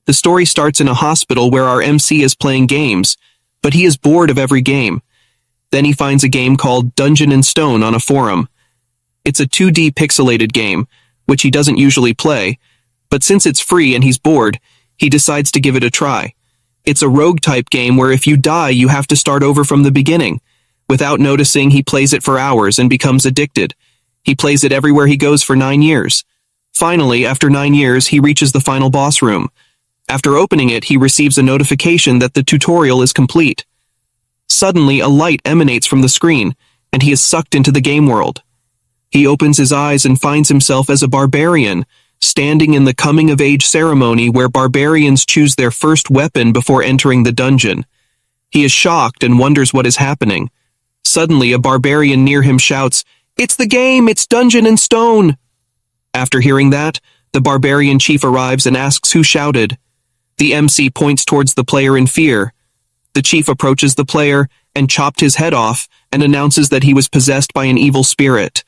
The story starts in a hospital where our MC is playing games, but he is bored of every game. Then he finds a game called Dungeon and Stone on a forum. It's a 2D pixelated game, which he doesn't usually play, but since it's free and he's bored, he decides to give it a try. It's a rogue-type game where if you die, you have to start over from the beginning. Without noticing, he plays it for hours and becomes addicted. He plays it everywhere he goes for 9 years. Finally, after 9 years, he reaches the final boss room. After opening it, he receives a notification that the tutorial is complete. Suddenly, a light emanates from the screen, and he is sucked into the game world. He opens his eyes and finds himself as a barbarian, standing in the coming-of-age ceremony where barbarians choose their first weapon before entering the dungeon. He is shocked and wonders what is happening. Suddenly, a barbarian near him shouts, "It's the game! It's Dungeon and Stone!" After hearing that, the barbarian chief arrives and asks who shouted. The MC points towards the player in fear. The chief approaches the player and chopped his head off and announces that he was possessed by an evil spirit.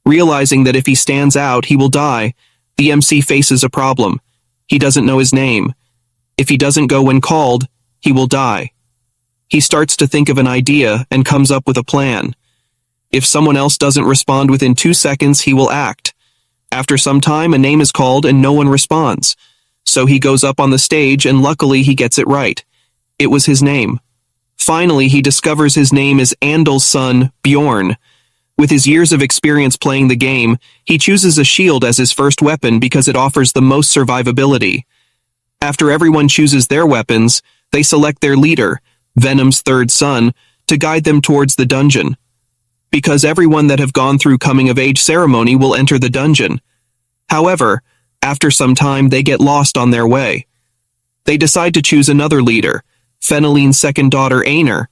Realizing that if he stands out, he will die, the MC faces a problem. He doesn't know his name. If he doesn't go when called, he will die. He starts to think of an idea and comes up with a plan. If someone else doesn't respond within 2 seconds, he will act. After some time, a name is called and no one responds. So he goes up on the stage and luckily he gets it right. It was his name. Finally, he discovers his name is Andel's son, Bjorn. With his years of experience playing the game, he chooses a shield as his first weapon because it offers the most survivability. After everyone chooses their weapons, they select their leader, Venom's third son, to guide them towards the dungeon. Because everyone that have gone through coming-of-age ceremony will enter the dungeon. However, after some time they get lost on their way. They decide to choose another leader, Feneline's second daughter Aner,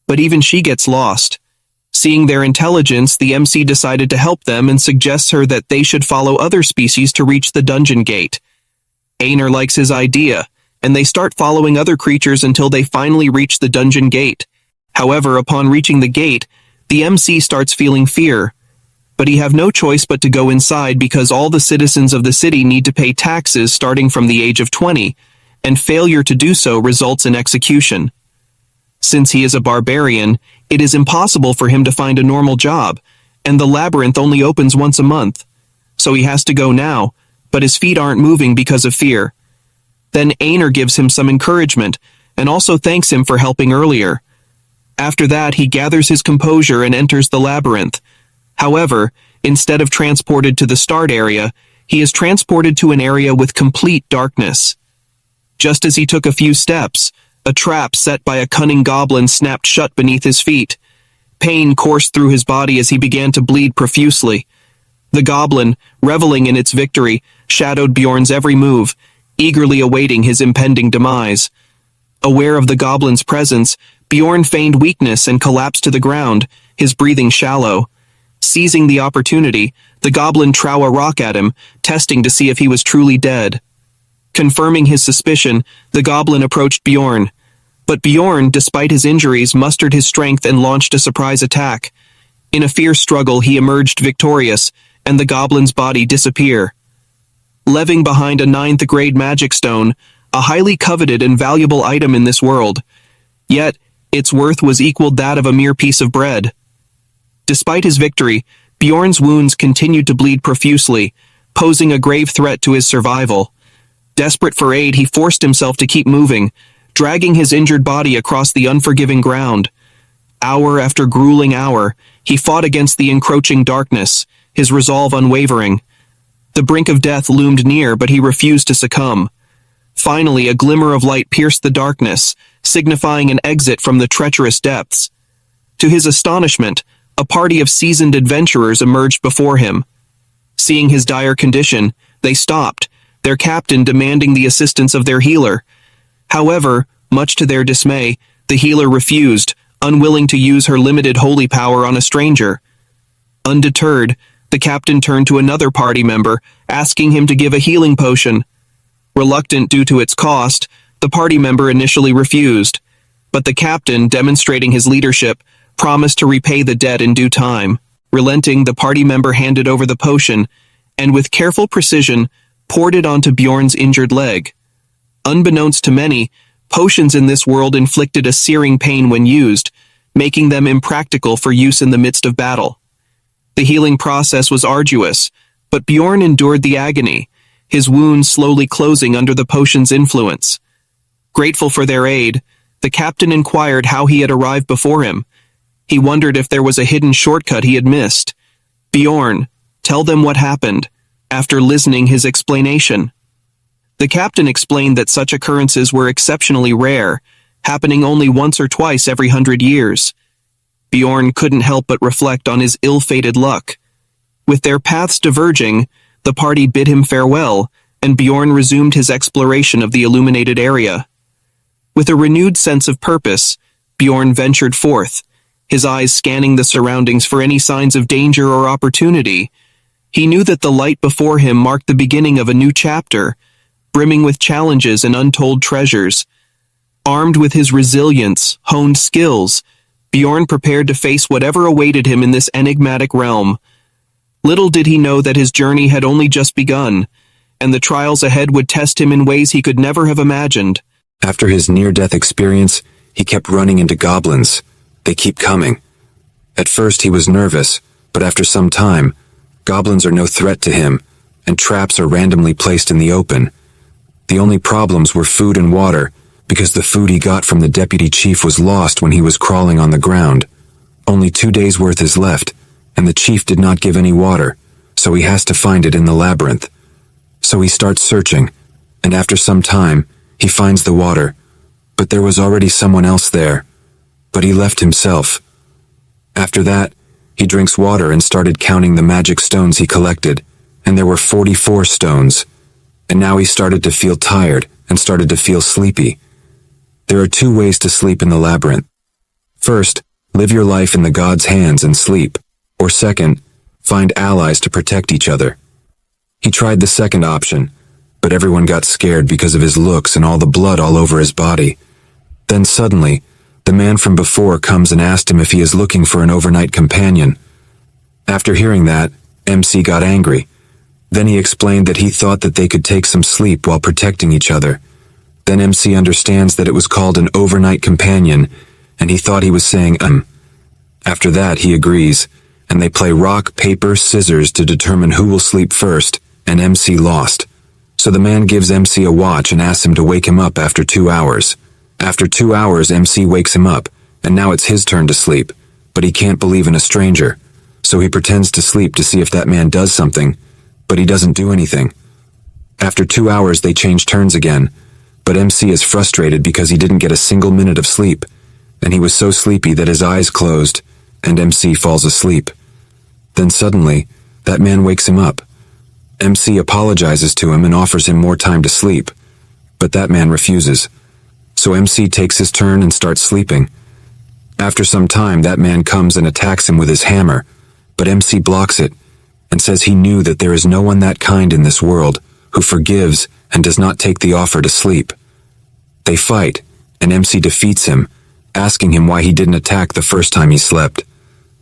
but even she gets lost. Seeing their intelligence, the MC decided to help them and suggests her that they should follow other species to reach the dungeon gate. Aner likes his idea, and they start following other creatures until they finally reach the dungeon gate. However, upon reaching the gate, the MC starts feeling fear, but he have no choice but to go inside because all the citizens of the city need to pay taxes starting from the age of 20, and failure to do so results in execution. Since he is a barbarian, it is impossible for him to find a normal job, and the labyrinth only opens once a month. So he has to go now, but his feet aren't moving because of fear. Then Aner gives him some encouragement, and also thanks him for helping earlier. After that, he gathers his composure and enters the labyrinth. However, instead of transported to the start area, he is transported to an area with complete darkness. Just as he took a few steps, a trap set by a cunning goblin snapped shut beneath his feet. Pain coursed through his body as he began to bleed profusely. The goblin, reveling in its victory, shadowed Bjorn's every move, eagerly awaiting his impending demise. Aware of the goblin's presence, Bjorn feigned weakness and collapsed to the ground, his breathing shallow. Seizing the opportunity, the goblin threw a rock at him, testing to see if he was truly dead. Confirming his suspicion, the goblin approached Bjorn. But Bjorn, despite his injuries, mustered his strength and launched a surprise attack. In a fierce struggle, he emerged victorious, and the goblin's body disappeared. Leaving behind a 9th grade magic stone, a highly coveted and valuable item in this world. Yet, its worth was equaled that of a mere piece of bread. Despite his victory, Bjorn's wounds continued to bleed profusely, posing a grave threat to his survival. Desperate for aid, he forced himself to keep moving, dragging his injured body across the unforgiving ground. Hour after grueling hour, he fought against the encroaching darkness, his resolve unwavering. The brink of death loomed near, but he refused to succumb. Finally, a glimmer of light pierced the darkness, signifying an exit from the treacherous depths. To his astonishment, a party of seasoned adventurers emerged before him. Seeing his dire condition, they stopped, their captain demanding the assistance of their healer. However, much to their dismay, the healer refused, unwilling to use her limited holy power on a stranger. Undeterred, the captain turned to another party member, asking him to give a healing potion. Reluctant due to its cost, the party member initially refused, but the captain, demonstrating his leadership, promised to repay the debt in due time. Relenting, the party member handed over the potion, and with careful precision, poured it onto Bjorn's injured leg. Unbeknownst to many, potions in this world inflicted a searing pain when used, making them impractical for use in the midst of battle. The healing process was arduous, but Bjorn endured the agony, his wounds slowly closing under the potion's influence. Grateful for their aid, the captain inquired how he had arrived before him. He wondered if there was a hidden shortcut he had missed. Bjorn, tell them what happened, after listening his explanation. The captain explained that such occurrences were exceptionally rare, happening only once or twice every 100 years. Bjorn couldn't help but reflect on his ill-fated luck. With their paths diverging, the party bid him farewell, and Bjorn resumed his exploration of the illuminated area. With a renewed sense of purpose, Bjorn ventured forth, his eyes scanning the surroundings for any signs of danger or opportunity. He knew that the light before him marked the beginning of a new chapter, brimming with challenges and untold treasures. Armed with his resilience, honed skills, Bjorn prepared to face whatever awaited him in this enigmatic realm. Little did he know that his journey had only just begun, and the trials ahead would test him in ways he could never have imagined. After his near-death experience, he kept running into goblins. They keep coming. At first he was nervous, but after some time, goblins are no threat to him, and traps are randomly placed in the open. The only problems were food and water, because the food he got from the deputy chief was lost when he was crawling on the ground. Only 2 days' worth is left, and the chief did not give any water, so he has to find it in the labyrinth. So he starts searching, and after some time, he finds the water, but there was already someone else there. But he left himself. After that, he drinks water and started counting the magic stones he collected, and there were 44 stones. And now he started to feel tired and started to feel sleepy. There are 2 ways to sleep in the labyrinth. First, live your life in the god's hands and sleep. Or second, find allies to protect each other. He tried the second option, but everyone got scared because of his looks and all the blood all over his body. Then suddenly, the man from before comes and asked him if he is looking for an overnight companion. After hearing that, MC got angry. Then he explained that he thought that they could take some sleep while protecting each other. Then MC understands that it was called an overnight companion, and he thought he was saying After that, he agrees, and they play rock, paper, scissors to determine who will sleep first, and MC lost. So the man gives MC a watch and asks him to wake him up after 2 hours. After 2 hours, MC wakes him up, and now it's his turn to sleep, but he can't believe in a stranger. So he pretends to sleep to see if that man does something, but he doesn't do anything. After 2 hours, they change turns again, but MC is frustrated because he didn't get a single minute of sleep, and he was so sleepy that his eyes closed, and MC falls asleep. Then suddenly, that man wakes him up. MC apologizes to him and offers him more time to sleep, but that man refuses. So MC takes his turn and starts sleeping. After some time, that man comes and attacks him with his hammer, but MC blocks it, and says he knew that there is no one that kind in this world who forgives and does not take the offer to sleep. They fight, and MC defeats him, asking him why he didn't attack the first time he slept.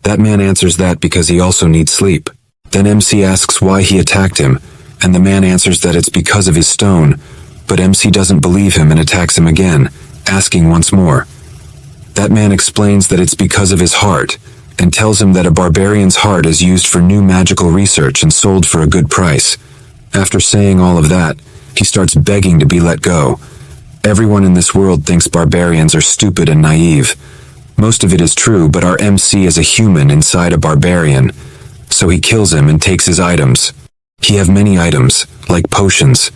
That man answers that because he also needs sleep. Then MC asks why he attacked him, and the man answers that it's because of his stone, but MC doesn't believe him and attacks him again, asking once more. That man explains that it's because of his heart, and tells him that a barbarian's heart is used for new magical research and sold for a good price. After saying all of that, he starts begging to be let go. Everyone in this world thinks barbarians are stupid and naive. Most of it is true, but our MC is a human inside a barbarian, so he kills him and takes his items. He have many items, like potions.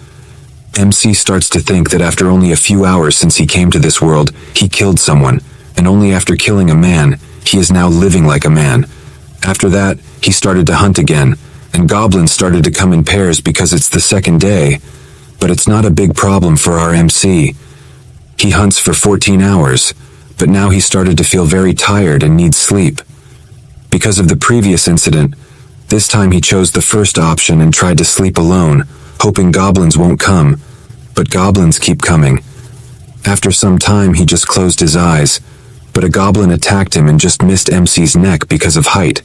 MC starts to think that after only a few hours since he came to this world, he killed someone, and only after killing a man, he is now living like a man. After that, he started to hunt again, and goblins started to come in pairs because it's the second day, but it's not a big problem for our MC. He hunts for 14 hours, but now he started to feel very tired and needs sleep. Because of the previous incident, this time he chose the first option and tried to sleep alone, hoping goblins won't come, but goblins keep coming. After some time, he just closed his eyes, but a goblin attacked him and just missed MC's neck because of height.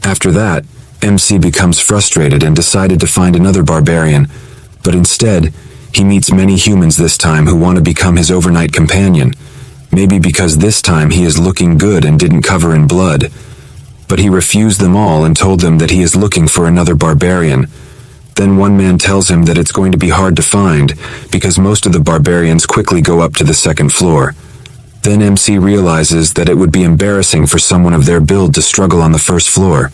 After that, MC becomes frustrated and decided to find another barbarian, but instead, He meets many humans this time who want to become his overnight companion, maybe because this time he is looking good and didn't cover in blood. But he refused them all and told them that he is looking for another barbarian. Then one man tells him that it's going to be hard to find because most of the barbarians quickly go up to the second floor. Then MC realizes that it would be embarrassing for someone of their build to struggle on the first floor.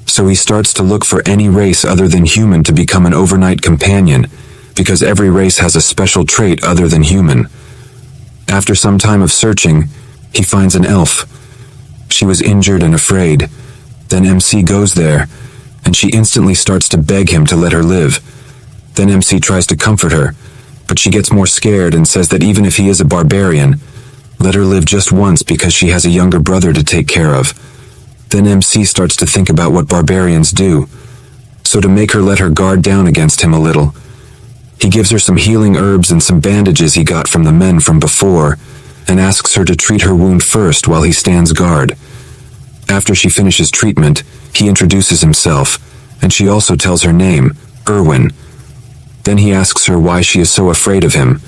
So he starts to look for any race other than human to become an overnight companion, because every race has a special trait other than human. After some time of searching, he finds an elf. She was injured and afraid. Then MC goes there, and she instantly starts to beg him to let her live. Then MC tries to comfort her, but she gets more scared and says that even if he is a barbarian, let her live just once because she has a younger brother to take care of. Then MC starts to think about what barbarians do. So to make her let her guard down against him a little, he gives her some healing herbs and some bandages he got from the men from before, and asks her to treat her wound first while he stands guard. After she finishes treatment, he introduces himself, and she also tells her name, Erwin. Then he asks her why she is so afraid of him.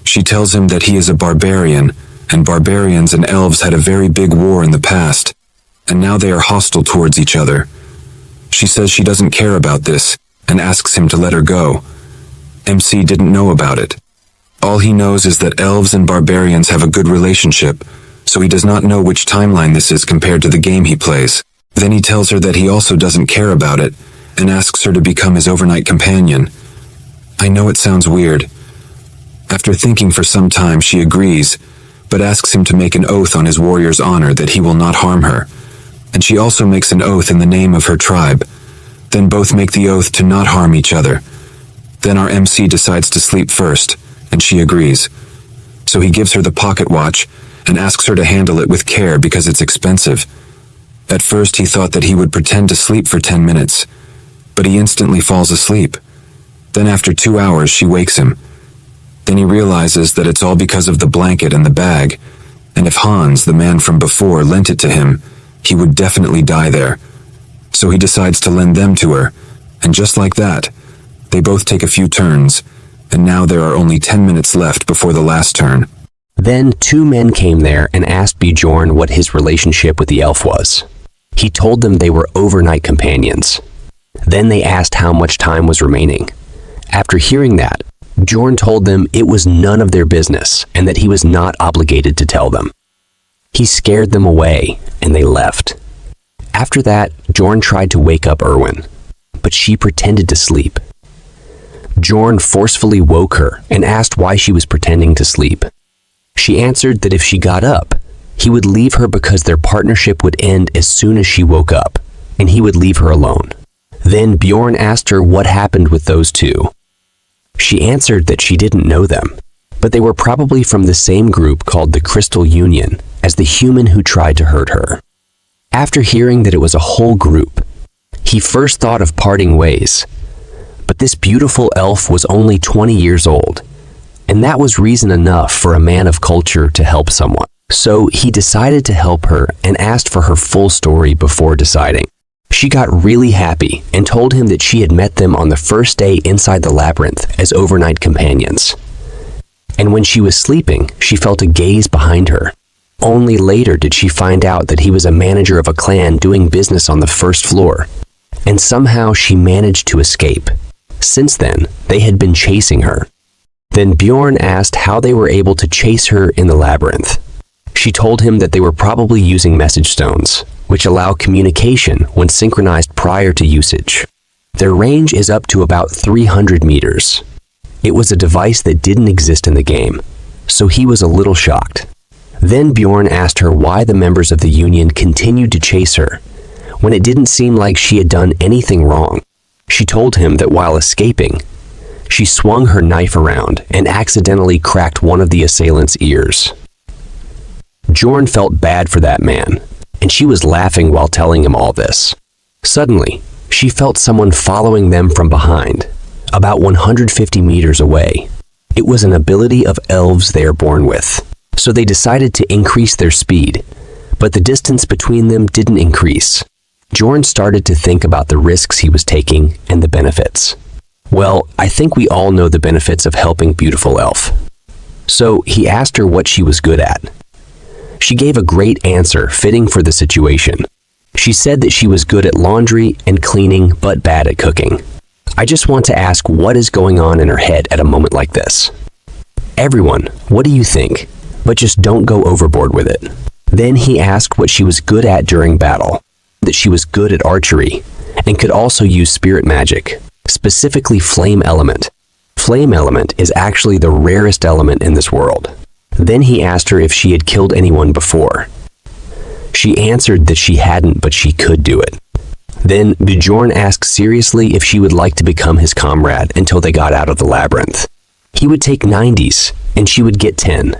She tells him that he is a barbarian, and barbarians and elves had a very big war in the past, and now they are hostile towards each other. She says she doesn't care about this, and asks him to let her go. MC didn't know about it. All he knows is that elves and barbarians have a good relationship, so he does not know which timeline this is compared to the game he plays. Then he tells her that he also doesn't care about it, and asks her to become his overnight companion. I know it sounds weird. After thinking for some time, she agrees, but asks him to make an oath on his warrior's honor that he will not harm her, and she also makes an oath in the name of her tribe. Then both make the oath to not harm each other. Then our MC decides to sleep first, and she agrees. So he gives her the pocket watch, and asks her to handle it with care because it's expensive. At first he thought that he would pretend to sleep for 10 minutes, but he instantly falls asleep. Then after 2 hours she wakes him. Then he realizes that it's all because of the blanket and the bag, and if Hans, the man from before, lent it to him, he would definitely die there. So he decides to lend them to her, and just like that, they both take a few turns, and now there are only 10 minutes left before the last turn. Then 2 men came there and asked Bjorn what his relationship with the elf was. He told them they were overnight companions. Then they asked how much time was remaining. After hearing that, Bjorn told them it was none of their business and that he was not obligated to tell them. He scared them away, and they left. After that, Bjorn tried to wake up Erwin, but she pretended to sleep. Bjorn forcefully woke her and asked why she was pretending to sleep. She answered that if she got up, he would leave her because their partnership would end as soon as she woke up, and he would leave her alone. Then Bjorn asked her what happened with those 2. She answered that she didn't know them, but they were probably from the same group called the Crystal Union as the human who tried to hurt her. After hearing that it was a whole group, he first thought of parting ways, but this beautiful elf was only 20 years old, and that was reason enough for a man of culture to help someone. So he decided to help her and asked for her full story before deciding. She got really happy and told him that she had met them on the first day inside the labyrinth as overnight companions. And when she was sleeping, she felt a gaze behind her. Only later did she find out that he was a manager of a clan doing business on the first floor, and somehow she managed to escape. Since then, they had been chasing her. Then Bjorn asked how they were able to chase her in the labyrinth. She told him that they were probably using message stones, which allow communication when synchronized prior to usage. Their range is up to about 300 meters. It was a device that didn't exist in the game, so he was a little shocked. Then Bjorn asked her why the members of the Union continued to chase her, when it didn't seem like she had done anything wrong. She told him that while escaping, she swung her knife around and accidentally cracked one of the assailant's ears. Bjorn felt bad for that man, and she was laughing while telling him all this. Suddenly, she felt someone following them from behind, about 150 meters away. It was an ability of elves they are born with, so they decided to increase their speed, but the distance between them didn't increase. Bjorn started to think about the risks he was taking and the benefits. Well, I think we all know the benefits of helping beautiful elf. So he asked her what she was good at. She gave a great answer fitting for the situation. She said that she was good at laundry and cleaning but bad at cooking. I just want to ask what is going on in her head at a moment like this. Everyone, what do you think? But just don't go overboard with it. Then he asked what she was good at during battle, that she was good at archery, and could also use spirit magic, specifically flame element. Flame element is actually the rarest element in this world. Then he asked her if she had killed anyone before. She answered that she hadn't, but she could do it. Then Bjorn asked seriously if she would like to become his comrade until they got out of the labyrinth. He would take 90s, and she would get 10.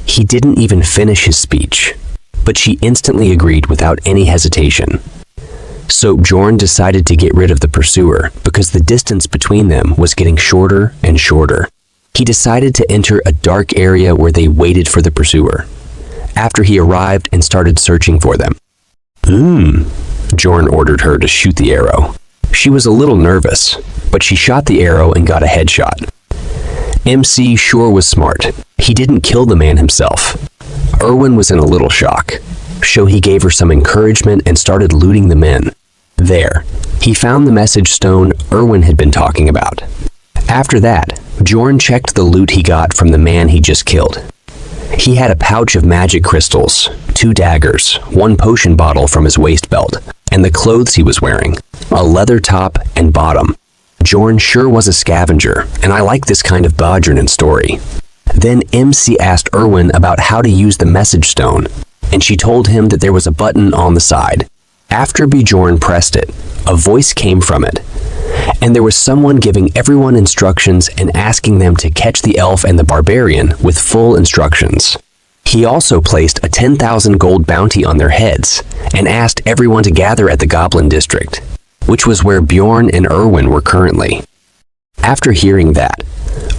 He didn't even finish his speech, but she instantly agreed without any hesitation. So Bjorn decided to get rid of the pursuer because the distance between them was getting shorter and shorter. He decided to enter a dark area where they waited for the pursuer. After he arrived and started searching for them. Bjorn ordered her to shoot the arrow. She was a little nervous, but she shot the arrow and got a headshot. MC sure was smart. He didn't kill the man himself. Erwin was in a little shock, so he gave her some encouragement and started looting the men. There, he found the message stone Erwin had been talking about. After that, Bjorn checked the loot he got from the man he just killed. He had a pouch of magic crystals, 2 daggers, 1 potion bottle from his waist belt, and the clothes he was wearing, a leather top and bottom. Bjorn sure was a scavenger, and I like this kind of Bodgernan story. Then MC asked Erwin about how to use the message stone, and she told him that there was a button on the side. After Bjorn pressed it, a voice came from it, and there was someone giving everyone instructions and asking them to catch the elf and the barbarian with full instructions. He also placed a 10,000 gold bounty on their heads and asked everyone to gather at the Goblin District, which was where Bjorn and Erwin were currently. After hearing that,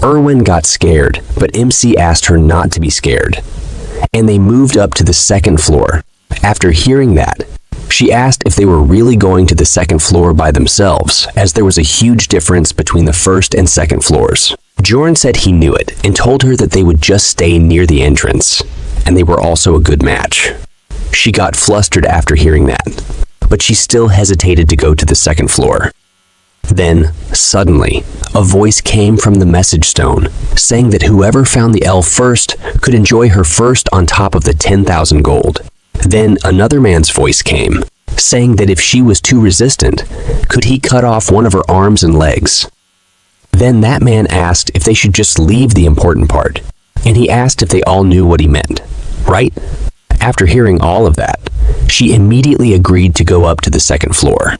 Erwin got scared, but MC asked her not to be scared, and they moved up to the 2nd floor. After hearing that, she asked if they were really going to the 2nd floor by themselves, as there was a huge difference between the 1st and 2nd floors. Bjorn said he knew it and told her that they would just stay near the entrance, and they were also a good match. She got flustered after hearing that, but she still hesitated to go to the 2nd floor. Then, suddenly, a voice came from the message stone, saying that whoever found the elf first could enjoy her first on top of the 10,000 gold. Then another man's voice came, saying that if she was too resistant, could he cut off one of her arms and legs. Then that man asked if they should just leave the important part, and he asked if they all knew what he meant, right? After hearing all of that, she immediately agreed to go up to the 2nd floor.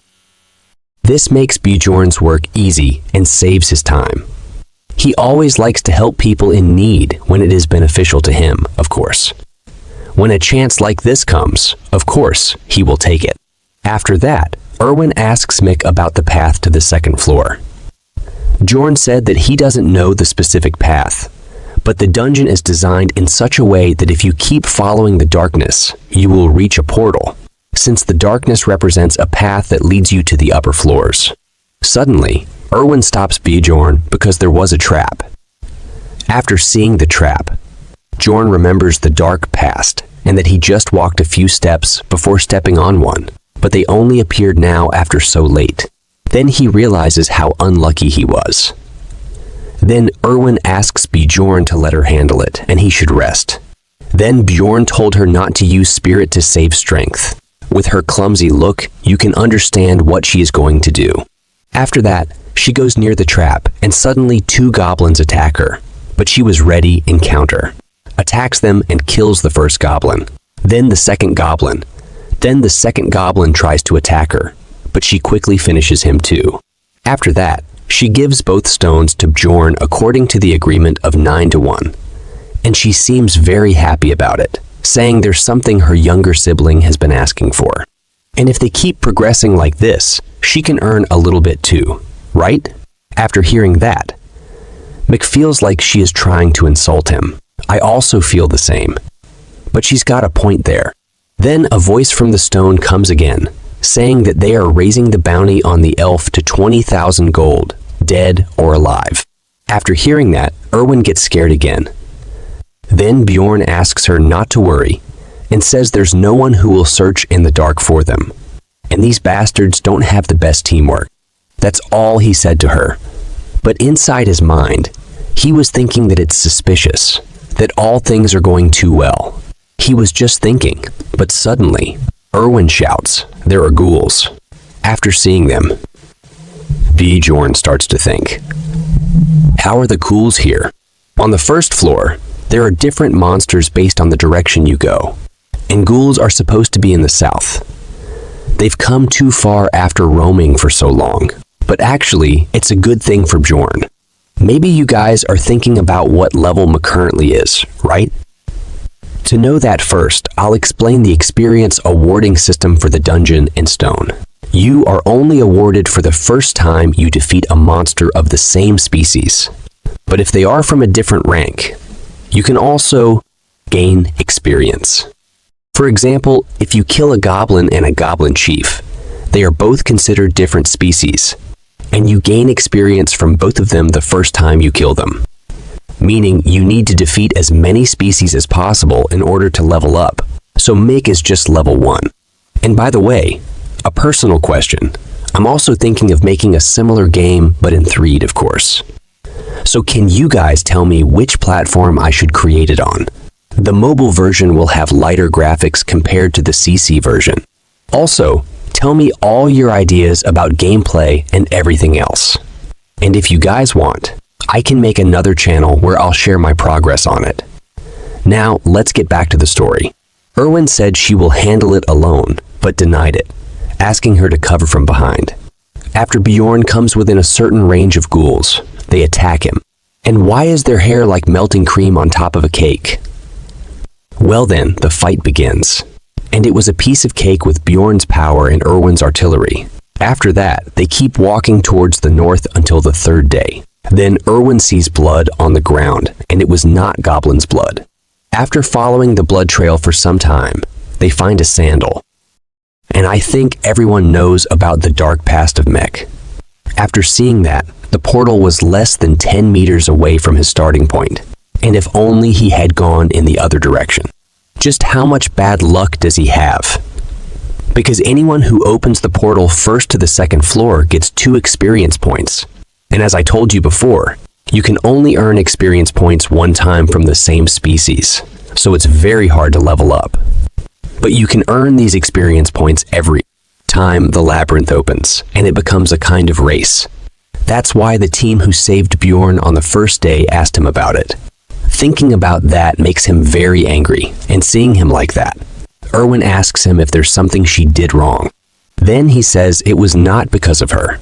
This makes Bjorn's work easy and saves his time. He always likes to help people in need when it is beneficial to him, of course. When a chance like this comes, of course, he will take it. After that, Erwin asks Mick about the path to the 2nd floor. Bjorn said that he doesn't know the specific path, but the dungeon is designed in such a way that if you keep following the darkness, you will reach a portal, since the darkness represents a path that leads you to the upper floors. Suddenly, Erwin stops Bjorn because there was a trap. After seeing the trap, Bjorn remembers the dark past and that he just walked a few steps before stepping on one, but they only appeared now after so late. Then he realizes how unlucky he was. Then Erwin asks Bjorn to let her handle it and he should rest. Then Bjorn told her not to use spirit to save strength. With her clumsy look, you can understand what she is going to do. After that, she goes near the trap and suddenly 2 goblins attack her, but she was ready in counter. Attacks them and kills the first goblin. Then the second goblin. Then the second goblin tries to attack her, but she quickly finishes him too. After that, she gives both stones to Bjorn according to the agreement of 9-1, and she seems very happy about it, saying there's something her younger sibling has been asking for. And if they keep progressing like this, she can earn a little bit too, right? After hearing that, Mick feels like she is trying to insult him. I also feel the same. But she's got a point there. Then a voice from the stone comes again, saying that they are raising the bounty on the elf to 20,000 gold, dead or alive. After hearing that, Erwin gets scared again. Then Bjorn asks her not to worry and says there's no one who will search in the dark for them. And these bastards don't have the best teamwork. That's all he said to her. But inside his mind, he was thinking that it's suspicious, that all things are going too well. He was just thinking, but suddenly, Erwin shouts, "There are ghouls." After seeing them, Bjorn starts to think, how are the ghouls here? On the first floor, there are different monsters based on the direction you go, and ghouls are supposed to be in the south. They've come too far after roaming for so long, but actually, it's a good thing for Bjorn. Maybe you guys are thinking about what level M currently is, right? To know that first, I'll explain the experience awarding system for the Dungeon in Stone. You are only awarded for the first time you defeat a monster of the same species. But if they are from a different rank, you can also gain experience. For example, if you kill a goblin and a goblin chief, they are both considered different species, and you gain experience from both of them the first time you kill them. Meaning you need to defeat as many species as possible in order to level up, so Mick is just level 1. And by the way, a personal question, I'm also thinking of making a similar game, but in 3D, of course. So can you guys tell me which platform I should create it on? The mobile version will have lighter graphics compared to the CC version. Also, tell me all your ideas about gameplay and everything else. And if you guys want, I can make another channel where I'll share my progress on it. Now, let's get back to the story. Erwin said she will handle it alone, but denied it, asking her to cover from behind. After Bjorn comes within a certain range of ghouls, they attack him. And why is their hair like melting cream on top of a cake? Well then, the fight begins. And it was a piece of cake with Bjorn's power and Erwin's artillery. After that, they keep walking towards the north until the 3rd day. Then Erwin sees blood on the ground, and it was not Goblin's blood. After following the blood trail for some time, they find a sandal. And I think everyone knows about the dark past of Mech. After seeing that, the portal was less than 10 meters away from his starting point, and if only he had gone in the other direction. Just how much bad luck does he have? Because anyone who opens the portal first to the 2nd floor gets 2 experience points. And as I told you before, you can only earn experience points one time from the same species, so it's very hard to level up. But you can earn these experience points every time the labyrinth opens, and it becomes a kind of race. That's why the team who saved Bjorn on the first day asked him about it. Thinking about that makes him very angry, and seeing him like that, Erwin asks him if there's something she did wrong. Then he says it was not because of her.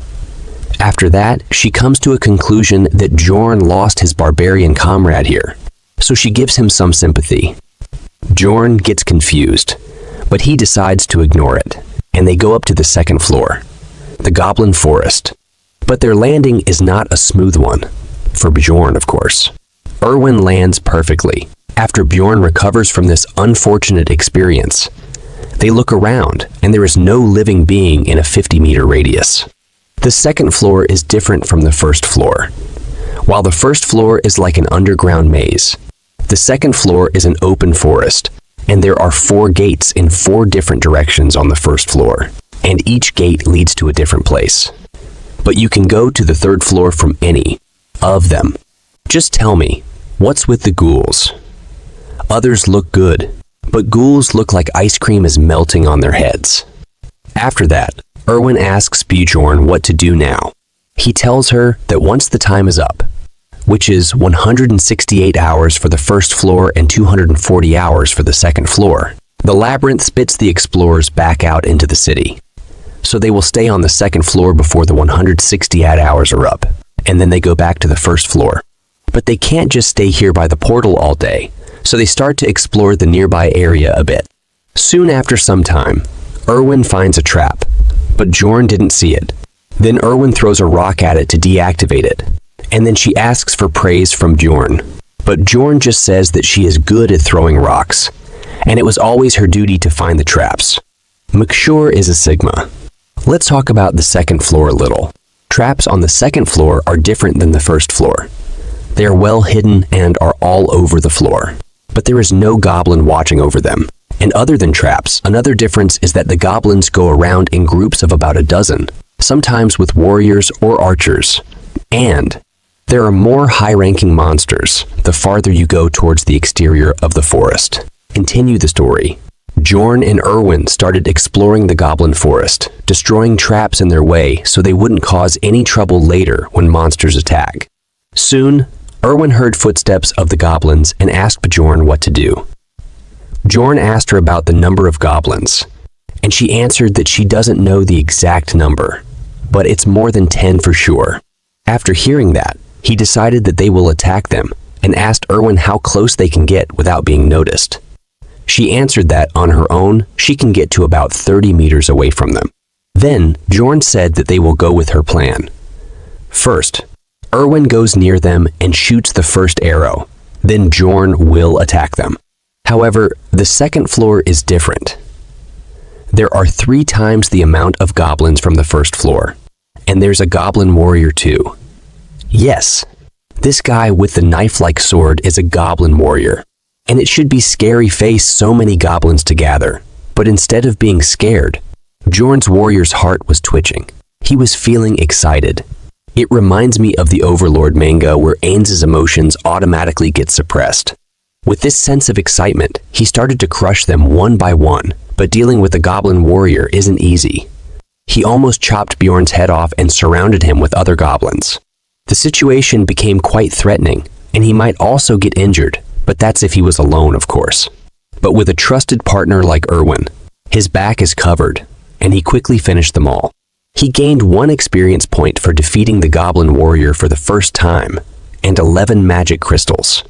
After that, she comes to a conclusion that Bjorn lost his barbarian comrade here, so she gives him some sympathy. Bjorn gets confused, but he decides to ignore it, and they go up to the 2nd floor, the Goblin Forest. But their landing is not a smooth one, for Bjorn, of course. Erwin lands perfectly. After Bjorn recovers from this unfortunate experience, they look around, and there is no living being in a 50-meter radius. The 2nd floor is different from the 1st floor. While the 1st floor is like an underground maze, the 2nd floor is an open forest, and there are 4 gates in 4 different directions on the 1st floor, and each gate leads to a different place. But you can go to the 3rd floor from any of them. Just tell me, what's with the ghouls? Others look good, but ghouls look like ice cream is melting on their heads. After that, Erwin asks Bjorn what to do now. He tells her that once the time is up, which is 168 hours for the 1st floor and 240 hours for the 2nd floor, the labyrinth spits the explorers back out into the city. So they will stay on the 2nd floor before the 168 hours are up, and then they go back to the 1st floor. But they can't just stay here by the portal all day, so they start to explore the nearby area a bit. Soon after some time, Erwin finds a trap, but Bjorn didn't see it. Then Erwin throws a rock at it to deactivate it, and then she asks for praise from Bjorn. But Bjorn just says that she is good at throwing rocks, and it was always her duty to find the traps. McSure is a Sigma. Let's talk about the 2nd floor a little. Traps on the second floor are different than the first floor. They are well hidden and are all over the floor. But there is no goblin watching over them. And other than traps, another difference is that the goblins go around in groups of about a dozen, sometimes with warriors or archers. And there are more high-ranking monsters the farther you go towards the exterior of the forest. Continue the story. Bjorn and Erwin started exploring the goblin forest, destroying traps in their way so they wouldn't cause any trouble later when monsters attack. Soon, Erwin heard footsteps of the goblins and asked Bjorn what to do. Bjorn asked her about the number of goblins, and she answered that she doesn't know the exact number, but it's more than 10 for sure. After hearing that, he decided that they will attack them and asked Erwin how close they can get without being noticed. She answered that on her own, she can get to about 30 meters away from them. Then, Bjorn said that they will go with her plan. First, Erwin goes near them and shoots the first arrow. Then Bjorn will attack them. However, the second floor is different. There are 3 times the amount of goblins from the first floor. And there's a goblin warrior too. Yes, this guy with the knife-like sword is a goblin warrior. And it should be scary face so many goblins to gather. But instead of being scared, Bjorn's warrior's heart was twitching. He was feeling excited. It reminds me of the Overlord manga where Ainz's emotions automatically get suppressed. With this sense of excitement, he started to crush them one by one, but dealing with the goblin warrior isn't easy. He almost chopped Bjorn's head off and surrounded him with other goblins. The situation became quite threatening, and he might also get injured, but that's if he was alone, of course. But with a trusted partner like Erwin, his back is covered, and he quickly finished them all. He gained 1 experience point for defeating the goblin warrior for the first time, and 11 magic crystals.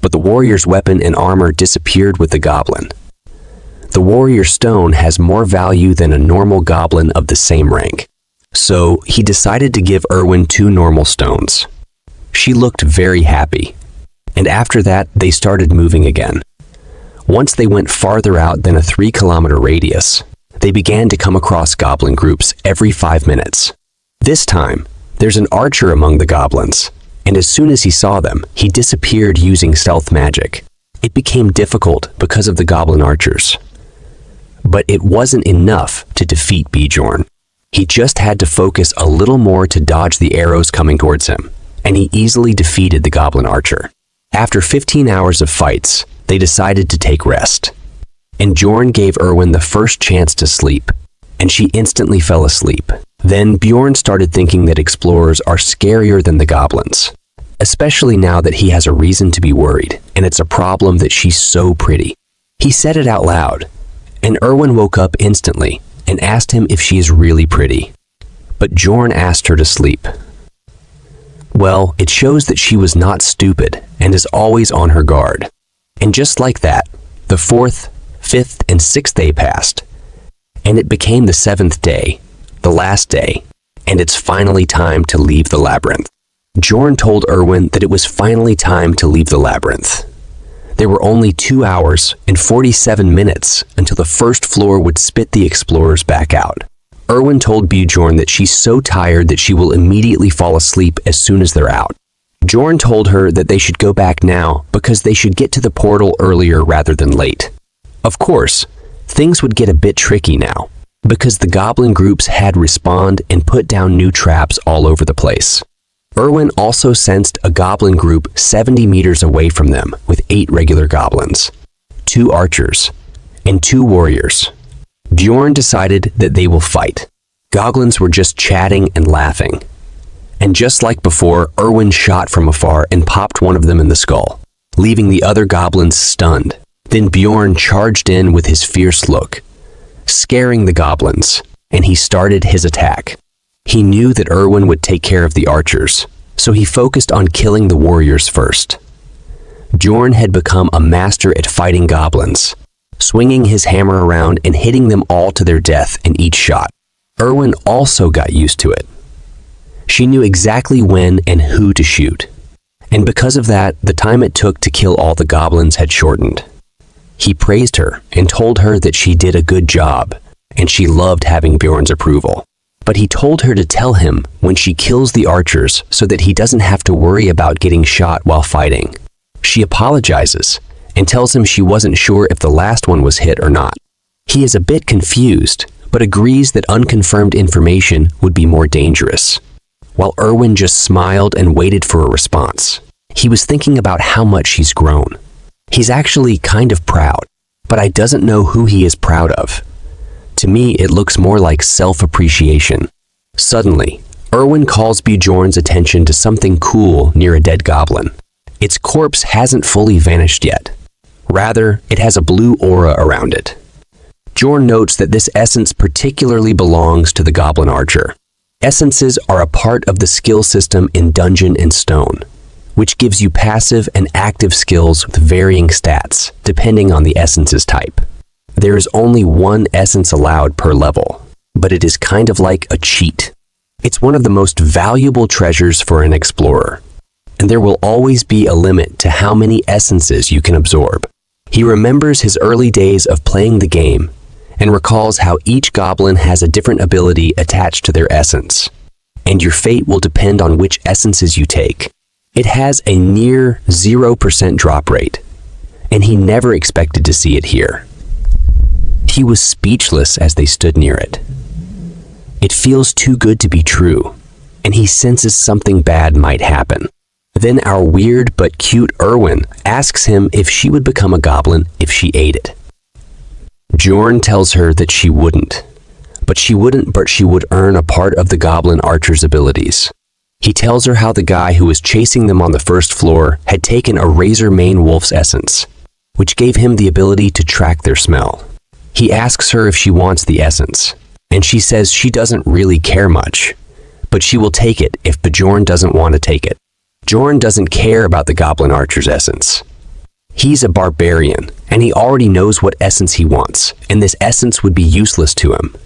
But the warrior's weapon and armor disappeared with the goblin. The warrior stone has more value than a normal goblin of the same rank. So he decided to give Erwin 2 normal stones. She looked very happy. And after that, they started moving again. Once they went farther out than a 3-kilometer radius, they began to come across goblin groups every 5 minutes. This time, there's an archer among the goblins, and as soon as he saw them, he disappeared using stealth magic. It became difficult because of the goblin archers. But it wasn't enough to defeat Bjorn. He just had to focus a little more to dodge the arrows coming towards him, and he easily defeated the goblin archer. After 15 hours of fights, they decided to take rest. And Bjorn gave Erwin the first chance to sleep, and she instantly fell asleep. Then Bjorn started thinking that explorers are scarier than the goblins, especially now that he has a reason to be worried, and it's a problem that she's so pretty. He said it out loud, and Erwin woke up instantly and asked him if she is really pretty. But Bjorn asked her to sleep. Well, it shows that she was not stupid and is always on her guard. And just like that, the 4th, 5th, and 6th day passed, and it became the 7th day, the last day, and it's finally time to leave the labyrinth. Bjorn told Erwin that it was finally time to leave the labyrinth. There were only 2 hours and 47 minutes until the first floor would spit the explorers back out. Erwin told Bjorn that she's so tired that she will immediately fall asleep as soon as they're out. Bjorn told her that they should go back now because they should get to the portal earlier rather than late. Of course, things would get a bit tricky now, because the goblin groups had respawned and put down new traps all over the place. Erwin also sensed a goblin group 70 meters away from them with 8 regular goblins, 2 archers, and 2 warriors. Bjorn decided that they will fight. Goblins were just chatting and laughing. And just like before, Erwin shot from afar and popped one of them in the skull, leaving the other goblins stunned. Then Bjorn charged in with his fierce look, scaring the goblins, and he started his attack. He knew that Erwin would take care of the archers, so he focused on killing the warriors first. Bjorn had become a master at fighting goblins, swinging his hammer around and hitting them all to their death in each shot. Erwin also got used to it. She knew exactly when and who to shoot, and because of that, the time it took to kill all the goblins had shortened. He praised her and told her that she did a good job, and she loved having Bjorn's approval. but he told her to tell him when she kills the archers so that he doesn't have to worry about getting shot while fighting. She apologizes and tells him she wasn't sure if the last one was hit or not. He is a bit confused, but agrees that unconfirmed information would be more dangerous. While Erwin just smiled and waited for a response. He was thinking about how much he's grown. He's actually kind of proud, but I doesn't know who he is proud of. To me, it looks more like self-appreciation. Suddenly, Erwin calls Bjorn's attention to something cool near a dead goblin. Its corpse hasn't fully vanished yet. Rather, it has a blue aura around it. Bjorn notes that this essence particularly belongs to the goblin archer. Essences are a part of the skill system in Dungeon and Stone, which gives you passive and active skills with varying stats, depending on the essence's type. There is only one essence allowed per level, but it is kind of like a cheat. It's one of the most valuable treasures for an explorer, and there will always be a limit to how many essences you can absorb. He remembers his early days of playing the game and recalls how each goblin has a different ability attached to their essence, and your fate will depend on which essences you take. It has a near 0% drop rate, and he never expected to see it here. He was speechless as they stood near it. It feels too good to be true, and he senses something bad might happen. Then our weird but cute Erwin asks him if she would become a goblin if she ate it. Bjorn tells her that she wouldn't, but she would earn a part of the goblin archer's abilities. He tells her how the guy who was chasing them on the first floor had taken a razor mane wolf's essence, which gave him the ability to track their smell. He asks her if she wants the essence, and she says she doesn't really care much, but she will take it if Bjorn doesn't want to take it. Bjorn doesn't care about the goblin archer's essence. He's a barbarian, and he already knows what essence he wants, and this essence would be useless to him.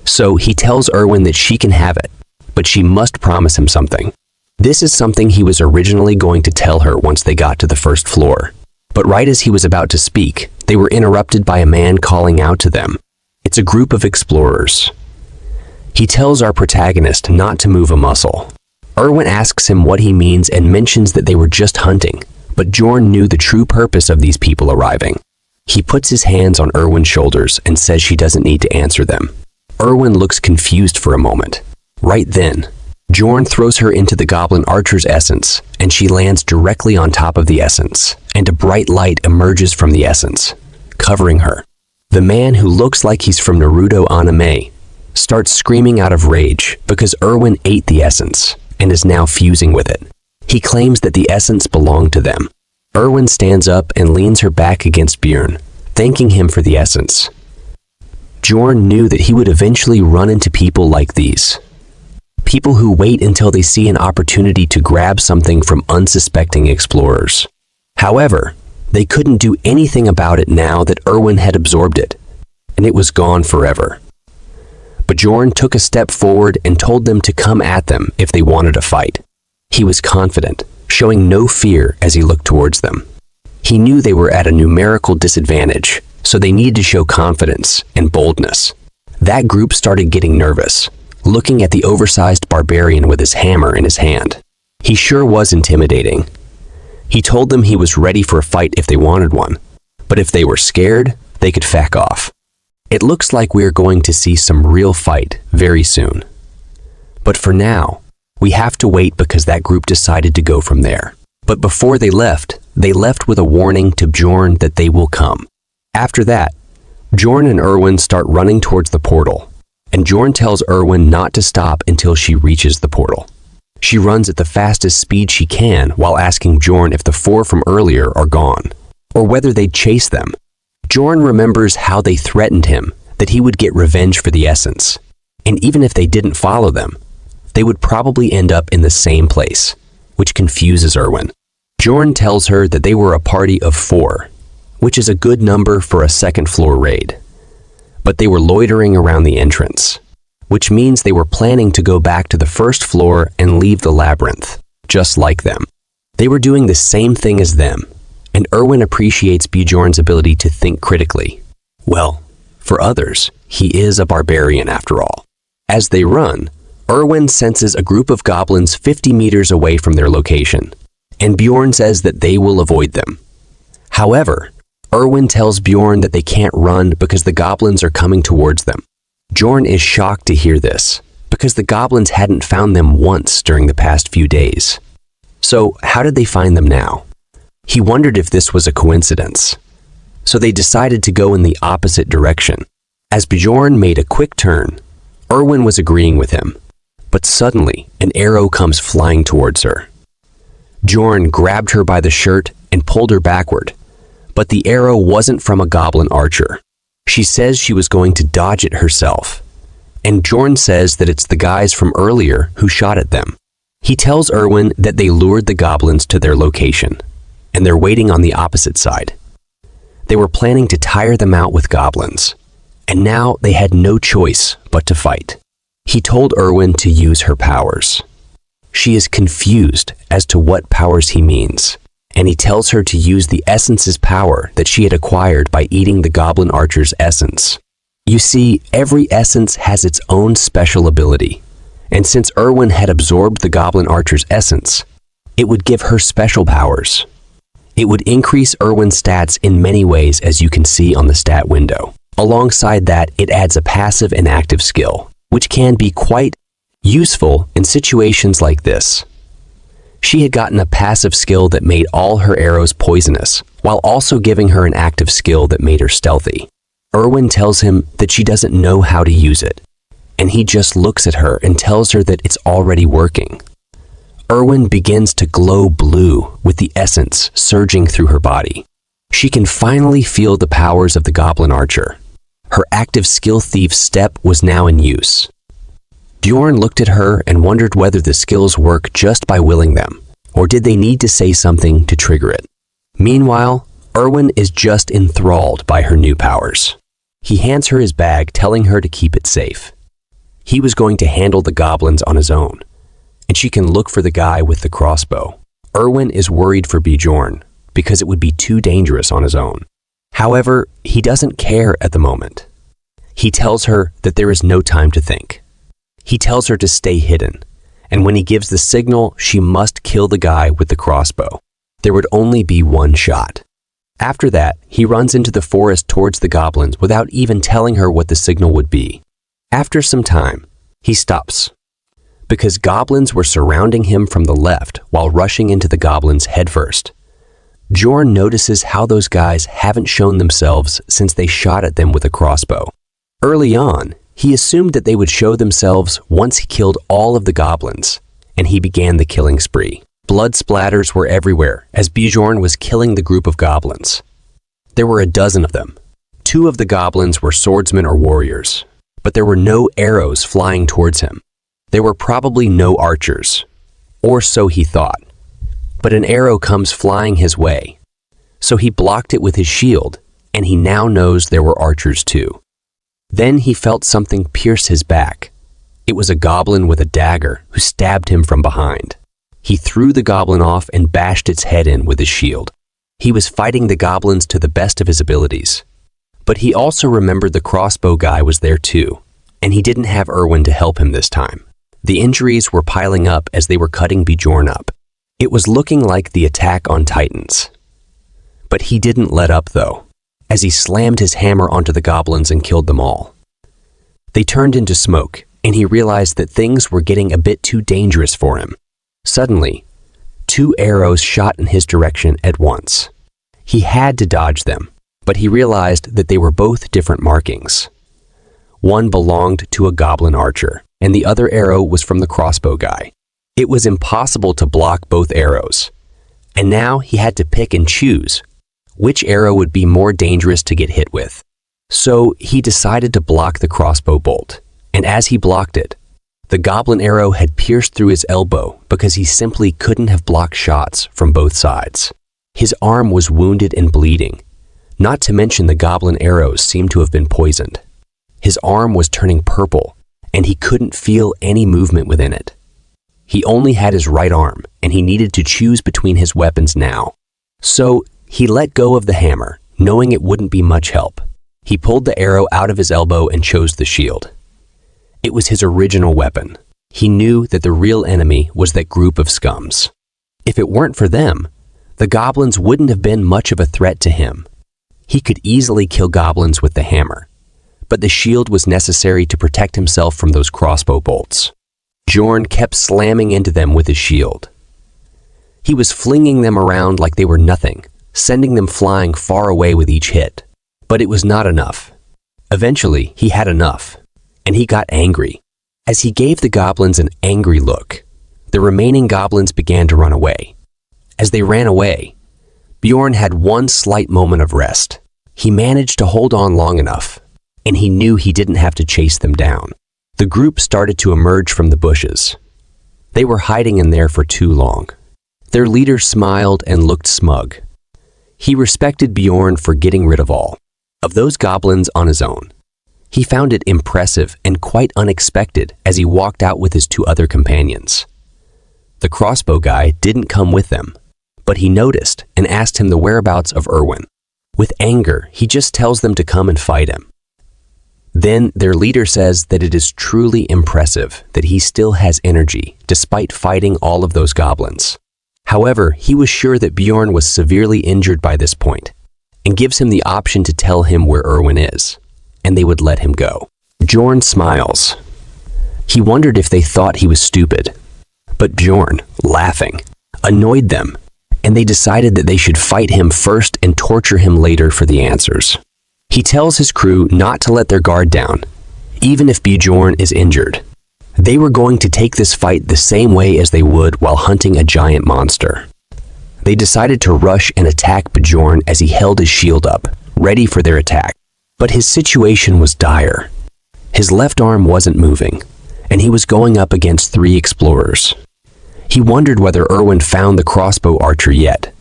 So he tells Erwin that she can have it, but she must promise him something. This is something he was originally going to tell her once they got to the first floor. But right as he was about to speak, they were interrupted by a man calling out to them. It's a group of explorers. He tells our protagonist not to move a muscle. Erwin asks him what he means and mentions that they were just hunting, but Bjorn knew the true purpose of these people arriving. He puts his hands on Erwin's shoulders and says she doesn't need to answer them. Erwin looks confused for a moment. Right then, Bjorn throws her into the goblin archer's essence, and she lands directly on top of the essence, and a bright light emerges from the essence, covering her. The man, who looks like he's from Naruto anime, starts screaming out of rage because Erwin ate the essence and is now fusing with it. He claims that the essence belonged to them. Erwin stands up and leans her back against Bjorn, thanking him for the essence. Bjorn knew that he would eventually run into people like these. People who wait until they see an opportunity to grab something from unsuspecting explorers. However, they couldn't do anything about it now that Erwin had absorbed it, and it was gone forever. Bjorn took a step forward and told them to come at them if they wanted a fight. He was confident, showing no fear as he looked towards them. He knew they were at a numerical disadvantage, so they needed to show confidence and boldness. That group started getting nervous, looking at the oversized barbarian with his hammer in his hand. He sure was intimidating. He told them he was ready for a fight if they wanted one, but if they were scared, they could back off. It looks like we're going to see some real fight very soon. But for now, we have to wait because that group decided to go from there. But before they left with a warning to Bjorn that they will come. After that, Bjorn and Erwin start running towards the portal, and Bjorn tells Erwin not to stop until she reaches the portal. She runs at the fastest speed she can while asking Bjorn if the four from earlier are gone, or whether they'd chase them. Bjorn remembers how they threatened him that he would get revenge for the essence, and even if they didn't follow them, they would probably end up in the same place, which confuses Erwin. Bjorn tells her that they were a party of 4, which is a good number for a second-floor raid. But they were loitering around the entrance, which means they were planning to go back to the first floor and leave the labyrinth, just like them. They were doing the same thing as them, and Erwin appreciates Bjorn's ability to think critically. Well, for others, he is a barbarian after all. As they run, Erwin senses a group of goblins 50 meters away from their location, and Bjorn says that they will avoid them. However, Erwin tells Bjorn that they can't run because the goblins are coming towards them. Bjorn is shocked to hear this, because the goblins hadn't found them once during the past few days. So how did they find them now? He wondered if this was a coincidence. So they decided to go in the opposite direction. As Bjorn made a quick turn, Erwin was agreeing with him, but suddenly an arrow comes flying towards her. Bjorn grabbed her by the shirt and pulled her backward, but the arrow wasn't from a goblin archer. She says she was going to dodge it herself, and Bjorn says that it's the guys from earlier who shot at them. He tells Erwin that they lured the goblins to their location, and they're waiting on the opposite side. They were planning to tire them out with goblins, and now they had no choice but to fight. He told Erwin to use her powers. She is confused as to what powers he means, and he tells her to use the essence's power that she had acquired by eating the goblin archer's essence. You see, every essence has its own special ability, and since Erwin had absorbed the goblin archer's essence, it would give her special powers. It would increase Erwin's stats in many ways, as you can see on the stat window. Alongside that, it adds a passive and active skill, which can be quite useful in situations like this. She had gotten a passive skill that made all her arrows poisonous, while also giving her an active skill that made her stealthy. Erwin tells him that she doesn't know how to use it, and he just looks at her and tells her that it's already working. Erwin begins to glow blue with the essence surging through her body. She can finally feel the powers of the goblin archer. Her active skill thief step was now in use. Bjorn looked at her and wondered whether the skills work just by willing them, or did they need to say something to trigger it. Meanwhile, Erwin is just enthralled by her new powers. He hands her his bag, telling her to keep it safe. He was going to handle the goblins on his own, and she can look for the guy with the crossbow. Erwin is worried for Bjorn because it would be too dangerous on his own. However, he doesn't care at the moment. He tells her that there is no time to think. He tells her to stay hidden, and when he gives the signal, she must kill the guy with the crossbow. There would only be one shot. After that, he runs into the forest towards the goblins without even telling her what the signal would be. After some time, he stops, because goblins were surrounding him from the left while rushing into the goblins headfirst. Bjorn notices how those guys haven't shown themselves since they shot at them with a crossbow. Early on, he assumed that they would show themselves once he killed all of the goblins, and he began the killing spree. Blood splatters were everywhere as Bjorn was killing the group of goblins. There were a dozen of them. 2 of the goblins were swordsmen or warriors, but there were no arrows flying towards him. There were probably no archers, or so he thought. But an arrow comes flying his way, so he blocked it with his shield, and he now knows there were archers too. Then he felt something pierce his back. It was a goblin with a dagger who stabbed him from behind. He threw the goblin off and bashed its head in with his shield. He was fighting the goblins to the best of his abilities. But he also remembered the crossbow guy was there too, and he didn't have Erwin to help him this time. The injuries were piling up as they were cutting Bjorn up. It was looking like the attack on Titans. But he didn't let up though, as he slammed his hammer onto the goblins and killed them all. They turned into smoke, and he realized that things were getting a bit too dangerous for him. Suddenly, 2 arrows shot in his direction at once. He had to dodge them, but he realized that they were both different markings. One belonged to a goblin archer, and the other arrow was from the crossbow guy. It was impossible to block both arrows, and now he had to pick and choose which arrow would be more dangerous to get hit with. So he decided to block the crossbow bolt, and as he blocked it, the goblin arrow had pierced through his elbow because he simply couldn't have blocked shots from both sides. His arm was wounded and bleeding, not to mention the goblin arrows seemed to have been poisoned. His arm was turning purple, and he couldn't feel any movement within it. He only had his right arm, and he needed to choose between his weapons now. So he let go of the hammer, knowing it wouldn't be much help. He pulled the arrow out of his elbow and chose the shield. It was his original weapon. He knew that the real enemy was that group of scums. If it weren't for them, the goblins wouldn't have been much of a threat to him. He could easily kill goblins with the hammer, but the shield was necessary to protect himself from those crossbow bolts. Bjorn kept slamming into them with his shield. He was flinging them around like they were nothing, sending them flying far away with each hit. But it was not enough. Eventually, he had enough, and he got angry. As he gave the goblins an angry look, the remaining goblins began to run away. As they ran away, Bjorn had one slight moment of rest. He managed to hold on long enough, and he knew he didn't have to chase them down. The group started to emerge from the bushes. They were hiding in there for too long. Their leader smiled and looked smug. He respected Bjorn for getting rid of all of those goblins on his own. He found it impressive and quite unexpected as he walked out with his two other companions. The crossbow guy didn't come with them, but he noticed and asked him the whereabouts of Erwin. With anger, he just tells them to come and fight him. Then their leader says that it is truly impressive that he still has energy despite fighting all of those goblins. However, he was sure that Bjorn was severely injured by this point and gives him the option to tell him where Erwin is, and they would let him go. Bjorn smiles. He wondered if they thought he was stupid, but Bjorn, laughing, annoyed them, and they decided that they should fight him first and torture him later for the answers. He tells his crew not to let their guard down, even if Bjorn is injured. They were going to take this fight the same way as they would while hunting a giant monster. They decided to rush and attack Bjorn as he held his shield up, ready for their attack. But his situation was dire. His left arm wasn't moving, and he was going up against 3 explorers. He wondered whether Erwin found the crossbow archer yet,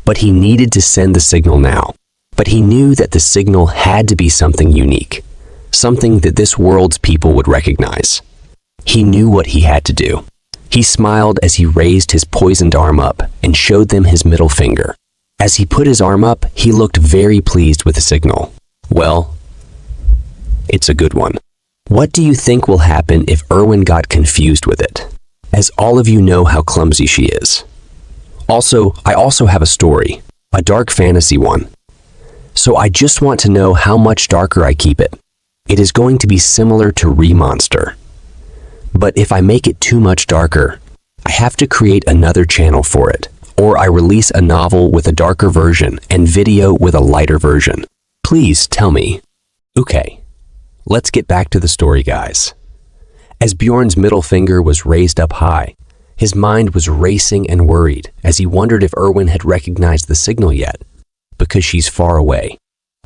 but he needed to send the signal now. But he knew that the signal had to be something unique, something that this world's people would recognize. He knew what he had to do. He smiled as he raised his poisoned arm up and showed them his middle finger. As he put his arm up, he looked very pleased with the signal. Well, it's a good one. What do you think will happen if Erwin got confused with it? As all of you know how clumsy she is. I also have a story, a dark fantasy one. So I just want to know how much darker I keep it. It is going to be similar to Remonster. But if I make it too much darker, I have to create another channel for it, or I release a novel with a darker version and video with a lighter version. Please tell me. Okay, let's get back to the story, guys. As Bjorn's middle finger was raised up high, his mind was racing and worried as he wondered if Erwin had recognized the signal yet, because she's far away.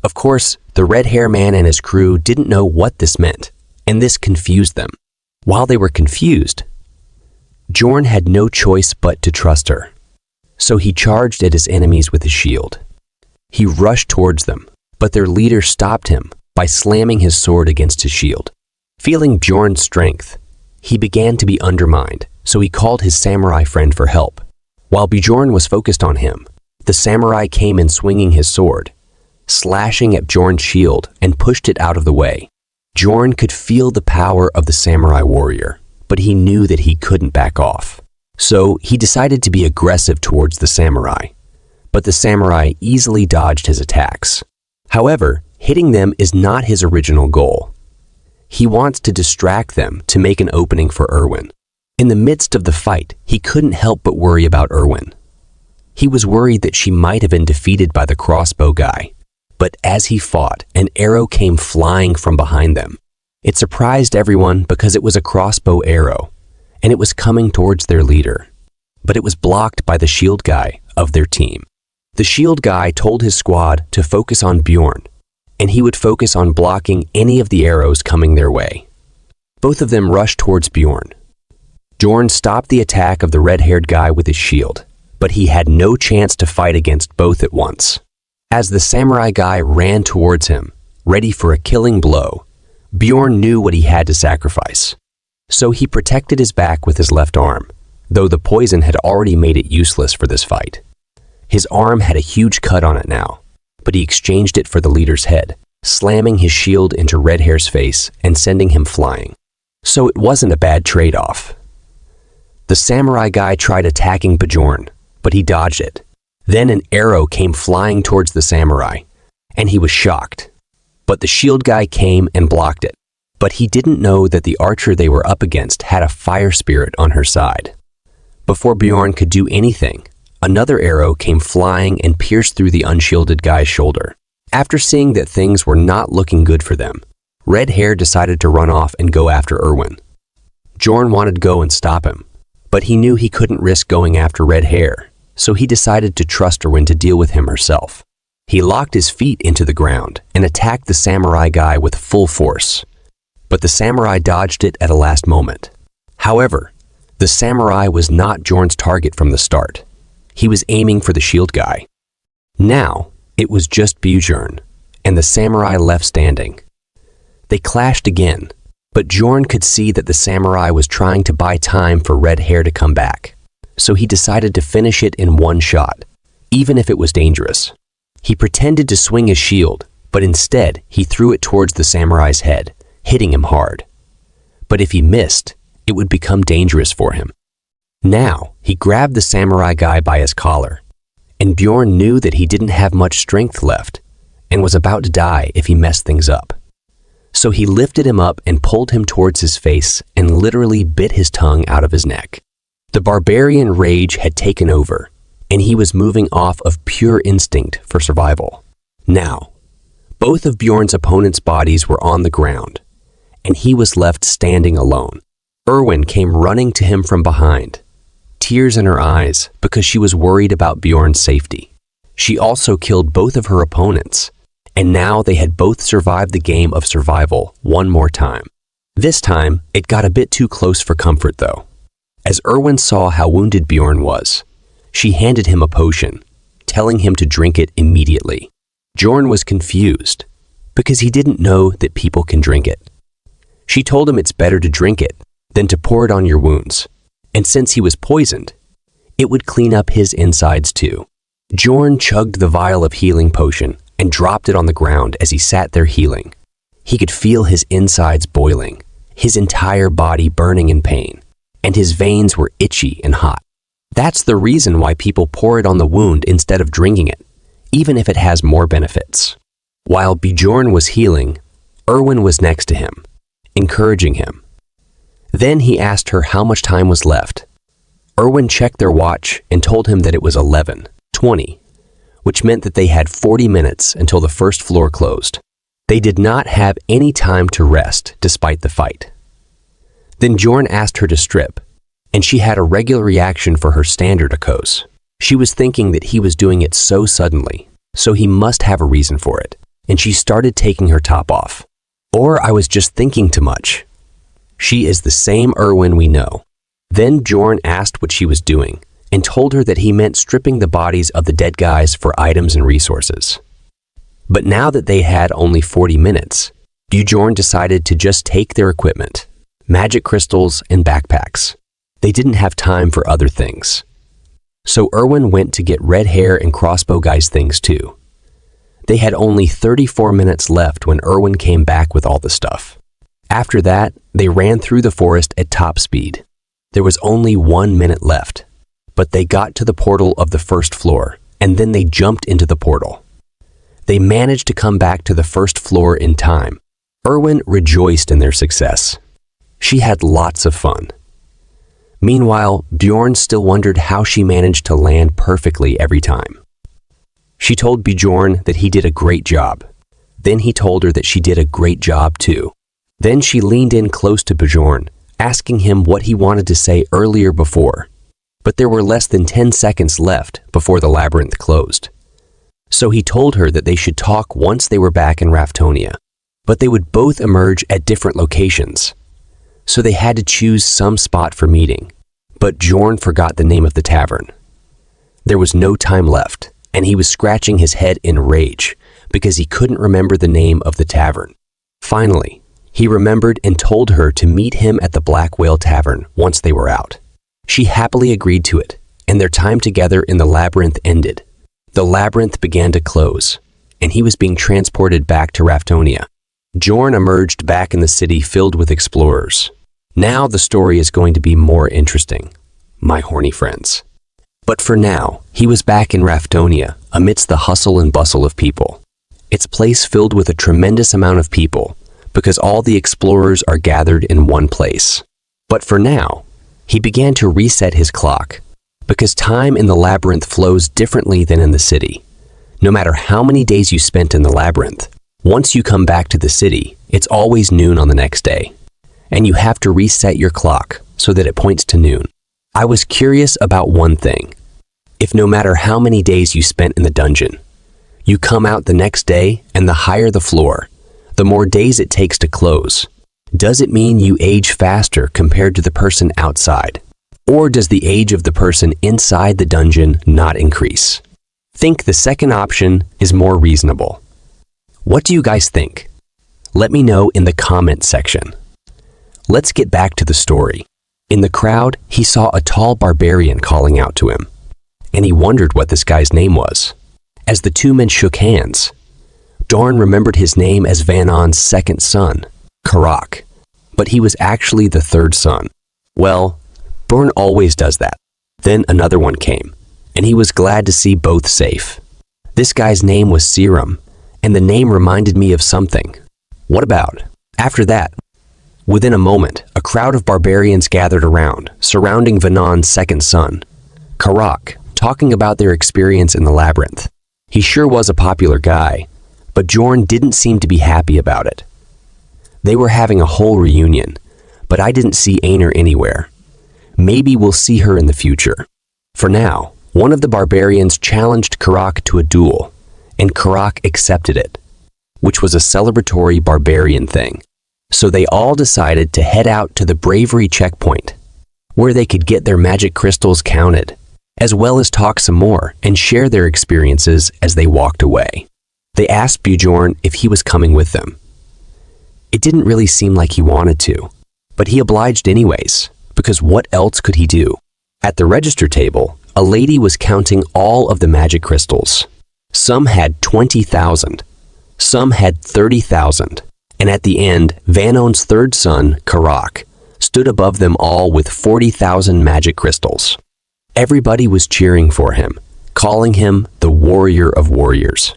Of course, the red-hair man and his crew didn't know what this meant, and this confused them. While they were confused, Bjorn had no choice but to trust her. So he charged at his enemies with his shield. He rushed towards them, but their leader stopped him by slamming his sword against his shield. Feeling Bjorn's strength, he began to be undermined, so he called his samurai friend for help. While Bjorn was focused on him, the samurai came in swinging his sword, slashing at Bjorn's shield and pushed it out of the way. Bjorn could feel the power of the samurai warrior, but he knew that he couldn't back off. So he decided to be aggressive towards the samurai, but the samurai easily dodged his attacks. However, hitting them is not his original goal. He wants to distract them to make an opening for Erwin. In the midst of the fight, he couldn't help but worry about Erwin. He was worried that she might have been defeated by the crossbow guy. But as he fought, an arrow came flying from behind them. It surprised everyone because it was a crossbow arrow, and it was coming towards their leader. But it was blocked by the shield guy of their team. The shield guy told his squad to focus on Bjorn, and he would focus on blocking any of the arrows coming their way. Both of them rushed towards Bjorn. Bjorn stopped the attack of the red-haired guy with his shield, but he had no chance to fight against both at once. As the samurai guy ran towards him, ready for a killing blow, Bjorn knew what he had to sacrifice. So he protected his back with his left arm, though the poison had already made it useless for this fight. His arm had a huge cut on it now, but he exchanged it for the leader's head, slamming his shield into Red Hair's face and sending him flying. So it wasn't a bad trade-off. The samurai guy tried attacking Bjorn, but he dodged it. Then an arrow came flying towards the samurai, and he was shocked. But the shield guy came and blocked it. But he didn't know that the archer they were up against had a fire spirit on her side. Before Bjorn could do anything, another arrow came flying and pierced through the unshielded guy's shoulder. After seeing that things were not looking good for them, Red Hair decided to run off and go after Erwin. Bjorn wanted to go and stop him, but he knew he couldn't risk going after Red Hair, so he decided to trust Erwin to deal with him herself. He locked his feet into the ground and attacked the samurai guy with full force. But the samurai dodged it at a last moment. However, the samurai was not Bjorn's target from the start. He was aiming for the shield guy. Now, it was just Bjorn, and the samurai left standing. They clashed again, but Bjorn could see that the samurai was trying to buy time for Red Hair to come back. So he decided to finish it in one shot, even if it was dangerous. He pretended to swing his shield, but instead he threw it towards the samurai's head, hitting him hard. But if he missed, it would become dangerous for him. Now, he grabbed the samurai guy by his collar, and Bjorn knew that he didn't have much strength left and was about to die if he messed things up. So he lifted him up and pulled him towards his face and literally bit his tongue out of his neck. The barbarian rage had taken over, and he was moving off of pure instinct for survival. Now, both of Bjorn's opponent's bodies were on the ground, and he was left standing alone. Erwin came running to him from behind, tears in her eyes because she was worried about Bjorn's safety. She also killed both of her opponents, and now they had both survived the game of survival one more time. This time, it got a bit too close for comfort though. As Erwin saw how wounded Bjorn was, she handed him a potion, telling him to drink it immediately. Bjorn was confused because he didn't know that people can drink it. She told him it's better to drink it than to pour it on your wounds, and since he was poisoned, it would clean up his insides too. Bjorn chugged the vial of healing potion and dropped it on the ground as he sat there healing. He could feel his insides boiling, his entire body burning in pain, and his veins were itchy and hot. That's the reason why people pour it on the wound instead of drinking it, even if it has more benefits. While Bjorn was healing, Erwin was next to him, encouraging him. Then he asked her how much time was left. Erwin checked their watch and told him that it was 11:20, which meant that they had 40 minutes until the first floor closed. They did not have any time to rest despite the fight. Then Bjorn asked her to strip, and she had a regular reaction for her standard akos. She was thinking that he was doing it so suddenly, so he must have a reason for it, and she started taking her top off. Or I was just thinking too much. She is the same Erwin we know. Then Bjorn asked what she was doing, and told her that he meant stripping the bodies of the dead guys for items and resources. But now that they had only 40 minutes, Bjorn decided to just take their equipment, magic crystals and backpacks. They didn't have time for other things. So Erwin went to get Red Hair and Crossbow Guy's things too. They had only 34 minutes left when Erwin came back with all the stuff. After that, they ran through the forest at top speed. There was only 1 minute left, but they got to the portal of the first floor, and then they jumped into the portal. They managed to come back to the first floor in time. Erwin rejoiced in their success. She had lots of fun. Meanwhile, Bjorn still wondered how she managed to land perfectly every time. She told Bjorn that he did a great job. Then he told her that she did a great job too. Then she leaned in close to Bjorn, asking him what he wanted to say earlier before. But there were less than 10 seconds left before the labyrinth closed. So he told her that they should talk once they were back in Raftonia, but they would both emerge at different locations. So they had to choose some spot for meeting, but Bjorn forgot the name of the tavern. There was no time left, and he was scratching his head in rage because he couldn't remember the name of the tavern. Finally, he remembered and told her to meet him at the Black Whale Tavern once they were out. She happily agreed to it, and their time together in the labyrinth ended. The labyrinth began to close, and he was being transported back to Raftonia. Bjorn emerged back in the city filled with explorers. Now the story is going to be more interesting, my horny friends. But for now, he was back in Raftonia, amidst the hustle and bustle of people. It's a place filled with a tremendous amount of people, because all the explorers are gathered in one place. But for now, he began to reset his clock, because time in the labyrinth flows differently than in the city. No matter how many days you spent in the labyrinth, once you come back to the city, it's always noon on the next day. And you have to reset your clock so that it points to noon. I was curious about one thing. If no matter how many days you spent in the dungeon, you come out the next day and the higher the floor, the more days it takes to close, does it mean you age faster compared to the person outside? Or does the age of the person inside the dungeon not increase? Think the second option is more reasonable. What do you guys think? Let me know in the comment section. Let's get back to the story. In the crowd, he saw a tall barbarian calling out to him, and he wondered what this guy's name was. As the two men shook hands, Dorn remembered his name as Vanon's second son, Karak, but he was actually the third son. Well, Dorn always does that. Then another one came, and he was glad to see both safe. This guy's name was Serum, and the name reminded me of something. What about? After that, within a moment, a crowd of barbarians gathered around, surrounding Vanon's second son, Karak, talking about their experience in the labyrinth. He sure was a popular guy, but Jorn didn't seem to be happy about it. They were having a whole reunion, but I didn't see Aner anywhere. Maybe we'll see her in the future. For now, one of the barbarians challenged Karak to a duel, and Karak accepted it, which was a celebratory barbarian thing. So they all decided to head out to the bravery checkpoint, where they could get their magic crystals counted, as well as talk some more and share their experiences as they walked away. They asked Bjorn if he was coming with them. It didn't really seem like he wanted to, but he obliged anyways, because what else could he do? At the register table, a lady was counting all of the magic crystals. Some had 20,000, some had 30,000. And at the end, Vanon's third son, Karak, stood above them all with 40,000 magic crystals. Everybody was cheering for him, calling him the warrior of warriors.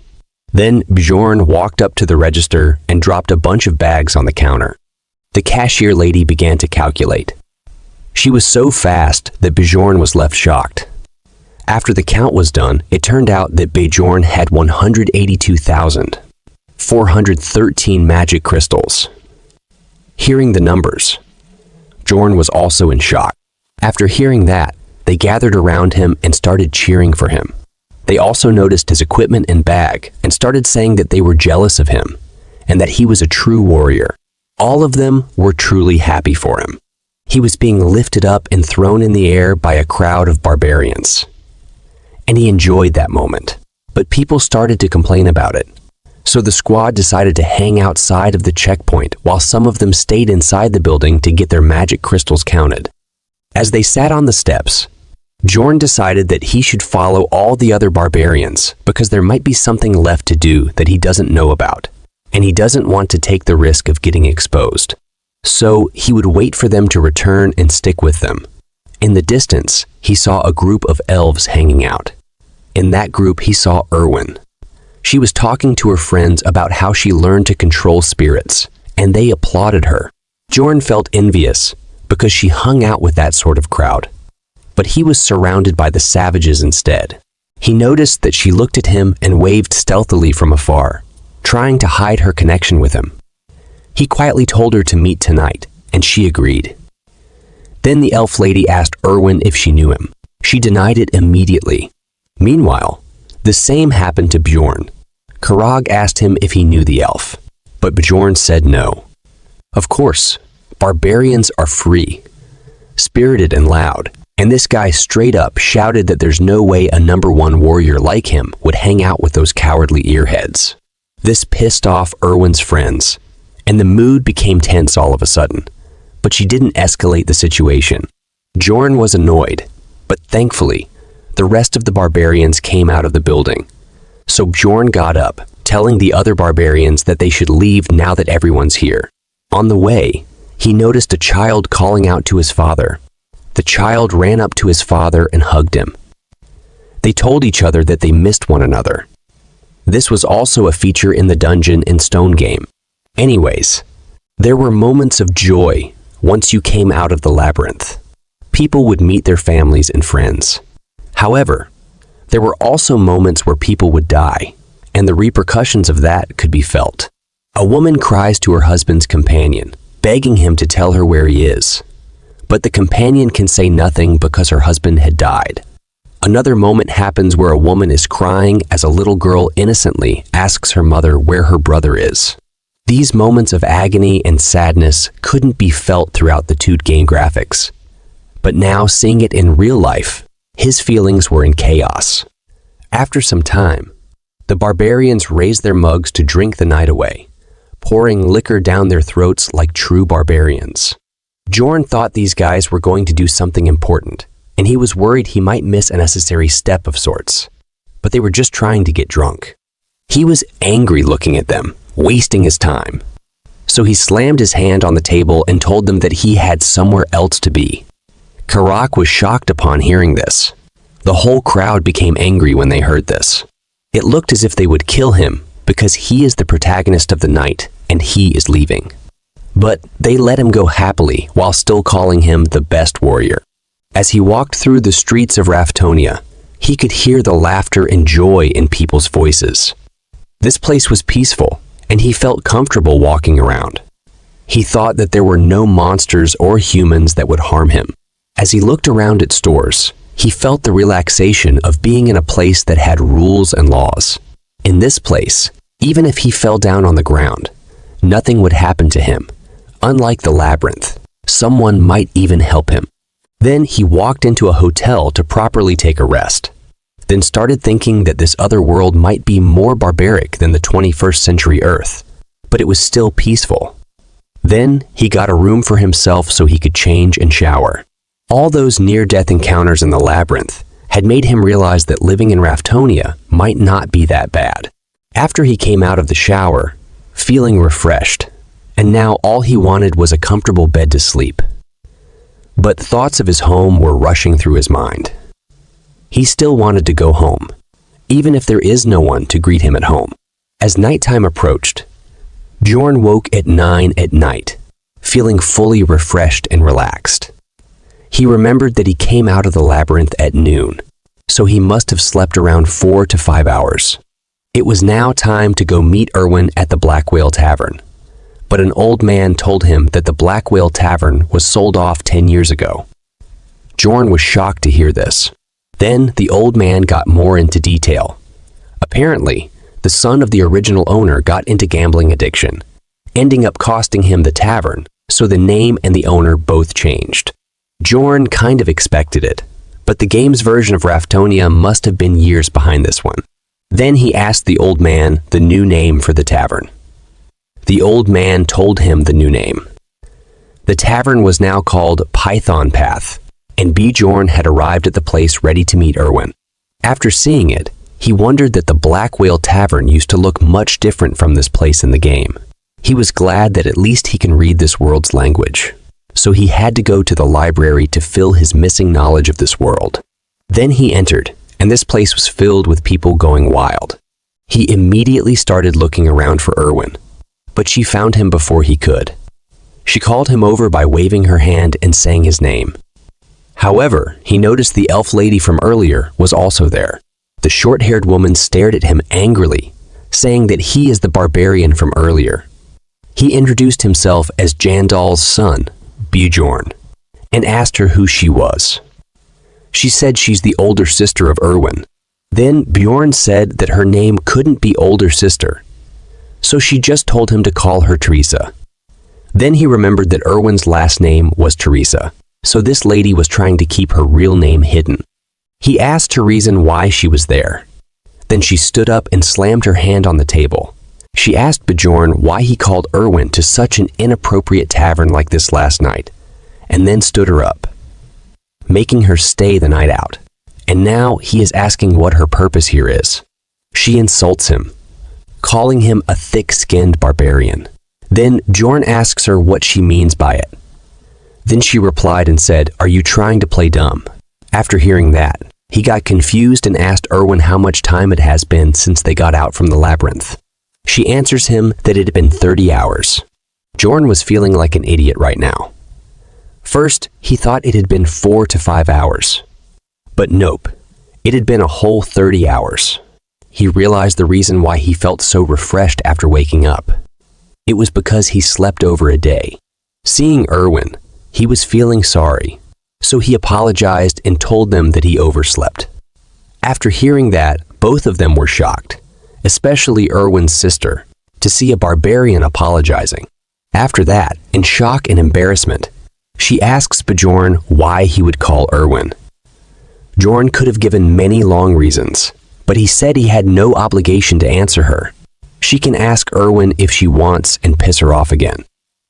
Then Bjorn walked up to the register and dropped a bunch of bags on the counter. The cashier lady began to calculate. She was so fast that Bjorn was left shocked. After the count was done, it turned out that Bjorn had 182,413 magic crystals. Hearing the numbers, Bjorn was also in shock. After hearing that, they gathered around him and started cheering for him. They also noticed his equipment and bag and started saying that they were jealous of him and that he was a true warrior. All of them were truly happy for him. He was being lifted up and thrown in the air by a crowd of barbarians. And he enjoyed that moment. But people started to complain about it. So the squad decided to hang outside of the checkpoint while some of them stayed inside the building to get their magic crystals counted. As they sat on the steps, Bjorn decided that he should follow all the other barbarians because there might be something left to do that he doesn't know about, and he doesn't want to take the risk of getting exposed. So he would wait for them to return and stick with them. In the distance, he saw a group of elves hanging out. In that group, he saw Erwin. She was talking to her friends about how she learned to control spirits, and they applauded her. Bjorn felt envious because she hung out with that sort of crowd. But he was surrounded by the savages instead. He noticed that she looked at him and waved stealthily from afar, trying to hide her connection with him. He quietly told her to meet tonight, and she agreed. Then the elf lady asked Erwin if she knew him. She denied it immediately. Meanwhile, the same happened to Bjorn. Karag asked him if he knew the elf, but Bjorn said no. Of course, barbarians are free, spirited and loud, and this guy straight up shouted that there's no way a #1 warrior like him would hang out with those cowardly earheads. This pissed off Erwin's friends, and the mood became tense all of a sudden, but she didn't escalate the situation. Bjorn was annoyed, but thankfully, the rest of the barbarians came out of the building. So Bjorn got up, telling the other barbarians that they should leave now that everyone's here. On the way, he noticed a child calling out to his father. The child ran up to his father and hugged him. They told each other that they missed one another. This was also a feature in the Dungeon and Stone game. Anyways, there were moments of joy once you came out of the labyrinth. People would meet their families and friends. However, there were also moments where people would die, and the repercussions of that could be felt. A woman cries to her husband's companion, begging him to tell her where he is. But the companion can say nothing because her husband had died. Another moment happens where a woman is crying as a little girl innocently asks her mother where her brother is. These moments of agony and sadness couldn't be felt throughout the 2D game graphics. But now, seeing it in real life, his feelings were in chaos. After some time, the barbarians raised their mugs to drink the night away, pouring liquor down their throats like true barbarians. Bjorn thought these guys were going to do something important, and he was worried he might miss a necessary step of sorts. But they were just trying to get drunk. He was angry looking at them, wasting his time. So he slammed his hand on the table and told them that he had somewhere else to be. Karak was shocked upon hearing this. The whole crowd became angry when they heard this. It looked as if they would kill him because he is the protagonist of the night and he is leaving. But they let him go happily while still calling him the best warrior. As he walked through the streets of Raftonia, he could hear the laughter and joy in people's voices. This place was peaceful, and he felt comfortable walking around. He thought that there were no monsters or humans that would harm him. As he looked around at stores, he felt the relaxation of being in a place that had rules and laws. In this place, even if he fell down on the ground, nothing would happen to him. Unlike the labyrinth, someone might even help him. Then he walked into a hotel to properly take a rest, then started thinking that this other world might be more barbaric than the 21st century Earth, but it was still peaceful. Then he got a room for himself so he could change and shower. All those near-death encounters in the labyrinth had made him realize that living in Raftonia might not be that bad. After he came out of the shower, feeling refreshed, and now all he wanted was a comfortable bed to sleep. But thoughts of his home were rushing through his mind. He still wanted to go home, even if there is no one to greet him at home. As nighttime approached, Bjorn woke at 9 at night, feeling fully refreshed and relaxed. He remembered that he came out of the labyrinth at noon, so he must have slept around 4 to 5 hours. It was now time to go meet Erwin at the Black Whale Tavern. But an old man told him that the Black Whale Tavern was sold off 10 years ago. Bjorn was shocked to hear this. Then the old man got more into detail. Apparently, the son of the original owner got into gambling addiction, ending up costing him the tavern, so the name and the owner both changed. Bjorn kind of expected it, but the game's version of Raftonia must have been years behind this one. Then he asked the old man the new name for the tavern. The old man told him the new name. The tavern was now called Python Path, and Bjorn had arrived at the place ready to meet Erwin. After seeing it, he wondered that the Black Whale Tavern used to look much different from this place in the game. He was glad that at least he can read this world's language, so he had to go to the library to fill his missing knowledge of this world. Then he entered, and this place was filled with people going wild. He immediately started looking around for Erwin, but she found him before he could. She called him over by waving her hand and saying his name. However, he noticed the elf lady from earlier was also there. The short-haired woman stared at him angrily, saying that he is the barbarian from earlier. He introduced himself as Jandal's son, Bjorn, and asked her who she was. She said she's the older sister of Erwin. Then Bjorn said that her name couldn't be older sister, so she just told him to call her Teresa. Then he remembered that Erwin's last name was Teresa, so this lady was trying to keep her real name hidden. He asked her reason why she was there. Then she stood up and slammed her hand on the table. She asked Bjorn why he called Erwin to such an inappropriate tavern like this last night, and then stood her up, making her stay the night out. And now he is asking what her purpose here is. She insults him, calling him a thick-skinned barbarian. Then Bjorn asks her what she means by it. Then she replied and said, "Are you trying to play dumb?" After hearing that, he got confused and asked Erwin how much time it has been since they got out from the labyrinth. She answers him that it had been 30 hours. Bjorn was feeling like an idiot right now. First, he thought it had been 4 to 5 hours. But nope, it had been a whole 30 hours. He realized the reason why he felt so refreshed after waking up. It was because he slept over a day. Seeing Erwin, he was feeling sorry, so he apologized and told them that he overslept. After hearing that, both of them were shocked, especially Erwin's sister, to see a barbarian apologizing. After that, in shock and embarrassment, she asks Bjorn why he would call Erwin. Bjorn could have given many long reasons, but he said he had no obligation to answer her. She can ask Erwin if she wants and piss her off again.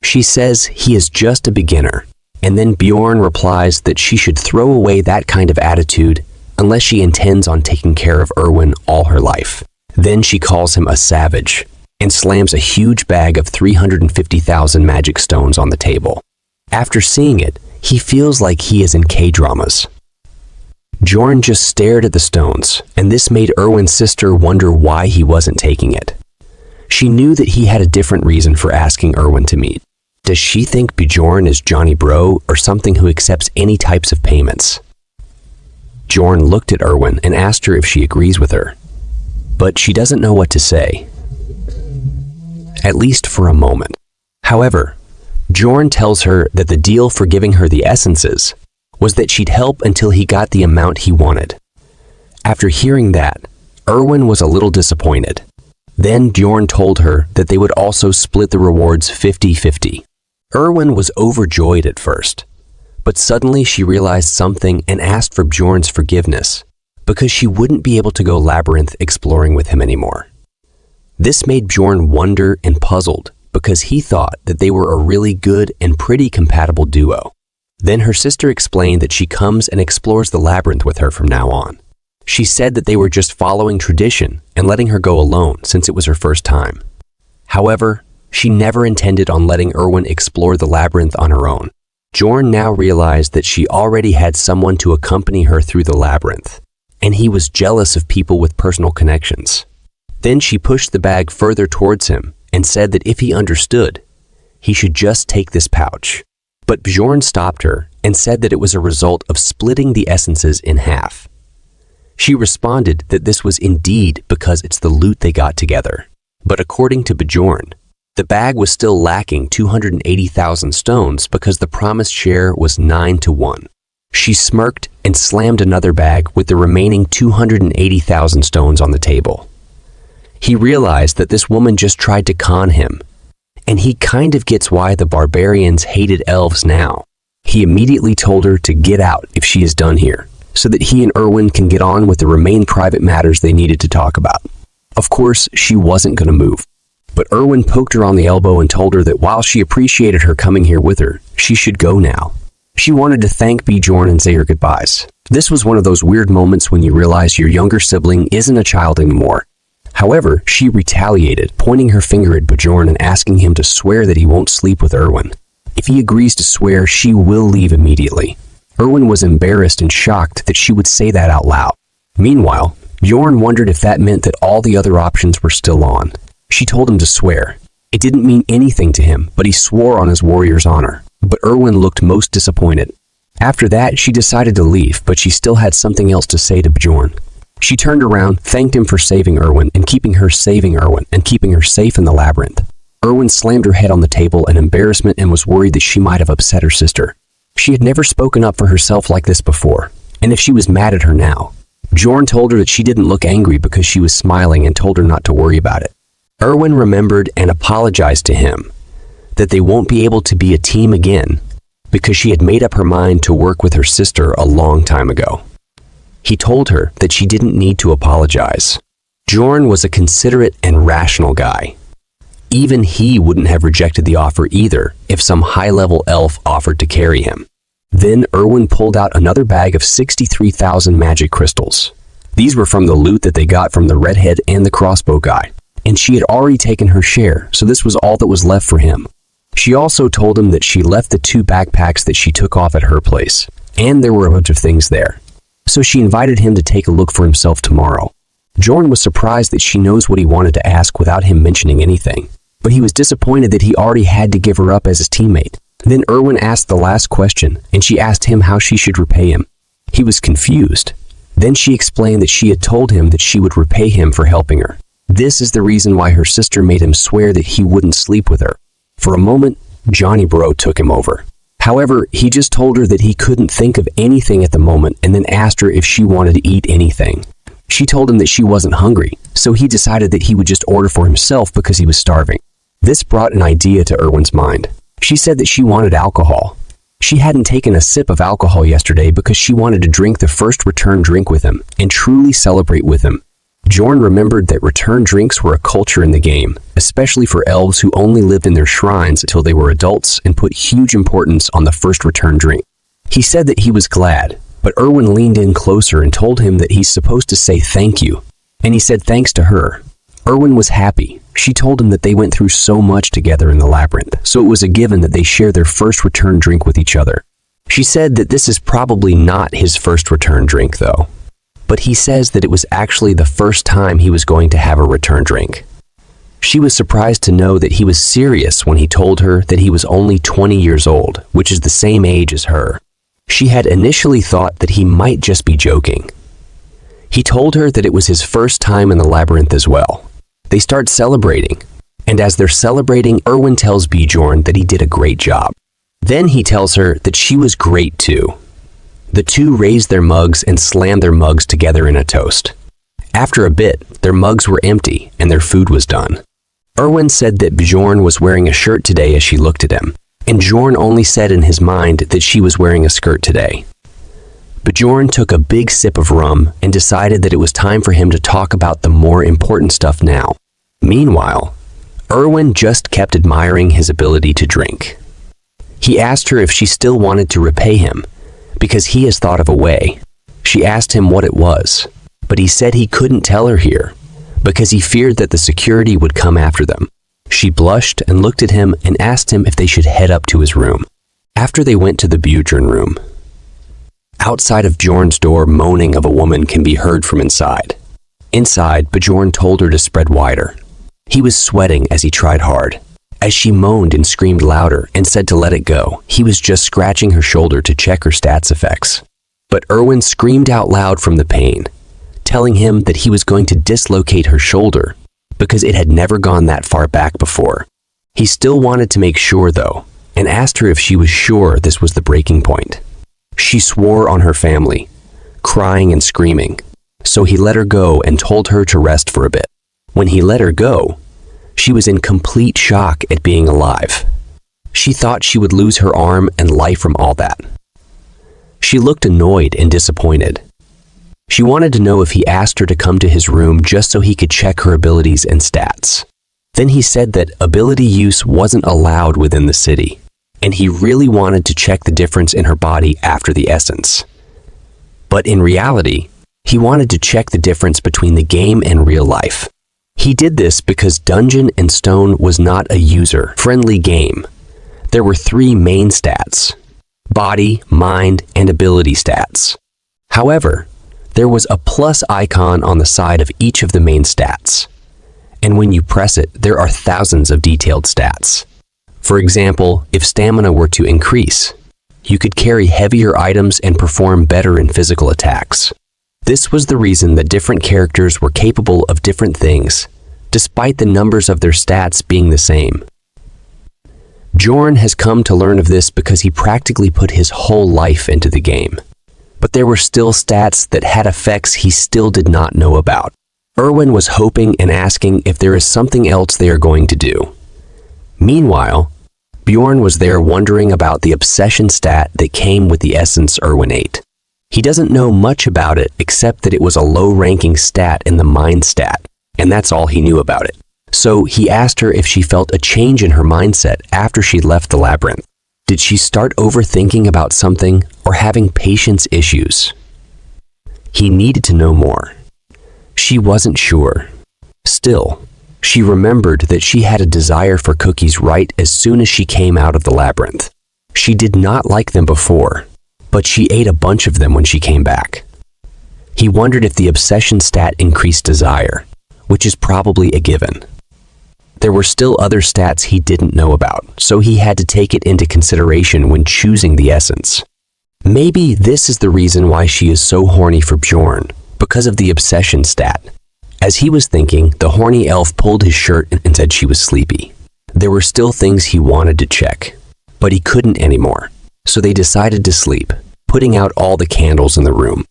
She says he is just a beginner, and then Bjorn replies that she should throw away that kind of attitude unless she intends on taking care of Erwin all her life. Then she calls him a savage and slams a huge bag of 350,000 magic stones on the table. After seeing it, he feels like he is in K-dramas. Bjorn just stared at the stones, and this made Erwin's sister wonder why he wasn't taking it. She knew that he had a different reason for asking Erwin to meet. Does she think Bjorn is Johnny Bro or something who accepts any types of payments? Bjorn looked at Erwin and asked her if she agrees with her, but she doesn't know what to say. At least for a moment. However, Bjorn tells her that the deal for giving her the essences was that she'd help until he got the amount he wanted. After hearing that, Erwin was a little disappointed. Then Bjorn told her that they would also split the rewards 50-50. Erwin was overjoyed at first, but suddenly she realized something and asked for Bjorn's forgiveness because she wouldn't be able to go labyrinth exploring with him anymore. This made Bjorn wonder and puzzled because he thought that they were a really good and pretty compatible duo. Then her sister explained that she comes and explores the labyrinth with her from now on. She said that they were just following tradition and letting her go alone since it was her first time. However, she never intended on letting Erwin explore the labyrinth on her own. Bjorn now realized that she already had someone to accompany her through the labyrinth, and he was jealous of people with personal connections. Then she pushed the bag further towards him and said that if he understood, he should just take this pouch. But Bjorn stopped her and said that it was a result of splitting the essences in half. She responded that this was indeed because it's the loot they got together. But according to Bjorn, the bag was still lacking 280,000 stones because the promised share was 9-1. She smirked and slammed another bag with the remaining 280,000 stones on the table. He realized that this woman just tried to con him, and he kind of gets why the barbarians hated elves now. He immediately told her to get out if she is done here, so that he and Erwin can get on with the remaining private matters they needed to talk about. Of course, she wasn't going to move, but Erwin poked her on the elbow and told her that while she appreciated her coming here with her, she should go now. She wanted to thank Bjorn and say her goodbyes. This was one of those weird moments when you realize your younger sibling isn't a child anymore. However, she retaliated, pointing her finger at Bjorn and asking him to swear that he won't sleep with Erwin. If he agrees to swear, she will leave immediately. Erwin was embarrassed and shocked that she would say that out loud. Meanwhile, Bjorn wondered if that meant that all the other options were still on. She told him to swear. It didn't mean anything to him, but he swore on his warrior's honor. But Erwin looked most disappointed. After that, she decided to leave, but she still had something else to say to Bjorn. She turned around, thanked him for saving Erwin and keeping her safe in the labyrinth. Erwin slammed her head on the table in embarrassment and was worried that she might have upset her sister. She had never spoken up for herself like this before, and if she was mad at her now. Bjorn told her that she didn't look angry because she was smiling and told her not to worry about it. Erwin remembered and apologized to him that they won't be able to be a team again because she had made up her mind to work with her sister a long time ago. He told her that she didn't need to apologize. Bjorn was a considerate and rational guy. Even he wouldn't have rejected the offer either if some high-level elf offered to carry him. Then Erwin pulled out another bag of 63,000 magic crystals. These were from the loot that they got from the redhead and the crossbow guy. and she had already taken her share, so this was all that was left for him. She also told him that she left the 2 backpacks that she took off at her place, and there were a bunch of things there. So she invited him to take a look for himself tomorrow. Jorn was surprised that she knows what he wanted to ask without him mentioning anything, but he was disappointed that he already had to give her up as his teammate. Then Erwin asked the last question, and she asked him how she should repay him. He was confused. Then she explained that she had told him that she would repay him for helping her. This is the reason why her sister made him swear that he wouldn't sleep with her. For a moment, Johnny Bro took him over. However, he just told her that he couldn't think of anything at the moment and then asked her if she wanted to eat anything. She told him that she wasn't hungry, so he decided that he would just order for himself because he was starving. This brought an idea to Erwin's mind. She said that she wanted alcohol. She hadn't taken a sip of alcohol yesterday because she wanted to drink the first return drink with him and truly celebrate with him. Jorn remembered that return drinks were a culture in the game, especially for elves who only lived in their shrines until they were adults and put huge importance on the first return drink. He said that he was glad, but Erwin leaned in closer and told him that he's supposed to say thank you, and he said thanks to her. Erwin was happy. She told him that they went through so much together in the labyrinth, so it was a given that they share their first return drink with each other. She said that this is probably not his first return drink though, but he says that it was actually the first time he was going to have a return drink. She was surprised to know that he was serious when he told her that he was only 20 years old, which is the same age as her. She had initially thought that he might just be joking. He told her that it was his first time in the labyrinth as well. They start celebrating, and as they're celebrating, Erwin tells Bjorn that he did a great job. Then he tells her that she was great too. The two raised their mugs and slammed their mugs together in a toast. After a bit, their mugs were empty and their food was done. Erwin said that Bjorn was wearing a shirt today as she looked at him, and Bjorn only said in his mind that she was wearing a skirt today. Bjorn took a big sip of rum and decided that it was time for him to talk about the more important stuff now. Meanwhile, Erwin just kept admiring his ability to drink. He asked her if she still wanted to repay him, because he has thought of a way. She asked him what it was, but he said he couldn't tell her here, because he feared that the security would come after them. She blushed and looked at him and asked him if they should head up to his room. After they went to the Bjorn room, outside of Bjorn's door, moaning of a woman can be heard from inside. Inside, Bjorn told her to spread wider. He was sweating as he tried hard. As she moaned and screamed louder and said to let it go, he was just scratching her shoulder to check her stats effects. But Erwin screamed out loud from the pain, telling him that he was going to dislocate her shoulder because it had never gone that far back before. He still wanted to make sure though, and asked her if she was sure this was the breaking point. She swore on her family, crying and screaming, so he let her go and told her to rest for a bit. When he let her go, she was in complete shock at being alive. She thought she would lose her arm and life from all that. She looked annoyed and disappointed. She wanted to know if he asked her to come to his room just so he could check her abilities and stats. Then he said that ability use wasn't allowed within the city, and he really wanted to check the difference in her body after the essence. But in reality, he wanted to check the difference between the game and real life. He did this because Dungeon and Stone was not a user-friendly game. There were 3 main stats: body, mind, and ability stats. However, there was a plus icon on the side of each of the main stats, and when you press it, there are thousands of detailed stats. For example, if stamina were to increase, you could carry heavier items and perform better in physical attacks. This was the reason that different characters were capable of different things, despite the numbers of their stats being the same. Bjorn has come to learn of this because he practically put his whole life into the game. But there were still stats that had effects he still did not know about. Erwin was hoping and asking if there is something else they are going to do. Meanwhile, Bjorn was there wondering about the obsession stat that came with the essence Erwin ate. He doesn't know much about it except that it was a low-ranking stat in the mind stat, and that's all he knew about it. So he asked her if she felt a change in her mindset after she left the labyrinth. Did she start overthinking about something or having patience issues? He needed to know more. She wasn't sure. Still, She remembered that she had a desire for cookies right as soon as she came out of the labyrinth. She did not like them before, but she ate a bunch of them when she came back. He wondered if the obsession stat increased desire, which is probably a given. There were still other stats he didn't know about, so he had to take it into consideration when choosing the essence. Maybe this is the reason why she is so horny for Bjorn, because of the obsession stat. As he was thinking, the horny elf pulled his shirt and said she was sleepy. There were still things he wanted to check, but he couldn't anymore, so they decided to sleep, putting out all the candles in the room.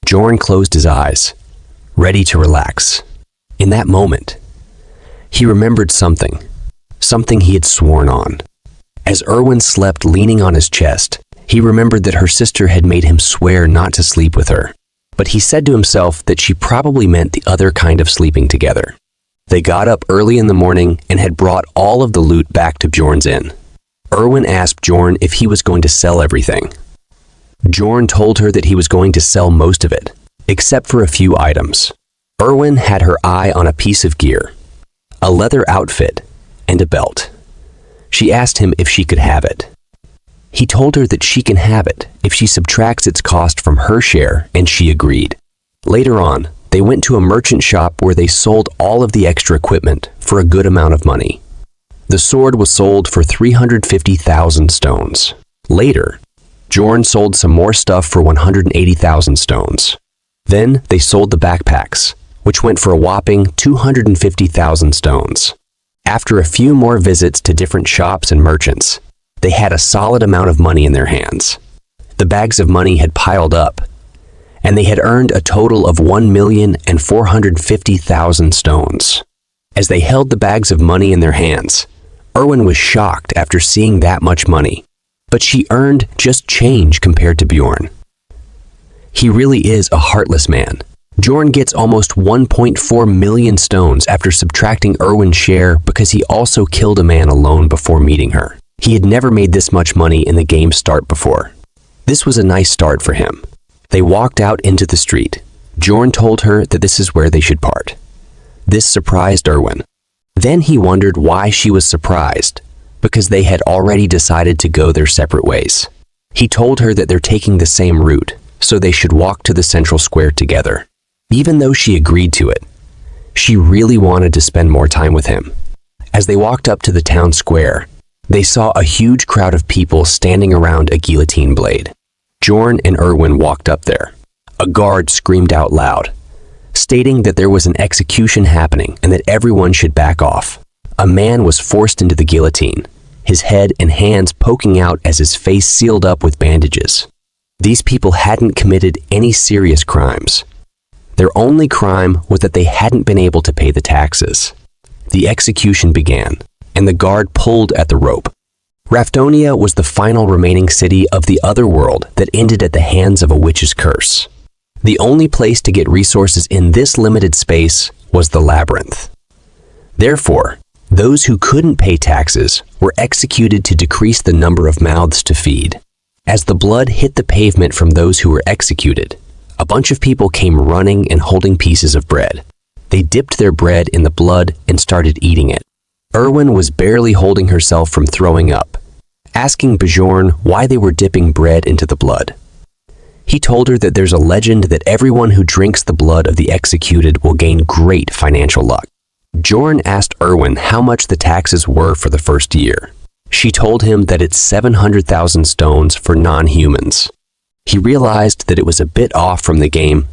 Bjorn closed his eyes, ready to relax. In that moment, he remembered something he had sworn on. As Erwin slept leaning on his chest, he remembered that her sister had made him swear not to sleep with her. But he said to himself that she probably meant the other kind of sleeping together. They got up early in the morning and had brought all of the loot back to Bjorn's inn. Erwin asked Bjorn if he was going to sell everything. Bjorn told her that he was going to sell most of it, except for a few items. Erwin had her eye on a piece of gear, a leather outfit, and a belt. She asked him if she could have it. He told her that she can have it if she subtracts its cost from her share, and she agreed. Later on, they went to a merchant shop where they sold all of the extra equipment for a good amount of money. The sword was sold for 350,000 stones. Later, Bjorn sold some more stuff for 180,000 stones. Then they sold the backpacks, which went for a whopping 250,000 stones. After a few more visits to different shops and merchants, they had a solid amount of money in their hands. The bags of money had piled up, and they had earned a total of 1,450,000 stones. As they held the bags of money in their hands, Erwin was shocked after seeing that much money, but she earned just change compared to Bjorn. He really is a heartless man. Bjorn gets almost 1.4 million stones after subtracting Erwin's share because he also killed a man alone before meeting her. He had never made this much money in the game's start before. This was a nice start for him. They walked out into the street. Bjorn told her that this is where they should part. This surprised Erwin. Then he wondered why she was surprised, because they had already decided to go their separate ways. He told her that they're taking the same route, so they should walk to the central square together. Even though she agreed to it, she really wanted to spend more time with him. As they walked up to the town square, they saw a huge crowd of people standing around a guillotine blade. Bjorn and Erwin walked up there. A guard screamed out loud, stating that there was an execution happening and that everyone should back off. A man was forced into the guillotine, his head and hands poking out as his face sealed up with bandages. These people hadn't committed any serious crimes. Their only crime was that they hadn't been able to pay the taxes. The execution began, and the guard pulled at the rope. Rafdonia was the final remaining city of the other world that ended at the hands of a witch's curse. The only place to get resources in this limited space was the labyrinth. Therefore, those who couldn't pay taxes were executed to decrease the number of mouths to feed. As the blood hit the pavement from those who were executed, a bunch of people came running and holding pieces of bread. They dipped their bread in the blood and started eating it. Erwin was barely holding herself from throwing up, asking Bjorn why they were dipping bread into the blood. He told her that there's a legend that everyone who drinks the blood of the executed will gain great financial luck. Bjorn asked Erwin how much the taxes were for the first year. She told him that it's 700,000 stones for non-humans. He realized that it was a bit off from the game,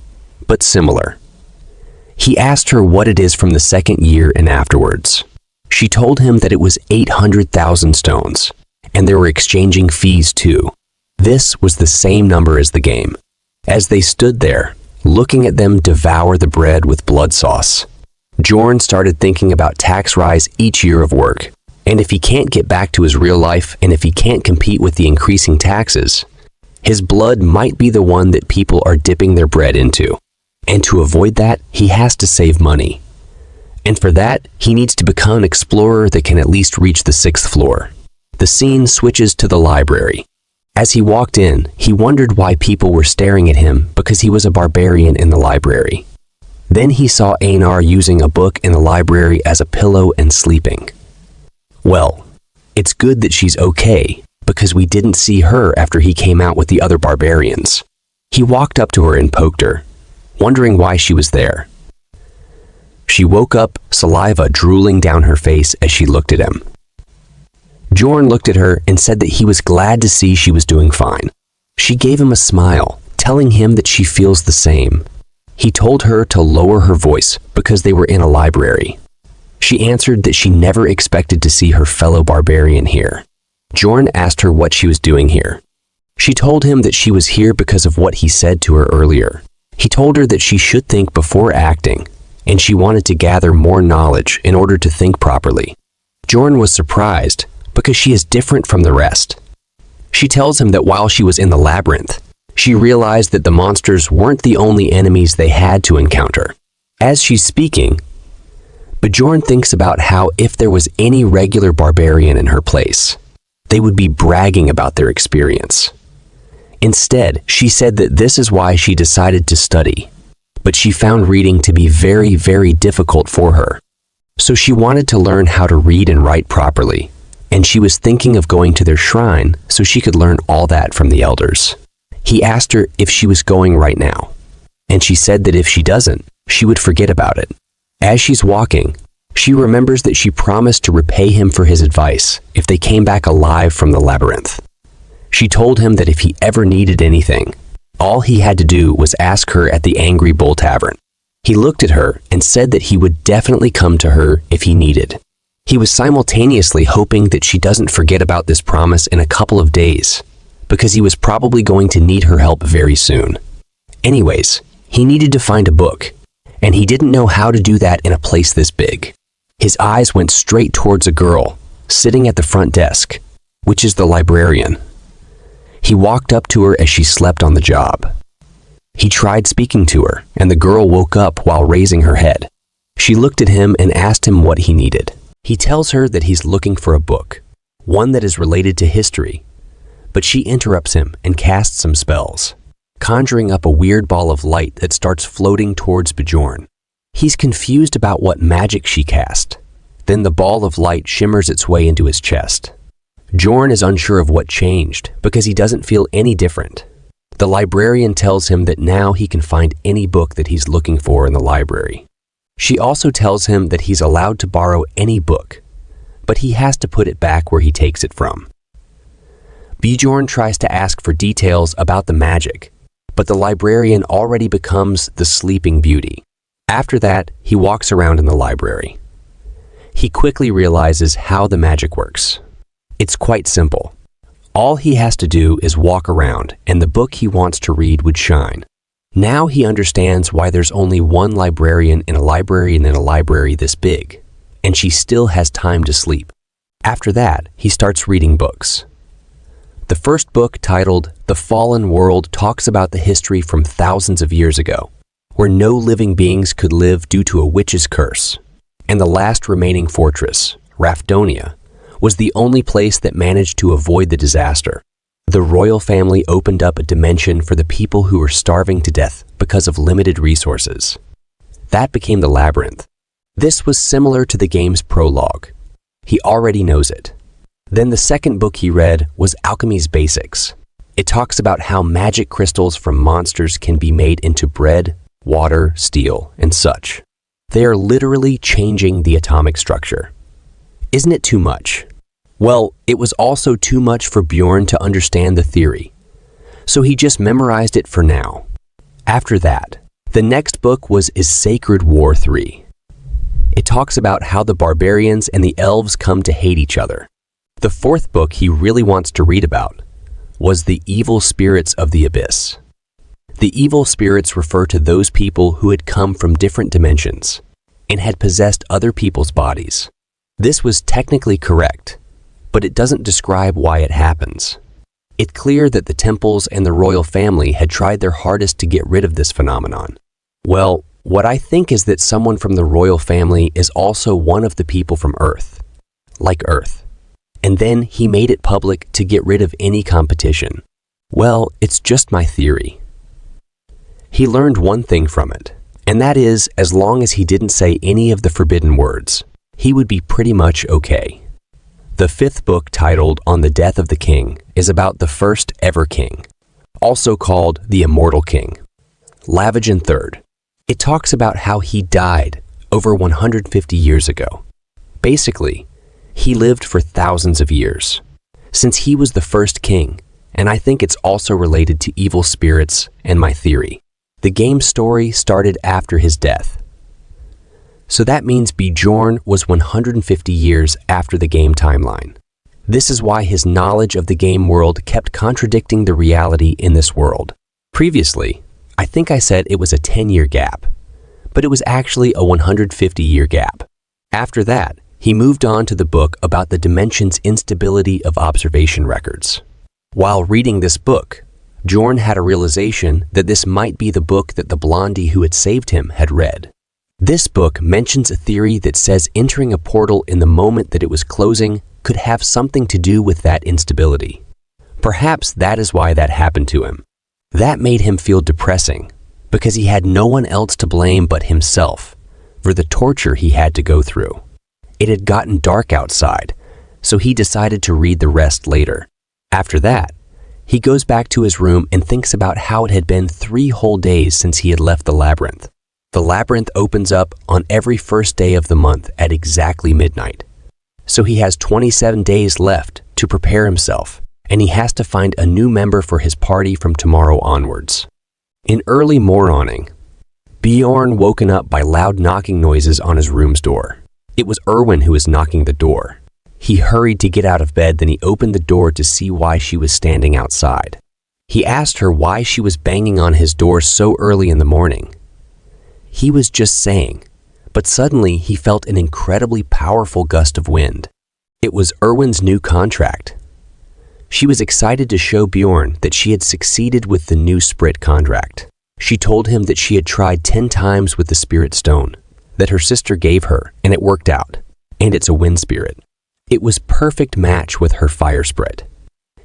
but similar. He asked her what it is from the second year and afterwards. She told him that it was 800,000 stones, and there were exchanging fees too. This was the same number as the game. As they stood there, looking at them devour the bread with blood sauce, Bjorn started thinking about tax rise each year of work. And if he can't get back to his real life, and if he can't compete with the increasing taxes, his blood might be the one that people are dipping their bread into. And to avoid that, he has to save money. And for that, he needs to become an explorer that can at least reach the 6th floor. The scene switches to the library. As he walked in, he wondered why people were staring at him because he was a barbarian in the library. Then he saw Einar using a book in the library as a pillow and sleeping. Well, it's good that she's okay, because we didn't see her after he came out with the other barbarians. He walked up to her and poked her, wondering why she was there. She woke up, saliva drooling down her face as she looked at him. Bjorn looked at her and said that he was glad to see she was doing fine. She gave him a smile, telling him that she feels the same. He told her to lower her voice because they were in a library. She answered that she never expected to see her fellow barbarian here. Bjorn asked her what she was doing here. She told him that she was here because of what he said to her earlier. He told her that she should think before acting, and she wanted to gather more knowledge in order to think properly. Bjorn was surprised because she is different from the rest. She tells him that while she was in the labyrinth, she realized that the monsters weren't the only enemies they had to encounter. As she's speaking, Bjorn thinks about how if there was any regular barbarian in her place, they would be bragging about their experience. Instead, she said that this is why she decided to study, but she found reading to be very, very difficult for her. So she wanted to learn how to read and write properly, and she was thinking of going to their shrine so she could learn all that from the elders. He asked her if she was going right now, and she said that if she doesn't, she would forget about it. As she's walking, she remembers that she promised to repay him for his advice if they came back alive from the labyrinth. She told him that if he ever needed anything, all he had to do was ask her at the Angry Bull Tavern. He looked at her and said that he would definitely come to her if he needed. He was simultaneously hoping that she doesn't forget about this promise in a couple of days, because he was probably going to need her help very soon. Anyways, he needed to find a book, and he didn't know how to do that in a place this big. His eyes went straight towards a girl sitting at the front desk, which is the librarian. He walked up to her as she slept on the job. He tried speaking to her, and the girl woke up while raising her head. She looked at him and asked him what he needed. He tells her that he's looking for a book, one that is related to history, but she interrupts him and casts some spells, conjuring up a weird ball of light that starts floating towards Bjorn. He's confused about what magic she cast. Then the ball of light shimmers its way into his chest. Bjorn is unsure of what changed because he doesn't feel any different. The librarian tells him that now he can find any book that he's looking for in the library. She also tells him that he's allowed to borrow any book, but he has to put it back where he takes it from. Bjorn tries to ask for details about the magic, but the librarian already becomes the Sleeping Beauty. After that, he walks around in the library. He quickly realizes how the magic works. It's quite simple. All he has to do is walk around, and the book he wants to read would shine. Now he understands why there's only one librarian in a library this big, and she still has time to sleep. After that, he starts reading books. The first book, titled The Fallen World, talks about the history from thousands of years ago, where no living beings could live due to a witch's curse, and the last remaining fortress, Rafdonia, was the only place that managed to avoid the disaster. The royal family opened up a dimension for the people who were starving to death because of limited resources. That became the labyrinth. This was similar to the game's prologue. He already knows it. Then the second book he read was Alchemy's Basics. It talks about how magic crystals from monsters can be made into bread, water, steel, and such. They are literally changing the atomic structure. Isn't it too much? Well, it was also too much for Bjorn to understand the theory, so he just memorized it for now. After that, the next book was Is Sacred War 3. It talks about how the barbarians and the elves come to hate each other. The fourth book he really wants to read about was The Evil Spirits of the Abyss. The evil spirits refer to those people who had come from different dimensions and had possessed other people's bodies. This was technically correct, but it doesn't describe why it happens. It's clear that the temples and the royal family had tried their hardest to get rid of this phenomenon. Well, what I think is that someone from the royal family is also one of the people from Earth, like Earth. And then he made it public to get rid of any competition. Well, it's just my theory. He learned one thing from it, And that is, as long as he didn't say any of the forbidden words, he would be pretty much okay. The fifth book, titled On the Death of the King, is about the first ever king, also called the Immortal King, Lavagen III. It talks about how he died over 150 years ago. Basically, he lived for thousands of years, since he was the first king, and I think it's also related to evil spirits and my theory. The game's story started after his death. So that means Bjorn was 150 years after the game timeline. This is why his knowledge of the game world kept contradicting the reality in this world. Previously, I think I said it was a 10-year gap, but it was actually a 150-year gap. After that, he moved on to the book about the dimension's instability of observation records. While reading this book, Bjorn had a realization that this might be the book that the blondie who had saved him had read. This book mentions a theory that says entering a portal in the moment that it was closing could have something to do with that instability. Perhaps that is why that happened to him. That made him feel depressing, because he had no one else to blame but himself for the torture he had to go through. It had gotten dark outside, so he decided to read the rest later. After that, he goes back to his room and thinks about how it had been 3 whole days since he had left the labyrinth. The labyrinth opens up on every first day of the month at exactly midnight. So he has 27 days left to prepare himself, and he has to find a new member for his party from tomorrow onwards. In early morning, Bjorn woken up by loud knocking noises on his room's door. It was Erwin who was knocking the door. He hurried to get out of bed, then he opened the door to see why she was standing outside. He asked her why she was banging on his door so early in the morning. He was just saying, but suddenly he felt an incredibly powerful gust of wind. It was Erwin's new contract. She was excited to show Bjorn that she had succeeded with the new Sprit contract. She told him that she had tried 10 times with the Spirit Stone that her sister gave her, and it worked out, and it's a wind spirit. It was perfect match with her fire Sprit.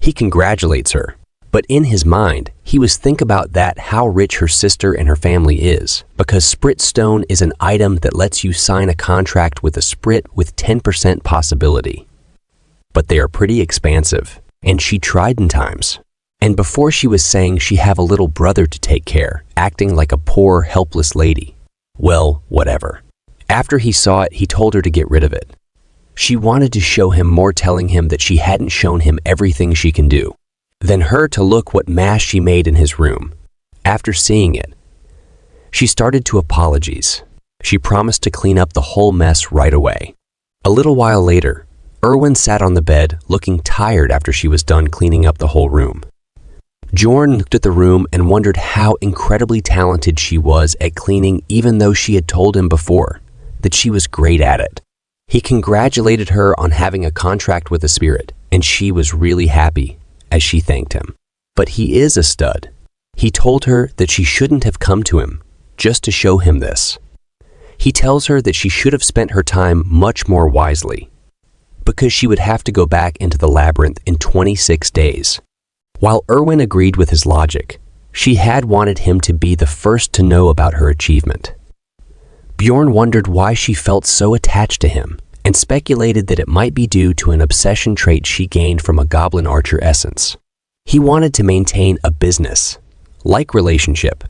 He congratulates her, but in his mind, he was think about that how rich her sister and her family is, because Sprit Stone is an item that lets you sign a contract with a Sprit with 10% possibility. But they are pretty expansive, and she tried in times. And before she was saying she have a little brother to take care, acting like a poor, helpless lady. Well, whatever. After he saw it, he told her to get rid of it. She wanted to show him more, telling him that she hadn't shown him everything she can do. Then her to look what mess she made in his room. After seeing it, she started to apologize. She promised to clean up the whole mess right away. A little while later, Erwin sat on the bed looking tired after she was done cleaning up the whole room. Bjorn looked at the room and wondered how incredibly talented she was at cleaning, even though she had told him before that she was great at it. He congratulated her on having a contract with the spirit, and she was really happy as she thanked him. But he is a stud. He told her that she shouldn't have come to him just to show him this. He tells her that she should have spent her time much more wisely, because she would have to go back into the labyrinth in 26 days. While Erwin agreed with his logic, she had wanted him to be the first to know about her achievement. Bjorn wondered why she felt so attached to him and speculated that it might be due to an obsession trait she gained from a goblin archer essence. He wanted to maintain a business-like relationship,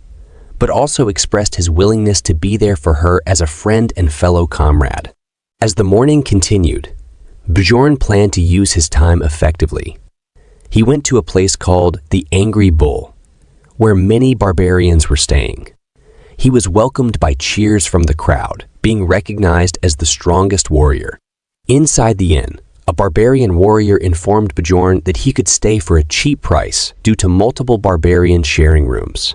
but also expressed his willingness to be there for her as a friend and fellow comrade. As the morning continued, Bjorn planned to use his time effectively. He went to a place called the Angry Bull, where many barbarians were staying. He was welcomed by cheers from the crowd, being recognized as the strongest warrior. Inside the inn, a barbarian warrior informed Bjorn that he could stay for a cheap price due to multiple barbarians sharing rooms.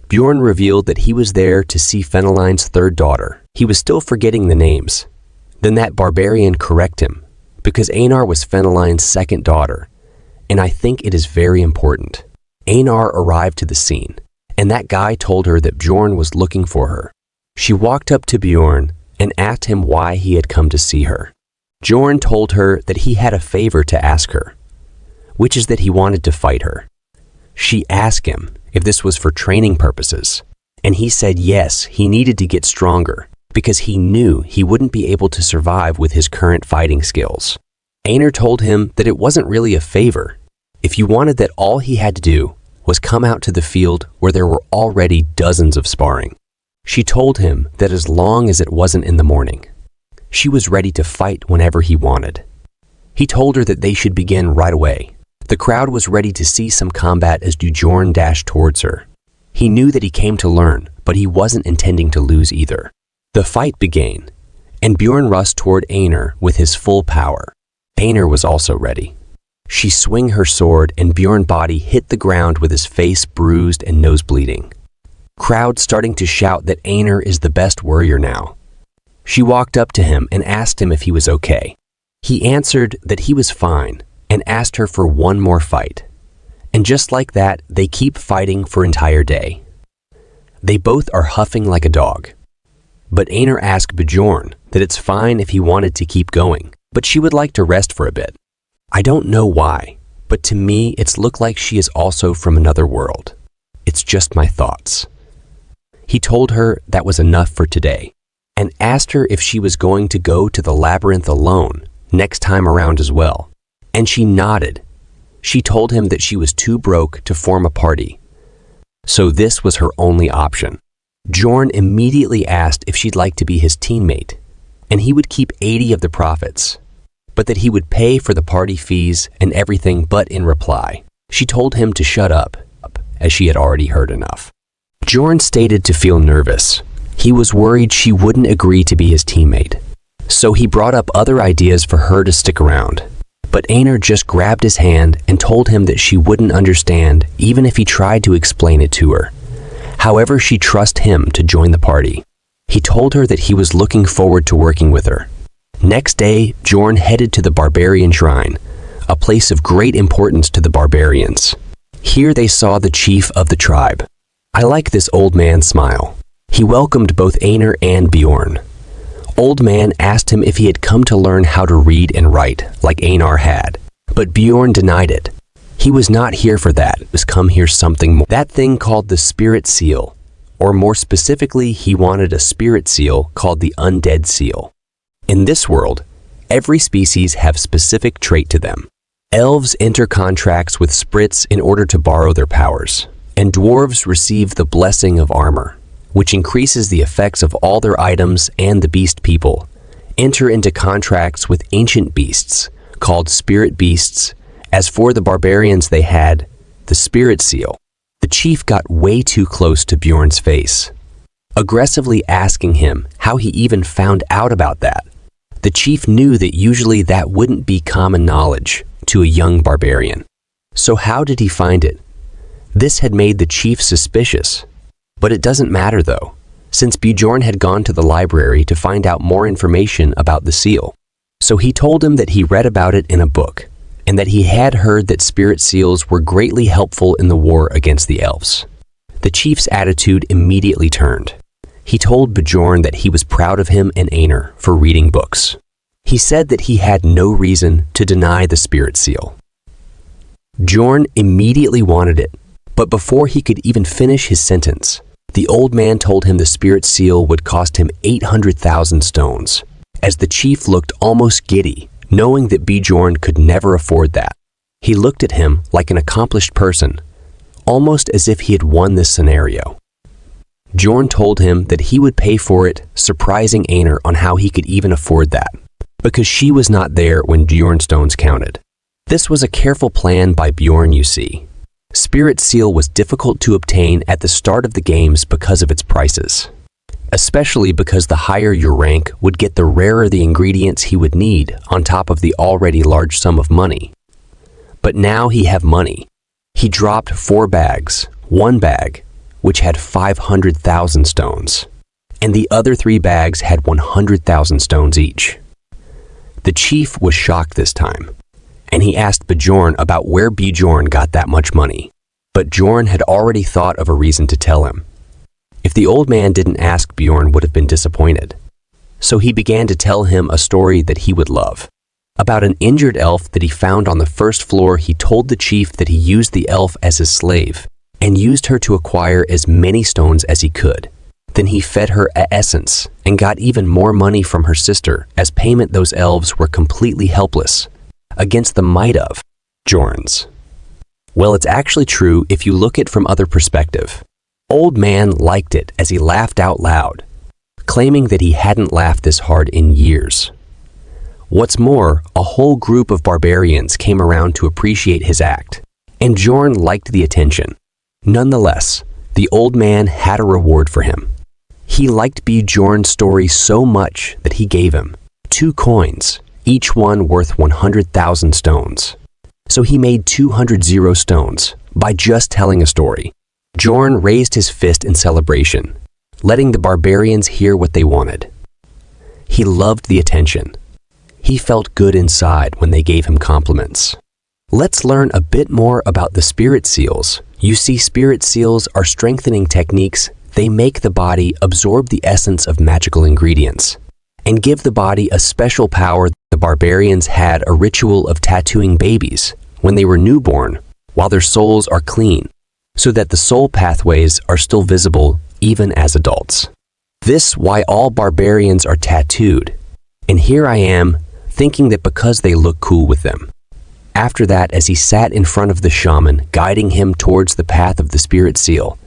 Bjorn revealed that he was there to see Feneline's third daughter. He was still forgetting the names. Then that barbarian corrected him, because Einar was Feneline's second daughter, and I think it is very important. Einar arrived to the scene, and that guy told her that Bjorn was looking for her. She walked up to Bjorn and asked him why he had come to see her. Bjorn told her that he had a favor to ask her, which is that he wanted to fight her. She asked him if this was for training purposes, And he said yes, he needed to get stronger, because he knew he wouldn't be able to survive with his current fighting skills. Aner told him that it wasn't really a favor. If you wanted that, all he had to do was come out to the field where there were already dozens of sparring. She told him that as long as it wasn't in the morning, she was ready to fight whenever he wanted. He told her that they should begin right away. The crowd was ready to see some combat as Bjorn dashed towards her. He knew that he came to learn, but he wasn't intending to lose either. The fight began, and Bjorn rushed toward Aner with his full power. Aner was also ready. She swung her sword, and Bjorn's body hit the ground with his face bruised and nose bleeding. Crowd starting to shout that Aner is the best warrior now. She walked up to him and asked him if he was okay. He answered that he was fine and asked her for one more fight. And just like that, they keep fighting for entire day. They both are huffing like a dog. But Aner asked Bjorn that it's fine if he wanted to keep going, but she would like to rest for a bit. I don't know why, but to me it's looked like she is also from another world. It's just my thoughts. He told her that was enough for today, and asked her if she was going to go to the labyrinth alone next time around as well. And she nodded. She told him that she was too broke to form a party, so this was her only option. Bjorn immediately asked if she'd like to be his teammate, and he would keep 80 of the profits, but that he would pay for the party fees and everything. But in reply, she told him to shut up, as she had already heard enough. Bjorn stated to feel nervous. He was worried she wouldn't agree to be his teammate, so he brought up other ideas for her to stick around. But Aner just grabbed his hand and told him that she wouldn't understand even if he tried to explain it to her. However, she trusted him to join the party. He told her that he was looking forward to working with her. Next day, Bjorn headed to the Barbarian Shrine, a place of great importance to the barbarians. Here they saw the chief of the tribe. I like this old man's smile. He welcomed both Aner and Bjorn. Old man asked him if he had come to learn how to read and write like Aner had, but Bjorn denied it. He was not here for that. He was come here something more. That thing called the spirit seal, or more specifically, he wanted a spirit seal called the undead seal. In this world, every species have specific trait to them. Elves enter contracts with spirits in order to borrow their powers, and dwarves receive the blessing of armor, which increases the effects of all their items, and the beast people enter into contracts with ancient beasts, called spirit beasts. As for the barbarians, they had the spirit seal. The chief got way too close to Bjorn's face, aggressively asking him how he even found out about that. The chief knew that usually that wouldn't be common knowledge to a young barbarian. So how did he find it? This had made the chief suspicious. But it doesn't matter though, since Bjorn had gone to the library to find out more information about the seal. So he told him that he read about it in a book, and that he had heard that spirit seals were greatly helpful in the war against the elves. The chief's attitude immediately turned. He told Bjorn that he was proud of him and Aner for reading books. He said that he had no reason to deny the spirit seal. Bjorn immediately wanted it, but before he could even finish his sentence, the old man told him the spirit seal would cost him 800,000 stones, as the chief looked almost giddy, knowing that Bjorn could never afford that. He looked at him like an accomplished person, almost as if he had won this scenario. Bjorn told him that he would pay for it, surprising Aner on how he could even afford that, because she was not there when Bjorn's stones counted. This was a careful plan by Bjorn, you see. Spirit seal was difficult to obtain at the start of the games because of its prices, especially because the higher your rank would get, the rarer the ingredients he would need on top of the already large sum of money. But now he have money. He dropped 4 bags, one bag, which had 500,000 stones, and the other 3 bags had 100,000 stones each. The chief was shocked this time, and he asked Bjorn about where Bjorn got that much money. But Bjorn had already thought of a reason to tell him. If the old man didn't ask, Bjorn would have been disappointed. So he began to tell him a story that he would love. About an injured elf that he found on the first floor. He told the chief that he used the elf as his slave, and used her to acquire as many stones as he could. Then he fed her a essence and got even more money from her sister as payment. Those elves were completely helpless against the might of Jorns. Well, it's actually true if you look at it from other perspective. Old Man liked it as he laughed out loud, claiming that he hadn't laughed this hard in years. What's more, a whole group of barbarians came around to appreciate his act, and Jorn liked the attention. Nonetheless, the old man had a reward for him. He liked Bjorn's story so much that he gave him 2 coins, each one worth 100,000 stones. So he made 200 zero stones by just telling a story. Jorn raised his fist in celebration, letting the barbarians hear what they wanted. He loved the attention. He felt good inside when they gave him compliments. Let's learn a bit more about the spirit seals. You see, spirit seals are strengthening techniques. They make the body absorb the essence of magical ingredients and give the body a special power. The barbarians had a ritual of tattooing babies when they were newborn while their souls are clean, so that the soul pathways are still visible even as adults. This why all barbarians are tattooed, and here I am thinking that because they look cool with them. After that, as he sat in front of the shaman, guiding him towards the path of the spirit seal,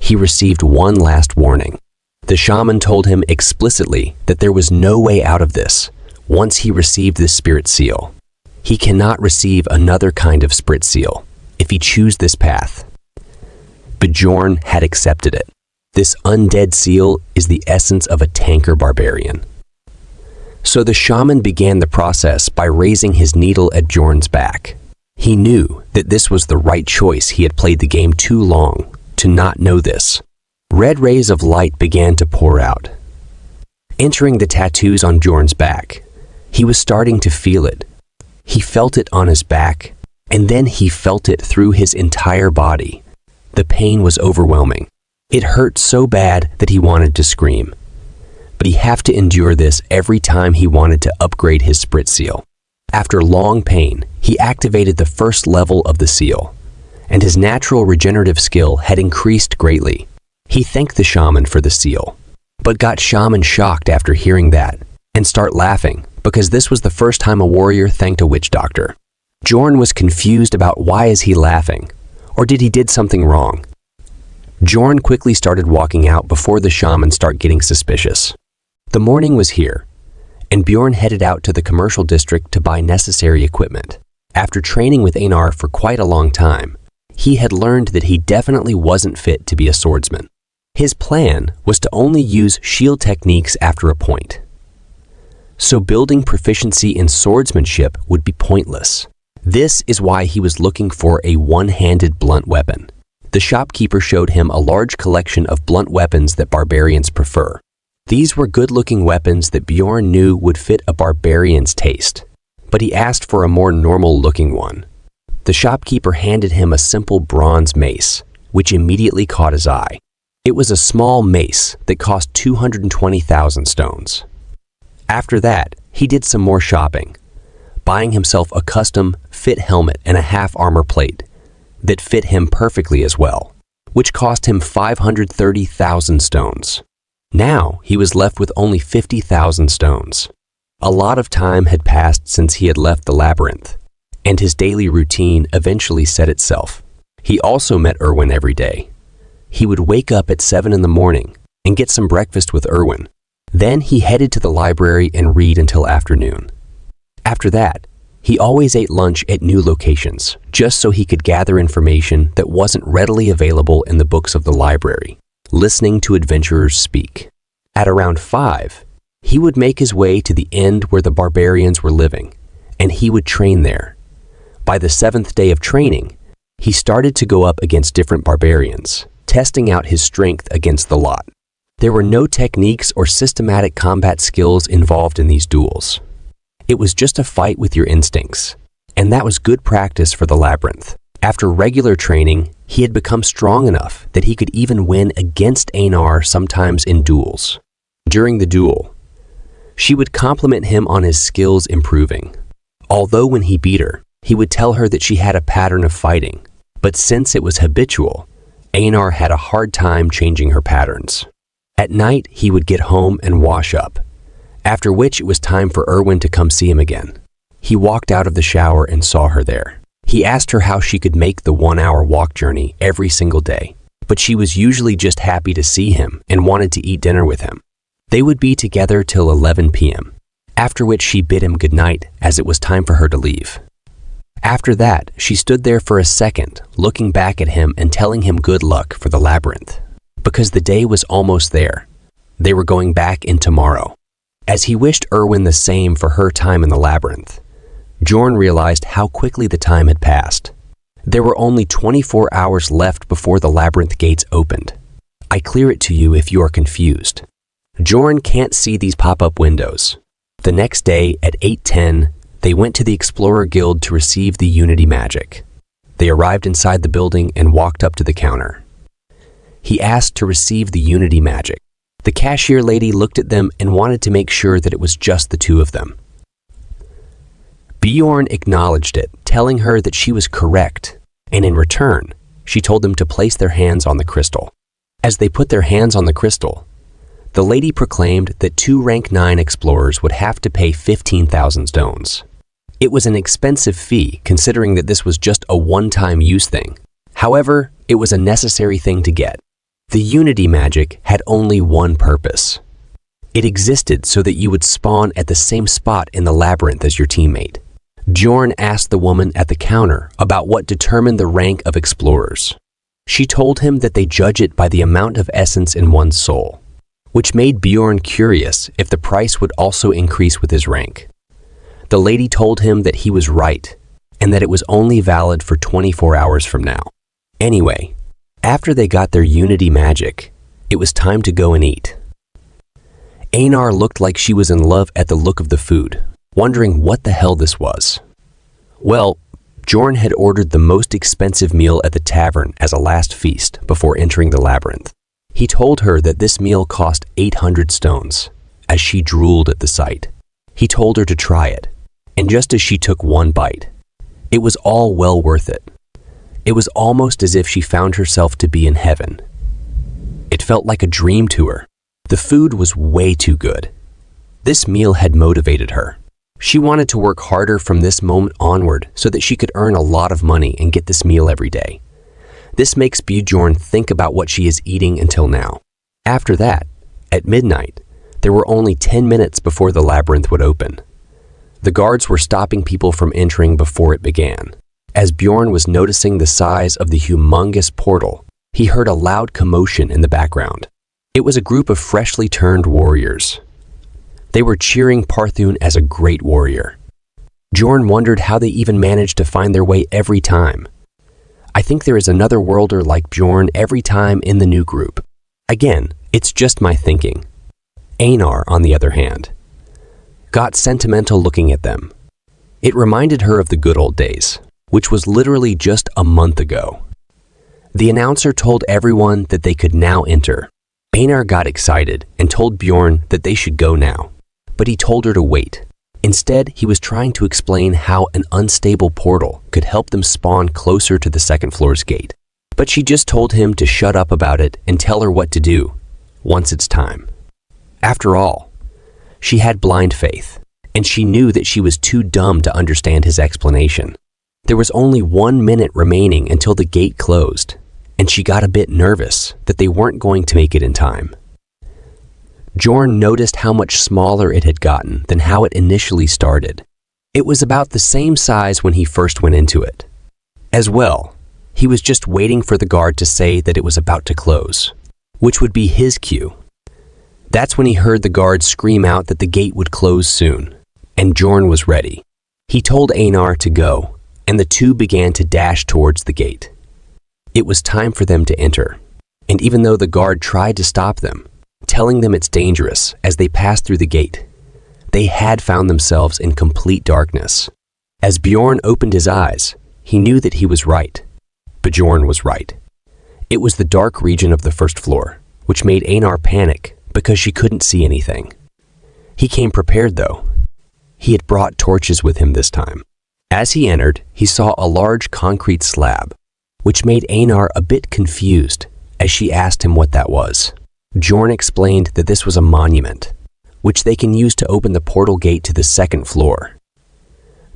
he received one last warning. The shaman told him explicitly that there was no way out of this once he received this spirit seal. He cannot receive another kind of spirit seal if he chooses this path. Bjorn had accepted it. This undead seal is the essence of a tanker barbarian. So the shaman began the process by raising his needle at Bjorn's back. He knew that this was the right choice. He had played the game too long to not know this. Red rays of light began to pour out, entering the tattoos on Bjorn's back. He was starting to feel it. He felt it on his back, and then he felt it through his entire body. The pain was overwhelming. It hurt so bad that he wanted to scream. But he had to endure this every time he wanted to upgrade his spirit seal. After long pain, he activated the first level of the seal, and his natural regenerative skill had increased greatly. He thanked the shaman for the seal, but got shaman shocked after hearing that, and start laughing, because this was the first time a warrior thanked a witch doctor. Bjorn was confused about why is he laughing, or did he did something wrong? Bjorn quickly started walking out before the shaman started getting suspicious. The morning was here, and Bjorn headed out to the commercial district to buy necessary equipment. After training with Einar for quite a long time, he had learned that he definitely wasn't fit to be a swordsman. His plan was to only use shield techniques after a point. So building proficiency in swordsmanship would be pointless. This is why he was looking for a one-handed blunt weapon. The shopkeeper showed him a large collection of blunt weapons that barbarians prefer. These were good-looking weapons that Bjorn knew would fit a barbarian's taste, but he asked for a more normal-looking one. The shopkeeper handed him a simple bronze mace, which immediately caught his eye. It was a small mace that cost 220,000 stones. After that, he did some more shopping, buying himself a custom fit helmet and a half armor plate that fit him perfectly as well, which cost him 530,000 stones. Now he was left with only 50,000 stones. A lot of time had passed since he had left the labyrinth, and his daily routine eventually set itself. He also met Erwin every day. He would wake up at 7 in the morning and get some breakfast with Erwin. Then he headed to the library and read until afternoon. After that, he always ate lunch at new locations, just so he could gather information that wasn't readily available in the books of the library, listening to adventurers speak. At around 5, he would make his way to the end where the barbarians were living, and he would train there. By the 7th day of training, he started to go up against different barbarians, testing out his strength against the lot. There were no techniques or systematic combat skills involved in these duels. It was just a fight with your instincts, and that was good practice for the labyrinth. After regular training, he had become strong enough that he could even win against Einar sometimes in duels. During the duel, she would compliment him on his skills improving. Although when he beat her, he would tell her that she had a pattern of fighting, but since it was habitual, Einar had a hard time changing her patterns. At night, he would get home and wash up, after which it was time for Erwin to come see him again. He walked out of the shower and saw her there. He asked her how she could make the 1-hour walk journey every single day, but she was usually just happy to see him and wanted to eat dinner with him. They would be together till 11 p.m., after which she bid him goodnight as it was time for her to leave. After that, she stood there for a second, looking back at him and telling him good luck for the labyrinth, because the day was almost there. They were going back in tomorrow. As he wished Erwin the same for her time in the labyrinth, Bjorn realized how quickly the time had passed. There were only 24 hours left before the labyrinth gates opened. I clear it to you if you are confused. Bjorn can't see these pop-up windows. The next day at 8:10, they went to the Explorer Guild to receive the Unity magic. They arrived inside the building and walked up to the counter. He asked to receive the Unity magic. The cashier lady looked at them and wanted to make sure that it was just the two of them. Bjorn acknowledged it, telling her that she was correct, and in return, she told them to place their hands on the crystal. As they put their hands on the crystal, the lady proclaimed that 2 rank 9 explorers would have to pay 15,000 stones. It was an expensive fee considering that this was just a one-time use thing. However, it was a necessary thing to get. The Unity magic had only one purpose. It existed so that you would spawn at the same spot in the labyrinth as your teammate. Bjorn asked the woman at the counter about what determined the rank of explorers. She told him that they judge it by the amount of essence in one's soul, which made Bjorn curious if the price would also increase with his rank. The lady told him that he was right and that it was only valid for 24 hours from now. Anyway, after they got their Unity magic, it was time to go and eat. Einar looked like she was in love at the look of the food, wondering what the hell this was. Well, Bjorn had ordered the most expensive meal at the tavern as a last feast before entering the labyrinth. He told her that this meal cost 800 stones, as she drooled at the sight. He told her to try it, and just as she took one bite, it was all well worth it. It was almost as if she found herself to be in heaven. It felt like a dream to her. The food was way too good. This meal had motivated her. She wanted to work harder from this moment onward so that she could earn a lot of money and get this meal every day. This makes Bjorn think about what she is eating until now. After that, at midnight, there were only 10 minutes before the labyrinth would open. The guards were stopping people from entering before it began. As Bjorn was noticing the size of the humongous portal, he heard a loud commotion in the background. It was a group of freshly turned warriors. They were cheering Parthun as a great warrior. Bjorn wondered how they even managed to find their way every time. I think there is another worlder like Bjorn every time in the new group. Again, it's just my thinking. Einar, on the other hand, got sentimental looking at them. It reminded her of the good old days, which was literally just a month ago. The announcer told everyone that they could now enter. Einar got excited and told Bjorn that they should go now, but he told her to wait. Instead, he was trying to explain how an unstable portal could help them spawn closer to the second floor's gate. But she just told him to shut up about it and tell her what to do, once it's time. After all, she had blind faith, and she knew that she was too dumb to understand his explanation. There was only 1 minute remaining until the gate closed, and she got a bit nervous that they weren't going to make it in time. Bjorn noticed how much smaller it had gotten than how it initially started. It was about the same size when he first went into it. As well, he was just waiting for the guard to say that it was about to close, which would be his cue. That's when he heard the guard scream out that the gate would close soon, and Bjorn was ready. He told Einar to go, and the two began to dash towards the gate. It was time for them to enter, and even though the guard tried to stop them, telling them it's dangerous as they passed through the gate, they had found themselves in complete darkness. As Bjorn opened his eyes, he knew that he was right. Bjorn was right. It was the dark region of the first floor, which made Einar panic because she couldn't see anything. He came prepared though. He had brought torches with him this time. As he entered, he saw a large concrete slab. which made Einar a bit confused as she asked him what that was. Bjorn explained that this was a monument, which they can use to open the portal gate to the second floor.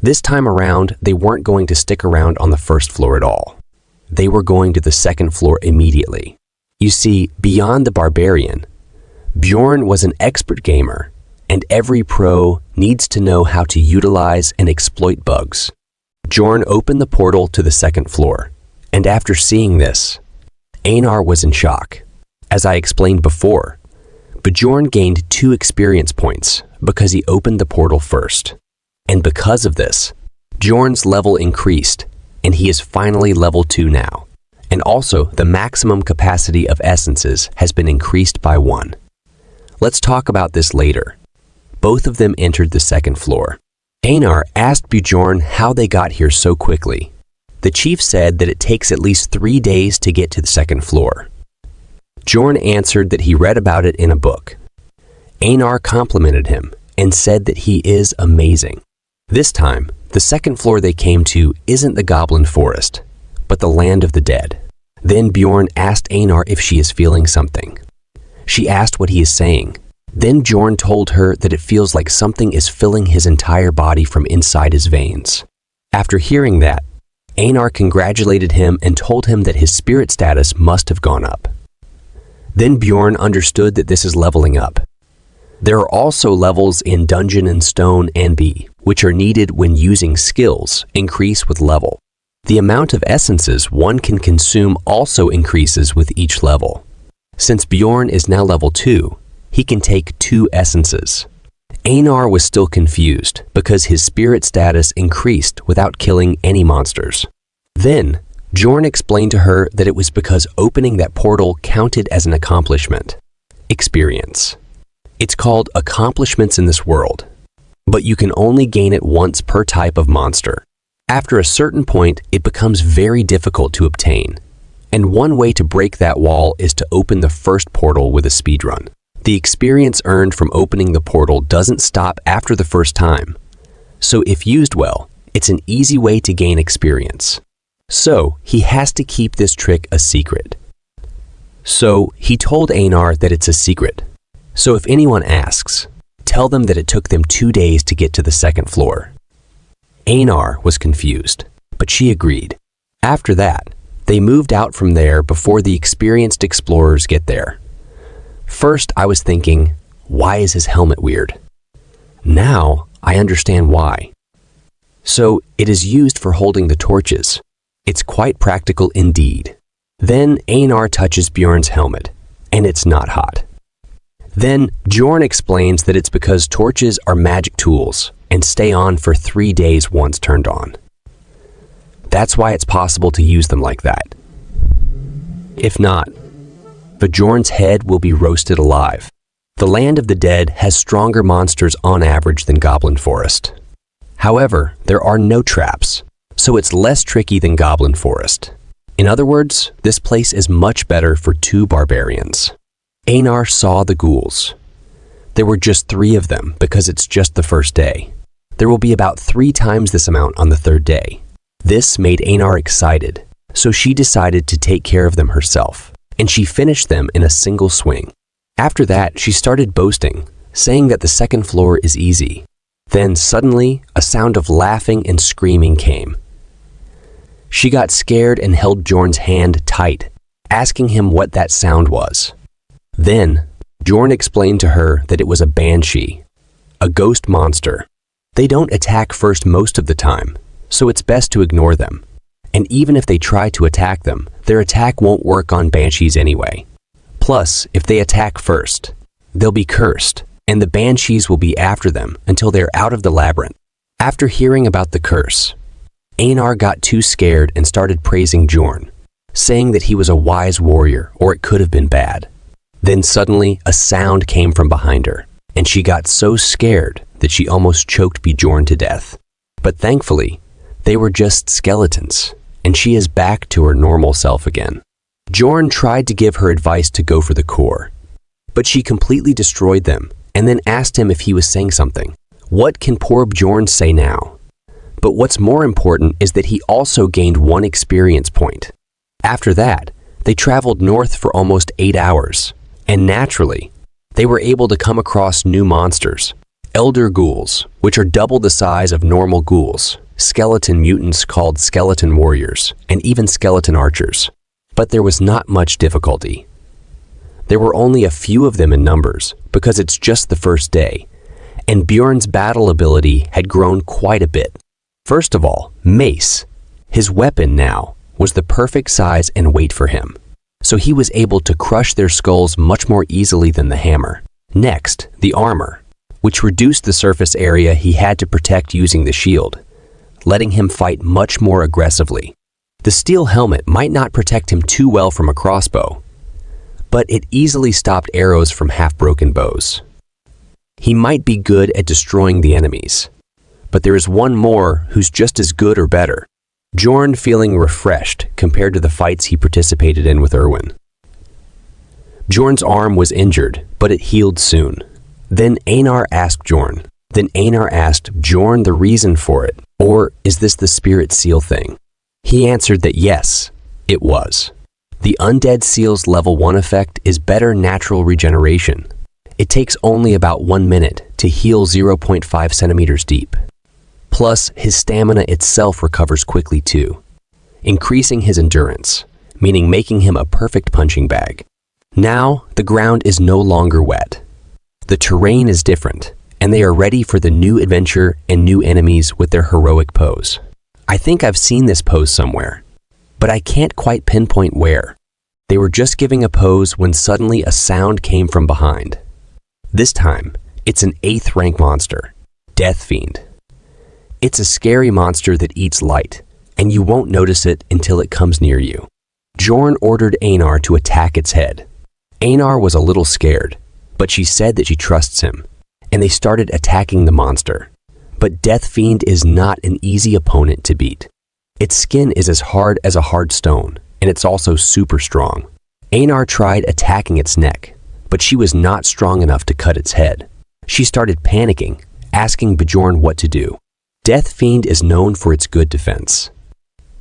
This time around, they weren't going to stick around on the first floor at all. They were going to the second floor immediately. You see, beyond the barbarian, Bjorn was an expert gamer, and every pro needs to know how to utilize and exploit bugs. Bjorn opened the portal to the second floor, and after seeing this, Einar was in shock. As I explained before, Bjorn gained 2 experience points because he opened the portal first. And because of this, Bjorn's level increased, and he is finally level 2 now. And also, the maximum capacity of essences has been increased by 1. Let's talk about this later. Both of them entered the second floor. Einar asked Bjorn how they got here so quickly. The chief said that it takes at least 3 days to get to the second floor. Bjorn answered that he read about it in a book. Einar complimented him and said that he is amazing. This time, the second floor they came to isn't the Goblin Forest, but the Land of the Dead. Then Bjorn asked Einar if she is feeling something. She asked what he is saying. Then Bjorn told her that it feels like something is filling his entire body from inside his veins. After hearing that, Einar congratulated him and told him that his spirit status must have gone up. Then Bjorn understood that this is leveling up. There are also levels in Dungeon and Stone and B, which are needed when using skills increase with level. The amount of essences one can consume also increases with each level. Since Bjorn is now level 2, he can take 2 essences. Einar was still confused because his spirit status increased without killing any monsters. Then, Bjorn explained to her that it was because opening that portal counted as an accomplishment. Experience. It's called accomplishments in this world, but you can only gain it once per type of monster. After a certain point, it becomes very difficult to obtain, and one way to break that wall is to open the first portal with a speedrun. The experience earned from opening the portal doesn't stop after the first time, so if used well, it's an easy way to gain experience. So, he has to keep this trick a secret. So, he told Einar that it's a secret. So if anyone asks, tell them that it took them 2 days to get to the second floor. Einar was confused, but she agreed. After that, they moved out from there before the experienced explorers get there. First, I was thinking, why is his helmet weird? Now, I understand why. So, it is used for holding the torches. It's quite practical indeed. Then, Einar touches Bjorn's helmet, and it's not hot. Then, Bjorn explains that it's because torches are magic tools and stay on for 3 days once turned on. That's why it's possible to use them like that. If not, Bjorn's head will be roasted alive. The Land of the Dead has stronger monsters on average than Goblin Forest. However, there are no traps, so it's less tricky than Goblin Forest. In other words, this place is much better for 2 barbarians. Einar saw the ghouls. There were just 3 of them because it's just the first day. There will be about 3 times this amount on the 3rd day. This made Einar excited, so she decided to take care of them herself, and she finished them in a single swing. After that, she started boasting, saying that the second floor is easy. Then suddenly, a sound of laughing and screaming came. She got scared and held Bjorn's hand tight, asking him what that sound was. Then, Bjorn explained to her that it was a banshee, a ghost monster. They don't attack first most of the time, so it's best to ignore them. And even if they try to attack them, their attack won't work on banshees anyway. Plus, if they attack first, they'll be cursed, and the banshees will be after them until they're out of the labyrinth. After hearing about the curse, Einar got too scared and started praising Bjorn, saying that he was a wise warrior or it could have been bad. Then suddenly, a sound came from behind her, and she got so scared that she almost choked Bjorn to death. But thankfully, they were just skeletons, and she is back to her normal self again. Bjorn tried to give her advice to go for the core, but she completely destroyed them and then asked him if he was saying something. What can poor Bjorn say now? But what's more important is that he also gained 1 experience point. After that, they traveled north for almost 8 hours, and naturally, they were able to come across new monsters. Elder ghouls, which are double the size of normal ghouls, skeleton mutants called skeleton warriors, and even skeleton archers. But there was not much difficulty. There were only a few of them in numbers, because it's just the first day, and Bjorn's battle ability had grown quite a bit. First of all, mace. His weapon now was the perfect size and weight for him, so he was able to crush their skulls much more easily than the hammer. Next, the armor, which reduced the surface area he had to protect using the shield, letting him fight much more aggressively. The steel helmet might not protect him too well from a crossbow, but it easily stopped arrows from half-broken bows. He might be good at destroying the enemies, but there is one more who's just as good or better. Bjorn feeling refreshed compared to the fights he participated in with Erwin. Bjorn's arm was injured, but it healed soon. Then Einar asked Bjorn the reason for it, or is this the spirit seal thing? He answered that yes, it was. The undead seal's level 1 effect is better natural regeneration. It takes only about 1 minute to heal 0.5 centimeters deep. Plus, his stamina itself recovers quickly too, increasing his endurance, meaning making him a perfect punching bag. Now, the ground is no longer wet. The terrain is different, and they are ready for the new adventure and new enemies with their heroic pose. I think I've seen this pose somewhere, but I can't quite pinpoint where. They were just giving a pose when suddenly a sound came from behind. This time, it's an 8th rank monster, Death Fiend. It's a scary monster that eats light, and you won't notice it until it comes near you. Bjorn ordered Einar to attack its head. Einar was a little scared, but she said that she trusts him, and they started attacking the monster. But Death Fiend is not an easy opponent to beat. Its skin is as hard as a hard stone, and it's also super strong. Einar tried attacking its neck, but she was not strong enough to cut its head. She started panicking, asking Bjorn what to do. Death Fiend is known for its good defense.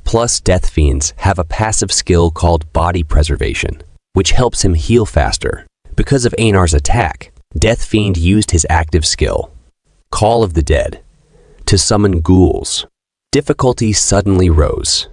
Plus, Death Fiends have a passive skill called Body Preservation, which helps him heal faster. Because of Einar's attack, Death Fiend used his active skill, Call of the Dead, to summon ghouls. Difficulty suddenly rose.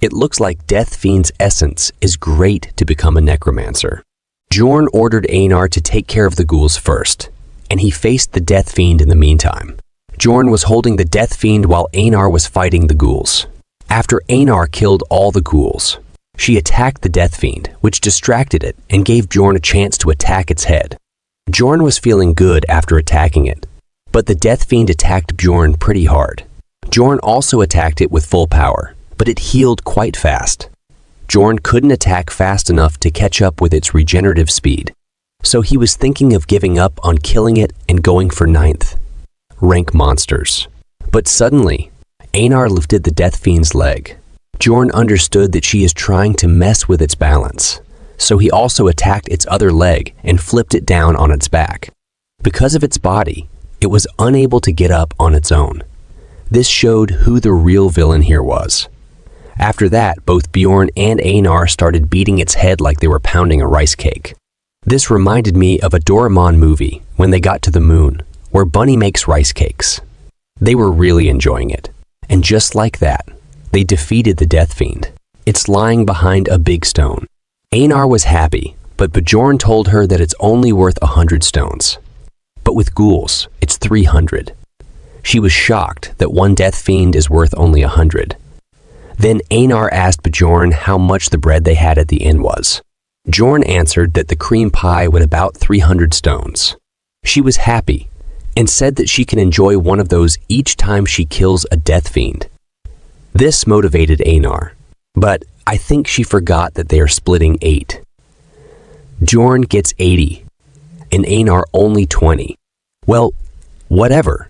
It looks like Death Fiend's essence is great to become a necromancer. Bjorn ordered Einar to take care of the ghouls first, and he faced the Death Fiend in the meantime. Bjorn was holding the Death Fiend while Einar was fighting the ghouls. After Einar killed all the ghouls, she attacked the Death Fiend, which distracted it and gave Bjorn a chance to attack its head. Bjorn was feeling good after attacking it, but the Death Fiend attacked Bjorn pretty hard. Bjorn also attacked it with full power, but it healed quite fast. Bjorn couldn't attack fast enough to catch up with its regenerative speed, so he was thinking of giving up on killing it and going for 9th rank monsters. But suddenly, Einar lifted the Death Fiend's leg. Bjorn understood that she is trying to mess with its balance, so he also attacked its other leg and flipped it down on its back. Because of its body, it was unable to get up on its own. This showed who the real villain here was. After that, both Bjorn and Einar started beating its head like they were pounding a rice cake. This reminded me of a Doraemon movie when they got to the moon, where Bunny makes rice cakes. They were really enjoying it. And just like that, they defeated the Death Fiend. It's lying behind a big stone. Einar was happy, but Bjorn told her that it's only worth 100 stones. But with ghouls, it's 300. She was shocked that one Death Fiend is worth only 100. Then Einar asked Bjorn how much the bread they had at the inn was. Bjorn answered that the cream pie would about 300 stones. She was happy, and said that she can enjoy one of those each time she kills a Death Fiend. This motivated Einar, but I think she forgot that they are splitting 8. Bjorn gets 80, and Einar only 20. Well, whatever.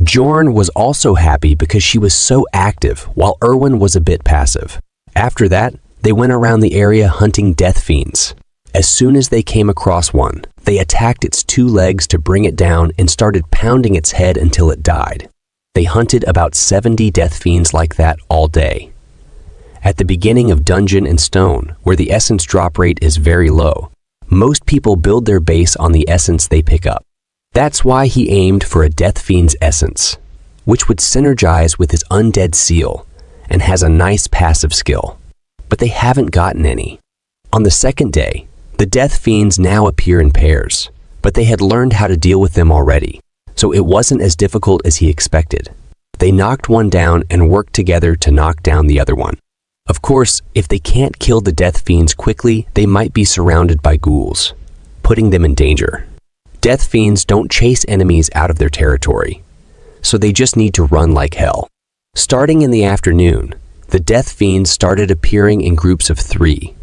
Bjorn was also happy because she was so active while Erwin was a bit passive. After that, they went around the area hunting Death Fiends. As soon as they came across one, they attacked its 2 legs to bring it down and started pounding its head until it died. They hunted about 70 Death Fiends like that all day. At the beginning of Dungeon and Stone, where the essence drop rate is very low, most people build their base on the essence they pick up. That's why he aimed for a Death Fiend's essence, which would synergize with his Undead Seal and has a nice passive skill. But they haven't gotten any. On the second day, the Death Fiends now appear in pairs, but they had learned how to deal with them already, so it wasn't as difficult as he expected. They knocked one down and worked together to knock down the other one. Of course, if they can't kill the Death Fiends quickly, they might be surrounded by ghouls, putting them in danger. Death Fiends don't chase enemies out of their territory, so they just need to run like hell. Starting in the afternoon, the Death Fiends started appearing in groups of 3.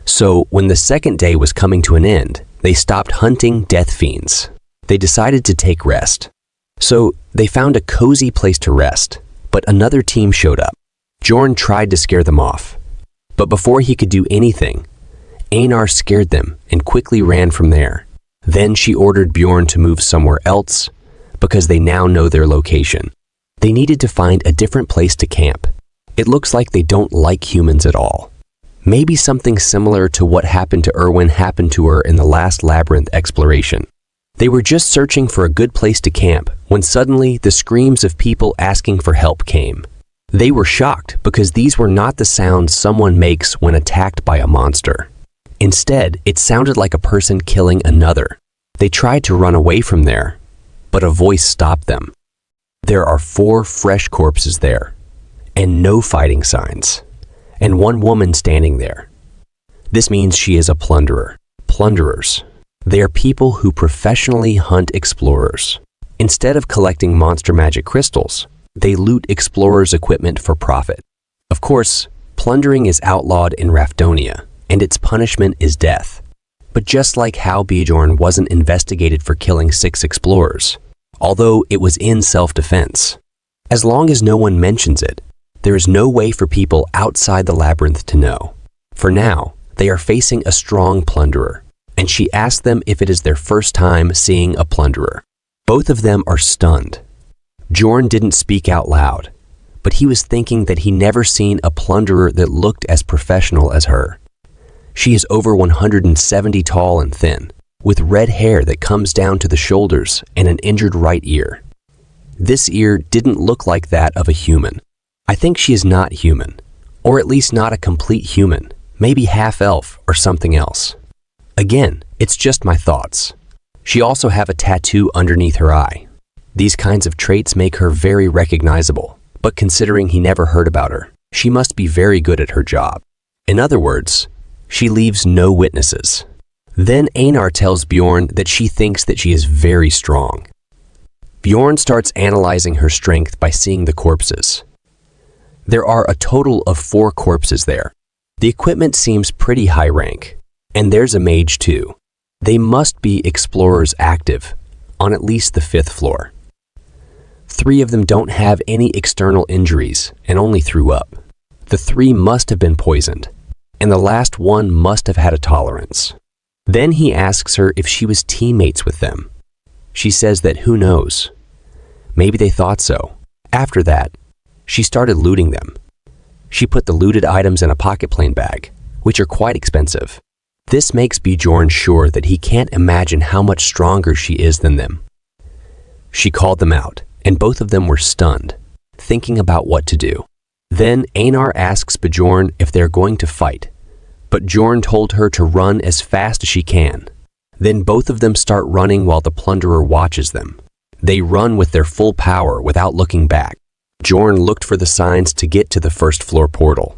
So when the second day was coming to an end, they stopped hunting Death Fiends. They decided to take rest. So they found a cozy place to rest, but another team showed up. Bjorn tried to scare them off, but before he could do anything, Einar scared them and quickly ran from there. Then she ordered Bjorn to move somewhere else because they now know their location. They needed to find a different place to camp. It looks like they don't like humans at all. Maybe something similar to what happened to Erwin happened to her in the last labyrinth exploration. They were just searching for a good place to camp when suddenly the screams of people asking for help came. They were shocked because these were not the sounds someone makes when attacked by a monster. Instead, it sounded like a person killing another. They tried to run away from there, but a voice stopped them. There are 4 fresh corpses there, and no fighting signs, and one woman standing there. This means she is a plunderer. Plunderers. They are people who professionally hunt explorers. Instead of collecting monster magic crystals, they loot explorers' equipment for profit. Of course, plundering is outlawed in Rafdonia, and its punishment is death. But just like how Bjorn wasn't investigated for killing 6 explorers, although it was in self-defense, as long as no one mentions it, there is no way for people outside the labyrinth to know. For now, they are facing a strong plunderer, and she asked them if it is their first time seeing a plunderer. Both of them are stunned. Bjorn didn't speak out loud, but he was thinking that he never seen a plunderer that looked as professional as her. She is over 170 tall and thin, with red hair that comes down to the shoulders and an injured right ear. This ear didn't look like that of a human. I think she is not human, or at least not a complete human, maybe half-elf or something else. Again, it's just my thoughts. She also have a tattoo underneath her eye. These kinds of traits make her very recognizable, but considering he never heard about her, she must be very good at her job. In other words, she leaves no witnesses. Then Einar tells Bjorn that she thinks that she is very strong. Bjorn starts analyzing her strength by seeing the corpses. There are a total of 4 corpses there. The equipment seems pretty high rank, and there's a mage too. They must be explorers active, on at least the 5th floor. 3 of them don't have any external injuries and only threw up. The 3 must have been poisoned, and the last one must have had a tolerance. Then he asks her if she was teammates with them. She says that who knows. Maybe they thought so. After that, she started looting them. She put the looted items in a pocket plane bag, which are quite expensive. This makes Bjorn sure that he can't imagine how much stronger she is than them. She called them out, and both of them were stunned, thinking about what to do. Then Einar asks Bjorn if they're going to fight, but Bjorn told her to run as fast as she can. Then both of them start running while the plunderer watches them. They run with their full power without looking back. Bjorn looked for the signs to get to the 1st floor portal.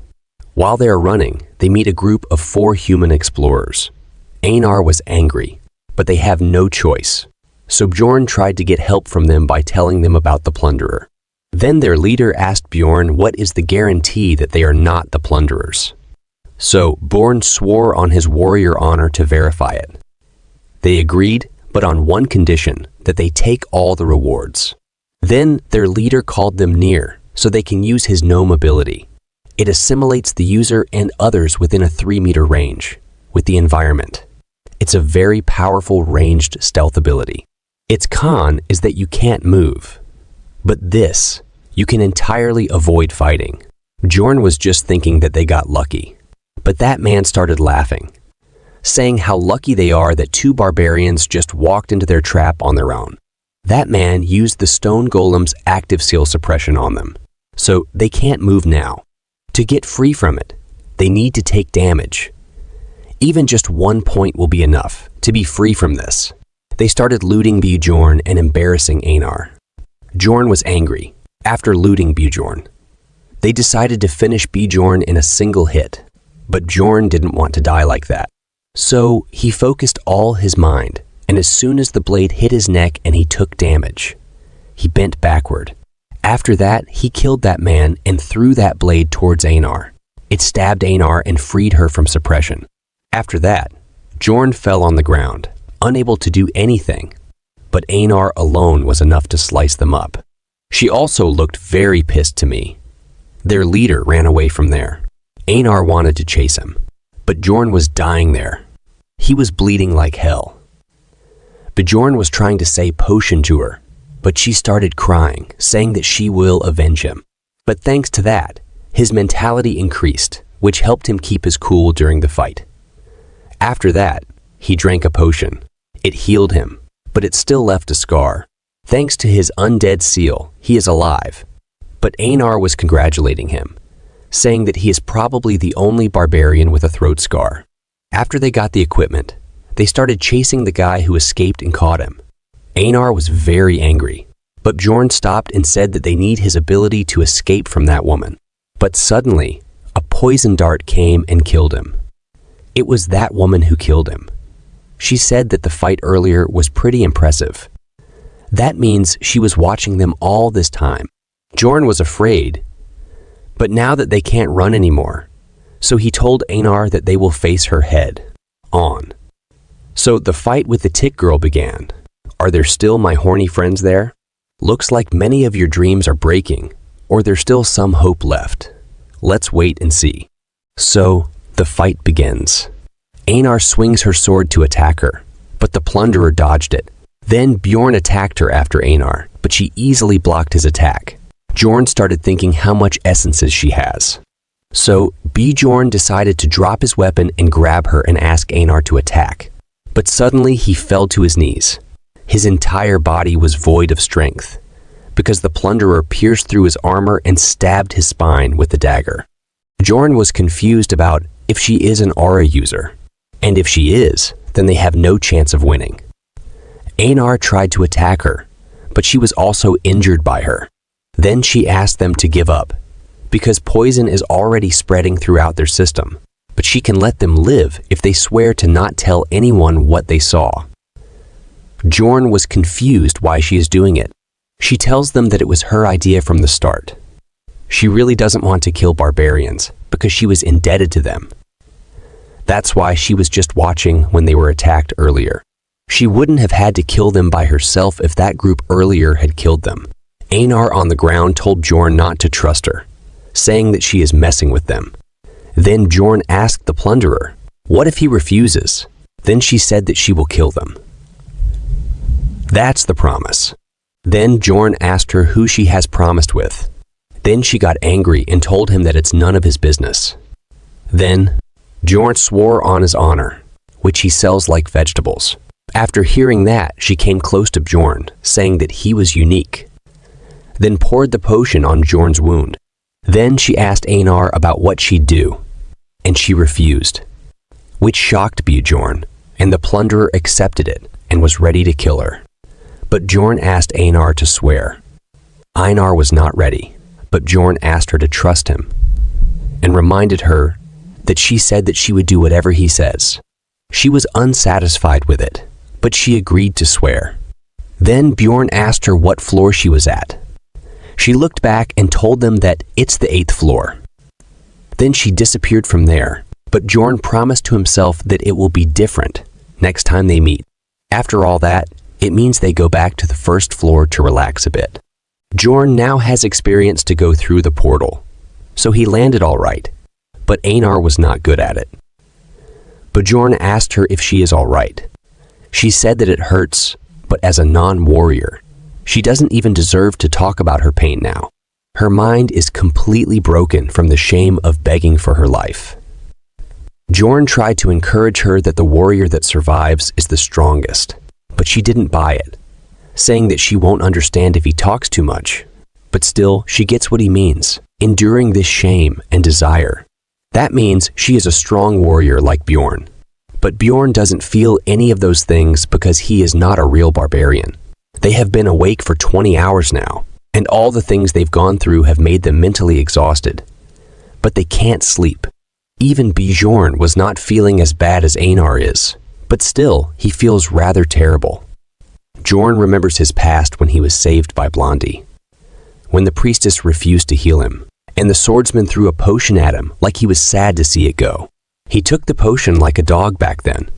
While they are running, they meet a group of 4 human explorers. Einar was angry, but they have no choice. So Bjorn tried to get help from them by telling them about the plunderer. Then their leader asked Bjorn what is the guarantee that they are not the plunderers. So Bjorn swore on his warrior honor to verify it. They agreed, but on one condition, that they take all the rewards. Then their leader called them near, so they can use his gnome ability. It assimilates the user and others within a 3-meter range, with the environment. It's a very powerful ranged stealth ability. Its con is that you can't move. But this, you can entirely avoid fighting. Bjorn was just thinking that they got lucky. But that man started laughing, saying how lucky they are that two barbarians just walked into their trap on their own. That man used the stone golem's active seal suppression on them, so they can't move now. To get free from it, they need to take damage. Even just 1 point will be enough to be free from this. They started looting Bjorn and embarrassing Einar. Bjorn was angry after looting Bjorn. They decided to finish Bjorn in a single hit, but Bjorn didn't want to die like that. So he focused all his mind, and as soon as the blade hit his neck and he took damage, he bent backward. After that, he killed that man and threw that blade towards Einar. It stabbed Einar and freed her from suppression. After that, Bjorn fell on the ground, unable to do anything, but Einar alone was enough to slice them up. She also looked very pissed to me. Their leader ran away from there. Einar wanted to chase him, but Bjorn was dying there. He was bleeding like hell. Bjorn was trying to say potion to her, but she started crying, saying that she will avenge him. But thanks to that, his mentality increased, which helped him keep his cool during the fight. After that, he drank a potion. It healed him, but it still left a scar. Thanks to his undead seal, he is alive. But Einar was congratulating him, saying that he is probably the only barbarian with a throat scar. After they got the equipment, they started chasing the guy who escaped and caught him. Einar was very angry, but Bjorn stopped and said that they need his ability to escape from that woman. But suddenly, a poison dart came and killed him. It was that woman who killed him. She said that the fight earlier was pretty impressive. That means she was watching them all this time. Bjorn was afraid, but now that they can't run anymore, so he told Einar that they will face her head on. So the fight with the tick girl began. Are there still my horny friends there? Looks like many of your dreams are breaking, or there's still some hope left. Let's wait and see. So the fight begins. Einar swings her sword to attack her, but the plunderer dodged it. Then Bjorn attacked her after Einar, but she easily blocked his attack. Bjorn started thinking how much essences she has. So Bjorn decided to drop his weapon and grab her and ask Einar to attack. But suddenly he fell to his knees. His entire body was void of strength, because the plunderer pierced through his armor and stabbed his spine with the dagger. Bjorn was confused about if she is an aura user, and if she is, then they have no chance of winning. Einar tried to attack her, but she was also injured by her. Then she asked them to give up, because poison is already spreading throughout their system, but she can let them live if they swear to not tell anyone what they saw. Bjorn was confused why she is doing it. She tells them that it was her idea from the start. She really doesn't want to kill barbarians because she was indebted to them. That's why she was just watching when they were attacked earlier. She wouldn't have had to kill them by herself if that group earlier had killed them. Einar on the ground told Bjorn not to trust her, saying that she is messing with them. Then Bjorn asked the plunderer, what if he refuses? Then she said that she will kill them. That's the promise. Then Bjorn asked her who she has promised with. Then she got angry and told him that it's none of his business. Then Bjorn swore on his honor, which he sells like vegetables. After hearing that, she came close to Bjorn, saying that he was unique. Then poured the potion on Bjorn's wound. Then she asked Einar about what she'd do, and she refused, which shocked Bjorn, and the plunderer accepted it and was ready to kill her. But Bjorn asked Einar to swear. Einar was not ready, but Bjorn asked her to trust him and reminded her that she said that she would do whatever he says. She was unsatisfied with it, but she agreed to swear. Then Bjorn asked her what floor she was at. She looked back and told them that it's the 8th floor. Then she disappeared from there, but Bjorn promised to himself that it will be different next time they meet. After all that, it means they go back to the 1st floor to relax a bit. Bjorn now has experience to go through the portal, so he landed all right, but Einar was not good at it. Bjorn asked her if she is all right. She said that it hurts, but as a non-warrior, she doesn't even deserve to talk about her pain now. Her mind is completely broken from the shame of begging for her life. Bjorn tried to encourage her that the warrior that survives is the strongest, but she didn't buy it, saying that she won't understand if he talks too much. But still, she gets what he means, enduring this shame and desire. That means she is a strong warrior like Bjorn. But Bjorn doesn't feel any of those things because he is not a real barbarian. They have been awake for 20 hours now, and all the things they've gone through have made them mentally exhausted. But they can't sleep. Even Bjorn was not feeling as bad as Einar is, but still, he feels rather terrible. Bjorn remembers his past when he was saved by Blondie, when the priestess refused to heal him, and the swordsman threw a potion at him like he was sad to see it go. He took the potion like a dog back then.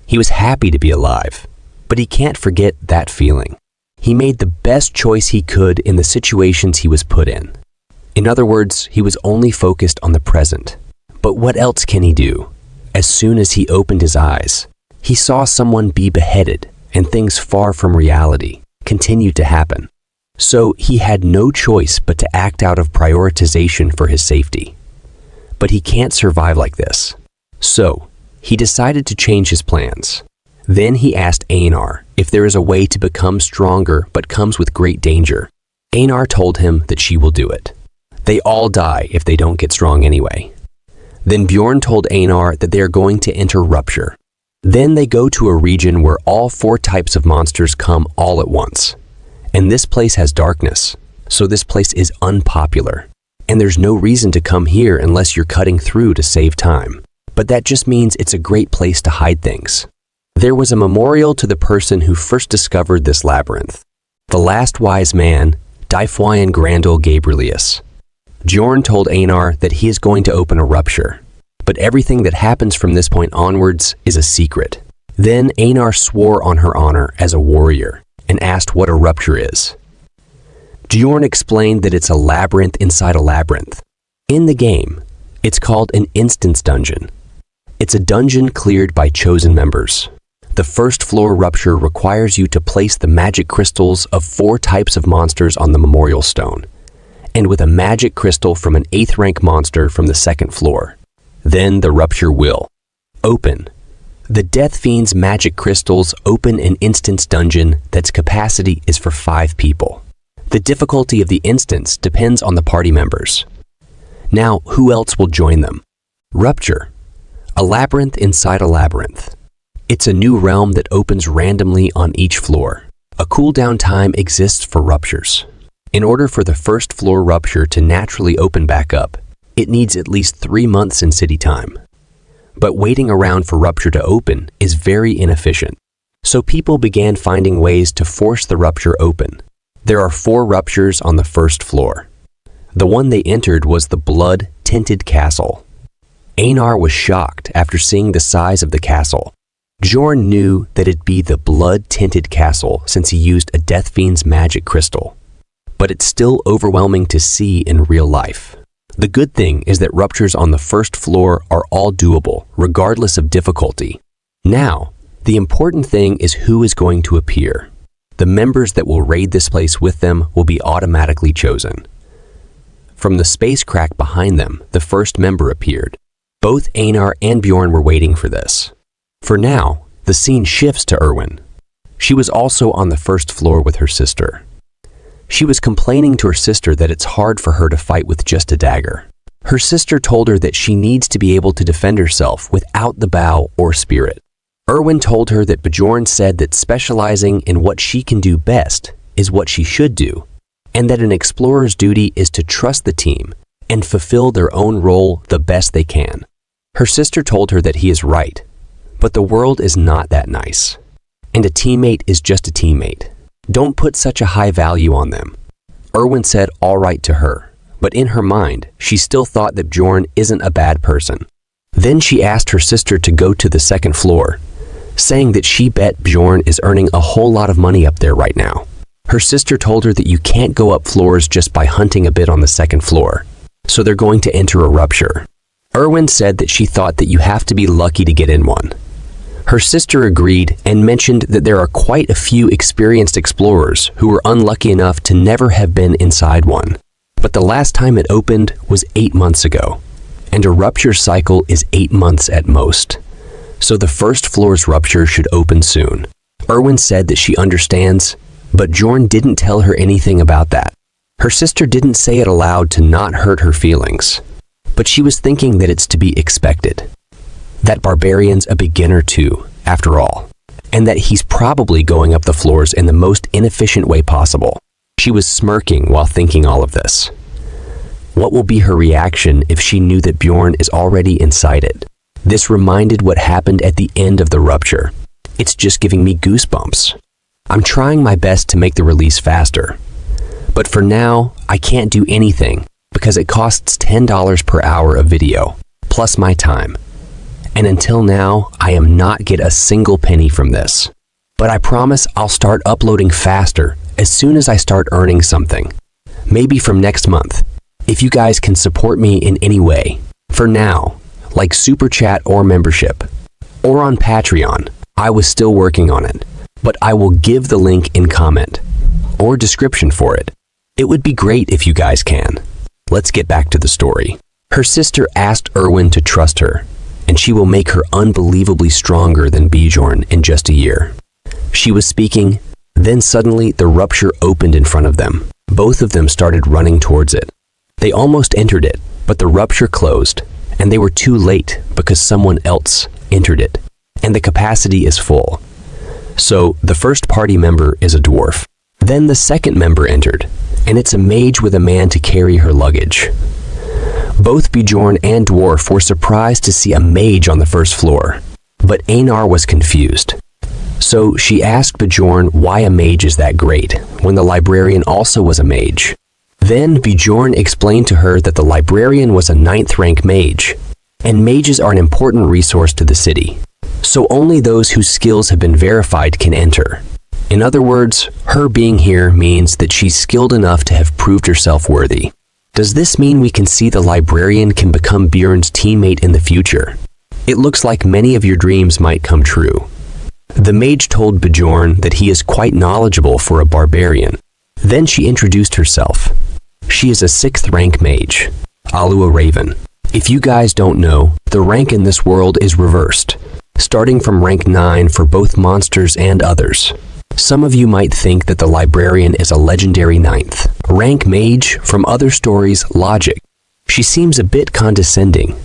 He was happy to be alive, but he can't forget that feeling. He made the best choice he could in the situations he was put in. In other words, he was only focused on the present. But what else can he do? As soon as he opened his eyes, he saw someone be beheaded, and things far from reality continued to happen. So he had no choice but to act out of prioritization for his safety. But he can't survive like this. So he decided to change his plans. Then he asked Einar if there is a way to become stronger but comes with great danger. Einar told him that she will do it. They all die if they don't get strong anyway. Then Bjorn told Einar that they are going to enter Rupture. Then they go to a region where all 4 types of monsters come all at once. And this place has darkness, so this place is unpopular. And there's no reason to come here unless you're cutting through to save time. But that just means it's a great place to hide things. There was a memorial to the person who first discovered this labyrinth, the last wise man, Dyfwian Grandel Gabrielius. Bjorn told Einar that he is going to open a rupture, but everything that happens from this point onwards is a secret. Then Einar swore on her honor as a warrior and asked what a rupture is. Bjorn explained that it's a labyrinth inside a labyrinth. In the game, it's called an instance dungeon. It's a dungeon cleared by chosen members. The first floor rupture requires you to place the magic crystals of 4 types of monsters on the memorial stone, and with a magic crystal from an 8th rank monster from the 2nd floor. Then the rupture will open. The Death Fiend's magic crystals open an instance dungeon that's capacity is for 5 people. The difficulty of the instance depends on the party members. Now, who else will join them? Rupture. A labyrinth inside a labyrinth. It's a new realm that opens randomly on each floor. A cooldown time exists for ruptures. In order for the first floor rupture to naturally open back up, it needs at least 3 months in city time. But waiting around for rupture to open is very inefficient. So people began finding ways to force the rupture open. There are 4 ruptures on the first floor. The one they entered was the blood-tinted castle. Einar was shocked after seeing the size of the castle. Bjorn knew that it'd be the blood-tinted castle since he used a Death Fiend's magic crystal. But it's still overwhelming to see in real life. The good thing is that ruptures on the first floor are all doable, regardless of difficulty. Now, the important thing is who is going to appear. The members that will raid this place with them will be automatically chosen. From the space crack behind them, the first member appeared. Both Einar and Bjorn were waiting for this. For now, the scene shifts to Erwin. She was also on the first floor with her sister. She was complaining to her sister that it's hard for her to fight with just a dagger. Her sister told her that she needs to be able to defend herself without the bow or spirit. Erwin told her that Bjorn said that specializing in what she can do best is what she should do, and that an explorer's duty is to trust the team and fulfill their own role the best they can. Her sister told her that he is right, but the world is not that nice, and a teammate is just a teammate. Don't put such a high value on them. Erwin said all right to her, but in her mind, she still thought that Bjorn isn't a bad person. Then she asked her sister to go to the 2nd floor, saying that she bet Bjorn is earning a whole lot of money up there right now. Her sister told her that you can't go up floors just by hunting a bit on the 2nd floor, so they're going to enter a rupture. Erwin said that she thought that you have to be lucky to get in one. Her sister agreed and mentioned that there are quite a few experienced explorers who were unlucky enough to never have been inside one. But the last time it opened was 8 months ago, and a rupture cycle is 8 months at most. So the first floor's rupture should open soon. Erwin said that she understands, but Jorn didn't tell her anything about that. Her sister didn't say it aloud to not hurt her feelings, but she was thinking that it's to be expected. That Barbarian's a beginner too, after all, and that he's probably going up the floors in the most inefficient way possible. She was smirking while thinking all of this. What will be her reaction if she knew that Bjorn is already inside it? This reminded what happened at the end of the rupture. It's just giving me goosebumps. I'm trying my best to make the release faster. But for now, I can't do anything because it costs $10 per hour of video, plus my time. And until now, I am not get a single penny from this. But I promise I'll start uploading faster as soon as I start earning something. Maybe from next month, if you guys can support me in any way. For now, like Super Chat or membership, or on Patreon. I was still working on it, but I will give the link in comment or description for it. It would be great if you guys can. Let's get back to the story. Her sister asked Erwin to trust her, and she will make her unbelievably stronger than Bjorn in just a year. She was speaking, then suddenly the rupture opened in front of them. Both of them started running towards it. They almost entered it, but the rupture closed, and they were too late because someone else entered it, and the capacity is full. So the first party member is a dwarf. Then the second member entered, and it's a mage with a man to carry her luggage. Both Bjorn and Dwarf were surprised to see a mage on the first floor, but Einar was confused. So she asked Bjorn why a mage is that great, when the librarian also was a mage. Then Bjorn explained to her that the librarian was a 9th rank mage, and mages are an important resource to the city. So only those whose skills have been verified can enter. In other words, her being here means that she's skilled enough to have proved herself worthy. Does this mean we can see the librarian can become Bjorn's teammate in the future? It looks like many of your dreams might come true. The mage told Bjorn that he is quite knowledgeable for a barbarian. Then she introduced herself. She is a 6th rank mage, Alua Raven. If you guys don't know, the rank in this world is reversed, starting from rank 9 for both monsters and others. Some of you might think that the librarian is a legendary 9th rank mage from other stories' logic. She seems a bit condescending,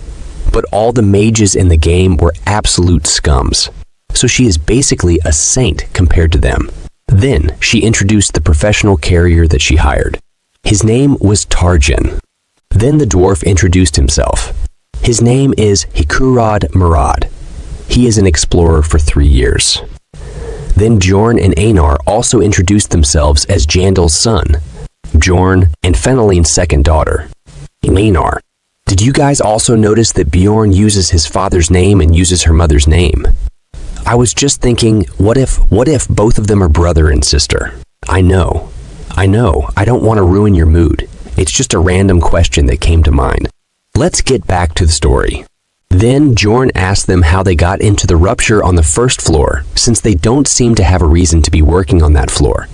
but all the mages in the game were absolute scums, so she is basically a saint compared to them. Then she introduced the professional carrier that she hired. His name was Tarjan. Then the dwarf introduced himself. His name is Hikurad Murad. He is an explorer for 3 years. Then Bjorn and Einar also introduced themselves as Jandal's son, Bjorn and Feneline's second daughter, Einar. Did you guys also notice that Bjorn uses his father's name and uses her mother's name? I was just thinking, what if both of them are brother and sister? I know, I don't want to ruin your mood. It's just a random question that came to mind. Let's get back to the story. Then Bjorn asked them how they got into the rupture on the first floor, since they don't seem to have a reason to be working on that floor.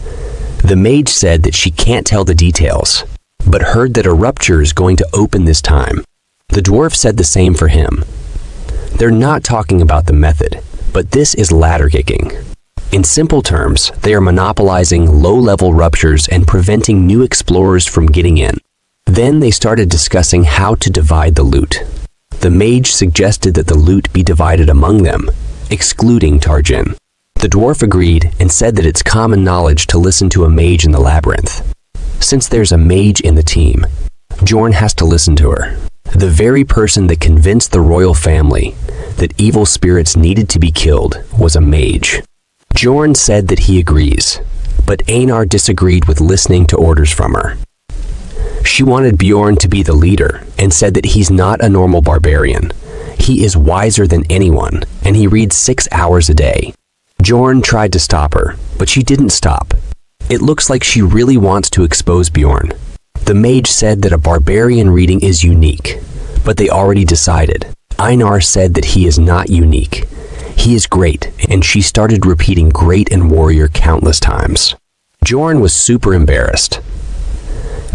The mage said that she can't tell the details, but heard that a rupture is going to open this time. The dwarf said the same for him. They're not talking about the method, but this is ladder kicking. In simple terms, they are monopolizing low-level ruptures and preventing new explorers from getting in. Then they started discussing how to divide the loot. The mage suggested that the loot be divided among them, excluding Tarjan. The dwarf agreed and said that it's common knowledge to listen to a mage in the labyrinth. Since there's a mage in the team, Bjorn has to listen to her. The very person that convinced the royal family that evil spirits needed to be killed was a mage. Bjorn said that he agrees, but Einar disagreed with listening to orders from her. She wanted Bjorn to be the leader and said that he's not a normal barbarian. He is wiser than anyone, and he reads 6 hours a day. Bjorn tried to stop her, but she didn't stop. It looks like she really wants to expose Bjorn. The mage said that a barbarian reading is unique, but they already decided. Einar said that he is not unique. He is great, and she started repeating great and warrior countless times. Bjorn was super embarrassed.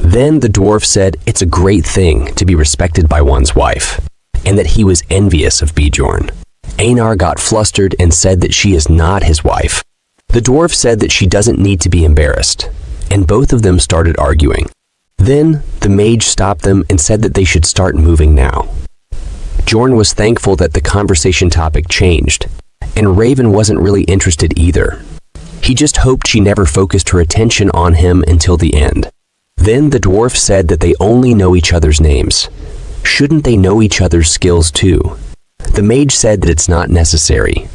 Then the dwarf said it's a great thing to be respected by one's wife, and that he was envious of Bjorn. Einar got flustered and said that she is not his wife. The dwarf said that she doesn't need to be embarrassed, and both of them started arguing. Then the mage stopped them and said that they should start moving now. Bjorn was thankful that the conversation topic changed, and Raven wasn't really interested either. He just hoped she never focused her attention on him until the end. Then the dwarf said that they only know each other's names. Shouldn't they know each other's skills too? The mage said that it's not necessary.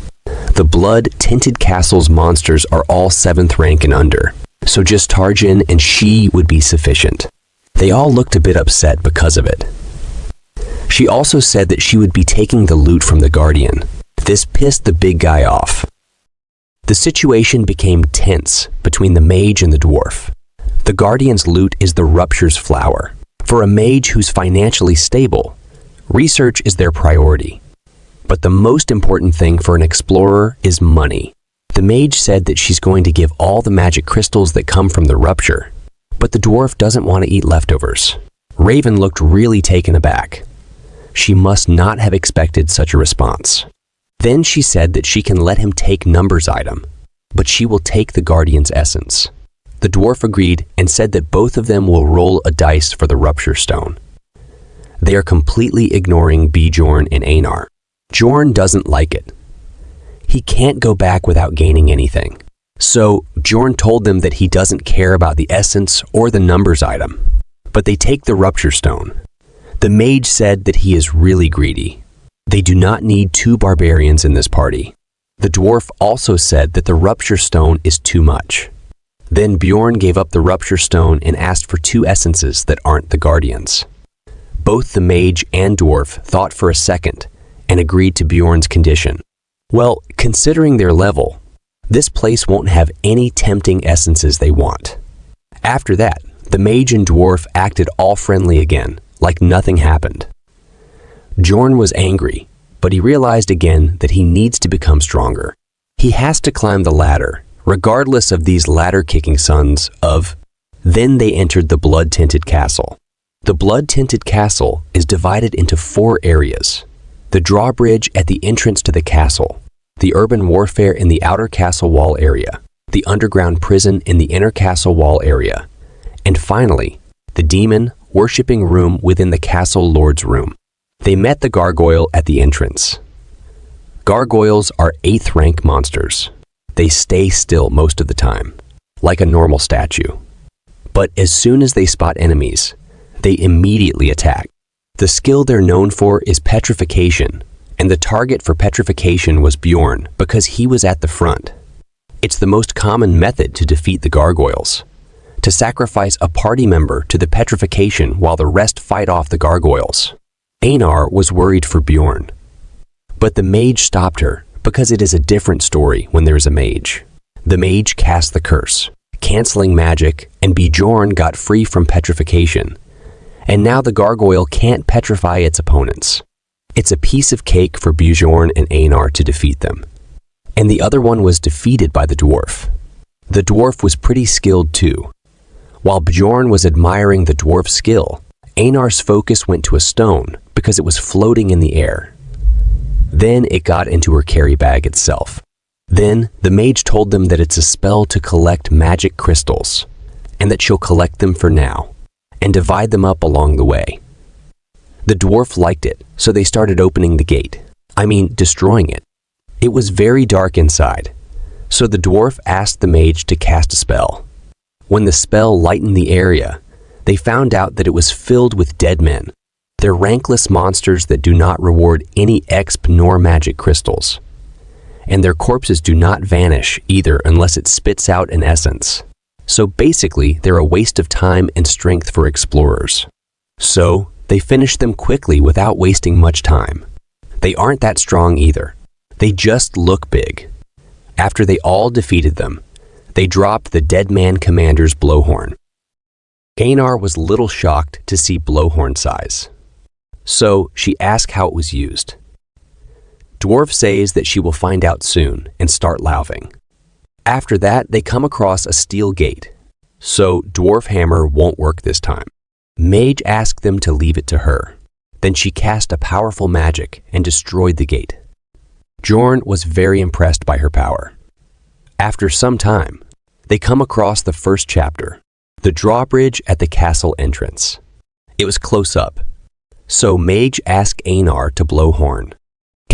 The blood-tinted castle's monsters are all 7th rank and under, so just Tarjin and she would be sufficient. They all looked a bit upset because of it. She also said that she would be taking the loot from the Guardian. This pissed the big guy off. The situation became tense between the mage and the dwarf. The Guardian's loot is the Rupture's flower. For a mage who's financially stable, research is their priority. But the most important thing for an explorer is money. The mage said that she's going to give all the magic crystals that come from the Rupture, but the dwarf doesn't want to eat leftovers. Raven looked really taken aback. She must not have expected such a response. Then she said that she can let him take Number's item, but she will take the Guardian's essence. The dwarf agreed and said that both of them will roll a dice for the Rupture Stone. They are completely ignoring Bjorn and Einar. Bjorn doesn't like it. He can't go back without gaining anything. So Bjorn told them that he doesn't care about the essence or the Numbers item, but they take the Rupture Stone. The mage said that he is really greedy. They do not need 2 barbarians in this party. The dwarf also said that the Rupture Stone is too much. Then Bjorn gave up the Rupture Stone and asked for 2 essences that aren't the Guardians. Both the mage and dwarf thought for a second and agreed to Bjorn's condition. Well, considering their level, this place won't have any tempting essences they want. After that, the mage and dwarf acted all friendly again, like nothing happened. Bjorn was angry, but he realized again that he needs to become stronger. He has to climb the ladder, regardless of these ladder-kicking sons of... Then they entered the blood-tinted castle. The blood-tinted castle is divided into 4 areas. The drawbridge at the entrance to the castle, the urban warfare in the outer castle wall area, the underground prison in the inner castle wall area, and finally, the demon worshipping room within the castle lord's room. They met the gargoyle at the entrance. Gargoyles are 8th rank monsters. They stay still most of the time, like a normal statue. But as soon as they spot enemies, they immediately attack. The skill they're known for is petrification, and the target for petrification was Bjorn because he was at the front. It's the most common method to defeat the gargoyles, to sacrifice a party member to the petrification while the rest fight off the gargoyles. Einar was worried for Bjorn, but the mage stopped her because it is a different story when there is a mage. The mage cast the curse, canceling magic, and Bjorn got free from petrification. And now the gargoyle can't petrify its opponents. It's a piece of cake for Bjorn and Einar to defeat them. And the other one was defeated by the dwarf. The dwarf was pretty skilled too. While Bjorn was admiring the dwarf's skill, Einar's focus went to a stone because it was floating in the air. Then it got into her carry bag itself. Then the mage told them that it's a spell to collect magic crystals, and that she'll collect them for now, and divide them up along the way. The dwarf liked it, so they started opening the gate. Destroying it. It was very dark inside, so the dwarf asked the mage to cast a spell. When the spell lightened the area, they found out that it was filled with dead men. They're rankless monsters that do not reward any exp nor magic crystals. And their corpses do not vanish either unless it spits out an essence. So basically, they're a waste of time and strength for explorers. So, they finished them quickly without wasting much time. They aren't that strong either. They just look big. After they all defeated them, they dropped the Dead Man Commander's blowhorn. Einar was little shocked to see blowhorn size. So, she asked how it was used. Dwarf says that she will find out soon and start laughing. After that, they come across a steel gate. So Dwarf Hammer won't work this time. Mage asked them to leave it to her. Then she cast a powerful magic and destroyed the gate. Jorn was very impressed by her power. After some time, they come across the first chapter, the drawbridge at the castle entrance. It was close up, so Mage asked Einar to blow horn.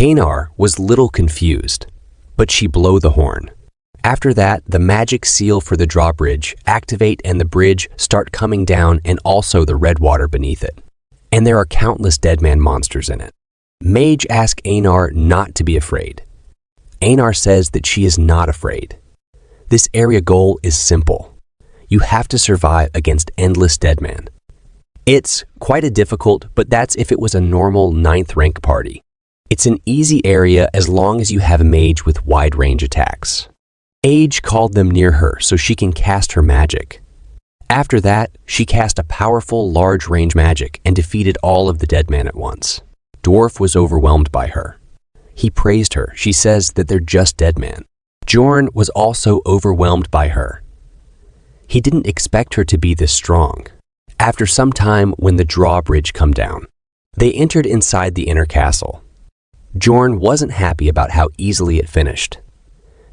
Einar was little confused, but she blew the horn. After that, the magic seal for the drawbridge activate and the bridge start coming down and also the red water beneath it. And there are countless deadman monsters in it. Mage asks Einar not to be afraid. Einar says that she is not afraid. This area goal is simple. You have to survive against endless deadman. It's quite a difficult, but that's if it was a normal 9th rank party. It's an easy area as long as you have a mage with wide range attacks. Age called them near her so she can cast her magic. After that, she cast a powerful large range magic and defeated all of the deadman at once. Dwarf was overwhelmed by her. He praised her. She says that they're just deadman. Jorn was also overwhelmed by her. He didn't expect her to be this strong. After some time, when the drawbridge come down, they entered inside the inner castle. Jorn wasn't happy about how easily it finished.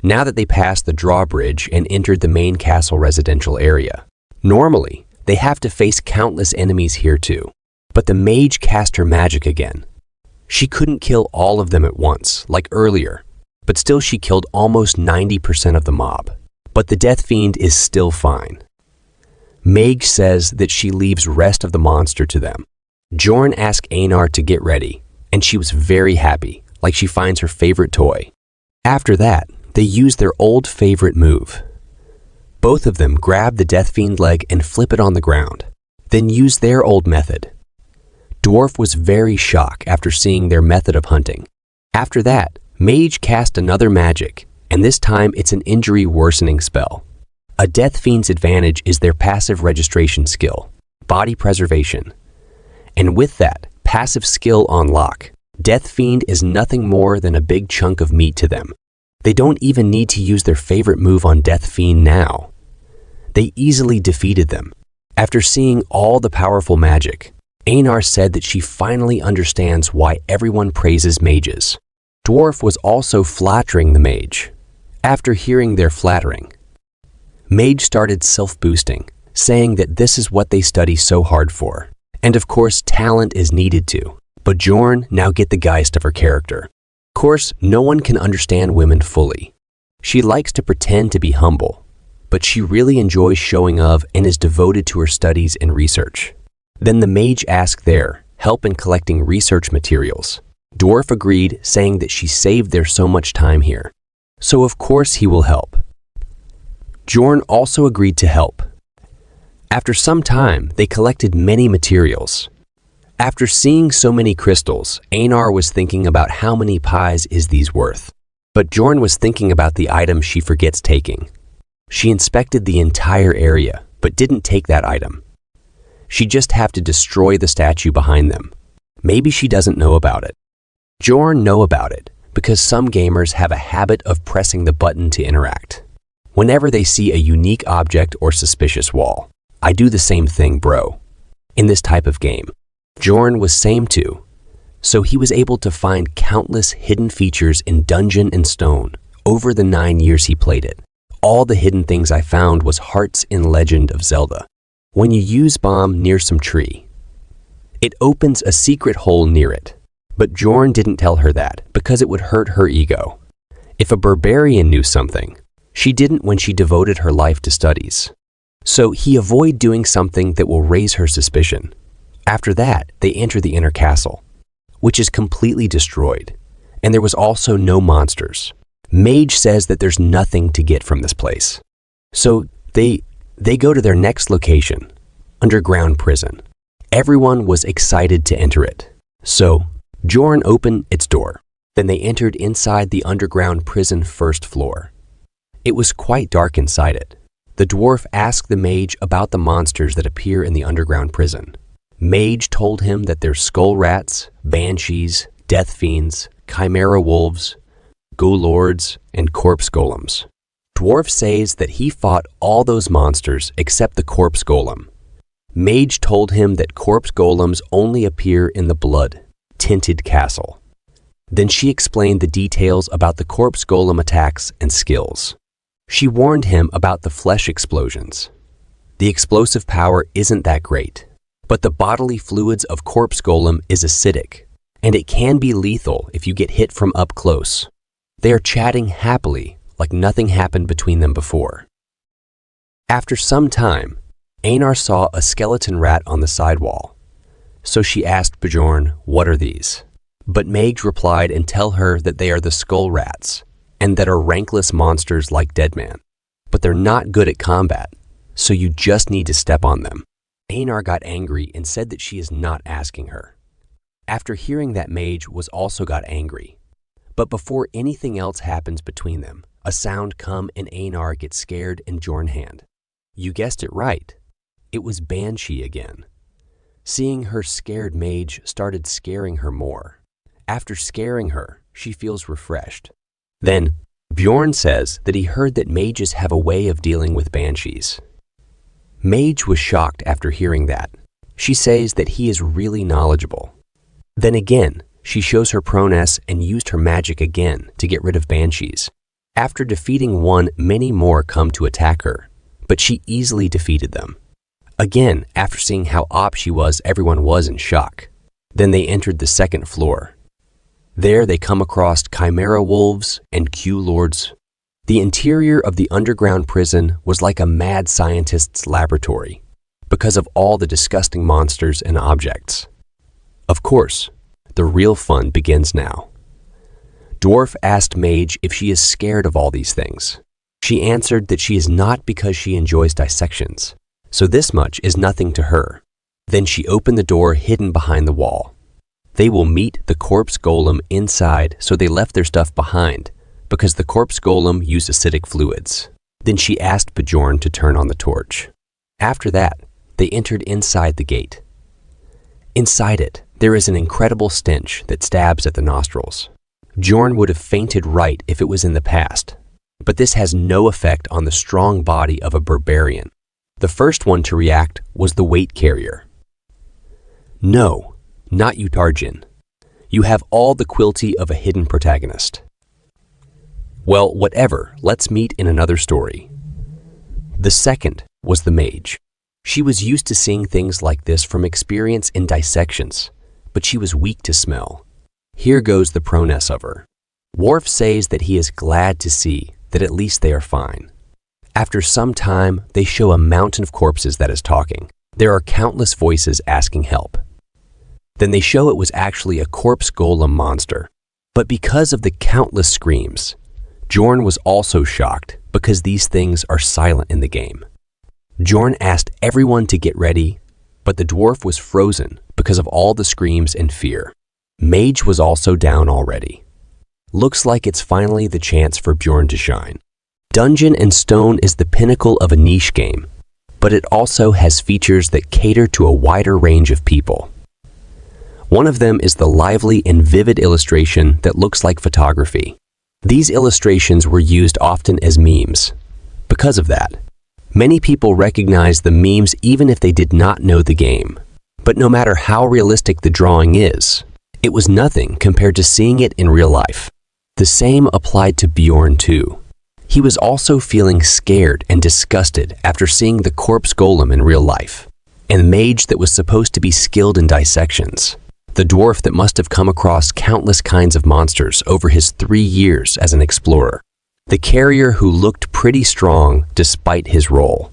Now that they passed the drawbridge and entered the main castle residential area, normally they have to face countless enemies here too, but the mage cast her magic again. She couldn't kill all of them at once, like earlier, but still she killed almost 90% of the mob. But the Death Fiend is still fine. Mage says that she leaves rest of the monster to them. Jorn asked Einar to get ready, and she was very happy, like she finds her favorite toy. After that, they use their old favorite move. Both of them grab the Death Fiend leg and flip it on the ground, then use their old method. Dwarf was very shocked after seeing their method of hunting. After that, Mage cast another magic, and this time it's an injury worsening spell. A Death Fiend's advantage is their passive registration skill, body preservation. And with that passive skill on lock, Death Fiend is nothing more than a big chunk of meat to them. They don't even need to use their favorite move on Death Fiend now. They easily defeated them. After seeing all the powerful magic, Einar said that she finally understands why everyone praises mages. Dwarf was also flattering the mage. After hearing their flattering, Mage started self-boosting, saying that this is what they study so hard for. And of course, talent is needed too. But Jorn now get the geist of her character. Of course, no one can understand women fully. She likes to pretend to be humble, but she really enjoys showing off and is devoted to her studies and research. Then the mage asked their help in collecting research materials. Dwarf agreed, saying that she saved their so much time here. So of course he will help. Jorn also agreed to help. After some time, they collected many materials. After seeing so many crystals, Einar was thinking about how many pies is these worth. But Jorn was thinking about the item she forgets taking. She inspected the entire area, but didn't take that item. She just have to destroy the statue behind them. Maybe she doesn't know about it. Jorn know about it, because some gamers have a habit of pressing the button to interact. Whenever they see a unique object or suspicious wall. I do the same thing, bro. In this type of game, Jorn was same too, so he was able to find countless hidden features in Dungeon and Stone over the 9 years he played it. All the hidden things I found was hearts in Legend of Zelda. When you use bomb near some tree, it opens a secret hole near it. But Jorn didn't tell her that because it would hurt her ego. If a barbarian knew something, she didn't when she devoted her life to studies. So he avoided doing something that will raise her suspicion. After that, they enter the inner castle, which is completely destroyed, and there was also no monsters. Mage says that there's nothing to get from this place. So they go to their next location, underground prison. Everyone was excited to enter it. So Jorn opened its door. Then they entered inside the underground prison first floor. It was quite dark inside it. The dwarf asked the mage about the monsters that appear in the underground prison. Mage told him that there's skull rats, banshees, death fiends, chimera wolves, ghoul lords, and corpse golems. Dwarf says that he fought all those monsters except the corpse golem. Mage told him that corpse golems only appear in the blood-tinted castle. Then she explained the details about the corpse golem attacks and skills. She warned him about the flesh explosions. The explosive power isn't that great, but the bodily fluids of corpse golem is acidic, and it can be lethal if you get hit from up close. They are chatting happily like nothing happened between them before. After some time, Einar saw a skeleton rat on the sidewall. So she asked Bjorn, "What are these?" But Mage replied and tell her that they are the skull rats, and that are rankless monsters like Deadman. But they're not good at combat, so you just need to step on them. Einar got angry and said that she is not asking her. After hearing that, Mage was also got angry. But before anything else happens between them, a sound come and Einar gets scared and Bjorn hand. You guessed it right. It was Banshee again. Seeing her scared, Mage started scaring her more. After scaring her, she feels refreshed. Then, Bjorn says that he heard that mages have a way of dealing with banshees. Mage was shocked after hearing that. She says that he is really knowledgeable. Then again, she shows her proness and used her magic again to get rid of banshees. After defeating one, many more come to attack her, but she easily defeated them. Again, after seeing how op she was, everyone was in shock. Then they entered the second floor. There they come across chimera wolves and Q lords. The interior of the underground prison was like a mad scientist's laboratory because of all the disgusting monsters and objects. Of course, the real fun begins now. Dwarf asked Mage if she is scared of all these things. She answered that she is not because she enjoys dissections, so this much is nothing to her. Then she opened the door hidden behind the wall. They will meet the corpse golem inside, so they left their stuff behind because the corpse golem used acidic fluids. Then she asked Bjorn to turn on the torch. After that, they entered inside the gate. Inside it, there is an incredible stench that stabs at the nostrils. Bjorn would have fainted right if it was in the past, but this has no effect on the strong body of a barbarian. The first one to react was the weight carrier. No, not you, Tarjin. You have all the quilty of a hidden protagonist. Well, whatever, let's meet in another story. The second was the mage. She was used to seeing things like this from experience in dissections, but she was weak to smell. Here goes the proness of her. Worf says that he is glad to see that at least they are fine. After some time, they show a mountain of corpses that is talking. There are countless voices asking help. Then they show it was actually a corpse golem monster. But because of the countless screams, Bjorn was also shocked because these things are silent in the game. Bjorn asked everyone to get ready, but the dwarf was frozen because of all the screams and fear. Mage was also down already. Looks like it's finally the chance for Bjorn to shine. Dungeon and Stone is the pinnacle of a niche game, but it also has features that cater to a wider range of people. One of them is the lively and vivid illustration that looks like photography. These illustrations were used often as memes. Because of that, many people recognize the memes even if they did not know the game. But no matter how realistic the drawing is, it was nothing compared to seeing it in real life. The same applied to Bjorn too. He was also feeling scared and disgusted after seeing the corpse golem in real life, and the mage that was supposed to be skilled in dissections. The dwarf that must have come across countless kinds of monsters over his 3 years as an explorer. The carrier who looked pretty strong despite his role.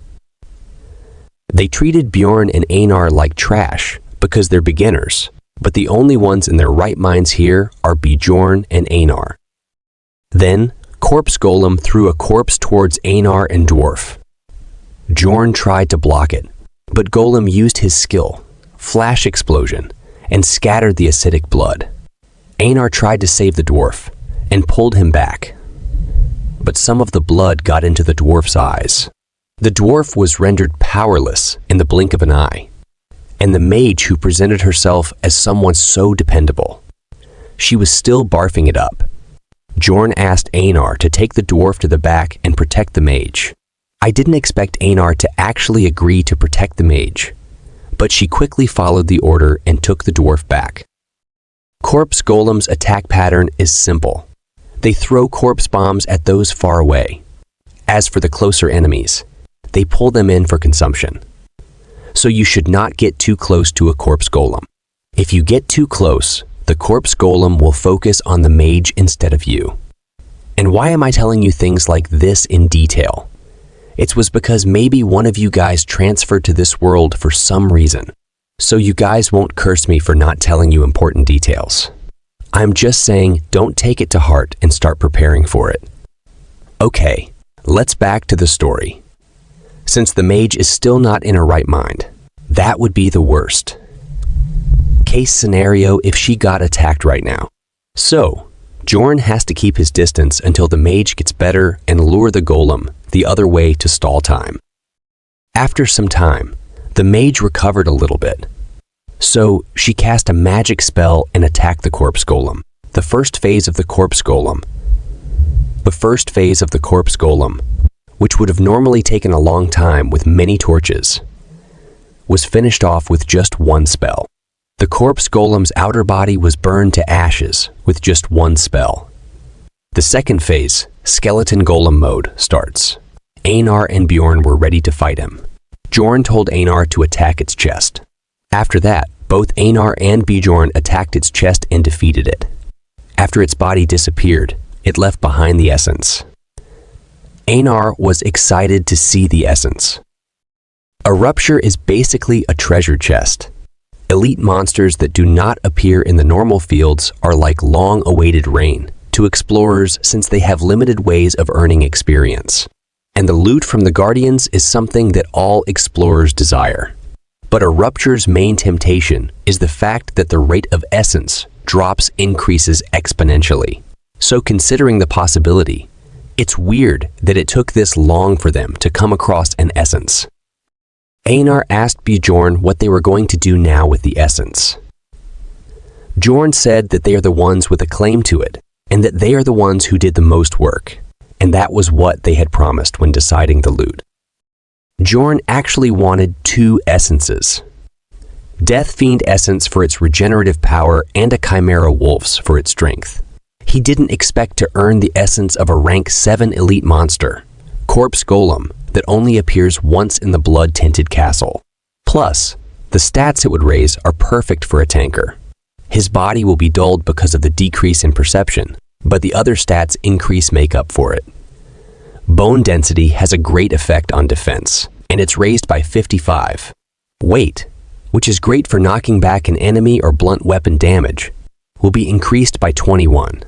They treated Bjorn and Einar like trash because they're beginners, but the only ones in their right minds here are Bjorn and Einar. Then, Corpse Golem threw a corpse towards Einar and Dwarf. Bjorn tried to block it, but Golem used his skill, Flash Explosion, and scattered the acidic blood. Einar tried to save the dwarf and pulled him back, but some of the blood got into the dwarf's eyes. The dwarf was rendered powerless in the blink of an eye, and the mage who presented herself as someone so dependable. She was still barfing it up. Bjorn asked Einar to take the dwarf to the back and protect the mage. I didn't expect Einar to actually agree to protect the mage, but she quickly followed the order and took the dwarf back. Corpse Golem's attack pattern is simple. They throw corpse bombs at those far away. As for the closer enemies, they pull them in for consumption. So you should not get too close to a corpse golem. If you get too close, the corpse golem will focus on the mage instead of you. And why am I telling you things like this in detail? It was because maybe one of you guys transferred to this world for some reason. So you guys won't curse me for not telling you important details. I'm just saying don't take it to heart and start preparing for it. Okay, let's back to the story. Since the mage is still not in her right mind, that would be the worst case scenario if she got attacked right now. So, Bjorn has to keep his distance until the mage gets better and lure the golem the other way to stall time. After some time, the mage recovered a little bit. So, she cast a magic spell and attacked the corpse golem. The first phase of the corpse golem, which would have normally taken a long time with many torches, was finished off with just one spell. The corpse golem's outer body was burned to ashes with just one spell. The second phase, skeleton golem mode, starts. Einar and Bjorn were ready to fight him. Bjorn told Einar to attack its chest. After that, both Einar and Bjorn attacked its chest and defeated it. After its body disappeared, it left behind the essence. Einar was excited to see the essence. A rupture is basically a treasure chest. Elite monsters that do not appear in the normal fields are like long-awaited rain to explorers since they have limited ways of earning experience. And the loot from the Guardians is something that all explorers desire. But a rupture's main temptation is the fact that the rate of essence drops increases exponentially. So considering the possibility, it's weird that it took this long for them to come across an essence. Einar asked Bjorn what they were going to do now with the essence. Bjorn said that they are the ones with a claim to it, and that they are the ones who did the most work, and that was what they had promised when deciding the loot. Bjorn actually wanted 2 essences. Death Fiend Essence for its regenerative power and a Chimera Wolf's for its strength. He didn't expect to earn the essence of a rank 7 elite monster, Corpse Golem, that only appears once in the blood-tinted castle. Plus, the stats it would raise are perfect for a tanker. His body will be dulled because of the decrease in perception, but the other stats increase makeup for it. Bone density has a great effect on defense, and it's raised by 55. Weight, which is great for knocking back an enemy or blunt weapon damage, will be increased by 21.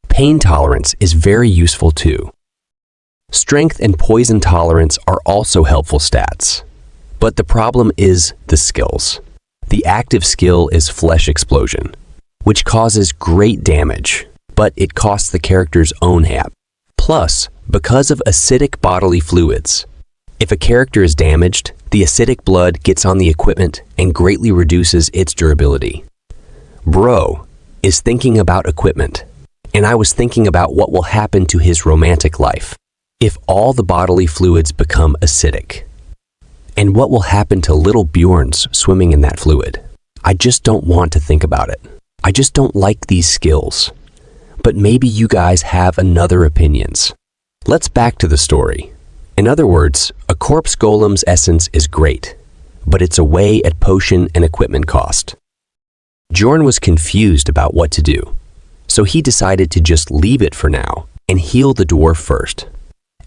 Pain tolerance is very useful too. Strength and poison tolerance are also helpful stats. But the problem is the skills. The active skill is Flesh Explosion, which causes great damage, but it costs the character's own hap. Plus, because of acidic bodily fluids, if a character is damaged, the acidic blood gets on the equipment and greatly reduces its durability. Bro is thinking about equipment, and I was thinking about what will happen to his romantic life if all the bodily fluids become acidic. And what will happen to little Bjorns swimming in that fluid? I just don't want to think about it. I just don't like these skills. But maybe you guys have another opinions. Let's back to the story. In other words, a corpse golem's essence is great, but it's away at potion and equipment cost. Bjorn was confused about what to do, so he decided to just leave it for now and heal the dwarf first.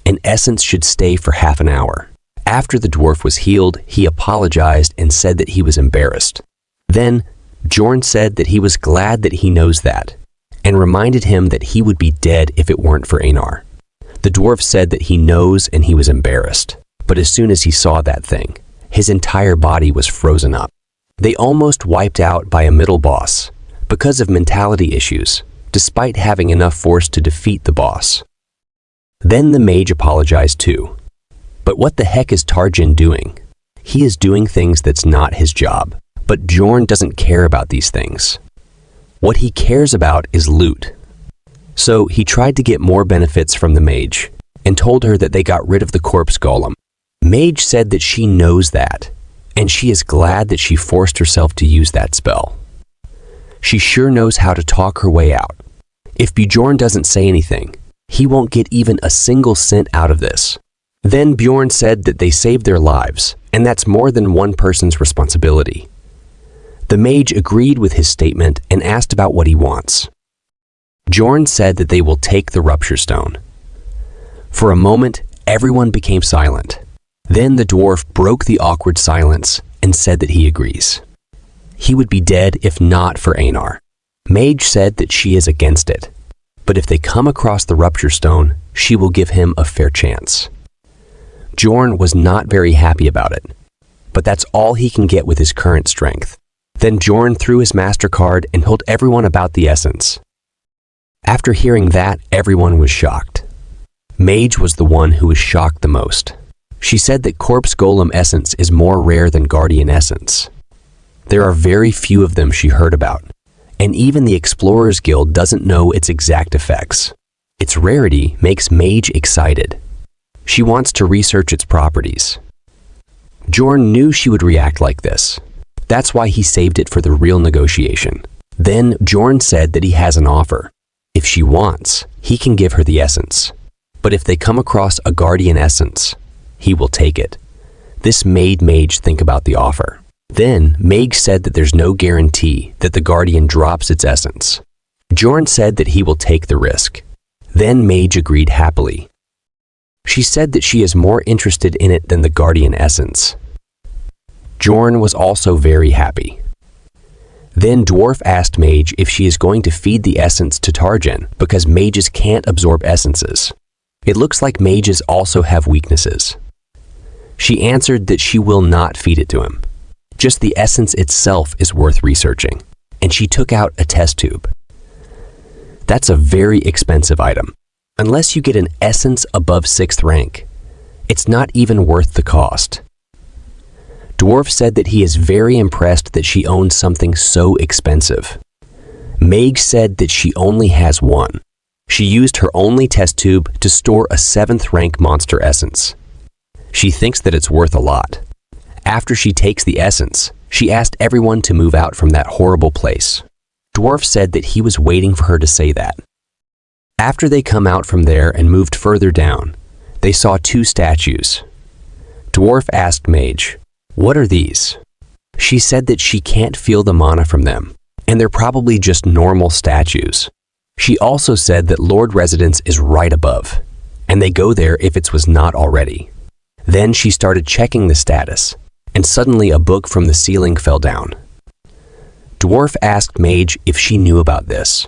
An essence should stay for half an hour. After the dwarf was healed, he apologized and said that he was embarrassed. Then, Bjorn said that he was glad that he knows that, and reminded him that he would be dead if it weren't for Einar. The dwarf said that he knows and he was embarrassed, but as soon as he saw that thing, his entire body was frozen up. They almost wiped out by a middle boss because of mentality issues, despite having enough force to defeat the boss. Then the mage apologized too. But what the heck is Tarjin doing? He is doing things that's not his job. But Bjorn doesn't care about these things. What he cares about is loot. So he tried to get more benefits from the mage and told her that they got rid of the corpse golem. Mage said that she knows that, and she is glad that she forced herself to use that spell. She sure knows how to talk her way out. If Bjorn doesn't say anything, he won't get even a single cent out of this. Then Bjorn said that they saved their lives, and that's more than one person's responsibility. The mage agreed with his statement and asked about what he wants. Bjorn said that they will take the rupture stone. For a moment, everyone became silent. Then the dwarf broke the awkward silence and said that he agrees. He would be dead if not for Einar. Mage said that she is against it, but if they come across the rupture stone, she will give him a fair chance. Bjorn was not very happy about it, but that's all he can get with his current strength. Then Bjorn threw his MasterCard and told everyone about the essence. After hearing that, everyone was shocked. Mage was the one who was shocked the most. She said that Corpse Golem essence is more rare than Guardian essence. There are very few of them she heard about, and even the Explorers Guild doesn't know its exact effects. Its rarity makes Mage excited. She wants to research its properties. Bjorn knew she would react like this. That's why he saved it for the real negotiation. Then Bjorn said that he has an offer. If she wants, he can give her the essence. But if they come across a Guardian essence, he will take it. This made Mage think about the offer. Then Mage said that there's no guarantee that the Guardian drops its essence. Bjorn said that he will take the risk. Then Mage agreed happily. She said that she is more interested in it than the Guardian essence. Bjorn was also very happy. Then Dwarf asked Mage if she is going to feed the essence to Tarjan because mages can't absorb essences. It looks like mages also have weaknesses. She answered that she will not feed it to him. Just the essence itself is worth researching, and she took out a test tube. That's a very expensive item. Unless you get an essence above 6th rank, it's not even worth the cost. Dwarf said that he is very impressed that she owns something so expensive. Meg said that she only has one. She used her only test tube to store a 7th rank monster essence. She thinks that it's worth a lot. After she takes the essence, she asked everyone to move out from that horrible place. Dwarf said that he was waiting for her to say that. After they come out from there and moved further down, they saw 2 statues. Dwarf asked Mage, "What are these?" She said that she can't feel the mana from them, and they're probably just normal statues. She also said that Lord Residence is right above, and they go there if it was not already. Then she started checking the status, and suddenly a book from the ceiling fell down. Dwarf asked Mage if she knew about this.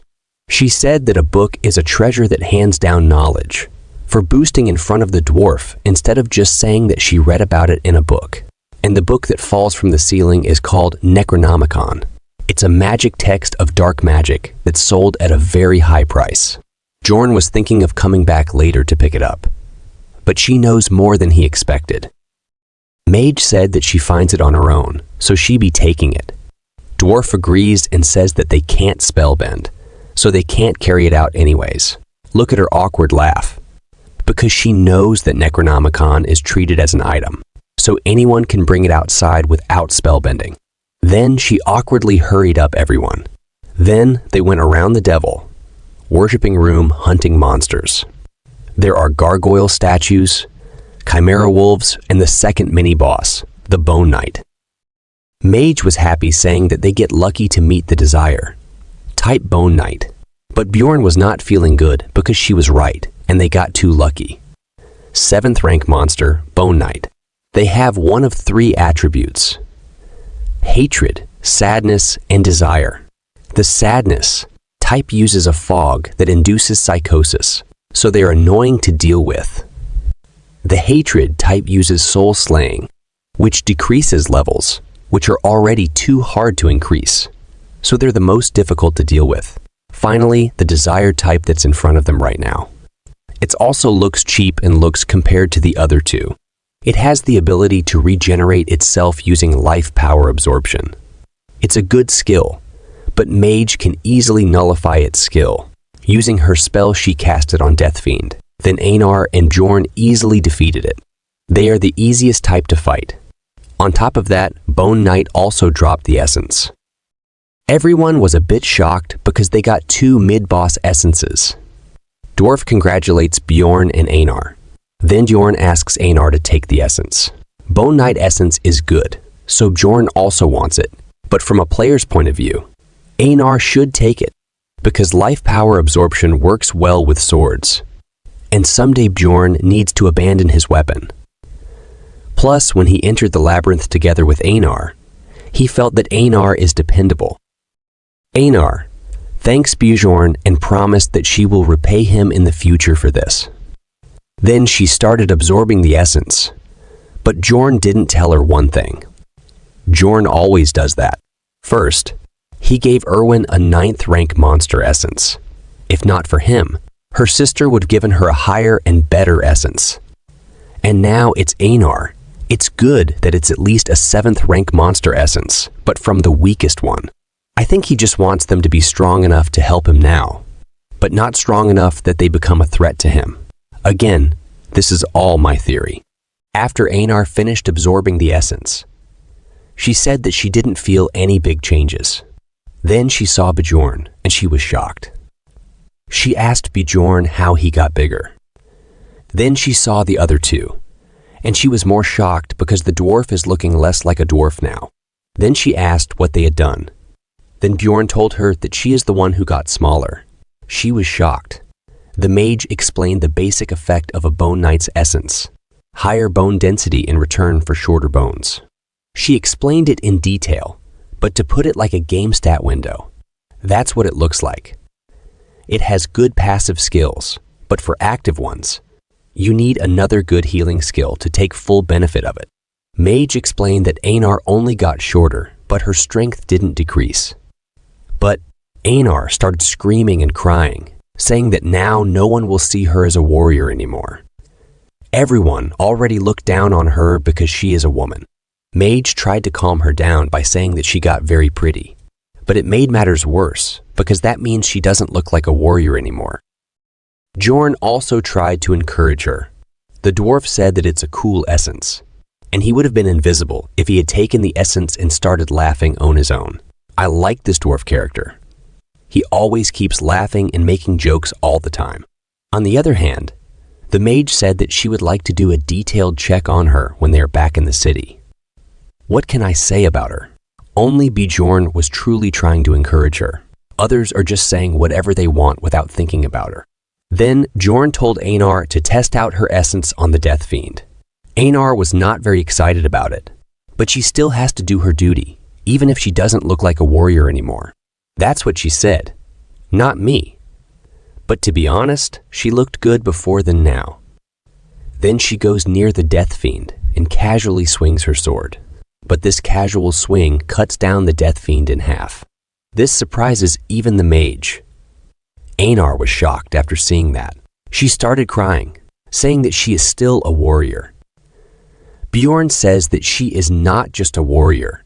She said that a book is a treasure that hands down knowledge, for boosting in front of the dwarf instead of just saying that she read about it in a book. And the book that falls from the ceiling is called Necronomicon. It's a magic text of dark magic that's sold at a very high price. Bjorn was thinking of coming back later to pick it up, but she knows more than he expected. Mage said that she finds it on her own, so she be taking it. Dwarf agrees and says that they can't spellbend, so they can't carry it out anyways. Look at her awkward laugh. Because she knows that Necronomicon is treated as an item, so anyone can bring it outside without spellbending. Then she awkwardly hurried up everyone. Then they went around the devil, worshipping room hunting monsters. There are gargoyle statues, chimera wolves, and the second mini-boss, the Bone Knight. Mage was happy saying that they get lucky to meet the desire. Type Bone Knight. But Bjorn was not feeling good because she was right, and they got too lucky. 7th rank monster, Bone Knight. They have one of 3 attributes: hatred, sadness, and desire. The sadness type uses a fog that induces psychosis, so they are annoying to deal with. The hatred type uses soul slaying, which decreases levels, which are already too hard to increase, so they're the most difficult to deal with. Finally, the desire type that's in front of them right now. It also looks cheap and looks compared to the other 2. It has the ability to regenerate itself using life power absorption. It's a good skill, but Mage can easily nullify its skill. Using her spell, she cast it on Death Fiend. Then Einar and Bjorn easily defeated it. They are the easiest type to fight. On top of that, Bone Knight also dropped the essence. Everyone was a bit shocked because they got 2 mid-boss essences. Dwarf congratulates Bjorn and Einar. Then Bjorn asks Einar to take the essence. Bone Knight essence is good, so Bjorn also wants it. But from a player's point of view, Einar should take it, because life power absorption works well with swords. And someday Bjorn needs to abandon his weapon. Plus, when he entered the labyrinth together with Einar, he felt that Einar is dependable. Einar thanks Bjorn and promised that she will repay him in the future for this. Then she started absorbing the essence. But Bjorn didn't tell her one thing. Bjorn always does that. First, he gave Erwin a 9th rank monster essence. If not for him, her sister would have given her a higher and better essence. And now it's Einar. It's good that it's at least a 7th rank monster essence, but from the weakest one. I think he just wants them to be strong enough to help him now, but not strong enough that they become a threat to him. Again, this is all my theory. After Einar finished absorbing the essence, she said that she didn't feel any big changes. Then she saw Bjorn, and she was shocked. She asked Bjorn how he got bigger. Then she saw the other 2, and she was more shocked because the dwarf is looking less like a dwarf now. Then she asked what they had done. Then Bjorn told her that she is the one who got smaller. She was shocked. The mage explained the basic effect of a Bone Knight's essence. Higher bone density in return for shorter bones. She explained it in detail, but to put it like a game stat window, that's what it looks like. It has good passive skills, but for active ones, you need another good healing skill to take full benefit of it. Mage explained that Einar only got shorter, but her strength didn't decrease. But Einar started screaming and crying, saying that now no one will see her as a warrior anymore. Everyone already looked down on her because she is a woman. Mage tried to calm her down by saying that she got very pretty, but it made matters worse because that means she doesn't look like a warrior anymore. Bjorn also tried to encourage her. The dwarf said that it's a cool essence, and he would have been invisible if he had taken the essence and started laughing on his own. I like this dwarf character. He always keeps laughing and making jokes all the time. On the other hand, the mage said that she would like to do a detailed check on her when they are back in the city. What can I say about her? Only Bjorn was truly trying to encourage her. Others are just saying whatever they want without thinking about her. Then Bjorn told Einar to test out her essence on the Death Fiend. Einar was not very excited about it, but she still has to do her duty, even if she doesn't look like a warrior anymore. That's what she said, not me. But to be honest, she looked good before than now. Then she goes near the Death Fiend and casually swings her sword. But this casual swing cuts down the Death Fiend in half. This surprises even the mage. Einar was shocked after seeing that. She started crying, saying that she is still a warrior. Bjorn says that she is not just a warrior.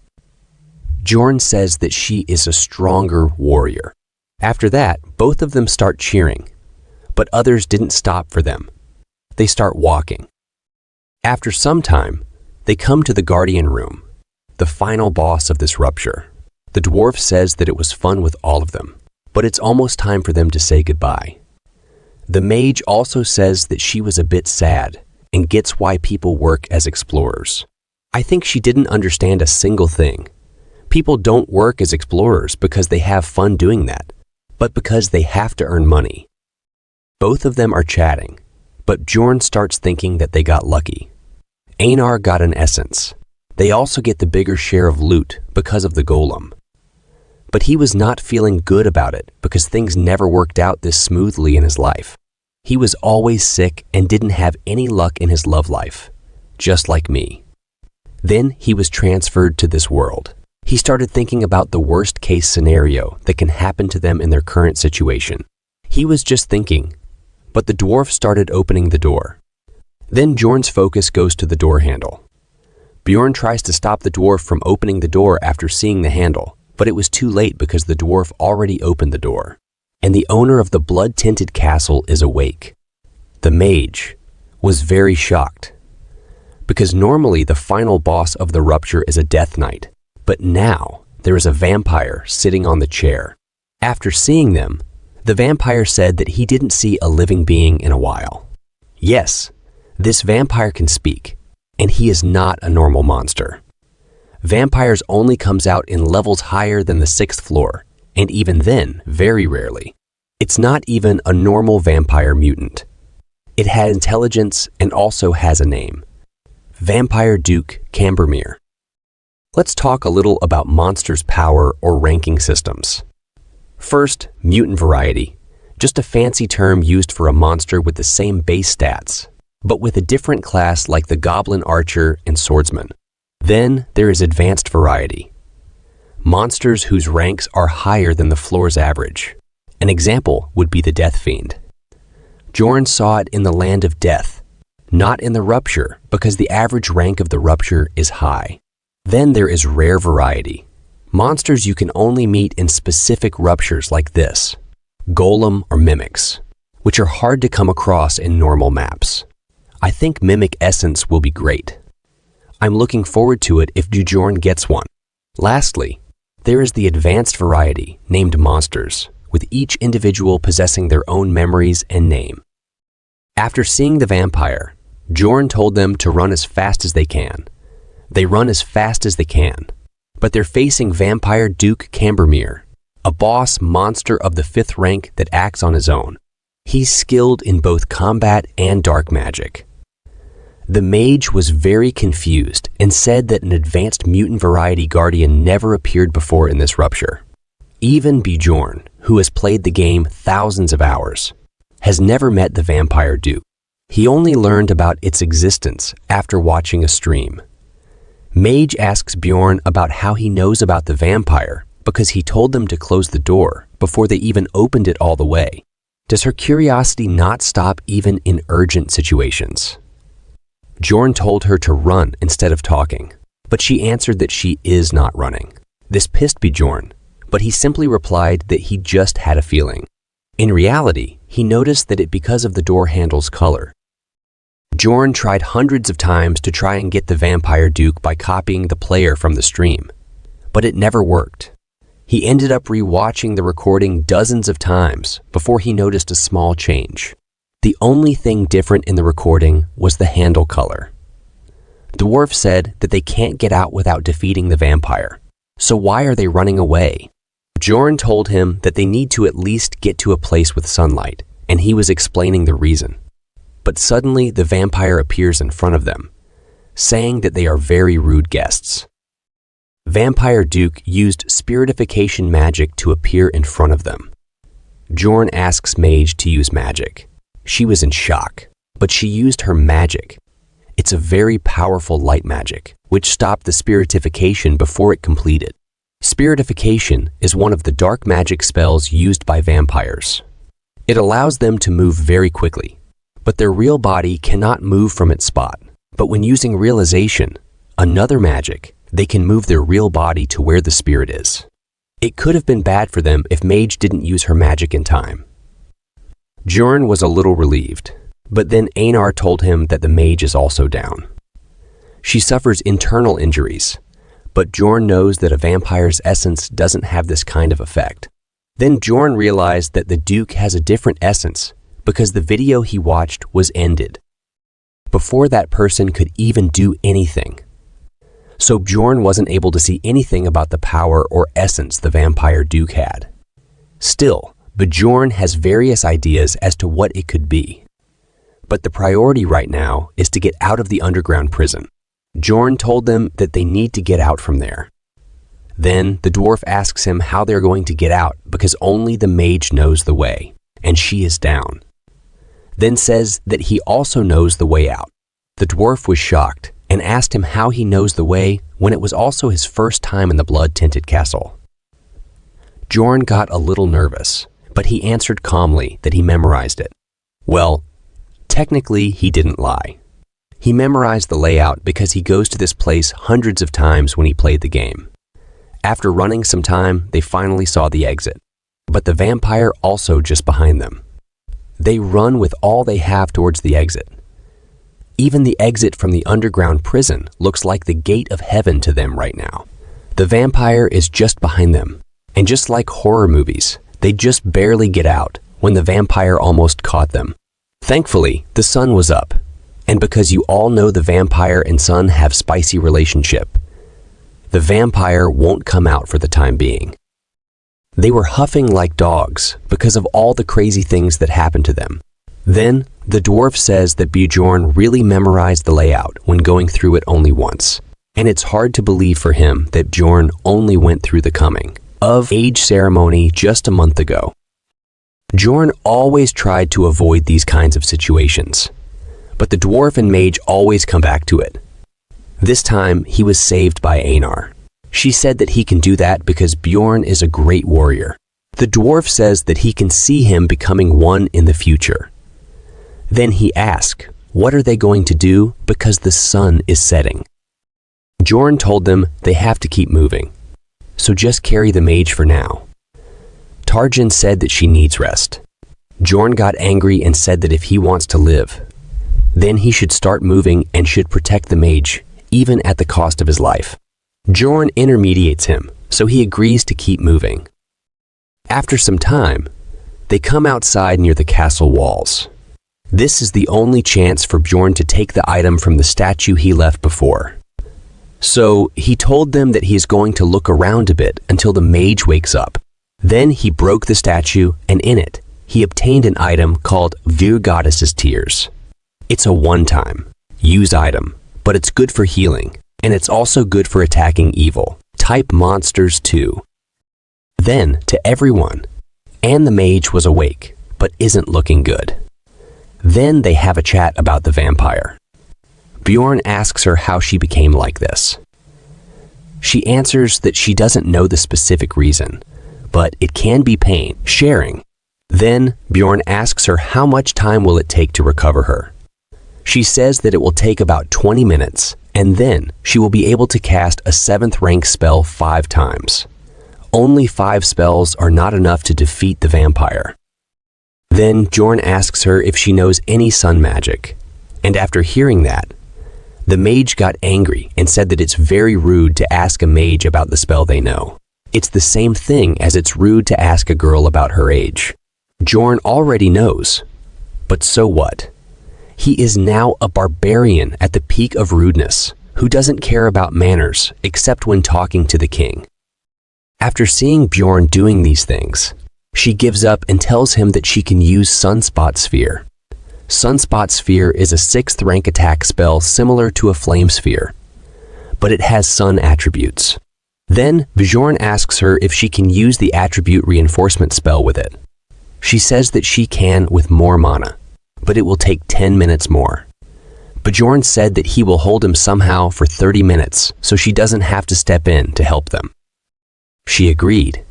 Bjorn says that she is a stronger warrior. After that, both of them start cheering, but others didn't stop for them. They start walking. After some time, they come to the Guardian Room, the final boss of this rupture. The dwarf says that it was fun with all of them, but it's almost time for them to say goodbye. The mage also says that she was a bit sad and gets why people work as explorers. I think she didn't understand a single thing. People don't work as explorers because they have fun doing that, but because they have to earn money. Both of them are chatting, but Bjorn starts thinking that they got lucky. Einar got an essence. They also get the bigger share of loot because of the golem. But he was not feeling good about it because things never worked out this smoothly in his life. He was always sick and didn't have any luck in his love life, just like me. Then he was transferred to this world. He started thinking about the worst case scenario that can happen to them in their current situation. He was just thinking, but the dwarf started opening the door. Then Bjorn's focus goes to the door handle. Bjorn tries to stop the dwarf from opening the door after seeing the handle, but it was too late because the dwarf already opened the door. and the owner of the blood-tinted castle is awake. The mage was very shocked, because normally the final boss of the rupture is a death knight, but now there is a vampire sitting on the chair. After seeing them, the vampire said that he didn't see a living being in a while. Yes, this vampire can speak, and he is not a normal monster. Vampires only comes out in levels higher than the 6th floor, and even then, very rarely. It's not even a normal vampire mutant. It had intelligence and also has a name. Vampire Duke Cambermere. Let's talk a little about monsters' power or ranking systems. First, mutant variety, just a fancy term used for a monster with the same base stats, but with a different class like the Goblin Archer and Swordsman. Then there is advanced variety, monsters whose ranks are higher than the floor's average. An example would be the Death Fiend. Jorn saw it in the Land of Death, not in the Rupture, because the average rank of the Rupture is high. Then there is rare variety, monsters you can only meet in specific ruptures like this, Golem or Mimics, which are hard to come across in normal maps. I think Mimic Essence will be great. I'm looking forward to it if Bjorn gets one. Lastly, there is the advanced variety named Monsters, with each individual possessing their own memories and name. After seeing the vampire, Jorn told them to run as fast as they can. They run as fast as they can, but they're facing Vampire Duke Cambermere, a boss monster of the 5th rank that acts on his own. He's skilled in both combat and dark magic. The mage was very confused and said that an advanced mutant variety guardian never appeared before in this rupture. Even Bjorn, who has played the game thousands of hours, has never met the Vampire Duke. He only learned about its existence after watching a stream. Mage asks Bjorn about how he knows about the vampire because he told them to close the door before they even opened it all the way. Does her curiosity not stop even in urgent situations? Jorn told her to run instead of talking, but she answered that she is not running. This pissed Bjorn, but he simply replied that he just had a feeling. In reality, he noticed that it because of the door handle's color. Jorn tried hundreds of times to try and get the Vampire Duke by copying the player from the stream, but it never worked. He ended up re-watching the recording dozens of times before he noticed a small change. The only thing different in the recording was the handle color. The dwarf said that they can't get out without defeating the vampire, so why are they running away? Jorn told him that they need to at least get to a place with sunlight, and he was explaining the reason. But suddenly the vampire appears in front of them, saying that they are very rude guests. Vampire Duke used spiritification magic to appear in front of them. Jorn asks Mage to use magic. She was in shock, but she used her magic. It's a very powerful light magic, which stopped the spiritification before it completed. Spiritification is one of the dark magic spells used by vampires. It allows them to move very quickly, but their real body cannot move from its spot. But when using realization, another magic, they can move their real body to where the spirit is. It could have been bad for them if Mage didn't use her magic in time. Jorn was a little relieved, but then Einar told him that the mage is also down. She suffers internal injuries, but Jorn knows that a vampire's essence doesn't have this kind of effect. Then Jorn realized that the Duke has a different essence because the video he watched was ended before that person could even do anything. So Bjorn wasn't able to see anything about the power or essence the Vampire Duke had. Still, Bjorn has various ideas as to what it could be. But the priority right now is to get out of the underground prison. Bjorn told them that they need to get out from there. Then the dwarf asks him how they're going to get out because only the mage knows the way, and she is down. Then says that he also knows the way out. The dwarf was shocked and asked him how he knows the way when it was also his first time in the blood-tinted castle. Bjorn got a little nervous, but he answered calmly that he memorized it. Well, technically he didn't lie. He memorized the layout because he goes to this place hundreds of times when he played the game. After running some time, they finally saw the exit. but the vampire also just behind them. They run with all they have towards the exit. Even the exit from the underground prison looks like the gate of heaven to them right now. The vampire is just behind them, and just like horror movies, they just barely get out when the vampire almost caught them. Thankfully, the sun was up, and because you all know the vampire and sun have spicy relationship, the vampire won't come out for the time being. They were huffing like dogs because of all the crazy things that happened to them. Then, the dwarf says that Bjorn really memorized the layout when going through it only once, and it's hard to believe for him that Bjorn only went through the coming of age ceremony just a month ago. Bjorn always tried to avoid these kinds of situations, but the dwarf and mage always come back to it. This time, he was saved by Einar. She said that he can do that because Bjorn is a great warrior. The dwarf says that he can see him becoming one in the future. Then he asks, what are they going to do because the sun is setting? Bjorn told them they have to keep moving, so just carry the mage for now. Tarjan said that she needs rest. Bjorn got angry and said that if he wants to live, then he should start moving and should protect the mage, even at the cost of his life. Bjorn intermediates him, so he agrees to keep moving. After some time, they come outside near the castle walls. This is the only chance for Bjorn to take the item from the statue he left before. So he told them that he is going to look around a bit until the mage wakes up. Then he broke the statue, and in it, he obtained an item called Vir Goddess's Tears. It's a one-time, use item, but it's good for healing, and it's also good for attacking evil type monsters too. Then, to everyone, and the mage was awake, but isn't looking good. Then they have a chat about the vampire. Bjorn asks her how she became like this. She answers that she doesn't know the specific reason, but it can be pain, sharing. Then Bjorn asks her how much time will it take to recover her. She says that it will take about 20 minutes, and then she will be able to cast a 7th rank spell 5 times. Only 5 spells are not enough to defeat the vampire. Then Bjorn asks her if she knows any sun magic, and after hearing that, the mage got angry and said that it's very rude to ask a mage about the spell they know. It's the same thing as it's rude to ask a girl about her age. Bjorn already knows, but so what? He is now a barbarian at the peak of rudeness, who doesn't care about manners except when talking to the king. After seeing Bjorn doing these things, she gives up and tells him that she can use Sunspot Sphere. Sunspot Sphere is a 6th rank attack spell similar to a Flame Sphere, but it has sun attributes. Then Bjorn asks her if she can use the attribute reinforcement spell with it. She says that she can with more mana, but it will take 10 minutes more. Bjorn said that he will hold him somehow for 30 minutes so she doesn't have to step in to help them. She agreed,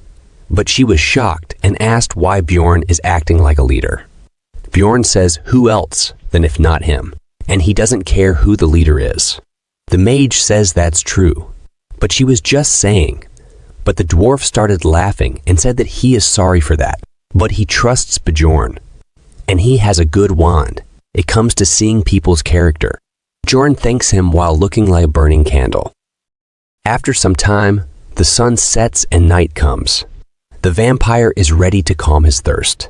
but she was shocked and asked why Bjorn is acting like a leader. Bjorn says who else than if not him, and he doesn't care who the leader is. The mage says that's true, but she was just saying. But the dwarf started laughing and said that he is sorry for that, but he trusts Bjorn. And he has a good wand. It comes to seeing people's character. Bjorn thanks him while looking like a burning candle. After some time, the sun sets and night comes. The vampire is ready to calm his thirst.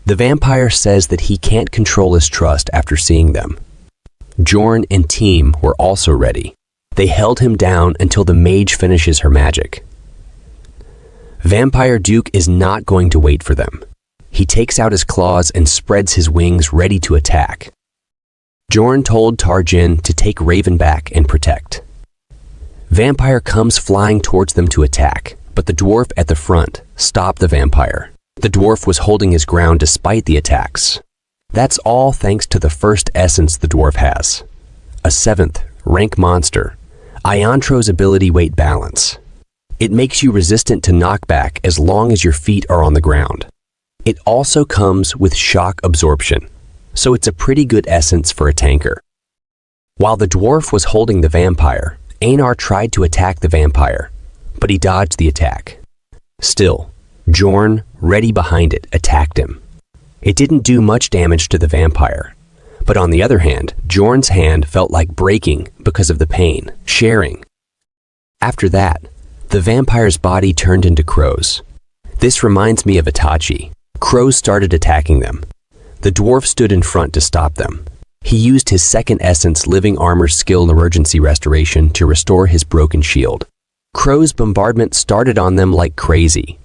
The vampire says that he can't control his trust after seeing them. Bjorn and team were also ready. They held him down until the mage finishes her magic. Vampire Duke is not going to wait for them. He takes out his claws and spreads his wings ready to attack. Bjorn told Tarjan to take Raven back and protect. Vampire comes flying towards them to attack, but the dwarf at the front stopped the vampire. The dwarf was holding his ground despite the attacks. That's all thanks to the first essence the dwarf has. A 7th rank monster, Iontro's ability weight balance. It makes you resistant to knockback as long as your feet are on the ground. It also comes with shock absorption, so it's a pretty good essence for a tanker. While the dwarf was holding the vampire, Einar tried to attack the vampire, but he dodged the attack. Still, Bjorn, ready behind it, attacked him. It didn't do much damage to the vampire. But on the other hand, Bjorn's hand felt like breaking because of the pain, sharing. After that, the vampire's body turned into crows. This reminds me of Itachi. Crows started attacking them. The dwarf stood in front to stop them. He used his second essence living armor skill in emergency restoration to restore his broken shield. Crow's bombardment started on them like crazy.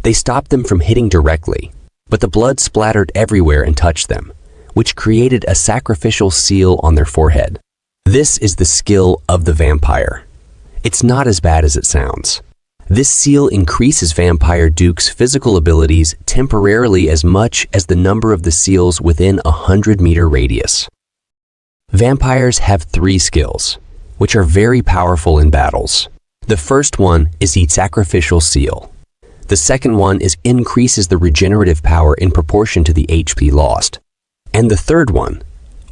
They stopped them from hitting directly, but the blood splattered everywhere and touched them, which created a sacrificial seal on their forehead. This is the skill of the vampire. It's not as bad as it sounds. This seal increases Vampire Duke's physical abilities temporarily as much as the number of the seals within a 100-meter radius. Vampires have 3 skills, which are very powerful in battles. The first one is the sacrificial seal. The second one is increases the regenerative power in proportion to the HP lost. And the third one,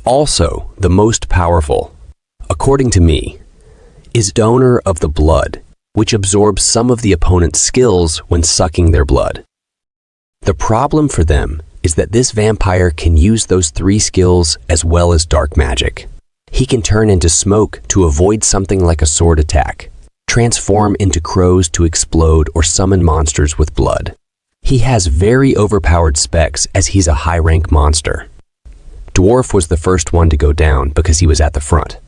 also the most powerful, according to me, is donor of the blood, which absorbs some of the opponent's skills when sucking their blood. The problem for them is that this vampire can use those 3 skills as well as dark magic. He can turn into smoke to avoid something like a sword attack, transform into crows to explode or summon monsters with blood. He has very overpowered specs as he's a high-rank monster. Dwarf was the first one to go down because he was at the front.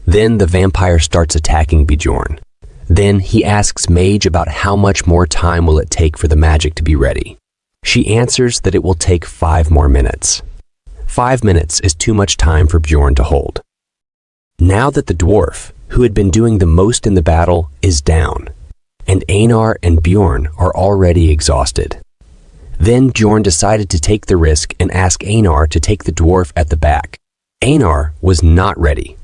Then the vampire starts attacking Bjorn. Then he asks Mage about how much more time will it take for the magic to be ready. She answers that it will take 5 more minutes. 5 minutes is too much time for Bjorn to hold. Now that the dwarf, who had been doing the most in the battle, is down, and Einar and Bjorn are already exhausted. Then Bjorn decided to take the risk and ask Einar to take the dwarf at the back. Einar was not ready,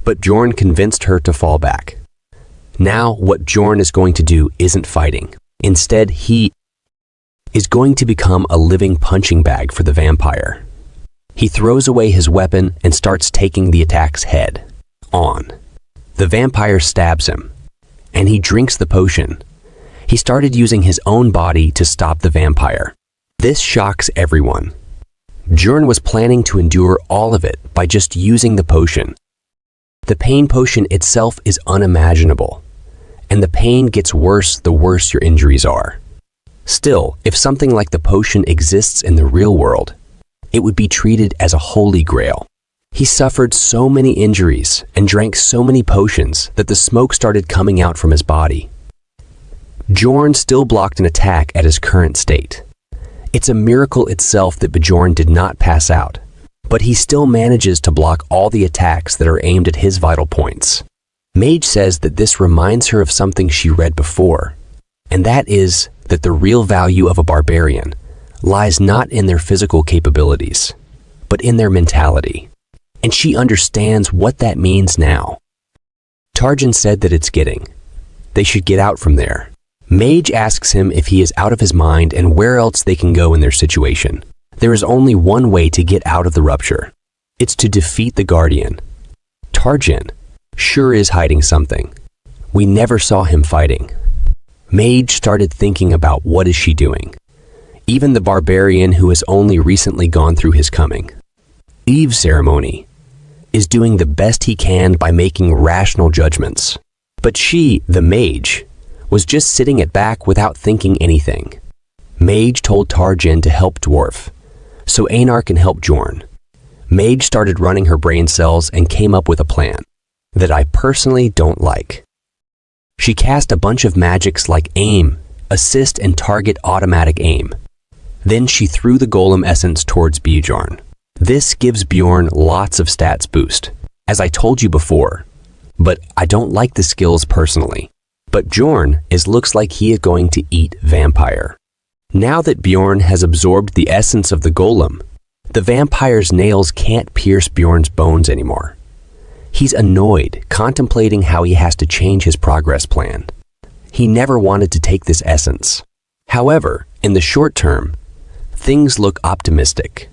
but Bjorn convinced her to fall back. Now what Bjorn is going to do isn't fighting. Instead, he is going to become a living punching bag for the vampire. He throws away his weapon and starts taking the attack's head on. The vampire stabs him, and he drinks the potion. He started using his own body to stop the vampire. This shocks everyone. Bjorn was planning to endure all of it by just using the potion. The pain potion itself is unimaginable, and the pain gets worse the worse your injuries are. Still, if something like the potion exists in the real world, it would be treated as a holy grail. He suffered so many injuries and drank so many potions that the smoke started coming out from his body. Bjorn still blocked an attack at his current state. It's a miracle itself that Bjorn did not pass out, but he still manages to block all the attacks that are aimed at his vital points. Mage says that this reminds her of something she read before, and that is that the real value of a barbarian lies not in their physical capabilities, but in their mentality. And she understands what that means now. Tarjan said that it's getting. They should get out from there. Mage asks him if he is out of his mind and where else they can go in their situation. There is only one way to get out of the rupture. It's to defeat the Guardian. Tarjan sure is hiding something. We never saw him fighting. Mage started thinking about what is she doing. Even the barbarian who has only recently gone through his coming. Eve ceremony is doing the best he can by making rational judgments. But she, the mage, was just sitting at back without thinking anything. Mage told Tarjan to help Dwarf, so Einar can help Bjorn. Mage started running her brain cells and came up with a plan that I personally don't like. She cast a bunch of magics like aim, assist, and target automatic aim. Then she threw the golem essence towards Bjorn. This gives Bjorn lots of stats boost, as I told you before, but I don't like the skills personally. But Bjorn looks like he is going to eat vampire. Now that Bjorn has absorbed the essence of the golem, the vampire's nails can't pierce Bjorn's bones anymore. He's annoyed, contemplating how he has to change his progress plan. He never wanted to take this essence. However, in the short term, things look optimistic.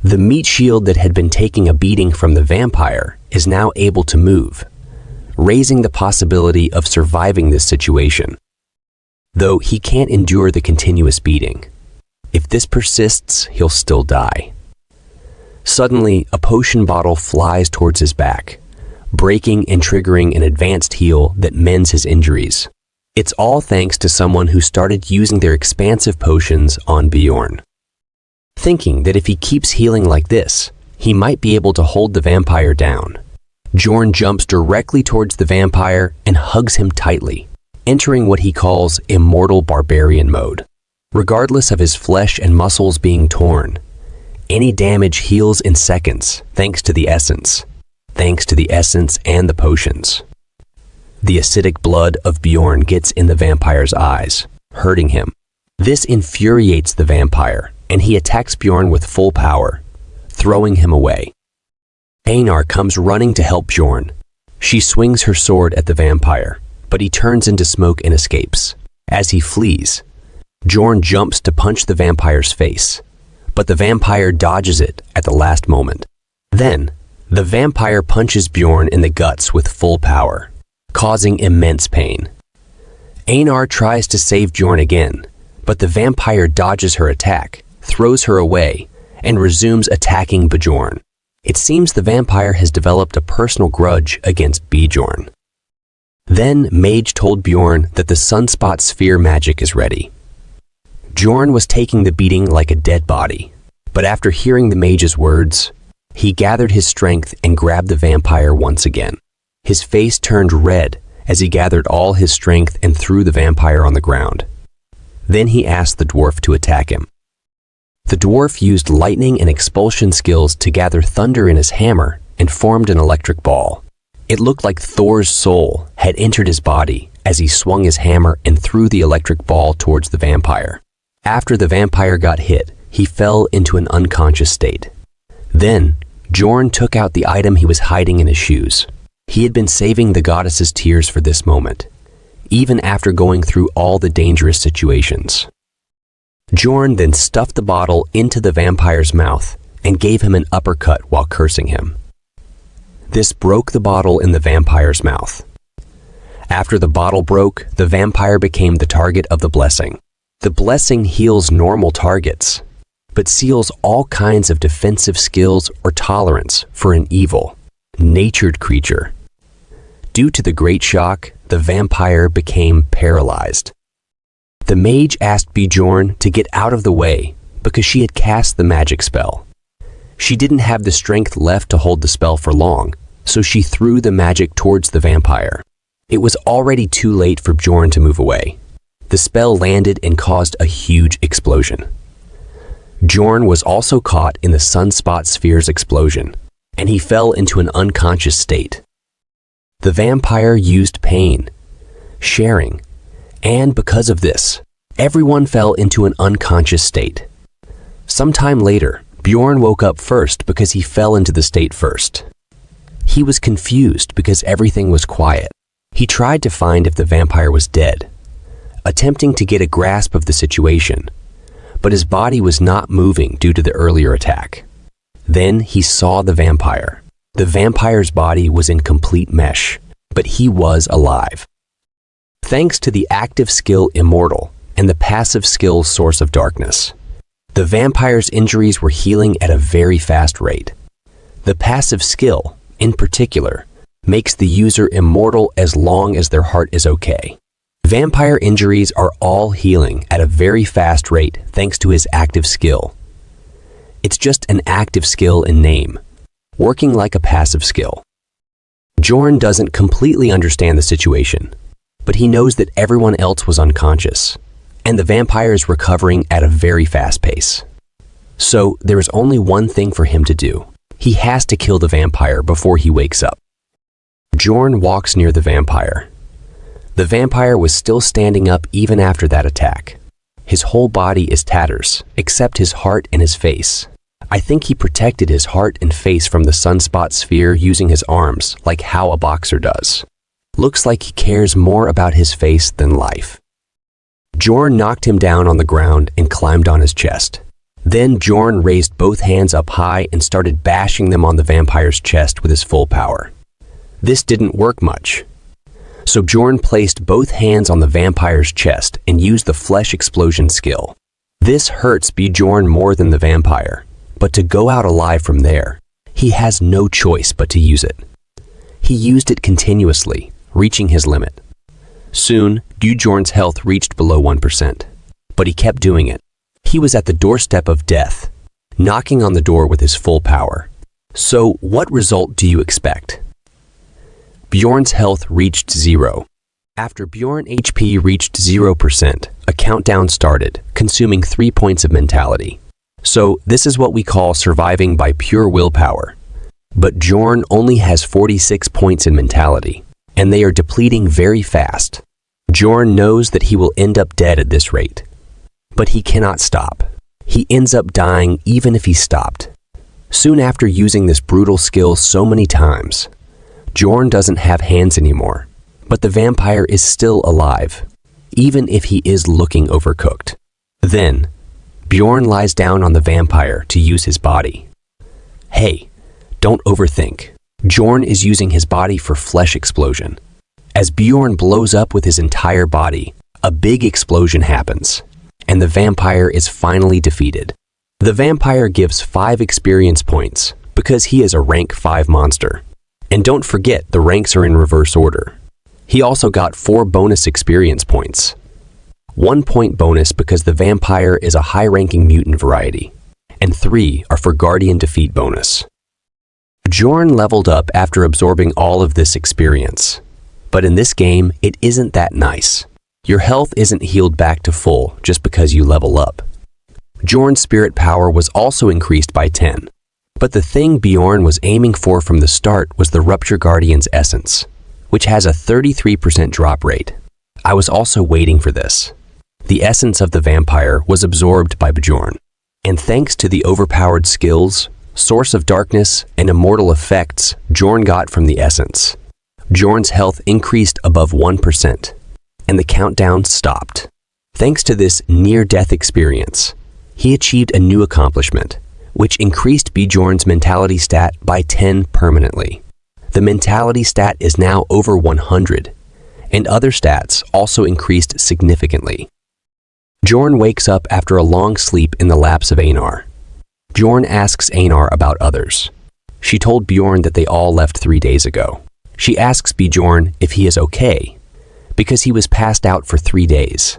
The meat shield that had been taking a beating from the vampire is now able to move, raising the possibility of surviving this situation. though he can't endure the continuous beating. If this persists, he'll still die. Suddenly, a potion bottle flies towards his back, breaking and triggering an advanced heal that mends his injuries. It's all thanks to someone who started using their expansive potions on Bjorn. Thinking that if he keeps healing like this, he might be able to hold the vampire down, Bjorn jumps directly towards the vampire and hugs him tightly, entering what he calls immortal barbarian mode. Regardless of his flesh and muscles being torn, any damage heals in seconds thanks to the essence and the potions. The acidic blood of Bjorn gets in the vampire's eyes, hurting him. This infuriates the vampire, and he attacks Bjorn with full power, throwing him away. Einar comes running to help Bjorn. She swings her sword at the vampire, but he turns into smoke and escapes. As he flees, Bjorn jumps to punch the vampire's face, but the vampire dodges it at the last moment. Then, the vampire punches Bjorn in the guts with full power, causing immense pain. Einar tries to save Bjorn again, but the vampire dodges her attack, throws her away, and resumes attacking Bjorn. It seems the vampire has developed a personal grudge against Bjorn. Then Mage told Bjorn that the sunspot sphere magic is ready. Bjorn was taking the beating like a dead body, but after hearing the mage's words, he gathered his strength and grabbed the vampire once again. His face turned red as he gathered all his strength and threw the vampire on the ground. Then he asked the dwarf to attack him. The dwarf used lightning and expulsion skills to gather thunder in his hammer and formed an electric ball. It looked like Thor's soul had entered his body as he swung his hammer and threw the electric ball towards the vampire. After the vampire got hit, he fell into an unconscious state. Then, Bjorn took out the item he was hiding in his shoes. He had been saving the goddess's tears for this moment, even after going through all the dangerous situations. Bjorn then stuffed the bottle into the vampire's mouth and gave him an uppercut while cursing him. This broke the bottle in the vampire's mouth. After the bottle broke, the vampire became the target of the blessing. The blessing heals normal targets, but seals all kinds of defensive skills or tolerance for an evil, natured creature. Due to the great shock, the vampire became paralyzed. The mage asked Bjorn to get out of the way because she had cast the magic spell. She didn't have the strength left to hold the spell for long, so she threw the magic towards the vampire. It was already too late for Bjorn to move away. The spell landed and caused a huge explosion. Bjorn was also caught in the sunspot sphere's explosion, and he fell into an unconscious state. The vampire used pain, sharing, and because of this, everyone fell into an unconscious state. Sometime later, Bjorn woke up first because he fell into the state first. He was confused because everything was quiet. He tried to find if the vampire was dead, attempting to get a grasp of the situation, but his body was not moving due to the earlier attack. Then he saw the vampire. The vampire's body was in complete mesh, but he was alive. Thanks to the active skill Immortal and the passive skill Source of Darkness, the vampire's injuries were healing at a very fast rate. The passive skill, in particular, makes the user immortal as long as their heart is okay. Vampire injuries are all healing at a very fast rate thanks to his active skill. It's just an active skill in name, working like a passive skill. Bjorn doesn't completely understand the situation, but he knows that everyone else was unconscious, and the vampire is recovering at a very fast pace. So there is only one thing for him to do. He has to kill the vampire before he wakes up. Bjorn walks near the vampire. The vampire was still standing up even after that attack. His whole body is tatters, except his heart and his face. I think he protected his heart and face from the sunspot sphere using his arms, like how a boxer does. Looks like he cares more about his face than life. Bjorn knocked him down on the ground and climbed on his chest. Then Bjorn raised both hands up high and started bashing them on the vampire's chest with his full power. This didn't work much. So Bjorn placed both hands on the vampire's chest and used the flesh explosion skill. This hurts Bjorn more than the vampire, but to go out alive from there, he has no choice but to use it. He used it continuously, reaching his limit. Soon, Bjorn's health reached below 1%, but he kept doing it. He was at the doorstep of death, knocking on the door with his full power. So what result do you expect? Bjorn's health reached 0. After Bjorn HP reached 0%, a countdown started, consuming 3 points of mentality. So this is what we call surviving by pure willpower. But Bjorn only has 46 points in mentality, and they are depleting very fast. Bjorn knows that he will end up dead at this rate. But he cannot stop. He ends up dying even if he stopped. Soon after using this brutal skill so many times, Bjorn doesn't have hands anymore, but the vampire is still alive, even if he is looking overcooked. Then, Bjorn lies down on the vampire to use his body. Hey, don't overthink. Bjorn is using his body for flesh explosion. As Bjorn blows up with his entire body, a big explosion happens, and the vampire is finally defeated. The vampire gives 5 experience points because he is a rank 5 monster. And don't forget, the ranks are in reverse order. He also got 4 bonus experience points. 1 point bonus because the vampire is a high-ranking mutant variety, and 3 are for guardian defeat bonus. Bjorn leveled up after absorbing all of this experience. But in this game, it isn't that nice. Your health isn't healed back to full just because you level up. Bjorn's spirit power was also increased by 10. But the thing Bjorn was aiming for from the start was the Rupture Guardian's essence, which has a 33% drop rate. I was also waiting for this. The essence of the vampire was absorbed by Bjorn, and thanks to the overpowered skills, Source of Darkness, and immortal effects Bjorn got from the essence, Bjorn's health increased above 1%, and the countdown stopped. Thanks to this near-death experience, he achieved a new accomplishment, which increased Bjorn's mentality stat by 10 permanently. The mentality stat is now over 100, and other stats also increased significantly. Bjorn wakes up after a long sleep in the laps of Einar. Bjorn asks Einar about others. She told Bjorn that they all left 3 days ago. She asks Bjorn if he is okay, because he was passed out for 3 days.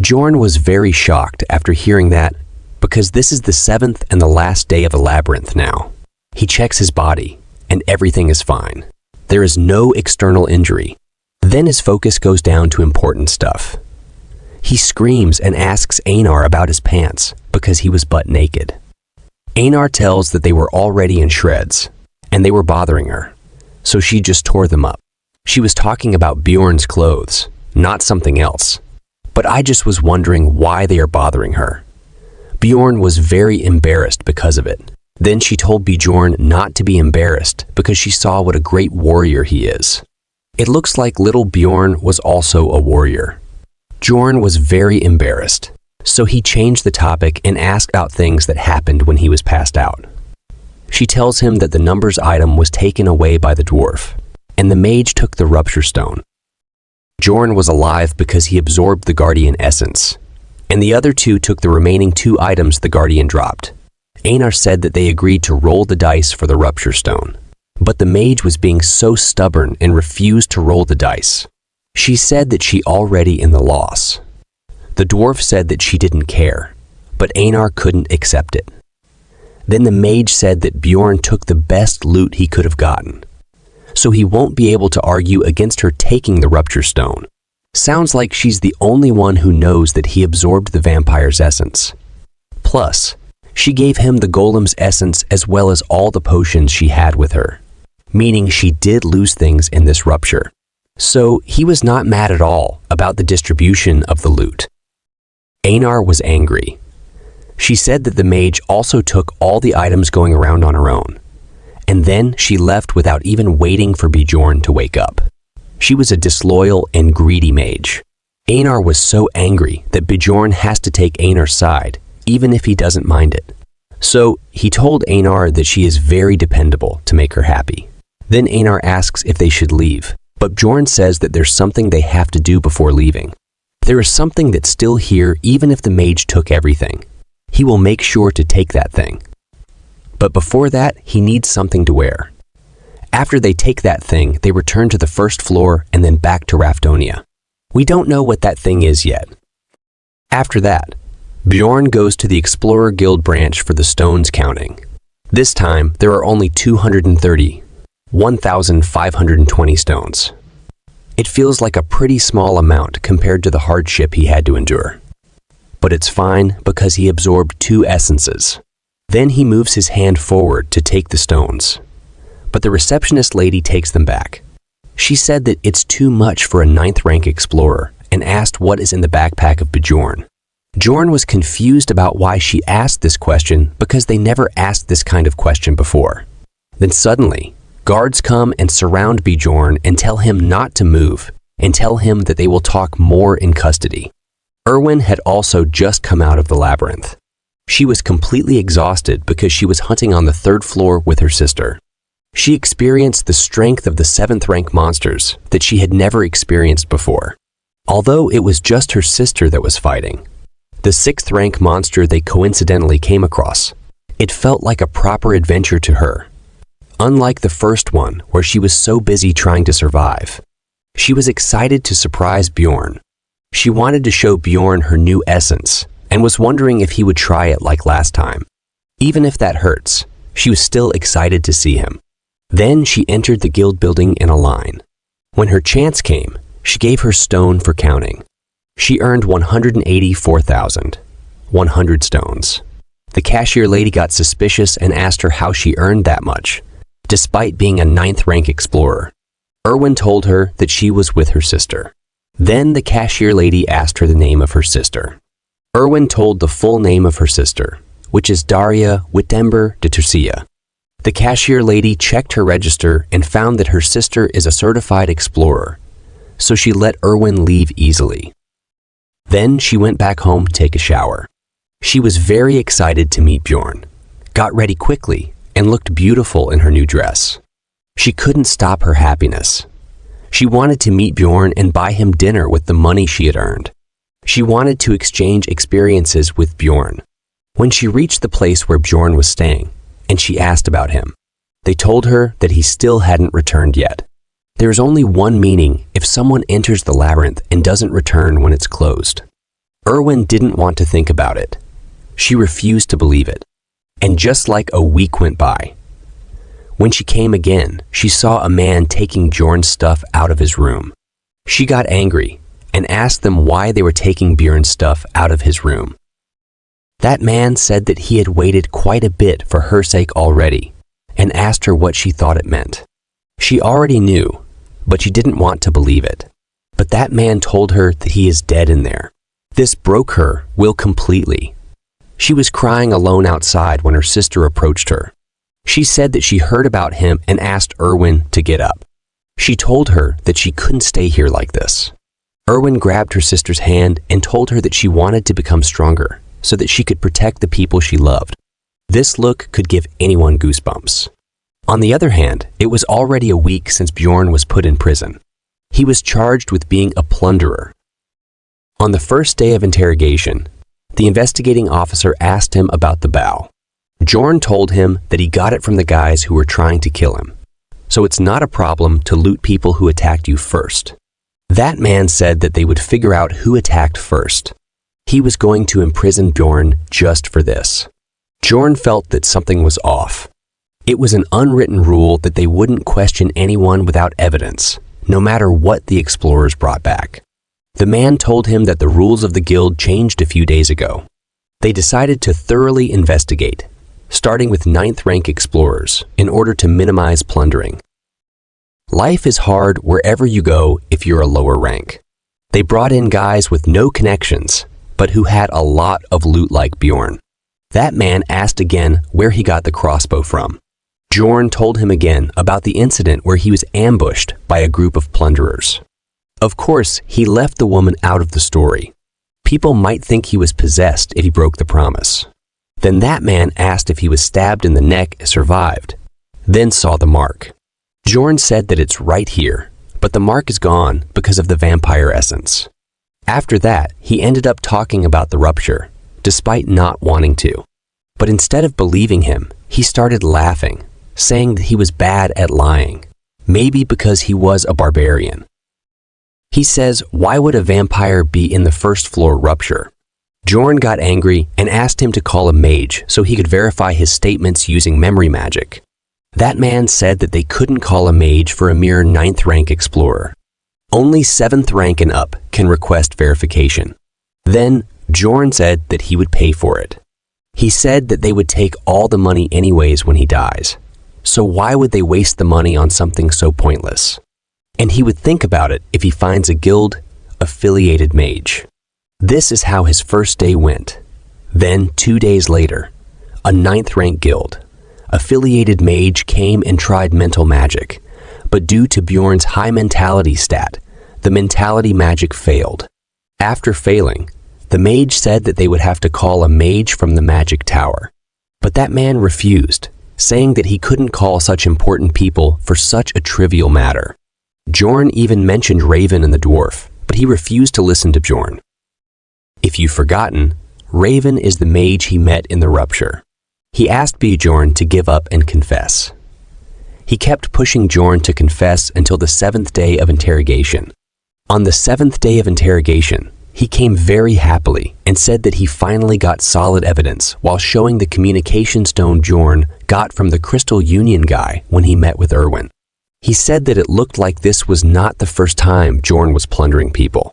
Bjorn was very shocked after hearing that, because this is the 7th and the last day of the labyrinth now. He checks his body, and everything is fine. There is no external injury. Then his focus goes down to important stuff. He screams and asks Einar about his pants, because he was butt naked. Einar tells that they were already in shreds, and they were bothering her, so she just tore them up. She was talking about Bjorn's clothes, not something else. But I just was wondering why they are bothering her. Bjorn was very embarrassed because of it. Then she told Bjorn not to be embarrassed because she saw what a great warrior he is. It looks like little Bjorn was also a warrior. Bjorn was very embarrassed, so he changed the topic and asked about things that happened when he was passed out. She tells him that the numbers item was taken away by the dwarf, and the mage took the rupture stone. Bjorn was alive because he absorbed the guardian essence, and the other 2 took the remaining 2 items the guardian dropped. Einar said that they agreed to roll the dice for the rupture stone, but the mage was being so stubborn and refused to roll the dice. She said that she already in the loss. The dwarf said that she didn't care, but Einar couldn't accept it. Then the mage said that Bjorn took the best loot he could have gotten, so he won't be able to argue against her taking the rupture stone. Sounds like she's the only one who knows that he absorbed the vampire's essence. Plus, she gave him the golem's essence as well as all the potions she had with her, meaning she did lose things in this rupture. So he was not mad at all about the distribution of the loot. Einar was angry. She said that the mage also took all the items going around on her own, and then she left without even waiting for Bjorn to wake up. She was a disloyal and greedy mage. Einar was so angry that Bjorn has to take Einar's side, even if he doesn't mind it. So he told Einar that she is very dependable to make her happy. Then Einar asks if they should leave, But Bjorn says that there's something they have to do before leaving. There is something that's still here even if the mage took everything. He will make sure to take that thing. But before that, he needs something to wear. After they take that thing, they return to the first floor and then back to Raftonia. We don't know what that thing is yet. After that, Bjorn goes to the Explorer Guild branch for the stones counting. This time, there are only 230, 1,520 stones. It feels like a pretty small amount compared to the hardship he had to endure. But it's fine because he absorbed 2 essences. Then he moves his hand forward to take the stones. But the receptionist lady takes them back. She said that it's too much for a 9th rank explorer and asked what is in the backpack of Bjorn. Bjorn was confused about why she asked this question because they never asked this kind of question before. Then suddenly, guards come and surround Bjorn and tell him not to move and tell him that they will talk more in custody. Erwin had also just come out of the labyrinth. She was completely exhausted because she was hunting on the 3rd floor with her sister. She experienced the strength of the 7th rank monsters that she had never experienced before. Although it was just her sister that was fighting, the 6th rank monster they coincidentally came across, it felt like a proper adventure to her. Unlike the first one where she was so busy trying to survive, she was excited to surprise Bjorn. She wanted to show Bjorn her new essence and was wondering if he would try it like last time. Even if that hurts, she was still excited to see him. Then she entered the guild building in a line. When her chance came, she gave her stone for counting. She earned 184,100 stones. The cashier lady got suspicious and asked her how she earned that much, despite being a 9th rank explorer. Erwin told her that she was with her sister. Then the cashier lady asked her the name of her sister. Erwin told the full name of her sister, which is Daria Wittember de Turcia. The cashier lady checked her register and found that her sister is a certified explorer, so she let Erwin leave easily. Then she went back home to take a shower. She was very excited to meet Bjorn, got ready quickly, and looked beautiful in her new dress. She couldn't stop her happiness. She wanted to meet Bjorn and buy him dinner with the money she had earned. She wanted to exchange experiences with Bjorn. When she reached the place where Bjorn was staying, and she asked about him, they told her that he still hadn't returned yet. There is only one meaning if someone enters the labyrinth and doesn't return when it's closed. Erwin didn't want to think about it. She refused to believe it. And just like a week went by, when she came again, she saw a man taking Bjorn's stuff out of his room. She got angry and asked them why they were taking Bjorn's stuff out of his room. That man said that he had waited quite a bit for her sake already and asked her what she thought it meant. She already knew, but she didn't want to believe it. But that man told her that he is dead in there. This broke her will completely. She was crying alone outside when her sister approached her. She said that she heard about him and asked Erwin to get up. She told her that she couldn't stay here like this. Erwin grabbed her sister's hand and told her that she wanted to become stronger so that she could protect the people she loved. This look could give anyone goosebumps. On the other hand, it was already a week since Bjorn was put in prison. He was charged with being a plunderer. On the first day of interrogation, the investigating officer asked him about the bow. Bjorn told him that he got it from the guys who were trying to kill him. So it's not a problem to loot people who attacked you first. That man said that they would figure out who attacked first. He was going to imprison Bjorn just for this. Bjorn felt that something was off. It was an unwritten rule that they wouldn't question anyone without evidence, no matter what the explorers brought back. The man told him that the rules of the guild changed a few days ago. They decided to thoroughly investigate, starting with 9th rank explorers, in order to minimize plundering. Life is hard wherever you go if you're a lower rank. They brought in guys with no connections, but who had a lot of loot like Bjorn. That man asked again where he got the crossbow from. Bjorn told him again about the incident where he was ambushed by a group of plunderers. Of course, he left the woman out of the story. People might think he was possessed if he broke the promise. Then that man asked if he was stabbed in the neck and survived, then saw the mark. Bjorn said that it's right here, but the mark is gone because of the vampire essence. After that, he ended up talking about the rupture, despite not wanting to. But instead of believing him, he started laughing, saying that he was bad at lying, maybe because he was a barbarian. He says, why would a vampire be in the first floor rupture? Bjorn got angry and asked him to call a mage so he could verify his statements using memory magic. That man said that they couldn't call a mage for a mere 9th rank explorer. Only 7th rank and up can request verification. Then, Bjorn said that he would pay for it. He said that they would take all the money anyways when he dies. So why would they waste the money on something so pointless? And he would think about it if he finds a guild-affiliated mage. This is how his first day went. Then, 2 days later, a 9th rank guild-affiliated mage came and tried mental magic, but due to Bjorn's high mentality stat, the mentality magic failed. After failing, the mage said that they would have to call a mage from the magic tower. But that man refused, saying that he couldn't call such important people for such a trivial matter. Bjorn even mentioned Raven and the dwarf, but he refused to listen to Bjorn. If you've forgotten, Raven is the mage he met in the rupture. He asked Bjorn to give up and confess. He kept pushing Bjorn to confess until the 7th day of interrogation. On the 7th day of interrogation, he came very happily and said that he finally got solid evidence while showing the communication stone Bjorn got from the Crystal Union guy when he met with Erwin. He said that it looked like this was not the first time Bjorn was plundering people.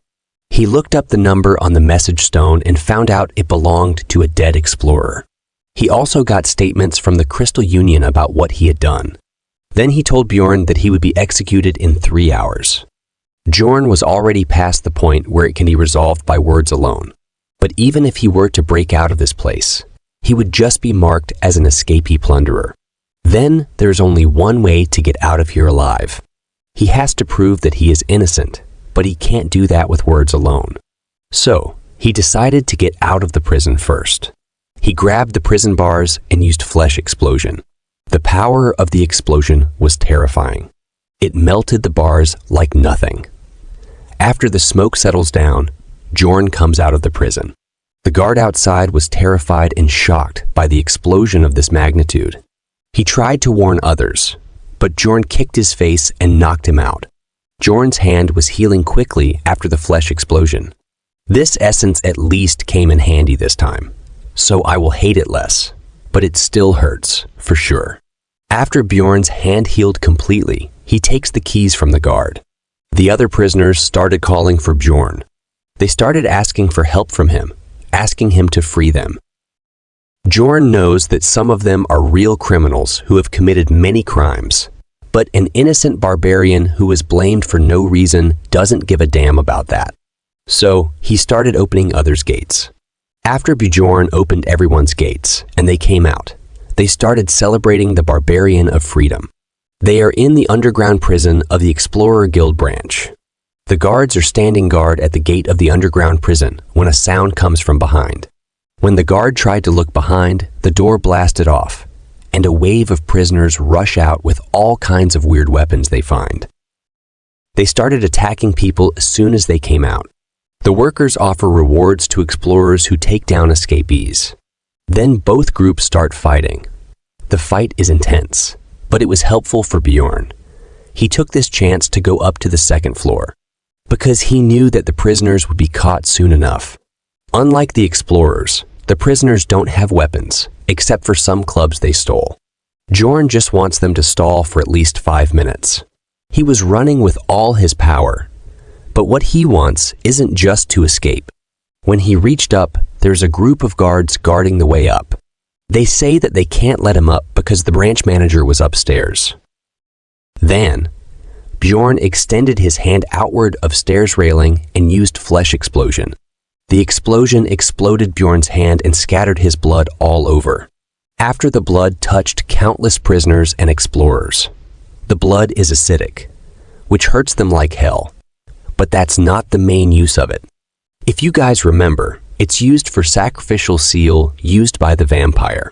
He looked up the number on the message stone and found out it belonged to a dead explorer. He also got statements from the Crystal Union about what he had done. Then he told Bjorn that he would be executed in 3 hours. Bjorn was already past the point where it can be resolved by words alone. But even if he were to break out of this place, he would just be marked as an escapee plunderer. Then there's only one way to get out of here alive. He has to prove that he is innocent, but he can't do that with words alone. So, he decided to get out of the prison first. He grabbed the prison bars and used flesh explosion. The power of the explosion was terrifying. It melted the bars like nothing. After the smoke settles down, Bjorn comes out of the prison. The guard outside was terrified and shocked by the explosion of this magnitude. He tried to warn others, but Bjorn kicked his face and knocked him out. Bjorn's hand was healing quickly after the flesh explosion. This essence at least came in handy this time, so I will hate it less, but it still hurts, for sure. After Bjorn's hand healed completely, he takes the keys from the guard. The other prisoners started calling for Bjorn. They started asking for help from him, asking him to free them. Bjorn knows that some of them are real criminals who have committed many crimes, but an innocent barbarian who was blamed for no reason doesn't give a damn about that. So he started opening others' gates. After Bjorn opened everyone's gates and they came out, they started celebrating the barbarian of freedom. They are in the underground prison of the Explorer Guild branch. The guards are standing guard at the gate of the underground prison when a sound comes from behind. When the guard tried to look behind, the door blasted off, and a wave of prisoners rush out with all kinds of weird weapons they find. They started attacking people as soon as they came out. The workers offer rewards to explorers who take down escapees. Then both groups start fighting. The fight is intense, but it was helpful for Bjorn. He took this chance to go up to the 2nd floor, because he knew that the prisoners would be caught soon enough. Unlike the explorers, the prisoners don't have weapons, except for some clubs they stole. Bjorn just wants them to stall for at least 5 minutes. He was running with all his power, but what he wants isn't just to escape. When he reached up, there's a group of guards guarding the way up. They say that they can't let him up because the branch manager was upstairs. Then, Bjorn extended his hand outward of stairs railing and used flesh explosion. The explosion exploded Bjorn's hand and scattered his blood all over. After the blood touched countless prisoners and explorers. The blood is acidic, which hurts them like hell. But that's not the main use of it. If you guys remember, it's used for sacrificial seal used by the vampire.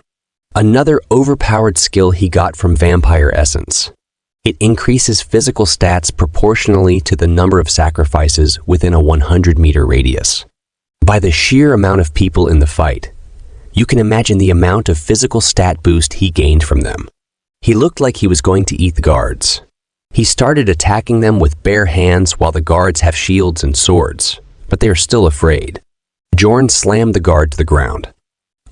Another overpowered skill he got from vampire essence. It increases physical stats proportionally to the number of sacrifices within a 100-meter radius. By the sheer amount of people in the fight, you can imagine the amount of physical stat boost he gained from them. He looked like he was going to eat the guards. He started attacking them with bare hands while the guards have shields and swords, but they are still afraid. Bjorn slammed the guard to the ground.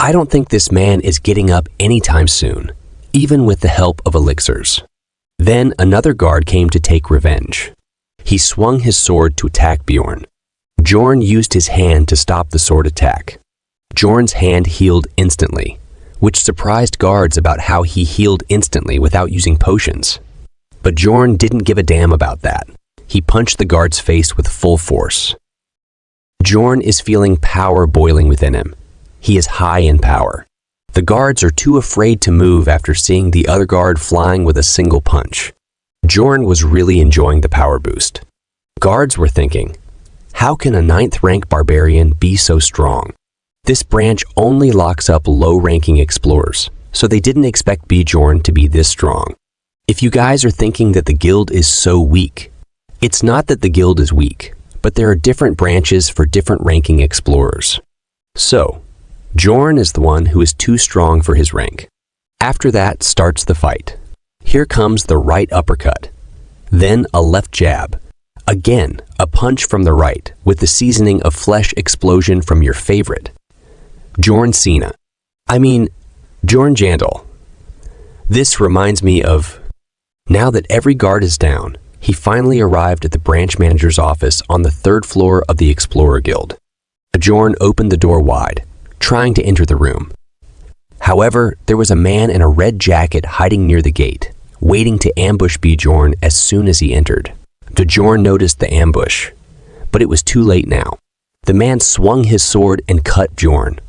I don't think this man is getting up anytime soon, even with the help of elixirs. Then another guard came to take revenge. He swung his sword to attack Bjorn. Bjorn used his hand to stop the sword attack. Bjorn's hand healed instantly, which surprised guards about how he healed instantly without using potions. But Bjorn didn't give a damn about that. He punched the guard's face with full force. Bjorn is feeling power boiling within him. He is high in power. The guards are too afraid to move after seeing the other guard flying with a single punch. Bjorn was really enjoying the power boost. Guards were thinking, how can a 9th rank barbarian be so strong? This branch only locks up low-ranking explorers, so they didn't expect Bjorn to be this strong. If you guys are thinking that the guild is so weak, it's not that the guild is weak, but there are different branches for different ranking explorers. So, Bjorn is the one who is too strong for his rank. After that starts the fight. Here comes the right uppercut, then a left jab, again a punch from the right with the seasoning of flesh explosion from your favorite, Bjorn Jandal. This reminds me of, now that every guard is down, he finally arrived at the branch manager's office on the 3rd floor of the Explorer Guild. Bjorn opened the door wide, trying to enter the room. However, there was a man in a red jacket hiding near the gate, waiting to ambush Bjorn as soon as he entered. Bjorn noticed the ambush, but it was too late now. The man swung his sword and cut Bjorn,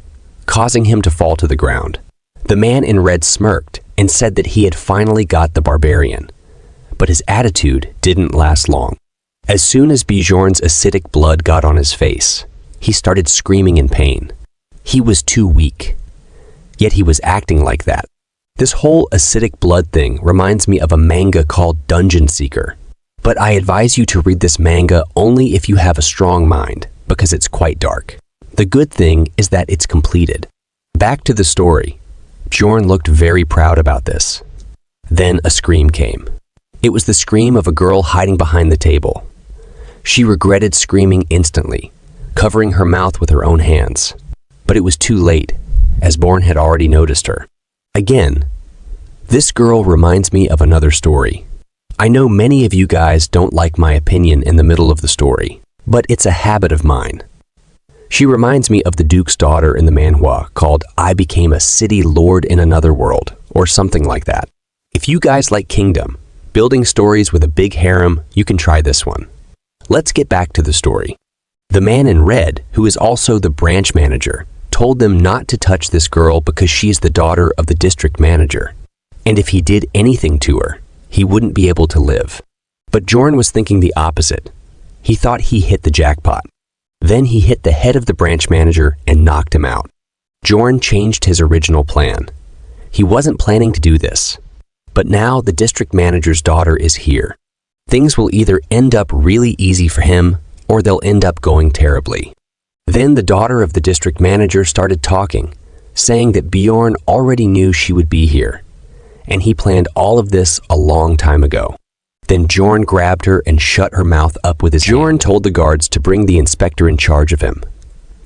causing him to fall to the ground. The man in red smirked and said that he had finally got the barbarian, but his attitude didn't last long. As soon as Bjorn's acidic blood got on his face, he started screaming in pain. He was too weak, yet he was acting like that. This whole acidic blood thing reminds me of a manga called Dungeon Seeker, but I advise you to read this manga only if you have a strong mind, because it's quite dark. The good thing is that it's completed. Back to the story. Bjorn looked very proud about this. Then a scream came. It was the scream of a girl hiding behind the table. She regretted screaming instantly, covering her mouth with her own hands. But it was too late, as Bjorn had already noticed her. Again, this girl reminds me of another story. I know many of you guys don't like my opinion in the middle of the story, but it's a habit of mine. She reminds me of the Duke's daughter in the manhwa called I Became a City Lord in Another World, or something like that. If you guys like Kingdom, building stories with a big harem, you can try this one. Let's get back to the story. The man in red, who is also the branch manager, told them not to touch this girl because she is the daughter of the district manager. And if he did anything to her, he wouldn't be able to live. But Bjorn was thinking the opposite. He thought he hit the jackpot. Then he hit the head of the branch manager and knocked him out. Bjorn changed his original plan. He wasn't planning to do this. But now the district manager's daughter is here. Things will either end up really easy for him, or they'll end up going terribly. Then the daughter of the district manager started talking, saying that Bjorn already knew she would be here, and he planned all of this a long time ago. Then Bjorn grabbed her and shut her mouth up with his hand. Bjorn told the guards to bring the inspector in charge of him,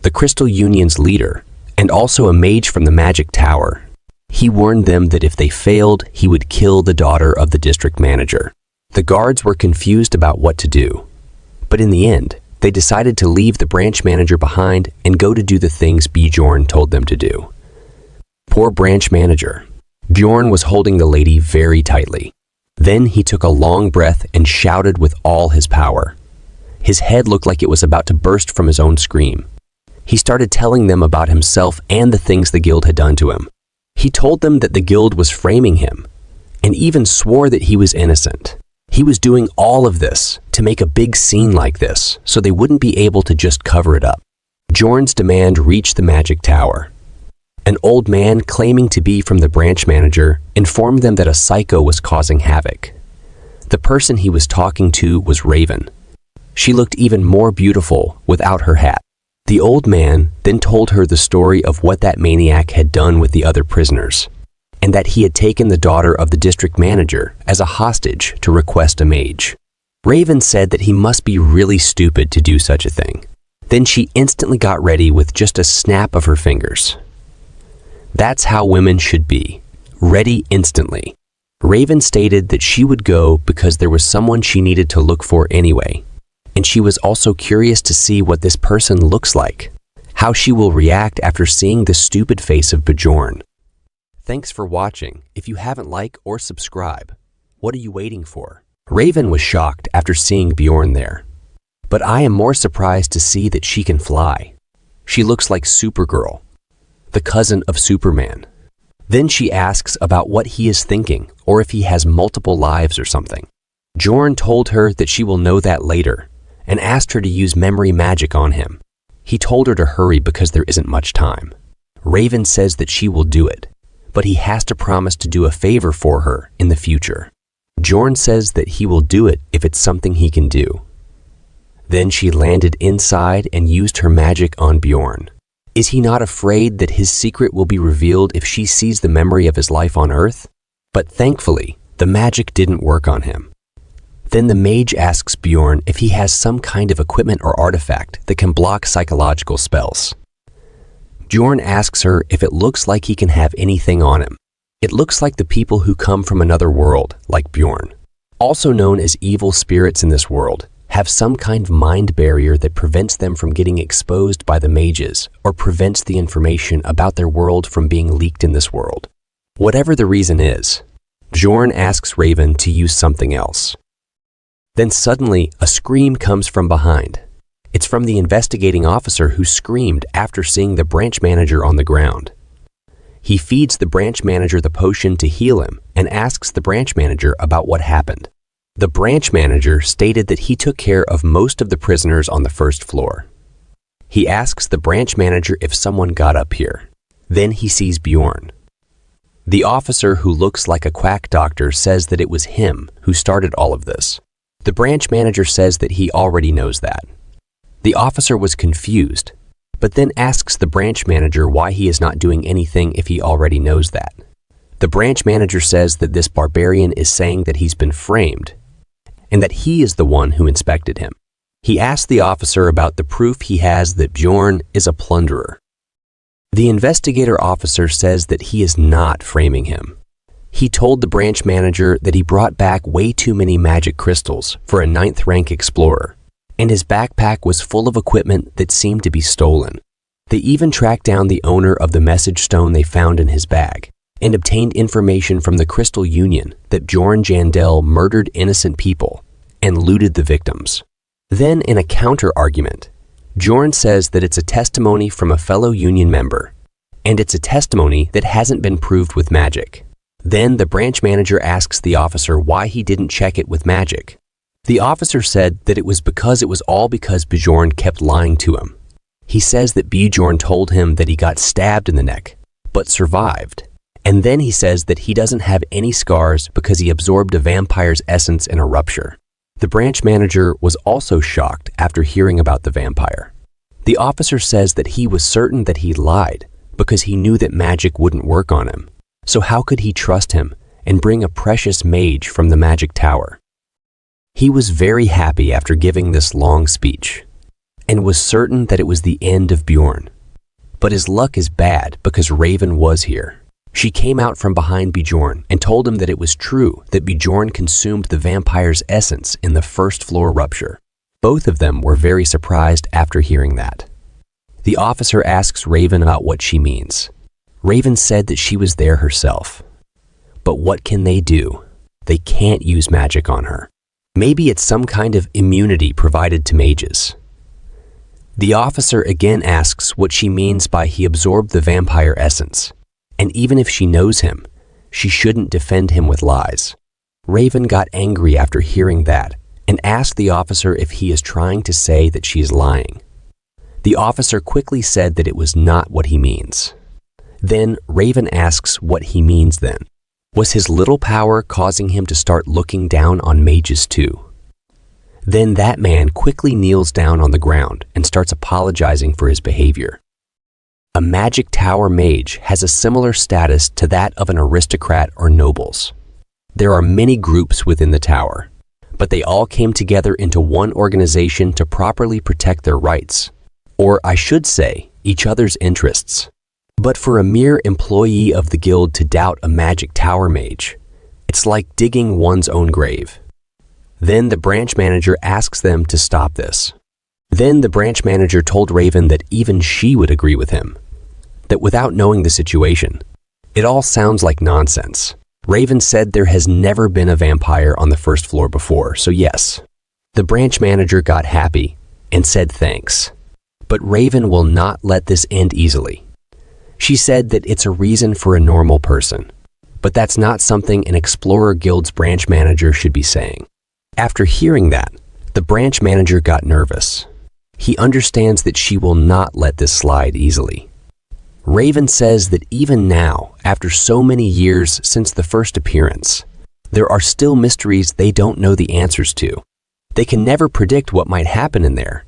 the Crystal Union's leader, and also a mage from the Magic Tower. He warned them that if they failed, he would kill the daughter of the district manager. The guards were confused about what to do, but in the end, they decided to leave the branch manager behind and go to do the things Bjorn told them to do. Poor branch manager. Bjorn was holding the lady very tightly. Then he took a long breath and shouted with all his power. His head looked like it was about to burst from his own scream. He started telling them about himself and the things the guild had done to him. He told them that the guild was framing him, and even swore that he was innocent. He was doing all of this to make a big scene like this, so they wouldn't be able to just cover it up. Bjorn's demand reached the Magic Tower. An old man claiming to be from the branch manager informed them that a psycho was causing havoc. The person he was talking to was Raven. She looked even more beautiful without her hat. The old man then told her the story of what that maniac had done with the other prisoners, and that he had taken the daughter of the district manager as a hostage to request a mage. Raven said that he must be really stupid to do such a thing. Then she instantly got ready with just a snap of her fingers. That's how women should be, ready instantly. Raven stated that she would go because there was someone she needed to look for anyway, and she was also curious to see what this person looks like, how she will react after seeing the stupid face of Bjorn. Thanks for watching. If you haven't liked or subscribe, what are you waiting for? Raven was shocked after seeing Bjorn there, but I am more surprised to see that she can fly. She looks like Supergirl, the cousin of Superman. Then she asks about what he is thinking or if he has multiple lives or something. Bjorn told her that she will know that later and asked her to use memory magic on him. He told her to hurry because there isn't much time. Raven says that she will do it, but he has to promise to do a favor for her in the future. Bjorn says that he will do it if it's something he can do. Then she landed inside and used her magic on Bjorn. Is he not afraid that his secret will be revealed if she sees the memory of his life on Earth? But thankfully, the magic didn't work on him. Then the mage asks Bjorn if he has some kind of equipment or artifact that can block psychological spells. Bjorn asks her if it looks like he can have anything on him. It looks like the people who come from another world, like Bjorn, also known as evil spirits in this world, have some kind of mind barrier that prevents them from getting exposed by the mages or prevents the information about their world from being leaked in this world. Whatever the reason is, Bjorn asks Raven to use something else. Then suddenly, a scream comes from behind. It's from the investigating officer who screamed after seeing the branch manager on the ground. He feeds the branch manager the potion to heal him and asks the branch manager about what happened. The branch manager stated that he took care of most of the prisoners on the first floor. He asks the branch manager if someone got up here. Then he sees Bjorn. The officer who looks like a quack doctor says that it was him who started all of this. The branch manager says that he already knows that. The officer was confused, but then asks the branch manager why he is not doing anything if he already knows that. The branch manager says that this barbarian is saying that he's been framed and that he is the one who inspected him. He asks the officer about the proof he has that Bjorn is a plunderer. The investigator officer says that he is not framing him. He told the branch manager that he brought back way too many magic crystals for a 9th rank explorer, and his backpack was full of equipment that seemed to be stolen. They even tracked down the owner of the message stone they found in his bag and obtained information from the Crystal Union that Bjorn Jandel murdered innocent people and looted the victims. Then in a counter-argument, Bjorn says that it's a testimony from a fellow Union member, and it's a testimony that hasn't been proved with magic. Then the branch manager asks the officer why he didn't check it with magic. The officer said that it was all because Bjorn kept lying to him. He says that Bjorn told him that he got stabbed in the neck, but survived. And then he says that he doesn't have any scars because he absorbed a vampire's essence in a rupture. The branch manager was also shocked after hearing about the vampire. The officer says that he was certain that he lied because he knew that magic wouldn't work on him. So how could he trust him and bring a precious mage from the magic tower? He was very happy after giving this long speech and was certain that it was the end of Bjorn. But his luck is bad because Raven was here. She came out from behind Bjorn and told him that it was true that Bjorn consumed the vampire's essence in the first floor rupture. Both of them were very surprised after hearing that. The officer asks Raven about what she means. Raven said that she was there herself. But what can they do? They can't use magic on her. Maybe it's some kind of immunity provided to mages. The officer again asks what she means by he absorbed the vampire essence. And even if she knows him, she shouldn't defend him with lies. Raven got angry after hearing that and asked the officer if he is trying to say that she is lying. The officer quickly said that it was not what he means. Then Raven asks what he means then. Was his little power causing him to start looking down on mages too? Then that man quickly kneels down on the ground and starts apologizing for his behavior. A magic tower mage has a similar status to that of an aristocrat or nobles. There are many groups within the tower, but they all came together into one organization to properly protect their rights, or I should say, each other's interests. But for a mere employee of the guild to doubt a magic tower mage, it's like digging one's own grave. Then the branch manager asks them to stop this. Then the branch manager told Raven that even she would agree with him, that without knowing the situation, it all sounds like nonsense. Raven said there has never been a vampire on the first floor before, so yes. The branch manager got happy and said thanks. But Raven will not let this end easily. She said that it's a reason for a normal person, but that's not something an Explorer Guild's branch manager should be saying. After hearing that, the branch manager got nervous. He understands that she will not let this slide easily. Raven says that even now, after so many years since the first appearance, there are still mysteries they don't know the answers to. They can never predict what might happen in there,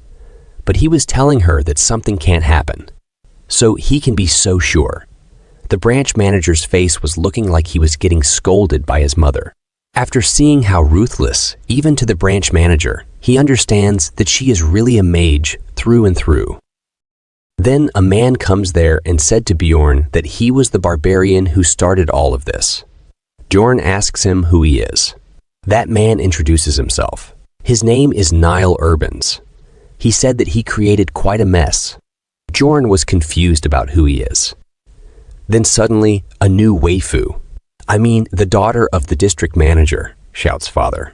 but he was telling her that something can't happen, so he can be so sure. The branch manager's face was looking like he was getting scolded by his mother. After seeing how ruthless, even to the branch manager, he understands that she is really a mage through and through. Then a man comes there and said to Bjorn that he was the barbarian who started all of this. Bjorn asks him who he is. That man introduces himself. His name is Niall Urbans. He said that he created quite a mess. Bjorn was confused about who he is. Then suddenly, a new waifu. The daughter of the district manager, shouts father.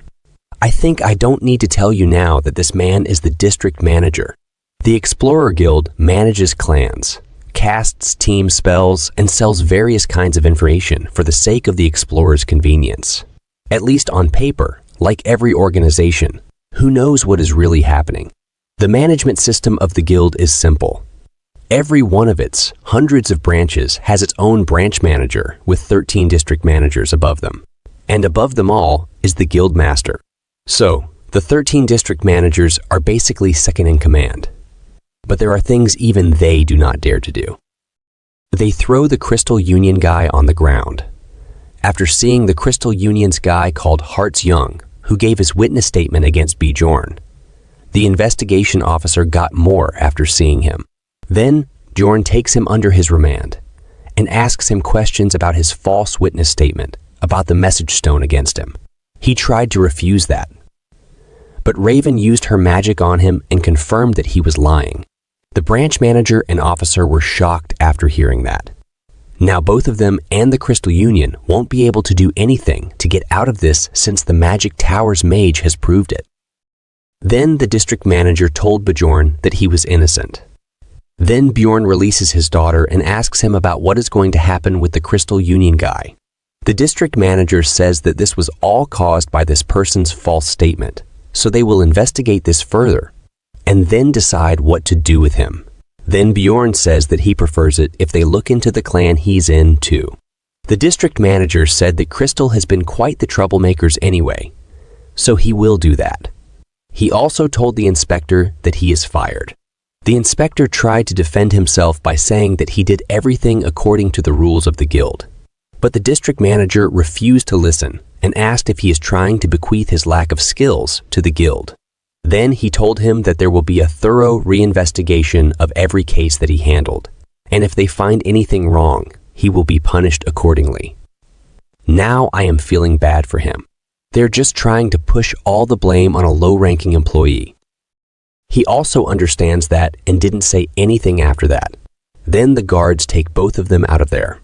I think I don't need to tell you now that this man is the district manager. The Explorer Guild manages clans, casts team spells, and sells various kinds of information for the sake of the explorer's convenience. At least on paper, like every organization, who knows what is really happening? The management system of the guild is simple. Every one of its hundreds of branches has its own branch manager with 13 district managers above them. And above them all is the guild master. So, the 13 district managers are basically second in command. But there are things even they do not dare to do. They throw the Crystal Union guy on the ground. After seeing the Crystal Union's guy called Hearts Young, who gave his witness statement against Bjorn, the investigation officer got more after seeing him. Then, Bjorn takes him under his remand and asks him questions about his false witness statement about the message stone against him. He tried to refuse that. But Raven used her magic on him and confirmed that he was lying. The branch manager and officer were shocked after hearing that. Now both of them and the Crystal Union won't be able to do anything to get out of this since the Magic Tower's mage has proved it. Then the district manager told Bjorn that he was innocent. Then Bjorn releases his daughter and asks him about what is going to happen with the Crystal Union guy. The district manager says that this was all caused by this person's false statement, so they will investigate this further and then decide what to do with him. Then Bjorn says that he prefers it if they look into the clan he's in too. The district manager said that Crystal has been quite the troublemakers anyway, so he will do that. He also told the inspector that he is fired. The inspector tried to defend himself by saying that he did everything according to the rules of the guild. But the district manager refused to listen and asked if he is trying to bequeath his lack of skills to the guild. Then he told him that there will be a thorough reinvestigation of every case that he handled, and if they find anything wrong, he will be punished accordingly. Now I am feeling bad for him. They're just trying to push all the blame on a low-ranking employee. He also understands that and didn't say anything after that. Then the guards take both of them out of there.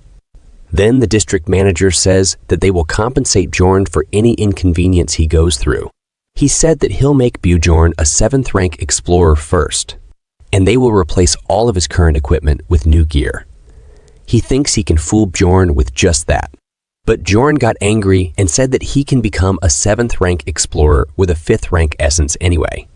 Then the district manager says that they will compensate Bjorn for any inconvenience he goes through. He said that he'll make Bjorn a 7th rank explorer first, and they will replace all of his current equipment with new gear. He thinks he can fool Bjorn with just that. But Bjorn got angry and said that he can become a 7th rank explorer with a 5th rank essence anyway.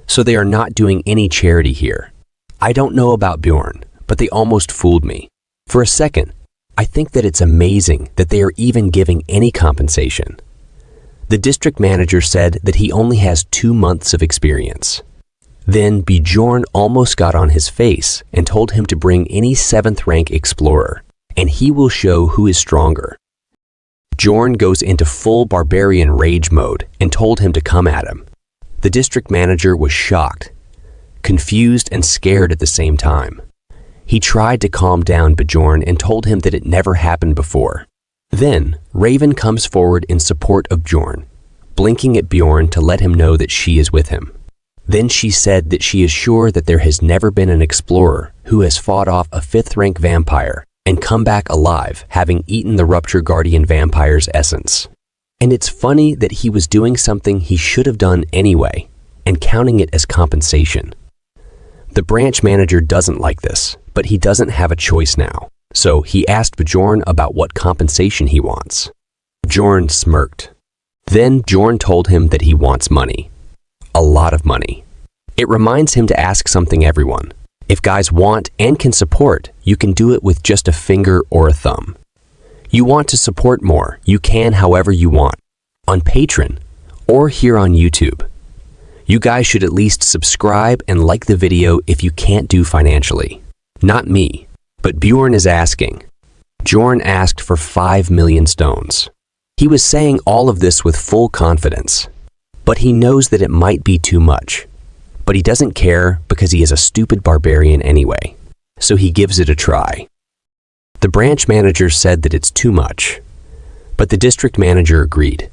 So they are not doing any charity here. I don't know about Bjorn, but they almost fooled me. For a second, I think that it's amazing that they are even giving any compensation. The district manager said that he only has 2 months of experience. Then Bjorn almost got on his face and told him to bring any 7th rank explorer, and he will show who is stronger. Bjorn goes into full barbarian rage mode and told him to come at him. The district manager was shocked, confused and scared at the same time. He tried to calm down Bjorn and told him that it never happened before. Then Raven comes forward in support of Bjorn, blinking at Bjorn to let him know that she is with him. Then she said that she is sure that there has never been an explorer who has fought off a 5th rank vampire and come back alive, having eaten the Rupture Guardian vampire's essence. And it's funny that he was doing something he should have done anyway, and counting it as compensation. The branch manager doesn't like this, but he doesn't have a choice now. So he asked Bjorn about what compensation he wants. Bjorn smirked. Then Bjorn told him that he wants money. A lot of money. It reminds him to ask something everyone. If guys want and can support, you can do it with just a finger or a thumb. You want to support more, you can however you want. On Patreon or here on YouTube. You guys should at least subscribe and like the video if you can't do financially. Not me, but Bjorn is asking. Bjorn asked for 5 million stones. He was saying all of this with full confidence, but he knows that it might be too much. But he doesn't care because he is a stupid barbarian anyway, so he gives it a try. The branch manager said that it's too much, but the district manager agreed.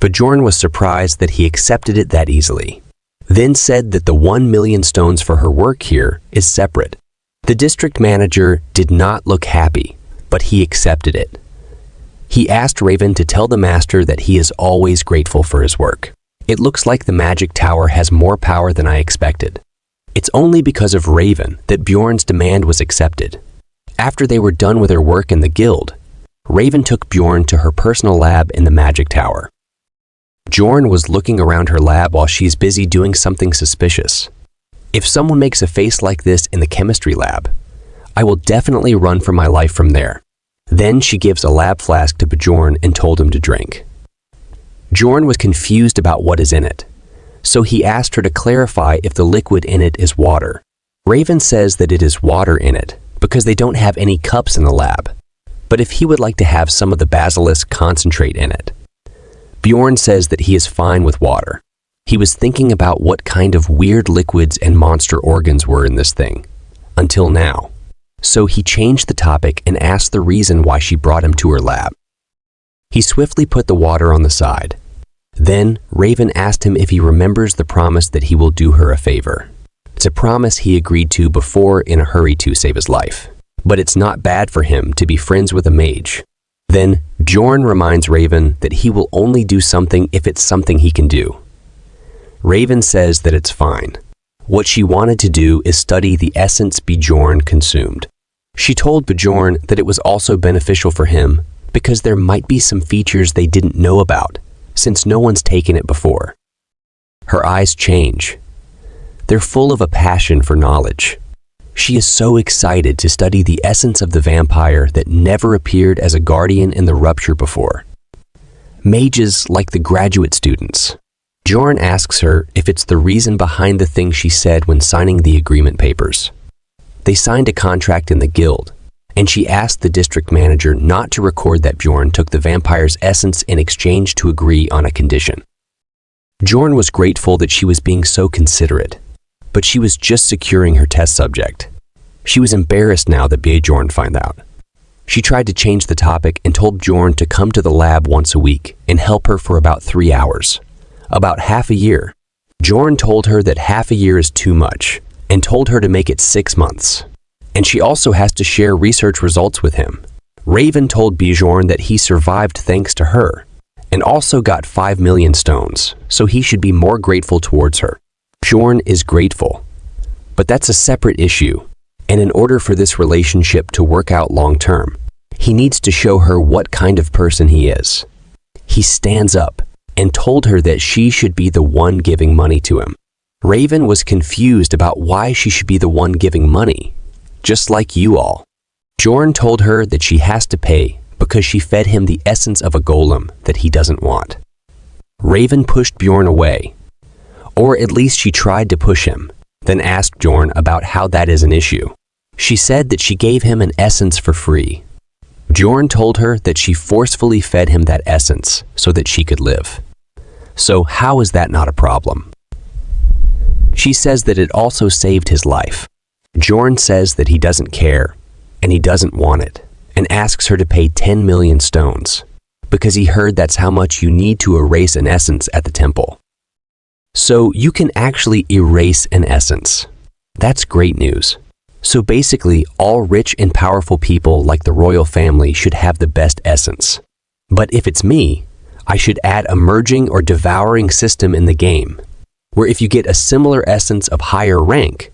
Bjorn was surprised that he accepted it that easily, then said that the 1 million stones for her work here is separate. The district manager did not look happy, but he accepted it. He asked Raven to tell the master that he is always grateful for his work. It looks like the magic tower has more power than I expected. It's only because of Raven that Bjorn's demand was accepted. After they were done with her work in the guild, Raven took Bjorn to her personal lab in the magic tower. Bjorn was looking around her lab while she's busy doing something suspicious. If someone makes a face like this in the chemistry lab, I will definitely run for my life from there. Then she gives a lab flask to Bjorn and told him to drink. Bjorn was confused about what is in it, so he asked her to clarify if the liquid in it is water. Raven says that it is water in it because they don't have any cups in the lab, but if he would like to have some of the basilisk concentrate in it. Bjorn says that he is fine with water. He was thinking about what kind of weird liquids and monster organs were in this thing, until now. So he changed the topic and asked the reason why she brought him to her lab. He swiftly put the water on the side. Then Raven asked him if he remembers the promise that he will do her a favor. It's a promise he agreed to before in a hurry to save his life. But it's not bad for him to be friends with a mage. Then Bjorn reminds Raven that he will only do something if it's something he can do. Raven says that it's fine. What she wanted to do is study the essence Bjorn consumed. She told Bjorn that it was also beneficial for him because there might be some features they didn't know about, since no one's taken it before. Her eyes change. They're full of a passion for knowledge. She is so excited to study the essence of the vampire that never appeared as a guardian in the Rupture before. Mages like the graduate students. Bjorn asks her if it's the reason behind the thing she said when signing the agreement papers. They signed a contract in the guild, and she asked the district manager not to record that Bjorn took the vampire's essence in exchange to agree on a condition. Bjorn was grateful that she was being so considerate, but she was just securing her test subject. She was embarrassed now that Bjorn found out. She tried to change the topic and told Bjorn to come to the lab once a week and help her for about 3 hours. About half a year. Bjorn told her that half a year is too much and told her to make it 6 months. And she also has to share research results with him. Raven told Bjorn that he survived thanks to her and also got 5 million stones, so he should be more grateful towards her. Bjorn is grateful, but that's a separate issue, and in order for this relationship to work out long term, he needs to show her what kind of person he is. He stands up and told her that she should be the one giving money to him. Raven was confused about why she should be the one giving money, just like you all. Bjorn told her that she has to pay because she fed him the essence of a golem that he doesn't want. Raven pushed Bjorn away, or at least she tried to push him, then asked Bjorn about how that is an issue. She said that she gave him an essence for free. Bjorn told her that she forcefully fed him that essence so that she could live. So how is that not a problem? She says that it also saved his life. Bjorn says that he doesn't care, and he doesn't want it, and asks her to pay 10 million stones, because he heard that's how much you need to erase an essence at the temple. So you can actually erase an essence. That's great news. So basically, all rich and powerful people like the royal family should have the best essence. But if it's me, I should add a merging or devouring system in the game, where if you get a similar essence of higher rank,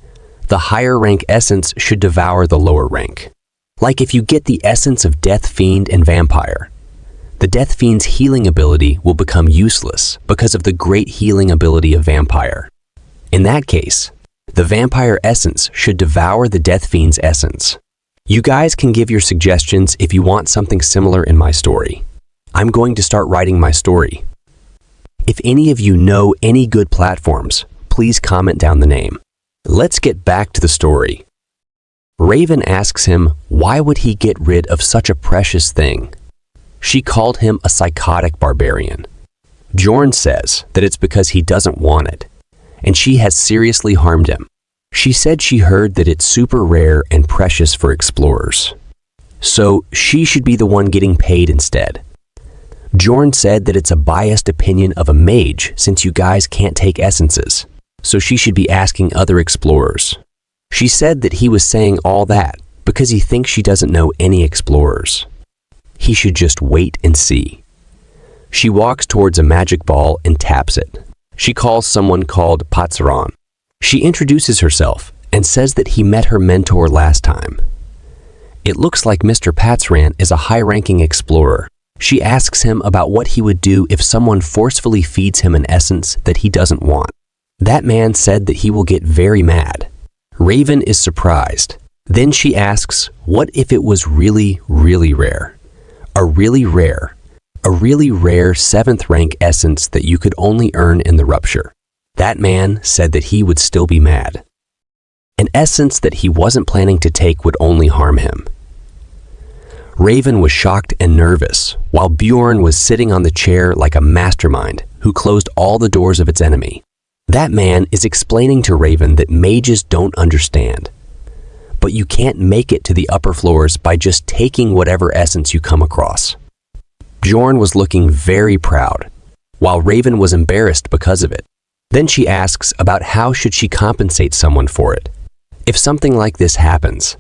the higher rank essence should devour the lower rank. Like if you get the essence of Death Fiend and Vampire, the Death Fiend's healing ability will become useless because of the great healing ability of Vampire. In that case, the Vampire essence should devour the Death Fiend's essence. You guys can give your suggestions if you want something similar in my story. I'm going to start writing my story. If any of you know any good platforms, please comment down the name. Let's get back to the story. Raven asks him why would he get rid of such a precious thing. She called him a psychotic barbarian. Bjorn says that it's because he doesn't want it, and she has seriously harmed him. She said she heard that it's super rare and precious for explorers. So she should be the one getting paid instead. Bjorn said that it's a biased opinion of a mage since you guys can't take essences, so she should be asking other explorers. She said that he was saying all that because he thinks she doesn't know any explorers. He should just wait and see. She walks towards a magic ball and taps it. She calls someone called Patsaran. She introduces herself and says that he met her mentor last time. It looks like Mr. Patsaran is a high-ranking explorer. She asks him about what he would do if someone forcefully feeds him an essence that he doesn't want. That man said that he will get very mad. Raven is surprised. Then she asks, what if it was really, really rare? A really rare 7th rank essence that you could only earn in the rupture. That man said that he would still be mad. An essence that he wasn't planning to take would only harm him. Raven was shocked and nervous, while Bjorn was sitting on the chair like a mastermind who closed all the doors of its enemy. That man is explaining to Raven that mages don't understand. But you can't make it to the upper floors by just taking whatever essence you come across. Bjorn was looking very proud, while Raven was embarrassed because of it. Then she asks about how should she compensate someone for it. If something like this happens,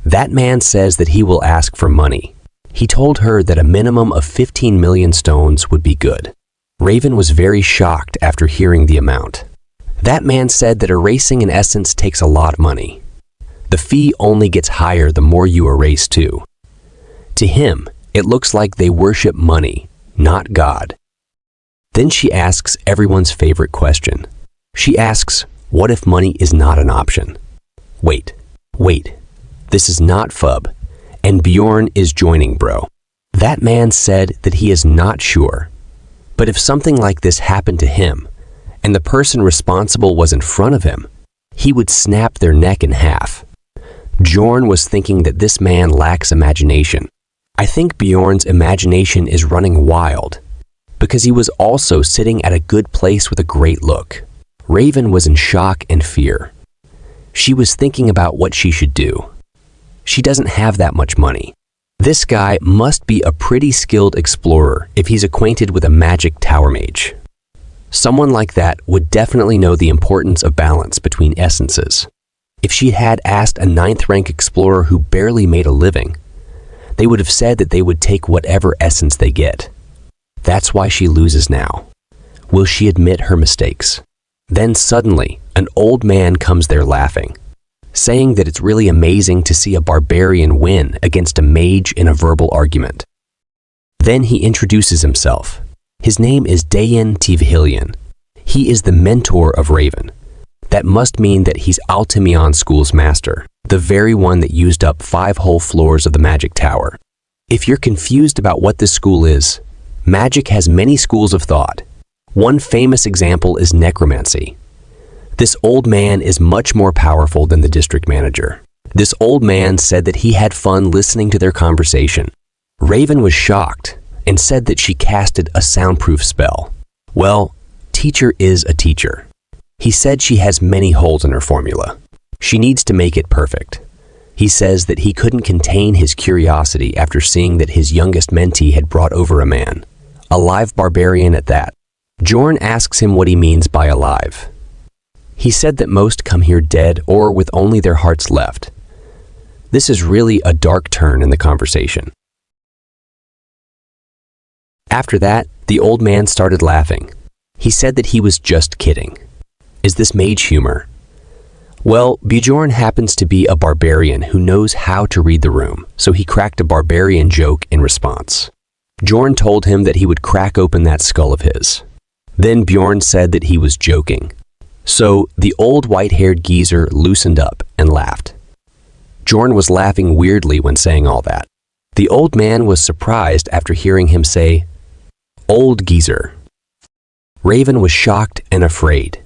that man says that he will ask for money. He told her that a minimum of 15 million stones would be good. Raven was very shocked after hearing the amount. That man said that erasing an essence takes a lot of money. The fee only gets higher the more you erase too. To him, it looks like they worship money, not God. Then she asks everyone's favorite question. She asks, what if money is not an option? Wait. This is not FUB, and Bjorn is joining, bro. That man said that he is not sure. But if something like this happened to him, and the person responsible was in front of him, he would snap their neck in half. Bjorn was thinking that this man lacks imagination. I think Bjorn's imagination is running wild, because he was also sitting at a good place with a great look. Raven was in shock and fear. She was thinking about what she should do. She doesn't have that much money. This guy must be a pretty skilled explorer if he's acquainted with a magic tower mage. Someone like that would definitely know the importance of balance between essences. If she had asked a 9th rank explorer who barely made a living, they would have said that they would take whatever essence they get. That's why she loses now. Will she admit her mistakes? Then suddenly, an old man comes there laughing, saying that it's really amazing to see a barbarian win against a mage in a verbal argument. Then he introduces himself. His name is Dayan Tivhilian. He is the mentor of Raven. That must mean that he's Altimion School's master. the very one that used up 5 whole floors of the magic tower. If you're confused about what this school is, magic has many schools of thought. One famous example is necromancy. This old man is much more powerful than the district manager. This old man said that he had fun listening to their conversation. Raven was shocked and said that she casted a soundproof spell. Well, teacher is a teacher. He said she has many holes in her formula. She needs to make it perfect. He says that he couldn't contain his curiosity after seeing that his youngest mentee had brought over a man, a live barbarian at that. Jorn asks him what he means by alive. He said that most come here dead or with only their hearts left. This is really a dark turn in the conversation. After that, the old man started laughing. He said that he was just kidding. Is this mage humor? Well, Bjorn happens to be a barbarian who knows how to read the room, so he cracked a barbarian joke in response. Jorn told him that he would crack open that skull of his. Then Bjorn said that he was joking. So the old white-haired geezer loosened up and laughed. Jorn was laughing weirdly when saying all that. The old man was surprised after hearing him say, "Old geezer." Raven was shocked and afraid.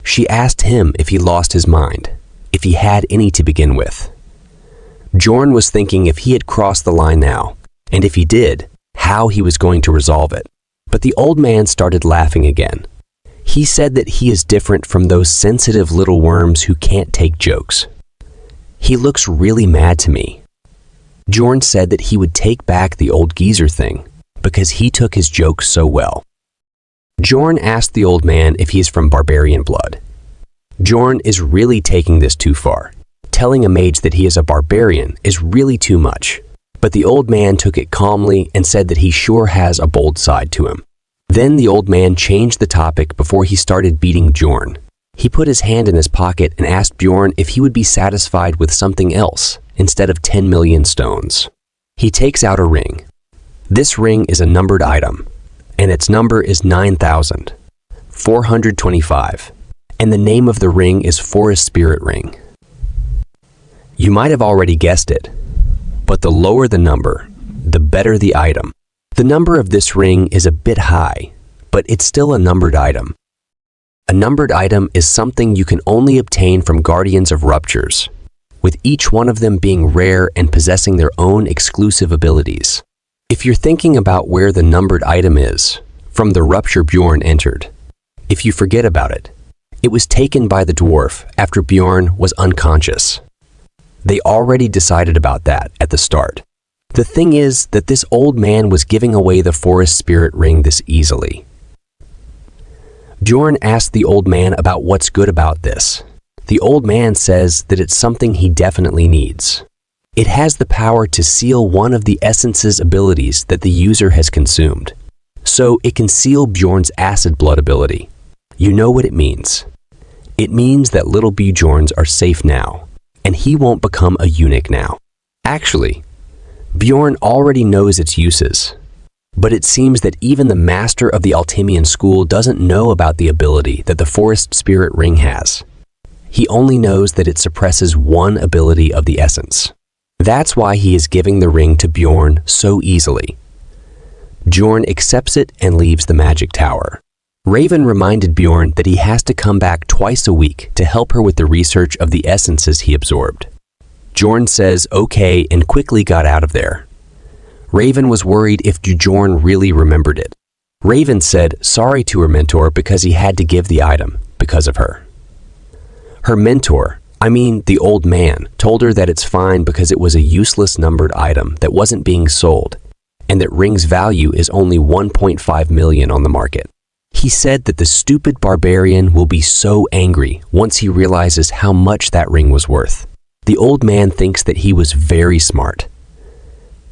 She asked him if he lost his mind, if he had any to begin with. Jorn was thinking if he had crossed the line now, and if he did, how he was going to resolve it. But the old man started laughing again. He said that he is different from those sensitive little worms who can't take jokes. He looks really mad to me. Jorn said that he would take back the old geezer thing because he took his jokes so well. Jorn asked the old man if he is from barbarian blood. Jorn is really taking this too far. Telling a mage that he is a barbarian is really too much. But the old man took it calmly and said that he sure has a bold side to him. Then the old man changed the topic before he started beating Bjorn. He put his hand in his pocket and asked Bjorn if he would be satisfied with something else instead of 10 million stones. He takes out a ring. This ring is a numbered item, and its number is 9,425, and the name of the ring is Forest Spirit Ring. You might have already guessed it, but the lower the number, the better the item. The number of this ring is a bit high, but it's still a numbered item. A numbered item is something you can only obtain from Guardians of Ruptures, with each one of them being rare and possessing their own exclusive abilities. If you're thinking about where the numbered item is, from the rupture Bjorn entered, if you forget about it, it was taken by the dwarf after Bjorn was unconscious. They already decided about that at the start. The thing is that this old man was giving away the Forest Spirit Ring this easily. Bjorn asked the old man about what's good about this. The old man says that it's something he definitely needs. It has the power to seal one of the essence's abilities that the user has consumed. So it can seal Bjorn's acid blood ability. You know what it means. It means that little Bjorns are safe now, and he won't become a eunuch now. Actually, Bjorn already knows its uses, but it seems that even the master of the Altimian school doesn't know about the ability that the Forest Spirit Ring has. He only knows that it suppresses one ability of the essence. That's why he is giving the ring to Bjorn so easily. Bjorn accepts it and leaves the magic tower. Raven reminded Bjorn that he has to come back twice a week to help her with the research of the essences he absorbed. Bjorn says okay and quickly got out of there. Raven was worried if Bjorn really remembered it. Raven said sorry to her mentor because he had to give the item because of her. Her mentor, the old man, told her that it's fine because it was a useless numbered item that wasn't being sold, and that ring's value is only 1.5 million on the market. He said that the stupid barbarian will be so angry once he realizes how much that ring was worth. The old man thinks that he was very smart.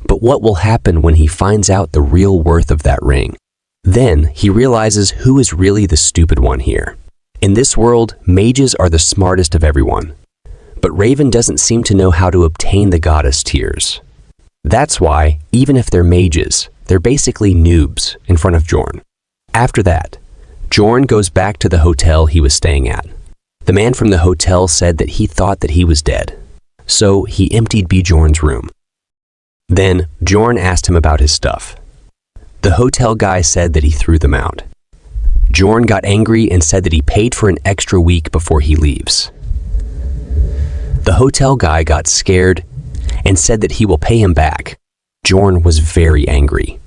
But what will happen when he finds out the real worth of that ring? Then he realizes who is really the stupid one here. In this world, mages are the smartest of everyone. But Raven doesn't seem to know how to obtain the goddess tears. That's why, even if they're mages, they're basically noobs in front of Bjorn. After that, Bjorn goes back to the hotel he was staying at. The man from the hotel said that he thought that he was dead. So he emptied Bjorn's room. Then Bjorn asked him about his stuff. The hotel guy said that he threw them out. Bjorn got angry and said that he paid for an extra week before he leaves. The hotel guy got scared and said that he will pay him back. Bjorn was very angry.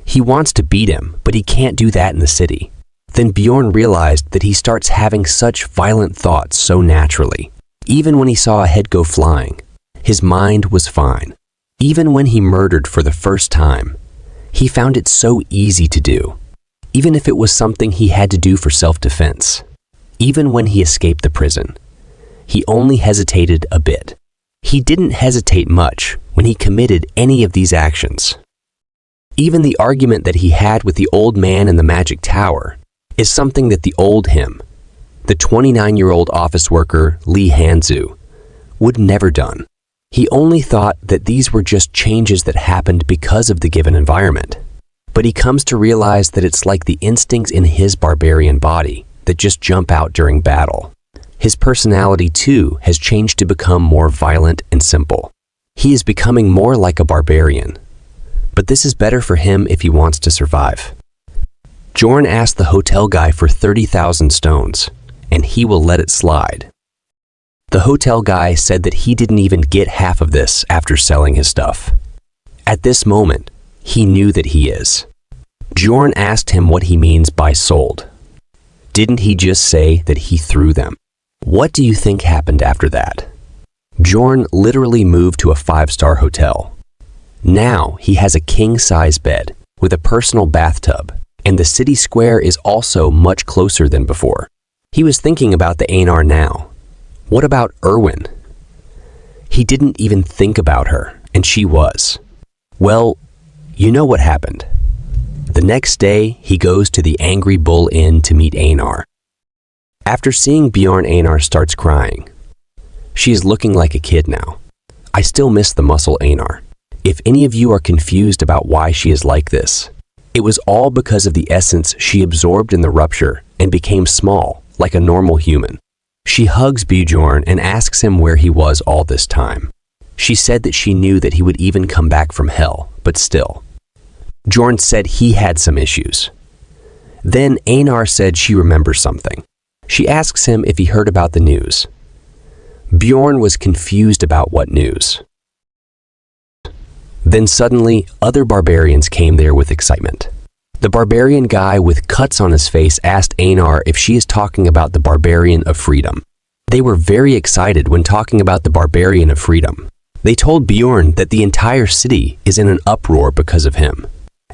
He wants to beat him, but he can't do that in the city. Then Bjorn realized that he starts having such violent thoughts so naturally. Even when he saw a head go flying, his mind was fine. Even when he murdered for the first time, he found it so easy to do. Even if it was something he had to do for self-defense. Even when he escaped the prison, he only hesitated a bit. He didn't hesitate much when he committed any of these actions. Even the argument that he had with the old man in the magic tower is something that the old him, the 29-year-old office worker Lee Hanzu, would never done. He only thought that these were just changes that happened because of the given environment. But he comes to realize that it's like the instincts in his barbarian body that just jump out during battle. His personality, too, has changed to become more violent and simple. He is becoming more like a barbarian. But this is better for him if he wants to survive. Bjorn asked the hotel guy for 30,000 stones, and he will let it slide. The hotel guy said that he didn't even get half of this after selling his stuff. At this moment, he knew that he is. Bjorn asked him what he means by sold. Didn't he just say that he threw them? What do you think happened after that? Bjorn literally moved to a 5-star hotel. Now he has a king-size bed with a personal bathtub, and the city square is also much closer than before. He was thinking about the Einar now. What about Erwin? He didn't even think about her, and she was. Well, you know what happened. The next day, he goes to the Angry Bull Inn to meet Einar. After seeing Bjorn, Einar starts crying. She is looking like a kid now. I still miss the muscle Einar. If any of you are confused about why she is like this, it was all because of the essence she absorbed in the rupture and became small, like a normal human. She hugs Bjorn and asks him where he was all this time. She said that she knew that he would even come back from hell, but still. Bjorn said he had some issues. Then Einar said she remembers something. She asks him if he heard about the news. Bjorn was confused about what news. Then suddenly, other barbarians came there with excitement. The barbarian guy with cuts on his face asked Einar if she is talking about the Barbarian of Freedom. They were very excited when talking about the Barbarian of Freedom. They told Bjorn that the entire city is in an uproar because of him.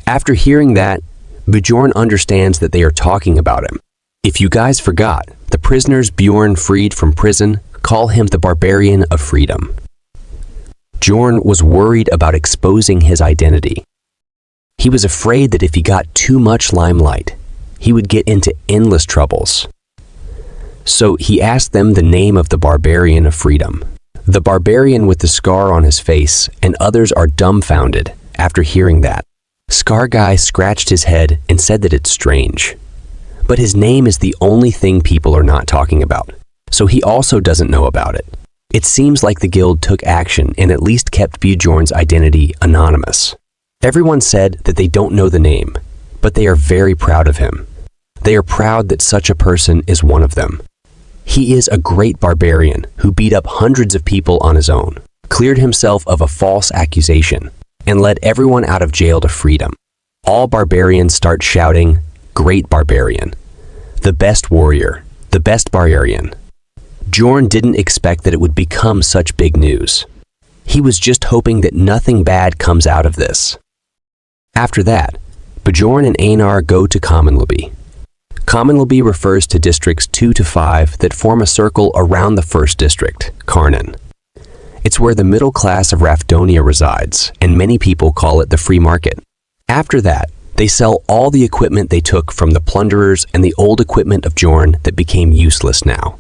After hearing that, Bjorn understands that they are talking about him. If you guys forgot, the prisoners Bjorn freed from prison call him the Barbarian of Freedom. Bjorn was worried about exposing his identity. He was afraid that if he got too much limelight, he would get into endless troubles. So he asked them the name of the Barbarian of Freedom. The barbarian with the scar on his face and others are dumbfounded after hearing that. Scar Guy scratched his head and said that it's strange. But his name is the only thing people are not talking about, so he also doesn't know about it. It seems like the guild took action and at least kept Bjorn's identity anonymous. Everyone said that they don't know the name, but they are very proud of him. They are proud that such a person is one of them. He is a great barbarian who beat up hundreds of people on his own, cleared himself of a false accusation, and led everyone out of jail to freedom. All barbarians start shouting, "Great barbarian! The best warrior! The best barbarian!" Bjorn didn't expect that it would become such big news. He was just hoping that nothing bad comes out of this. After that, Bjorn and Einar go to Commonleby. Commonleby refers to districts 2 to 5 that form a circle around the first district, Karnan. It's where the middle class of Rafdonia resides, and many people call it the free market. After that, they sell all the equipment they took from the plunderers and the old equipment of Bjorn that became useless now.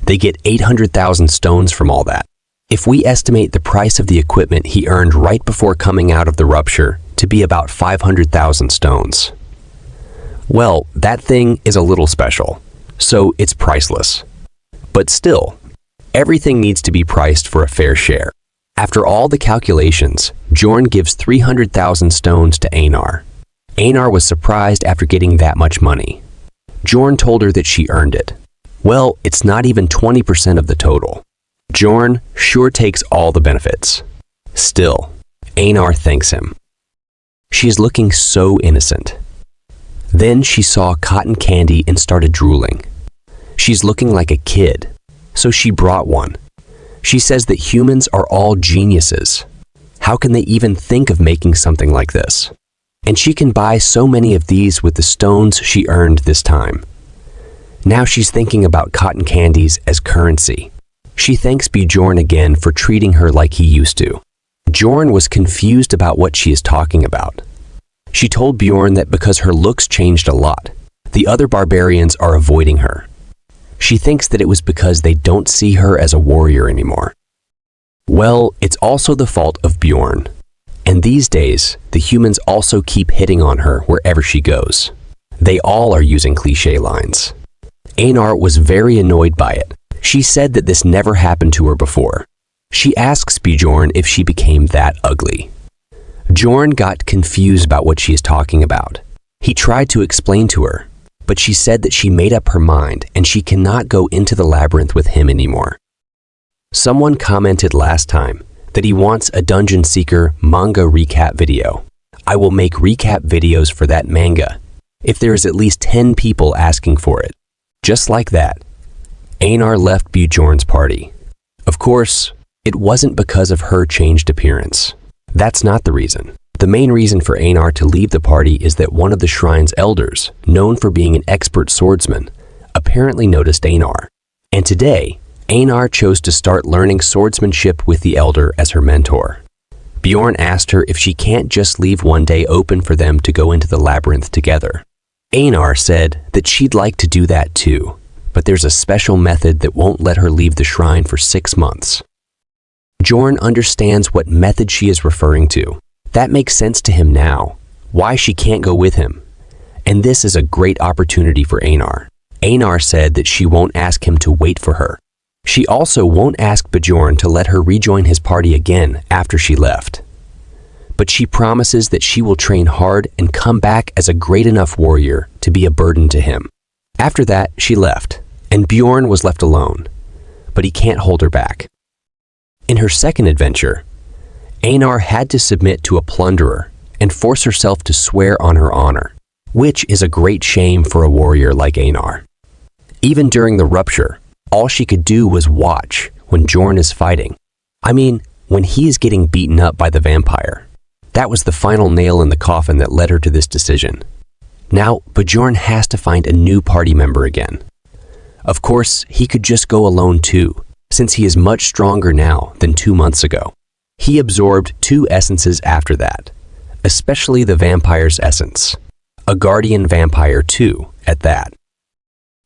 They get 800,000 stones from all that. If we estimate the price of the equipment he earned right before coming out of the rupture to be about 500,000 stones. Well, that thing is a little special, so it's priceless. But still, Everything needs to be priced for a fair share. After all the calculations, Bjorn gives 300,000 stones to Einar. Einar was surprised after getting that much money. Bjorn told her that she earned it. Well, it's not even 20% of the total. Bjorn sure takes all the benefits. Still, Einar thanks him. She is looking so innocent. Then she saw cotton candy and started drooling. She's looking like a kid, so she brought one. She says that humans are all geniuses. How can they even think of making something like this? And she can buy so many of these with the stones she earned this time. Now she's thinking about cotton candies as currency. She thanks Bjorn again for treating her like he used to. Bjorn was confused about what she is talking about. She told Bjorn that because her looks changed a lot, the other barbarians are avoiding her. She thinks that it was because they don't see her as a warrior anymore. Well, it's also the fault of Bjorn. And these days, the humans also keep hitting on her wherever she goes. They all are using cliché lines. Einar was very annoyed by it. She said that this never happened to her before. She asks Bjorn if she became that ugly. Bjorn got confused about what she is talking about. He tried to explain to her, but she said that she made up her mind and she cannot go into the labyrinth with him anymore. Someone commented last time that he wants a Dungeon Seeker manga recap video. I will make recap videos for that manga if there is at least 10 people asking for it. Just like that, Einar left Bjorn's party. Of course, it wasn't because of her changed appearance. That's not the reason. The main reason for Einar to leave the party is that one of the shrine's elders, known for being an expert swordsman, apparently noticed Einar. And today, Einar chose to start learning swordsmanship with the elder as her mentor. Bjorn asked her if she can't just leave one day open for them to go into the labyrinth together. Einar said that she'd like to do that too, but there's a special method that won't let her leave the shrine for 6 months. Bjorn understands what method she is referring to. That makes sense to him now, why she can't go with him. And this is a great opportunity for Einar. Einar said that she won't ask him to wait for her. She also won't ask Bjorn to let her rejoin his party again after she left. But she promises that she will train hard and come back as a great enough warrior to be a burden to him. After that, she left, and Bjorn was left alone. But he can't hold her back. In her second adventure, Einar had to submit to a plunderer and force herself to swear on her honor, which is a great shame for a warrior like Einar. Even during the rupture, all she could do was watch when Bjorn is fighting. I mean, when he is getting beaten up by the vampire. That was the final nail in the coffin that led her to this decision. Now, Bjorn has to find a new party member again. Of course, he could just go alone too, since he is much stronger now than 2 months ago. He absorbed 2 essences after that, especially the vampire's essence. A guardian vampire too, at that.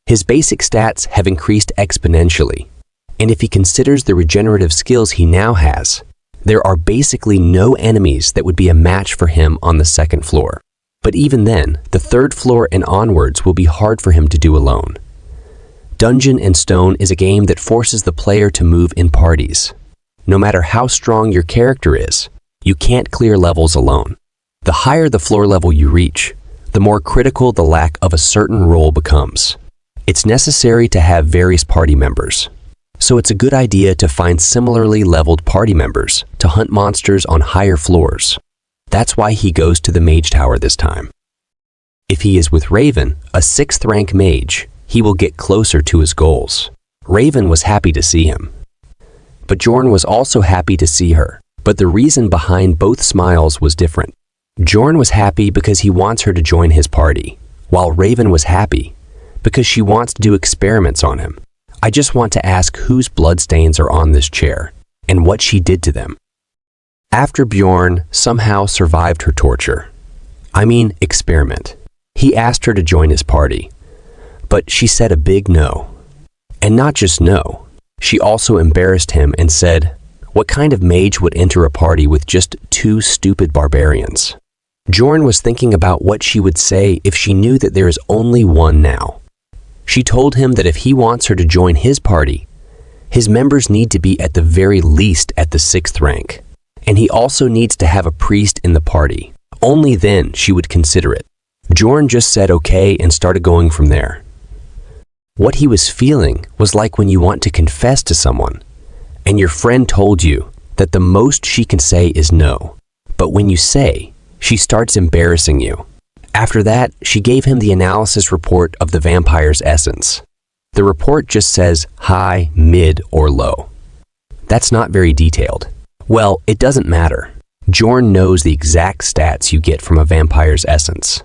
His basic stats have increased exponentially, and if he considers the regenerative skills he now has, there are basically no enemies that would be a match for him on the 2nd floor. But even then, the 3rd floor and onwards will be hard for him to do alone. Dungeon and Stone is a game that forces the player to move in parties. No matter how strong your character is, you can't clear levels alone. The higher the floor level you reach, the more critical the lack of a certain role becomes. It's necessary to have various party members. So it's a good idea to find similarly leveled party members to hunt monsters on higher floors. That's why he goes to the mage tower this time. If he is with Raven, a 6th rank mage, he will get closer to his goals. Raven was happy to see him. But Bjorn was also happy to see her, but the reason behind both smiles was different. Bjorn was happy because he wants her to join his party, while Raven was happy because she wants to do experiments on him. I just want to ask whose bloodstains are on this chair, and what she did to them. After Bjorn somehow survived her torture, experiment, he asked her to join his party, but she said a big no. And not just no, she also embarrassed him and said, what kind of mage would enter a party with just 2 stupid barbarians? Bjorn was thinking about what she would say if she knew that there is only one now. She told him that if he wants her to join his party, His members need to be at the very least at the 6th rank. And he also needs to have a priest in the party. Only then she would consider it. Bjorn just said okay and started going from there. What he was feeling was like when you want to confess to someone, and your friend told you that the most she can say is no. But when you say, she starts embarrassing you. After that, she gave him the analysis report of the vampire's essence. The report just says high, mid, or low. That's not very detailed. Well, it doesn't matter. Bjorn knows the exact stats you get from a vampire's essence.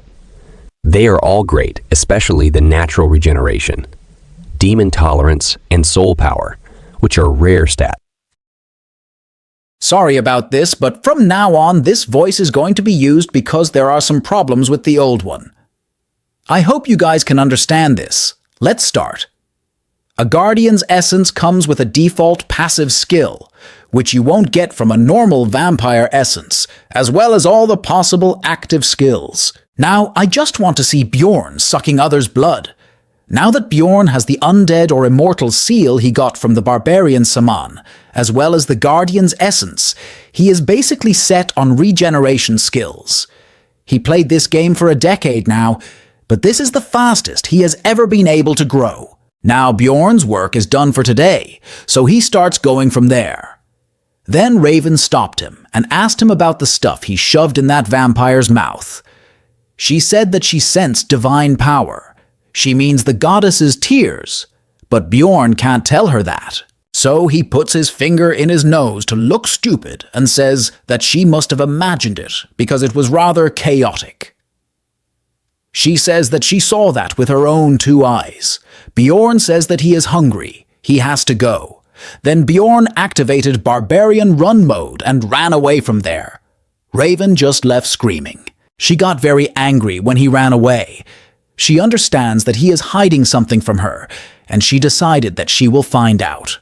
They are all great, especially the natural regeneration, demon tolerance, and soul power, which are rare stats. Sorry about this, but from now on this voice is going to be used because there are some problems with the old one. I hope you guys can understand this. Let's start. A Guardian's essence comes with a default passive skill, which you won't get from a normal vampire essence, as well as all the possible active skills. Now, I just want to see Bjorn sucking others' blood. Now that Bjorn has the undead or immortal seal he got from the barbarian Saman, as well as the Guardian's essence, he is basically set on regeneration skills. He played this game for a decade now, but this is the fastest he has ever been able to grow. Now Bjorn's work is done for today, so he starts going from there. Then Raven stopped him and asked him about the stuff he shoved in that vampire's mouth. She said that she sensed divine power. She means the goddess's tears, but Bjorn can't tell her that. So he puts his finger in his nose to look stupid and says that she must have imagined it because it was rather chaotic. She says that she saw that with her own 2 eyes. Bjorn says that he is hungry. He has to go. Then Bjorn activated Barbarian Run mode and ran away from there. Raven just left screaming. She got very angry when he ran away. She understands that he is hiding something from her, and she decided that she will find out.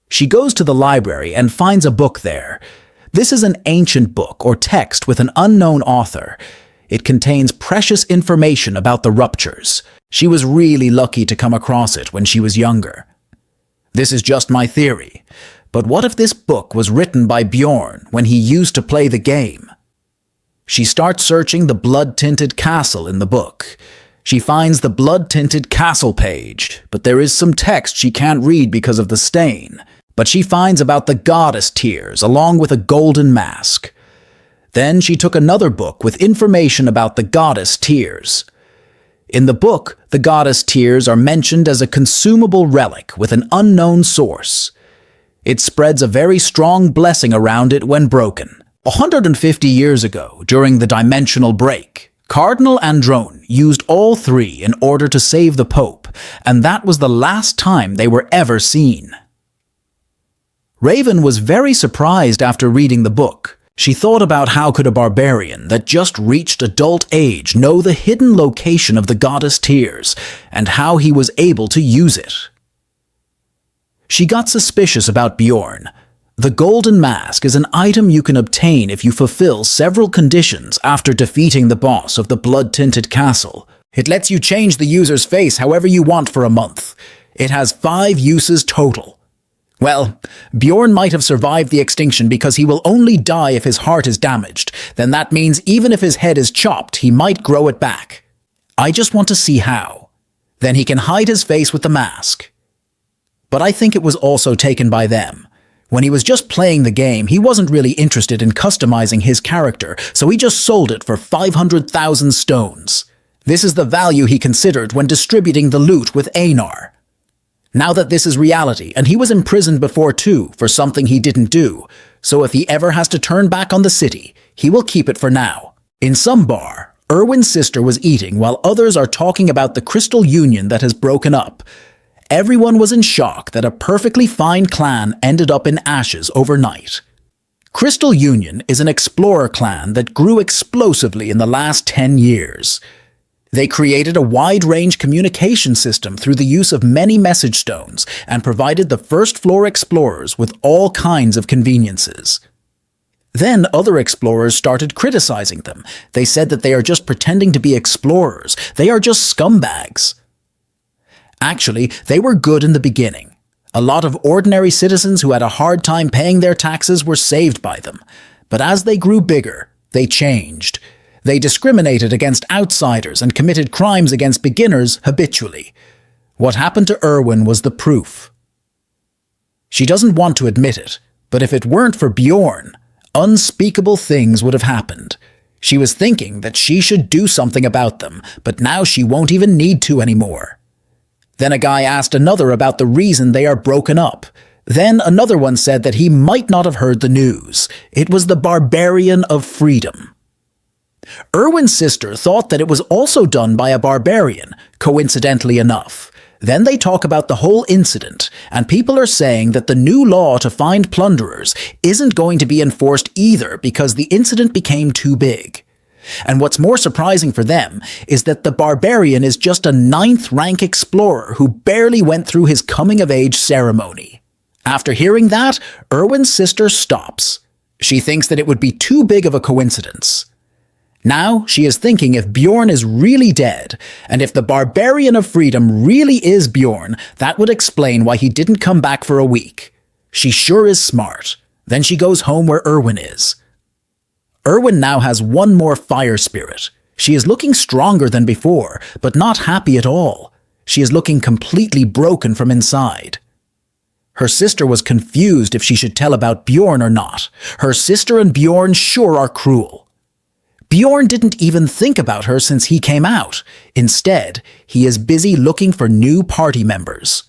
She goes to the library and finds a book there. This is an ancient book or text with an unknown author. It contains precious information about the ruptures. She was really lucky to come across it when she was younger. This is just my theory, but what if this book was written by Bjorn when he used to play the game? She starts searching the blood-tinted castle in the book. She finds the blood-tinted castle page, but there is some text she can't read because of the stain. But she finds about the goddess tears along with a golden mask. Then she took another book with information about the goddess tears. In the book, the goddess tears are mentioned as a consumable relic with an unknown source. It spreads a very strong blessing around it when broken. 150 years ago, during the dimensional break, Cardinal Androne used all 3 in order to save the Pope, and that was the last time they were ever seen. Raven was very surprised after reading the book. She thought about how could a barbarian that just reached adult age know the hidden location of the goddess tears, and how he was able to use it. She got suspicious about Bjorn. The golden mask is an item you can obtain if you fulfill several conditions after defeating the boss of the blood-tinted castle. It lets you change the user's face however you want for a month. It has 5 uses total. Well, Bjorn might have survived the extinction because he will only die if his heart is damaged. Then that means even if his head is chopped, he might grow it back. I just want to see how. Then he can hide his face with the mask. But I think it was also taken by them. When he was just playing the game, he wasn't really interested in customizing his character, so he just sold it for 500,000 stones. This is the value he considered when distributing the loot with Einar. Now that this is reality, and he was imprisoned before too for something he didn't do, so if he ever has to turn back on the city, he will keep it for now. In some bar, Erwin's sister was eating while others are talking about the crystal union that has broken up. Everyone was in shock that a perfectly fine clan ended up in ashes overnight. Crystal Union is an explorer clan that grew explosively in the last 10 years. They created a wide-range communication system through the use of many message stones and provided the first-floor explorers with all kinds of conveniences. Then other explorers started criticizing them. They said that they are just pretending to be explorers. They are just scumbags. Actually, they were good in the beginning. A lot of ordinary citizens who had a hard time paying their taxes were saved by them. But as they grew bigger, they changed. They discriminated against outsiders and committed crimes against beginners habitually. What happened to Erwin was the proof. She doesn't want to admit it, but if it weren't for Bjorn, unspeakable things would have happened. She was thinking that she should do something about them, but now she won't even need to anymore. Then a guy asked another about the reason they are broken up. Then another one said that he might not have heard the news. It was the Barbarian of Freedom. Erwin's sister thought that it was also done by a barbarian, coincidentally enough. Then they talk about the whole incident, and people are saying that the new law to find plunderers isn't going to be enforced either because the incident became too big. And what's more surprising for them is that the barbarian is just a 9th rank explorer who barely went through his coming-of-age ceremony. After hearing that, Erwin's sister stops. She thinks that it would be too big of a coincidence. Now she is thinking if Bjorn is really dead, and if the Barbarian of Freedom really is Bjorn, that would explain why he didn't come back for a week. She sure is smart. Then she goes home where Erwin is. Erwin now has one more fire spirit. She is looking stronger than before, but not happy at all. She is looking completely broken from inside. Her sister was confused if she should tell about Bjorn or not. Her sister and Bjorn sure are cruel. Bjorn didn't even think about her since he came out. Instead, he is busy looking for new party members.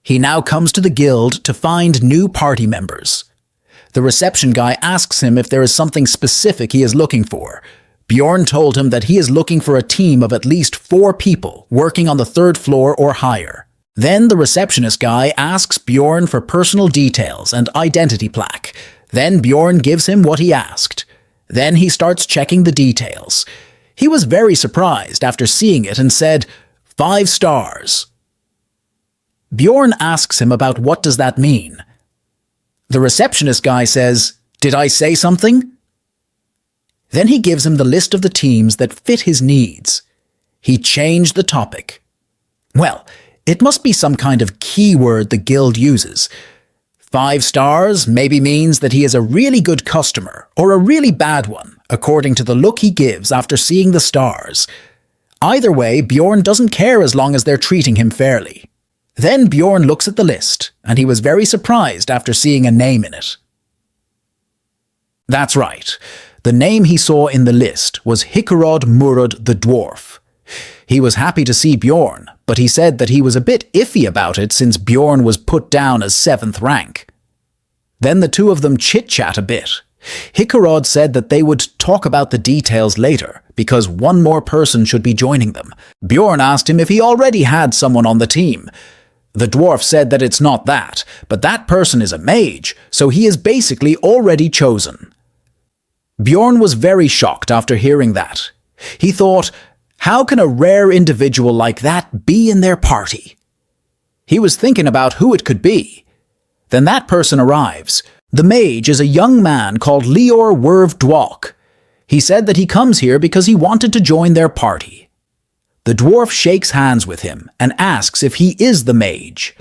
He now comes to the guild to find new party members. The reception guy asks him if there is something specific he is looking for. Bjorn told him that he is looking for a team of at least 4 people working on the 3rd floor or higher. Then the receptionist guy asks Bjorn for personal details and identity plaque. Then Bjorn gives him what he asked. Then he starts checking the details. He was very surprised after seeing it and said, 5 stars. Bjorn asks him about what does that mean. The receptionist guy says, did I say something? Then he gives him the list of the teams that fit his needs. He changed the topic. Well, it must be some kind of keyword the guild uses. 5 stars maybe means that he is a really good customer or a really bad one, according to the look he gives after seeing the stars. Either way, Bjorn doesn't care as long as they're treating him fairly. Then Bjorn looks at the list, and he was very surprised after seeing a name in it. That's right. The name he saw in the list was Hikarod Murud the Dwarf. He was happy to see Bjorn, but he said that he was a bit iffy about it since Bjorn was put down as 7th rank. Then the two of them chit-chat a bit. Hikarod said that they would talk about the details later, because one more person should be joining them. Bjorn asked him if he already had someone on the team. The dwarf said that it's not that, but that person is a mage, so he is basically already chosen. Bjorn was very shocked after hearing that. He thought, how can a rare individual like that be in their party? He was thinking about who it could be. Then that person arrives. The mage is a young man called Leor Werv Dwalk. He said that he comes here because he wanted to join their party. The dwarf shakes hands with him and asks if he is the mage.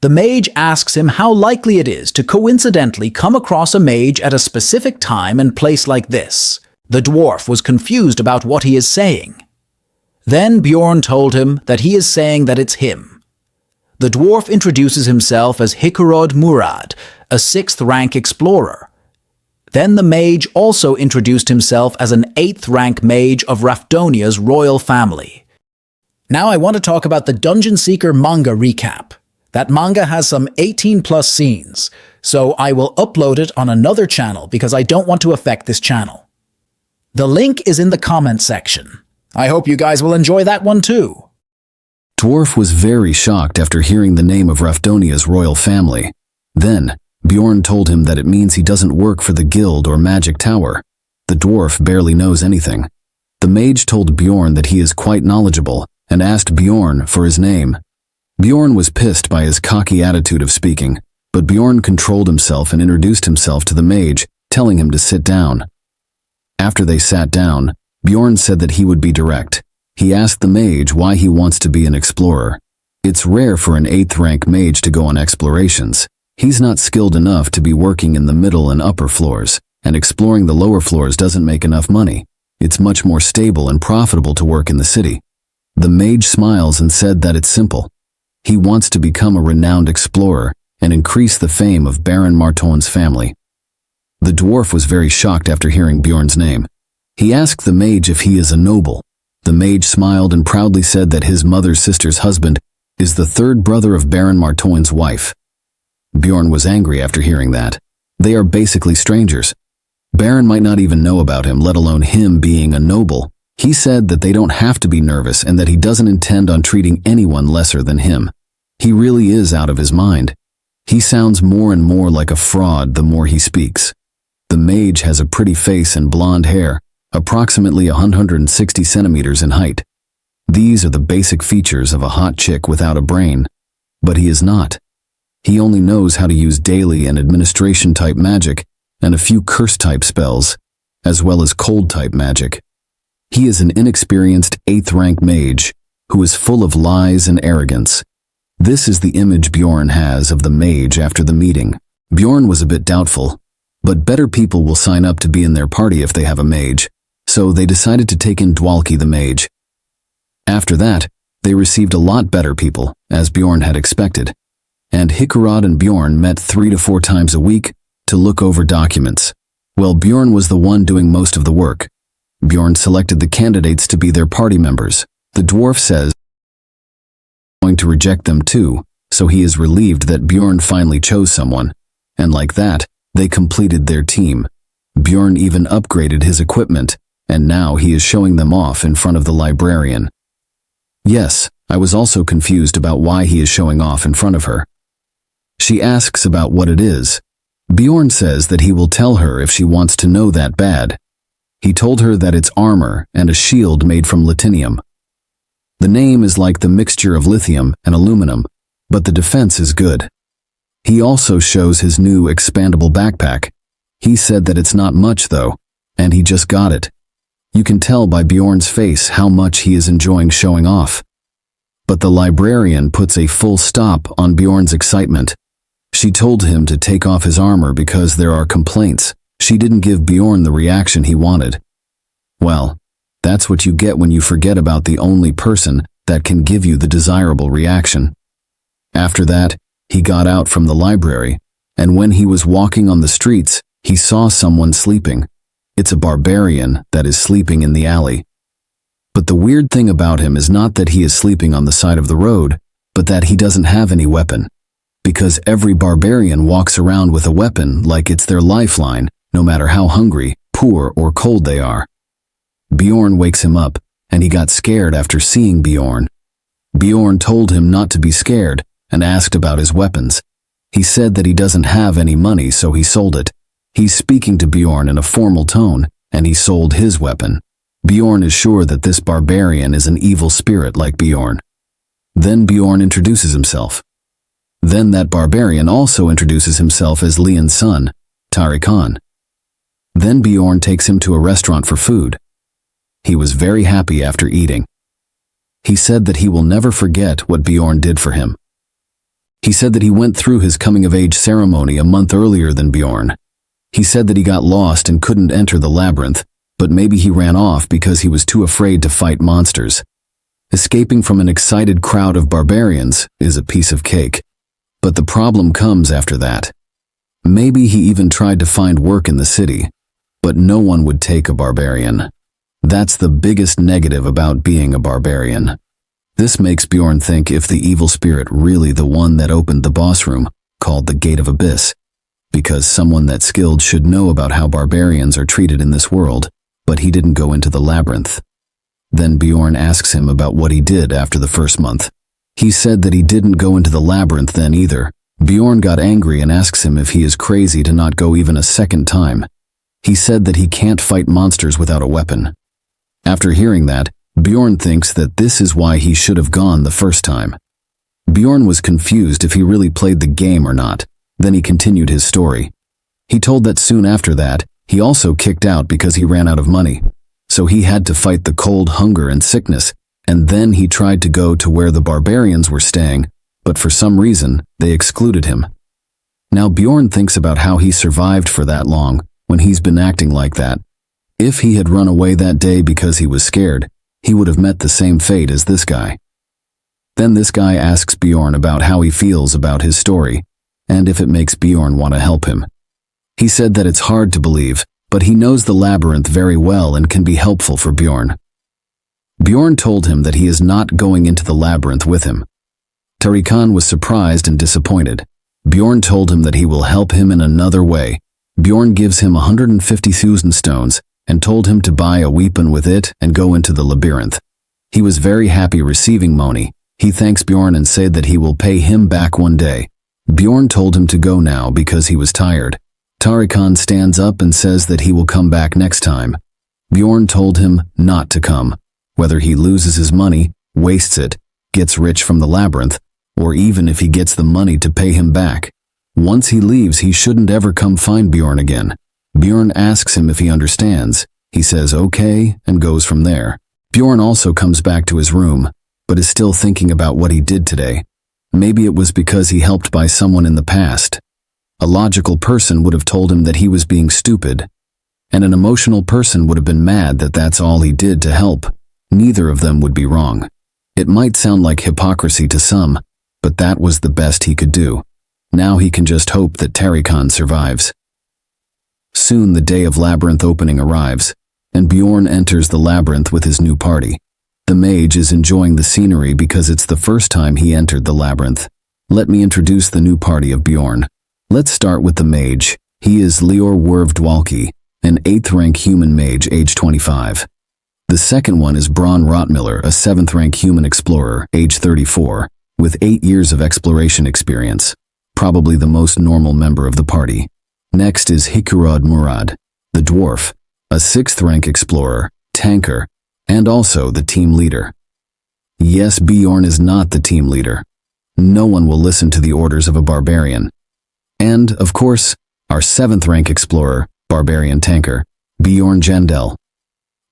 The mage asks him how likely it is to coincidentally come across a mage at a specific time and place like this. The dwarf was confused about what he is saying. Then Bjorn told him that he is saying that it's him. The dwarf introduces himself as Hikarod Murad, a 6th rank explorer. Then the mage also introduced himself as an 8th rank mage of Rafdonia's royal family. Now I want to talk about the Dungeon Seeker manga recap. That manga has some 18+ scenes, so I will upload it on another channel because I don't want to affect this channel. The link is in the comment section. I hope you guys will enjoy that one too. Dwarf was very shocked after hearing the name of Rafdonia's royal family. Then, Bjorn told him that it means he doesn't work for the guild or magic tower. The dwarf barely knows anything. The mage told Bjorn that he is quite knowledgeable and asked Bjorn for his name. Bjorn was pissed by his cocky attitude of speaking, but Bjorn controlled himself and introduced himself to the mage, telling him to sit down. After they sat down, Bjorn said that he would be direct. He asked the mage why he wants to be an explorer. It's rare for an 8th rank mage to go on explorations. He's not skilled enough to be working in the middle and upper floors, and exploring the lower floors doesn't make enough money. It's much more stable and profitable to work in the city. The mage smiles and said that it's simple. He wants to become a renowned explorer and increase the fame of Baron Marton's family. The dwarf was very shocked after hearing Bjorn's name. He asked the mage if he is a noble. The mage smiled and proudly said that his mother's sister's husband is the 3rd brother of Baron Marton's wife. Bjorn was angry after hearing that. They are basically strangers. Baron might not even know about him, let alone him being a noble. He said that they don't have to be nervous and that he doesn't intend on treating anyone lesser than him. He really is out of his mind. He sounds more and more like a fraud the more he speaks. The mage has a pretty face and blonde hair, approximately 160 centimeters in height. These are the basic features of a hot chick without a brain. But he is not. He only knows how to use daily and administration type magic and a few curse type spells, as well as cold type magic. He is an inexperienced 8th rank mage who is full of lies and arrogance. This is the image Bjorn has of the mage after the meeting. Bjorn was a bit doubtful, but better people will sign up to be in their party if they have a mage, so they decided to take in Dwalki the mage. After that, they received a lot better people, as Bjorn had expected, and Hikarad and Bjorn met 3 to 4 times a week to look over documents. Well, Bjorn was the one doing most of the work. Bjorn selected the candidates to be their party members. The dwarf says he's going to reject them too, so he is relieved that Bjorn finally chose someone, and like that, they completed their team. Bjorn even upgraded his equipment, and now he is showing them off in front of the librarian. Yes, I was also confused about why he is showing off in front of her. She asks about what it is. Bjorn says that he will tell her if she wants to know that bad. He told her that it's armor and a shield made from lithium. The name is like the mixture of lithium and aluminum, but the defense is good. He also shows his new expandable backpack. He said that it's not much though, and he just got it. You can tell by Bjorn's face how much he is enjoying showing off. But the librarian puts a full stop on Bjorn's excitement. She told him to take off his armor because there are complaints. She didn't give Bjorn the reaction he wanted. Well, that's what you get when you forget about the only person that can give you the desirable reaction. After that, he got out from the library, and when he was walking on the streets, he saw someone sleeping. It's a barbarian that is sleeping in the alley. But the weird thing about him is not that he is sleeping on the side of the road, but that he doesn't have any weapon. Because every barbarian walks around with a weapon like it's their lifeline, no matter how hungry, poor, or cold they are. Bjorn wakes him up, and he got scared after seeing Bjorn. Bjorn told him not to be scared and asked about his weapons. He said that he doesn't have any money, so he sold it. He's speaking to Bjorn in a formal tone, and he sold his weapon. Bjorn is sure that this barbarian is an evil spirit like Bjorn. Then Bjorn introduces himself. Then that barbarian also introduces himself as Leon's son, Tari Khan. Then Bjorn takes him to a restaurant for food. He was very happy after eating. He said that he will never forget what Bjorn did for him. He said that he went through his coming-of-age ceremony a month earlier than Bjorn. He said that he got lost and couldn't enter the labyrinth, but maybe he ran off because he was too afraid to fight monsters. Escaping from an excited crowd of barbarians is a piece of cake. But the problem comes after that. Maybe he even tried to find work in the city, but no one would take a barbarian. That's the biggest negative about being a barbarian. This makes Bjorn think if the evil spirit really the one that opened the boss room, called the Gate of Abyss, because someone that skilled should know about how barbarians are treated in this world, but he didn't go into the labyrinth. Then Bjorn asks him about what he did after the first month. He said that he didn't go into the labyrinth then either. Bjorn got angry and asks him if he is crazy to not go even a second time. He said that he can't fight monsters without a weapon. After hearing that, Bjorn thinks that this is why he should have gone the first time. Bjorn was confused if he really played the game or not. Then he continued his story. He told that soon after that, he also kicked out because he ran out of money. So he had to fight the cold, hunger, and sickness, and then he tried to go to where the barbarians were staying, but for some reason, they excluded him. Now Bjorn thinks about how he survived for that long when he's been acting like that. If he had run away that day because he was scared, he would have met the same fate as this guy. Then this guy asks Bjorn about how he feels about his story, and if it makes Bjorn want to help him. He said that it's hard to believe, but he knows the labyrinth very well and can be helpful for Bjorn. Bjorn told him that he is not going into the labyrinth with him. Tarikan was surprised and disappointed. Bjorn told him that he will help him in another way. Bjorn gives him 150,000 stones and told him to buy a weapon with it and go into the labyrinth. He was very happy receiving money. He thanks Bjorn and said that he will pay him back one day. Bjorn told him to go now because he was tired. Tarikan stands up and says that he will come back next time. Bjorn told him not to come. Whether he loses his money, wastes it, gets rich from the labyrinth, or even if he gets the money to pay him back. Once he leaves, he shouldn't ever come find Bjorn again. Bjorn asks him if he understands. He says okay and goes from there. Bjorn also comes back to his room, but is still thinking about what he did today. Maybe it was because he helped by someone in the past. A logical person would have told him that he was being stupid, and an emotional person would have been mad that that's all he did to help. Neither of them would be wrong. It might sound like hypocrisy to some, but that was the best he could do. Now he can just hope that Tarikan survives. Soon the day of labyrinth opening arrives, and Bjorn enters the labyrinth with his new party. The mage is enjoying the scenery because it's the first time he entered the labyrinth. Let me introduce the new party of Bjorn. Let's start with the mage. He is Leor Wervdwalki, an 8th rank human mage age 25. The second one is Braun Rotmiller, a 7th rank human explorer age 34, with 8 years of exploration experience, probably the most normal member of the party. Next is Hikurad Murad, the dwarf, a 6th rank explorer, tanker, and also the team leader. Yes, Bjorn is not the team leader. No one will listen to the orders of a barbarian. And, of course, our 7th rank explorer, barbarian tanker, Bjorn Jandel.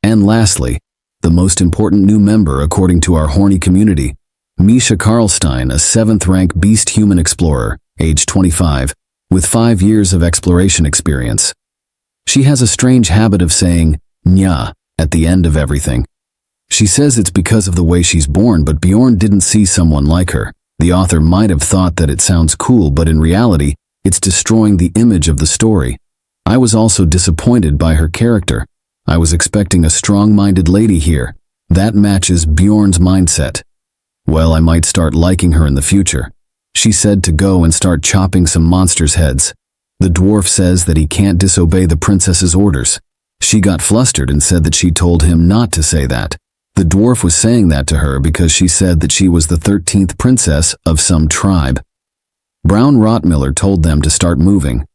And lastly, the most important new member according to our horny community, Misha Karlstein, a 7th rank beast human explorer, age 25, with 5 years of exploration experience. She has a strange habit of saying, "nya," at the end of everything. She says it's because of the way she's born, but Bjorn didn't see someone like her. The author might have thought that it sounds cool, but in reality, it's destroying the image of the story. I was also disappointed by her character. I was expecting a strong-minded lady here. That matches Bjorn's mindset. Well, I might start liking her in the future. She said to go and start chopping some monsters' heads. The dwarf says that he can't disobey the princess's orders. She got flustered and said that she told him not to say that. The dwarf was saying that to her because she said that she was the 13th princess of some tribe. Braun Rotmiller told them to start moving.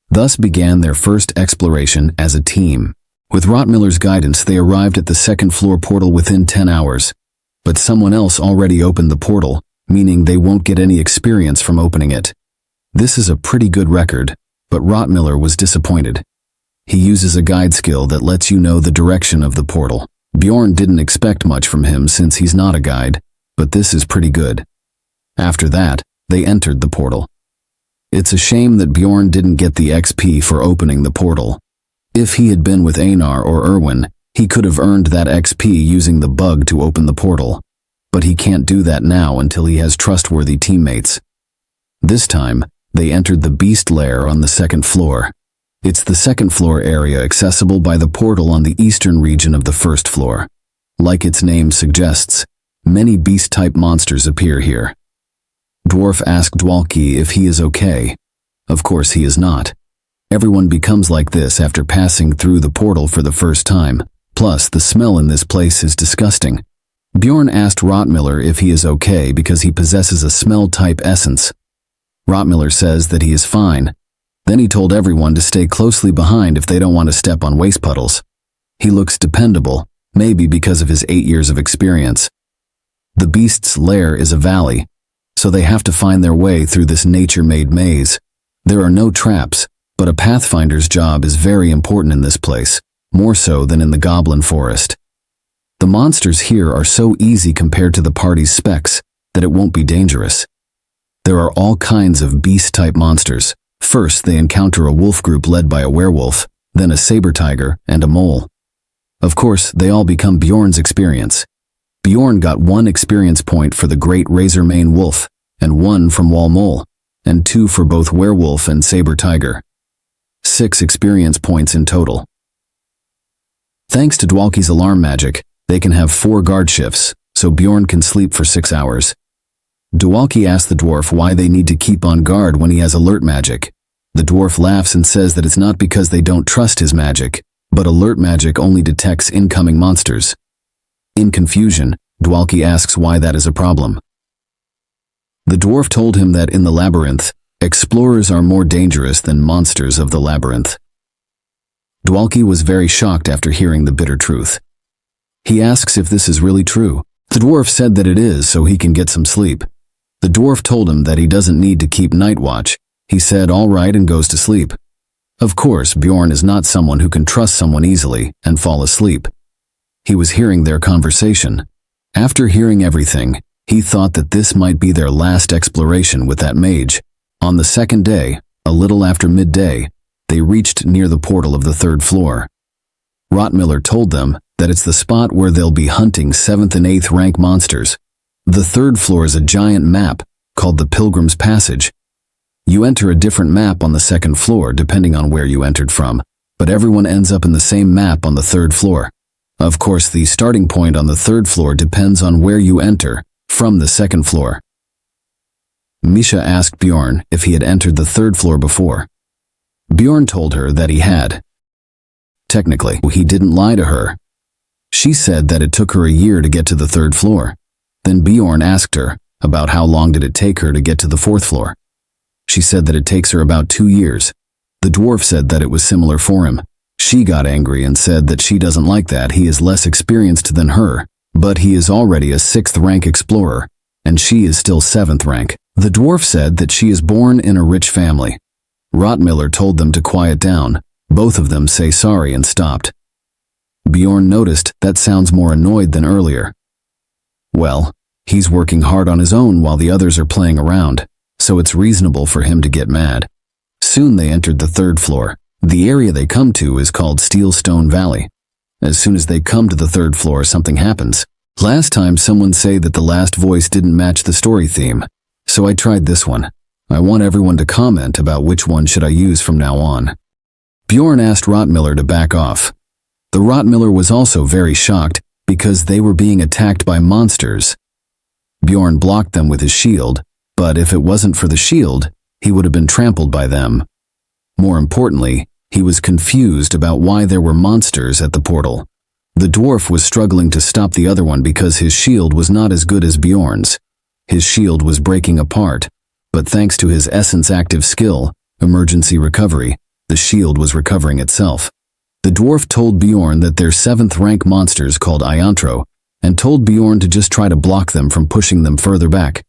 Thus began their first exploration as a team. With Rotmiller's guidance, they arrived at the 2nd floor portal within 10 hours. But someone else already opened the portal, meaning they won't get any experience from opening it. This is a pretty good record, but Rotmiller was disappointed. He uses a guide skill that lets you know the direction of the portal. Bjorn didn't expect much from him since he's not a guide, but this is pretty good. After that, they entered the portal. It's a shame that Bjorn didn't get the XP for opening the portal. If he had been with Einar or Erwin, he could have earned that XP using the bug to open the portal. But he can't do that now until he has trustworthy teammates. This time, they entered the beast lair on the 2nd floor. It's the 2nd floor area accessible by the portal on the eastern region of the 1st floor. Like its name suggests, many beast-type monsters appear here. Dwarf asked Dwalki if he is okay. Of course he is not. Everyone becomes like this after passing through the portal for the first time. Plus, the smell in this place is disgusting. Bjorn asked Rotmiller if he is okay because he possesses a smell-type essence. Rotmiller says that he is fine. Then he told everyone to stay closely behind if they don't want to step on waste puddles. He looks dependable, maybe because of his 8 years of experience. The beast's lair is a valley, so they have to find their way through this nature-made maze. There are no traps, but a pathfinder's job is very important in this place, more so than in the goblin forest. The monsters here are so easy compared to the party's specs that it won't be dangerous. There are all kinds of beast-type monsters. First, they encounter a wolf group led by a werewolf, then a saber tiger, and a mole. Of course, they all become Bjorn's experience. Bjorn got 1 experience point for the great razor-mane wolf, and 1 from wall mole, and 2 for both werewolf and saber tiger. 6 experience points in total. Thanks to Dwalki's alarm magic, they can have 4 guard shifts, so Bjorn can sleep for 6 hours. Dwalki asks the dwarf why they need to keep on guard when he has alert magic. The dwarf laughs and says that it's not because they don't trust his magic, but alert magic only detects incoming monsters. In confusion, Dwalki asks why that is a problem. The dwarf told him that in the labyrinth, explorers are more dangerous than monsters of the labyrinth. Dwalki was very shocked after hearing the bitter truth. He asks if this is really true. The dwarf said that it is so he can get some sleep. The dwarf told him that he doesn't need to keep night watch. He said all right and goes to sleep. Of course, Bjorn is not someone who can trust someone easily and fall asleep. He was hearing their conversation. After hearing everything, he thought that this might be their last exploration with that mage. On the second day, a little after midday, they reached near the portal of the 3rd floor. Rottmiller told them that it's the spot where they'll be hunting 7th and 8th rank monsters. The 3rd floor is a giant map called the Pilgrim's Passage. You enter a different map on the 2nd floor depending on where you entered from, but everyone ends up in the same map on the 3rd floor. Of course, the starting point on the 3rd floor depends on where you enter from the 2nd floor. Misha asked Bjorn if he had entered the 3rd floor before. Bjorn told her that he had. Technically, he didn't lie to her. She said that it took her a year to get to the 3rd floor. Then Bjorn asked her about how long did it take her to get to the 4th floor. She said that it takes her about 2 years. The dwarf said that it was similar for him. She got angry and said that she doesn't like that he is less experienced than her, but he is already a 6th rank explorer, and she is still 7th rank. The dwarf said that she is born in a rich family. Rottmiller told them to quiet down. Both of them say sorry and stopped. Bjorn noticed that sounds more annoyed than earlier. Well, he's working hard on his own while the others are playing around, so it's reasonable for him to get mad. Soon they entered the 3rd floor. The area they come to is called Steelstone Valley. As soon as they come to the 3rd floor, something happens. Last time someone said that the last voice didn't match the story theme, so I tried this one. I want everyone to comment about which one should I use from now on. Bjorn asked Rottmiller to back off. The Rottmiller was also very shocked because they were being attacked by monsters. Bjorn blocked them with his shield, but if it wasn't for the shield, he would have been trampled by them. More importantly, he was confused about why there were monsters at the portal. The dwarf was struggling to stop the other one because his shield was not as good as Bjorn's. His shield was breaking apart, but thanks to his essence active skill, emergency recovery, the shield was recovering itself. The dwarf told Bjorn that they're 7th rank monsters called Iantro, and told Bjorn to just try to block them from pushing them further back.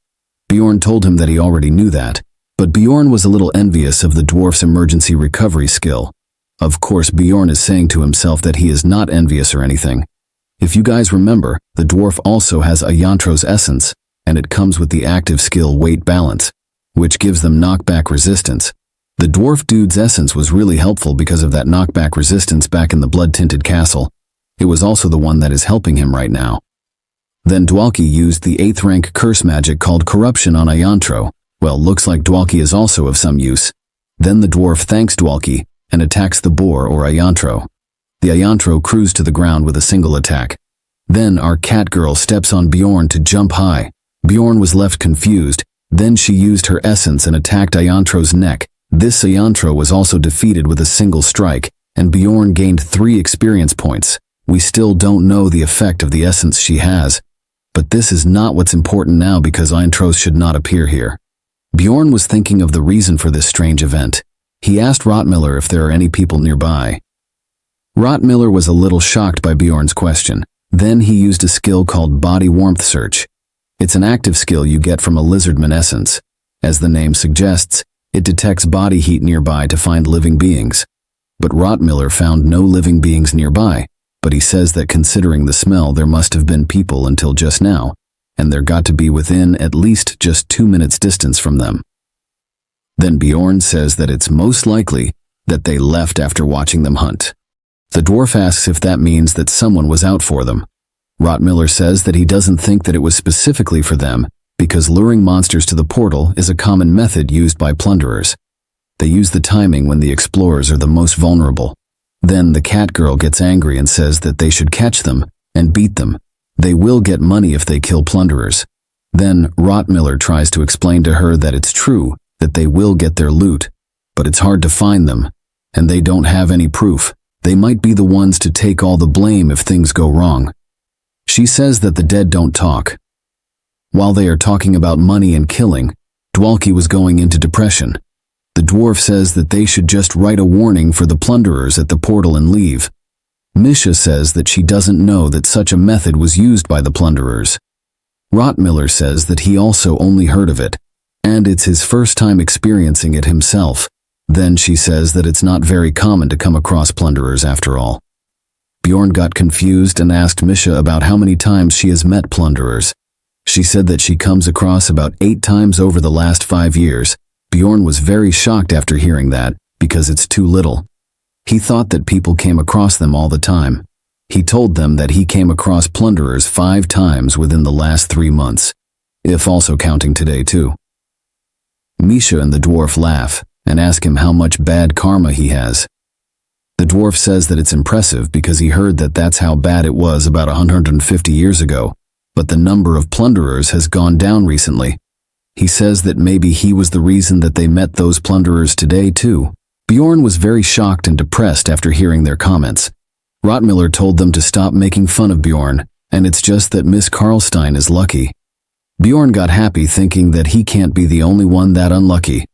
Bjorn told him that he already knew that, but Bjorn was a little envious of the dwarf's emergency recovery skill. Of course, Bjorn is saying to himself that he is not envious or anything. If you guys remember, the dwarf also has Iantro's essence, and it comes with the active skill weight balance, which gives them knockback resistance. The dwarf dude's essence was really helpful because of that knockback resistance back in the blood-tinted castle. It was also the one that is helping him right now. Then Dwalki used the 8th rank curse magic called Corruption on Iantro. Well, looks like Dwalki is also of some use. Then the dwarf thanks Dwalki and attacks the boar or Iantro. The Iantro cruised to the ground with a single attack. Then our cat girl steps on Bjorn to jump high. Bjorn was left confused. Then she used her essence and attacked Iantro's neck. This Iantro was also defeated with a single strike, and Bjorn gained 3 experience points. We still don't know the effect of the essence she has. But this is not what's important now because Iantros should not appear here. Bjorn was thinking of the reason for this strange event. He asked Rottmiller if there are any people nearby. Rottmiller was a little shocked by Bjorn's question. Then he used a skill called Body Warmth Search. It's an active skill you get from a lizardman essence. As the name suggests, it detects body heat nearby to find living beings. But Rottmiller found no living beings nearby, but he says that considering the smell, there must have been people until just now, and they're got to be within at least just 2 minutes distance from them. Then Bjorn says that it's most likely that they left after watching them hunt. The dwarf asks if that means that someone was out for them. Rottmiller says that he doesn't think that it was specifically for them, because luring monsters to the portal is a common method used by plunderers. They use the timing when the explorers are the most vulnerable. Then the cat girl gets angry and says that they should catch them and beat them. They will get money if they kill plunderers. Then Rottmiller tries to explain to her that it's true that they will get their loot, but it's hard to find them, and they don't have any proof. They might be the ones to take all the blame if things go wrong. She says that the dead don't talk. While they are talking about money and killing, Dwalki was going into depression. The dwarf says that they should just write a warning for the plunderers at the portal and leave. Misha says that she doesn't know that such a method was used by the plunderers. Rottmiller says that he also only heard of it, and it's his first time experiencing it himself. Then she says that it's not very common to come across plunderers after all. Bjorn got confused and asked Misha about how many times she has met plunderers. She said that she comes across about 8 times over the last 5 years. Bjorn was very shocked after hearing that, because it's too little. He thought that people came across them all the time. He told them that he came across plunderers 5 times within the last 3 months, if also counting today too. Misha and the dwarf laugh and ask him how much bad karma he has. The dwarf says that it's impressive because he heard that that's how bad it was about 150 years ago, but the number of plunderers has gone down recently. He says that maybe he was the reason that they met those plunderers today too. Bjorn was very shocked and depressed after hearing their comments. Rottmiller told them to stop making fun of Bjorn, and it's just that Miss Karlstein is lucky. Bjorn got happy thinking that he can't be the only one that unlucky.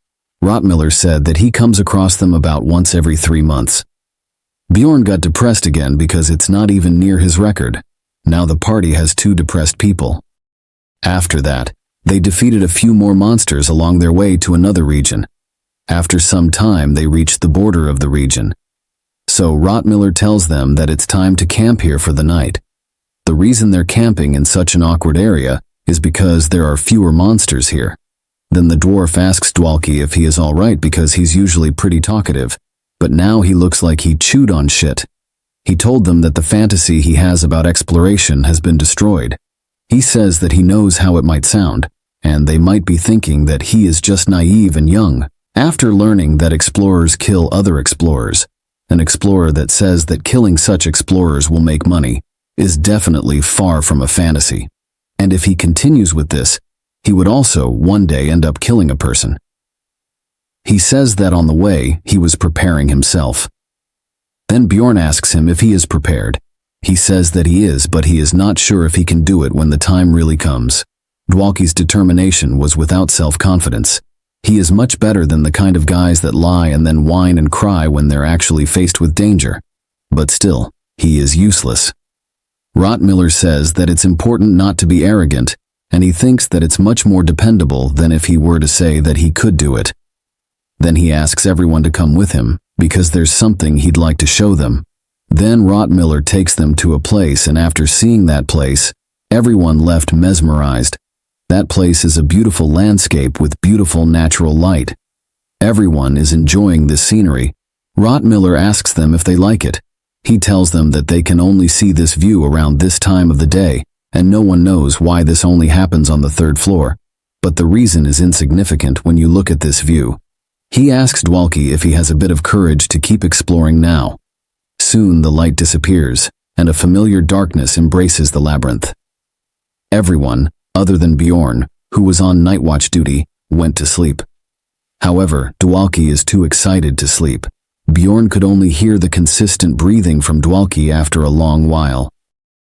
Rottmiller said that he comes across them about once every 3 months. Bjorn got depressed again because it's not even near his record. Now the party has 2 depressed people. After that, they defeated a few more monsters along their way to another region. After some time, they reached the border of the region. So Rottmiller tells them that it's time to camp here for the night. The reason they're camping in such an awkward area is because there are fewer monsters here. Then the dwarf asks Dwalki if he is alright because he's usually pretty talkative, but now he looks like he chewed on shit. He told them that the fantasy he has about exploration has been destroyed. He says that he knows how it might sound, and they might be thinking that he is just naive and young. After learning that explorers kill other explorers, an explorer that says that killing such explorers will make money is definitely far from a fantasy. And if he continues with this, he would also one day end up killing a person. He says that on the way, he was preparing himself. Then Bjorn asks him if he is prepared. He says that he is, but he is not sure if he can do it when the time really comes. Dwalki's determination was without self-confidence. He is much better than the kind of guys that lie and then whine and cry when they're actually faced with danger. But still, he is useless. Rottmiller says that it's important not to be arrogant, and he thinks that it's much more dependable than if he were to say that he could do it. Then he asks everyone to come with him, because there's something he'd like to show them. Then Rottmiller takes them to a place, and after seeing that place, everyone left mesmerized. That place is a beautiful landscape with beautiful natural light. Everyone is enjoying this scenery. Rottmiller asks them if they like it. He tells them that they can only see this view around this time of the day, and no one knows why this only happens on the 3rd floor. But the reason is insignificant when you look at this view. He asks Dwalki if he has a bit of courage to keep exploring now. Soon the light disappears, and a familiar darkness embraces the labyrinth. Everyone, other than Bjorn, who was on night watch duty, went to sleep. However, Dwalki is too excited to sleep. Bjorn could only hear the consistent breathing from Dwalki after a long while.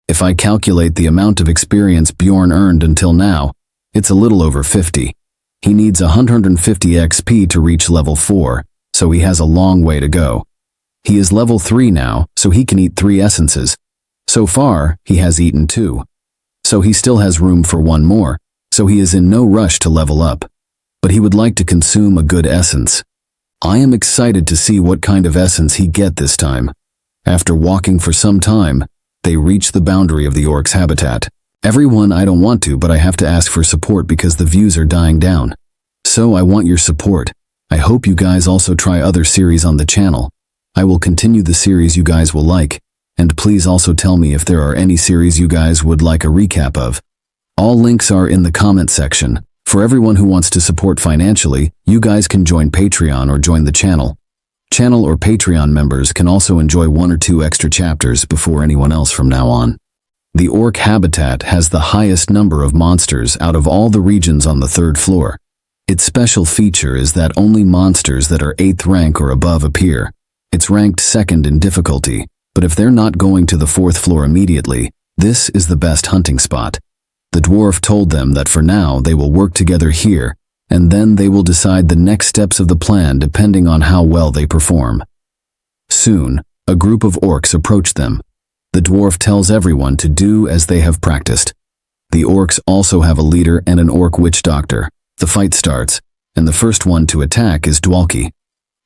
If I calculate the amount of experience Bjorn earned until now, it's a little over 50. He needs 150 XP to reach level 4, so he has a long way to go. He is level 3 now, so he can eat 3 essences. So far, he has eaten 2. So he still has room for 1 more, so he is in no rush to level up. But he would like to consume a good essence. I am excited to see what kind of essence he get this time. After walking for some time, They reach the boundary of the orc's habitat. Everyone, I don't want to, but I have to ask for support because the views are dying down. So I want your support. I hope you guys also try other series on the channel. I will continue the series you guys will like, and please also tell me if there are any series you guys would like a recap of. All links are in the comment section. For everyone who wants to support financially, you guys can join Patreon or join the channel. Channel or Patreon members can also enjoy 1 or 2 extra chapters before anyone else from now on. The orc habitat has the highest number of monsters out of all the regions on the 3rd floor. Its special feature is that only monsters that are 8th rank or above appear. It's ranked 2nd in difficulty, but if they're not going to the 4th floor immediately, this is the best hunting spot. The dwarf told them that for now they will work together here, and then they will decide the next steps of the plan depending on how well they perform. Soon, a group of orcs approached them. The dwarf tells everyone to do as they have practiced. The orcs also have a leader and an orc witch doctor. The fight starts, and the first one to attack is Dwalki.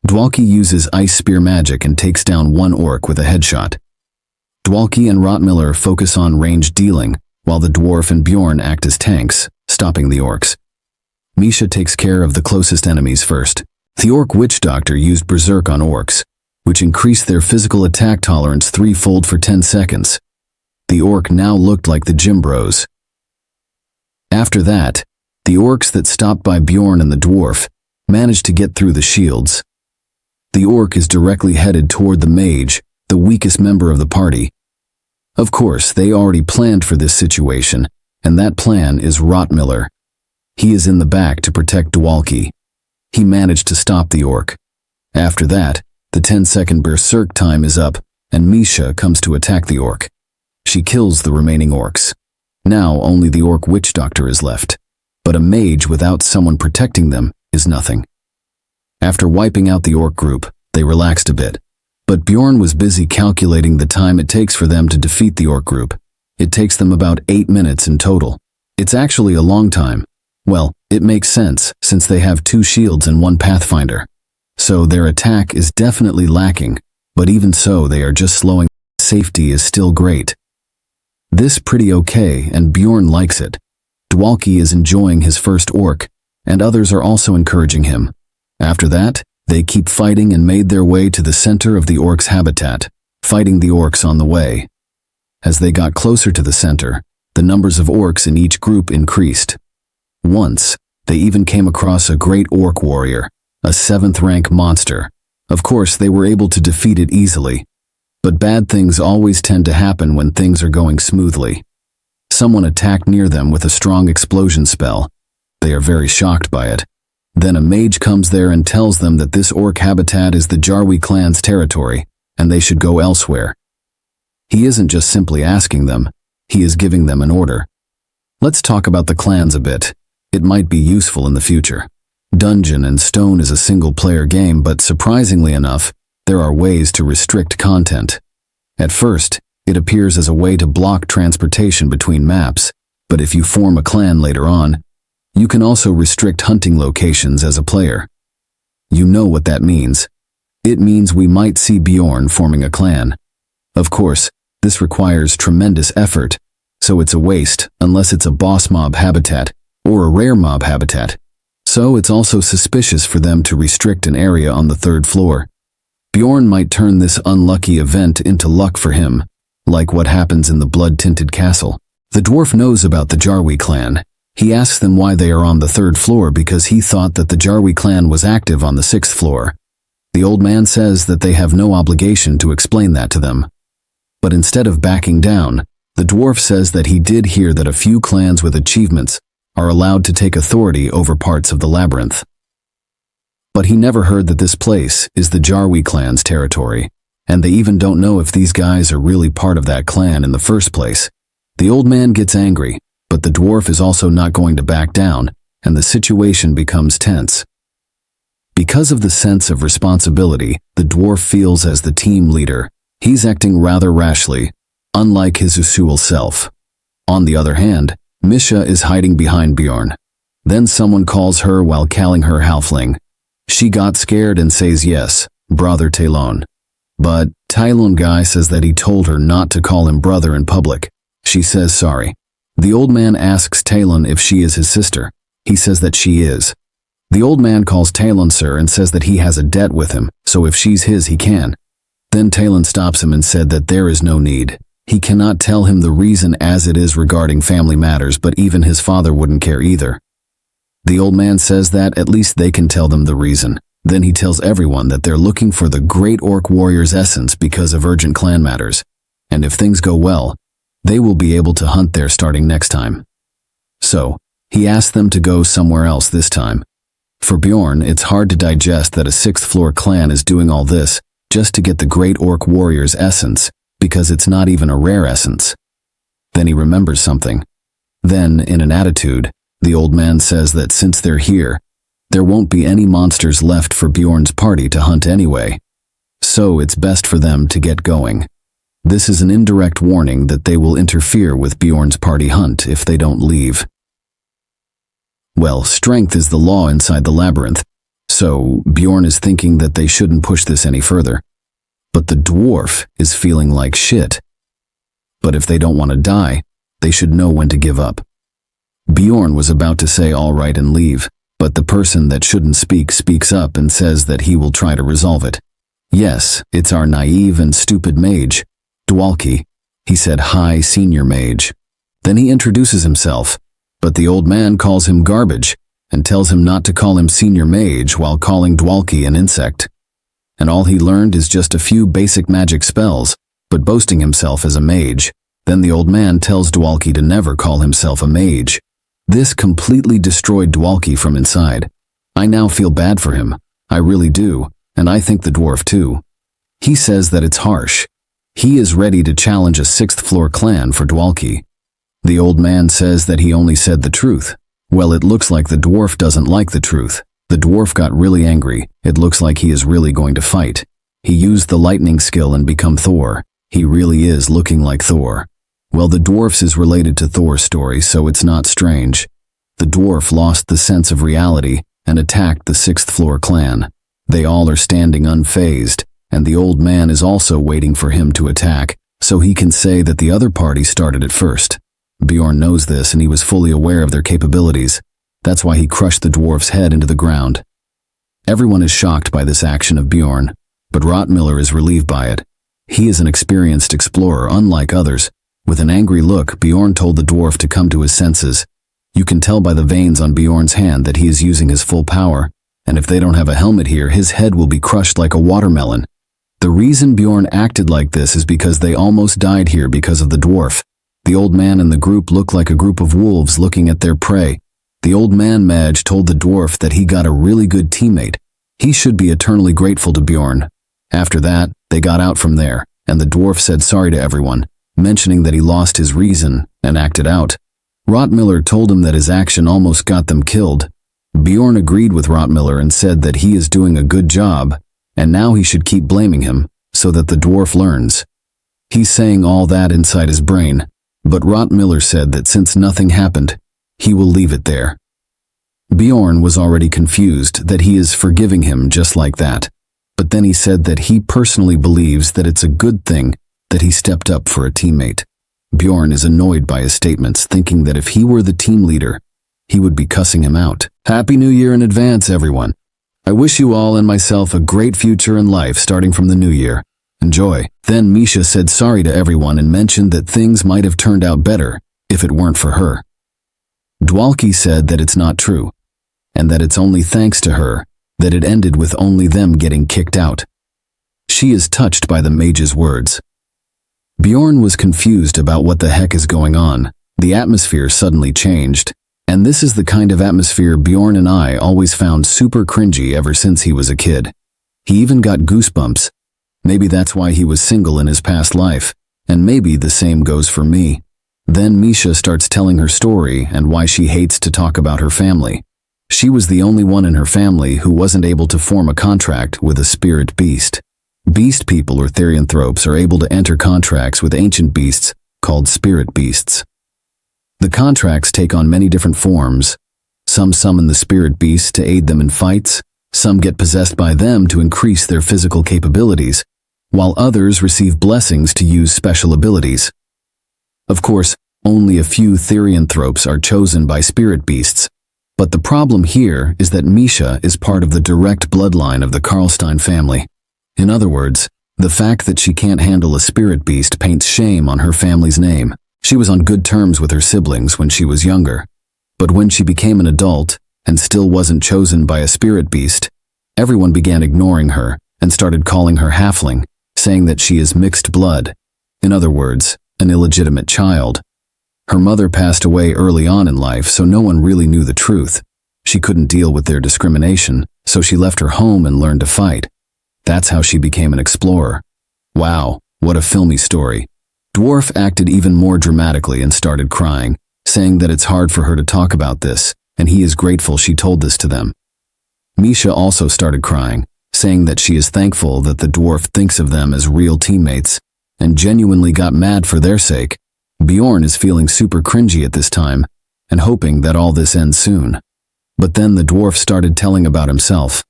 Dwalki uses ice spear magic and takes down one orc with a headshot. Dwalki and Rottmiller focus on ranged dealing, while the dwarf and Bjorn act as tanks, stopping the orcs. Misha takes care of the closest enemies first. The orc witch doctor used berserk on orcs, which increased their physical attack tolerance 3-fold for 10 seconds. The orc now looked like the gym bros. After that, the orcs that stopped by Bjorn and the dwarf managed to get through the shields. The orc is directly headed toward the mage, the weakest member of the party. Of course, they already planned for this situation, and that plan is Rottmiller. He is in the back to protect Dwalki. He managed to stop the orc. After that, the 10-second berserk time is up, and Misha comes to attack the orc. She kills the remaining orcs. Now only the orc witch doctor is left, but a mage without someone protecting them is nothing. After wiping out the orc group, they relaxed a bit, but Bjorn was busy calculating the time it takes for them to defeat the orc group. It takes them about 8 minutes in total. It's actually a long time. Well, it makes sense since they have 2 shields and 1 pathfinder. So their attack is definitely lacking, but even so they are just slowing. Safety is still great. This pretty okay, and Bjorn likes it. Dwalki is enjoying his first orc, and others are also encouraging him. After that, they keep fighting and made their way to the center of the orc's habitat, fighting the orcs on the way. As they got closer to the center, the numbers of orcs in each group increased. Once, they even came across a great orc warrior, a 7th rank monster. Of course, they were able to defeat it easily. But bad things always tend to happen when things are going smoothly. Someone attacked near them with a strong explosion spell. They are very shocked by it. Then a mage comes there and tells them that this orc habitat is the Jarwi clan's territory, and they should go elsewhere. He isn't just simply asking them, he is giving them an order. Let's talk about the clans a bit. It might be useful in the future. Dungeon and Stone is a single-player game, but surprisingly enough, there are ways to restrict content. At first, it appears as a way to block transportation between maps, but if you form a clan later on, you can also restrict hunting locations as a player. You know what that means. It means we might see Bjorn forming a clan. Of course, this requires tremendous effort, so it's a waste unless it's a boss mob habitat or a rare mob habitat. So it's also suspicious for them to restrict an area on the 3rd floor. Bjorn might turn this unlucky event into luck for him, like what happens in the blood-tinted castle. The dwarf knows about the Jarwi clan. He asks them why they are on the 3rd floor because he thought that the Jarwi clan was active on the 6th floor. The old man says that they have no obligation to explain that to them. But instead of backing down, the dwarf says that he did hear that a few clans with achievements are allowed to take authority over parts of the labyrinth. But he never heard that this place is the Jarwi clan's territory, and they even don't know if these guys are really part of that clan in the first place. The old man gets angry, but the dwarf is also not going to back down, and the situation becomes tense. Because of the sense of responsibility the dwarf feels as the team leader, he's acting rather rashly, unlike his usual self. On the other hand, Misha is hiding behind Bjorn. Then someone calls her while calling her halfling. She got scared and says yes, brother Talon. But Tylon Guy says that he told her not to call him brother in public. She says sorry. The old man asks Talon if she is his sister. He says that she is. The old man calls Talon sir and says that he has a debt with him, so if she's his he can. Then Talon stops him and said that there is no need. He cannot tell him the reason as it is regarding family matters, but even his father wouldn't care either. The old man says that at least they can tell them the reason. Then he tells everyone that they're looking for the Great Orc Warrior's essence because of urgent clan matters, and if things go well, they will be able to hunt there starting next time. So, he asked them to go somewhere else this time. For Bjorn, it's hard to digest that a 6th floor clan is doing all this just to get the Great Orc Warrior's essence, because it's not even a rare essence. Then he remembers something. Then, in an attitude, the old man says that since they're here, there won't be any monsters left for Bjorn's party to hunt anyway. So it's best for them to get going. This is an indirect warning that they will interfere with Bjorn's party hunt if they don't leave. Well, strength is the law inside the labyrinth, so Bjorn is thinking that they shouldn't push this any further. But the dwarf is feeling like shit. But if they don't want to die, they should know when to give up. Bjorn was about to say all right and leave, but the person that shouldn't speak speaks up and says that he will try to resolve it. Yes, it's our naive and stupid mage, Dwalki. He said, "Hi, senior mage." Then he introduces himself, but the old man calls him garbage and tells him not to call him senior mage while calling Dwalki an insect. And all he learned is just a few basic magic spells, but boasting himself as a mage. Then the old man tells Dwalki to never call himself a mage. This completely destroyed Dwalki from inside. I now feel bad for him. I really do, and I think the dwarf too. He says that it's harsh. He is ready to challenge a 6th floor clan for Dwalki. The old man says that he only said the truth. Well, it looks like the dwarf doesn't like the truth. The dwarf got really angry. It looks like he is really going to fight. He used the lightning skill and become Thor. He really is looking like Thor. Well, the dwarfs is related to Thor's story, so it's not strange. The dwarf lost the sense of reality and attacked the 6th floor clan. They all are standing unfazed, and the old man is also waiting for him to attack, so he can say that the other party started it first. Bjorn knows this and he was fully aware of their capabilities. That's why he crushed the dwarf's head into the ground. Everyone is shocked by this action of Bjorn, but Rottmiller is relieved by it. He is an experienced explorer, unlike others. With an angry look, Bjorn told the dwarf to come to his senses. You can tell by the veins on Bjorn's hand that he is using his full power, and if they don't have a helmet here, his head will be crushed like a watermelon. The reason Bjorn acted like this is because they almost died here because of the dwarf. The old man and the group look like a group of wolves looking at their prey. The old man Madge told the dwarf that he got a really good teammate. He should be eternally grateful to Bjorn. After that, they got out from there, and the dwarf said sorry to everyone, mentioning that he lost his reason and acted out. Rottmiller told him that his action almost got them killed. Bjorn agreed with Rottmiller and said that he is doing a good job, and now he should keep blaming him, so that the dwarf learns. He's saying all that inside his brain, but Rottmiller said that since nothing happened, he will leave it there. Bjorn was already confused that he is forgiving him just like that, but then he said that he personally believes that it's a good thing that he stepped up for a teammate. Bjorn is annoyed by his statements, thinking that if he were the team leader, he would be cussing him out. Happy New Year in advance, everyone. I wish you all and myself a great future in life starting from the new year. Enjoy. Then Misha said sorry to everyone and mentioned that things might have turned out better if it weren't for her. Dwalki said that it's not true, and that it's only thanks to her that it ended with only them getting kicked out. She is touched by the mage's words. Bjorn was confused about what the heck is going on. The atmosphere suddenly changed, and this is the kind of atmosphere Bjorn and I always found super cringy ever since he was a kid. He even got goosebumps. Maybe that's why he was single in his past life, and maybe the same goes for me. Then Misha starts telling her story and why she hates to talk about her family. She was the only one in her family who wasn't able to form a contract with a spirit beast. Beast people or therianthropes are able to enter contracts with ancient beasts called spirit beasts. The contracts take on many different forms. Some summon the spirit beasts to aid them in fights, some get possessed by them to increase their physical capabilities, while others receive blessings to use special abilities. Of course, only a few therianthropes are chosen by spirit beasts, but the problem here is that Misha is part of the direct bloodline of the Karlstein family. In other words, the fact that she can't handle a spirit beast paints shame on her family's name. She was on good terms with her siblings when she was younger, but when she became an adult and still wasn't chosen by a spirit beast, everyone began ignoring her and started calling her halfling, saying that she is mixed blood. In other words, an illegitimate child. Her mother passed away early on in life, so no one really knew the truth. She couldn't deal with their discrimination, so she left her home and learned to fight. That's how she became an explorer. Wow, what a filmy story. Dwarf acted even more dramatically and started crying, saying that it's hard for her to talk about this, and he is grateful she told this to them. Misha also started crying, saying that she is thankful that the dwarf thinks of them as real teammates, and genuinely got mad for their sake. Bjorn is feeling super cringy at this time, and hoping that all this ends soon. But then the dwarf started telling about himself.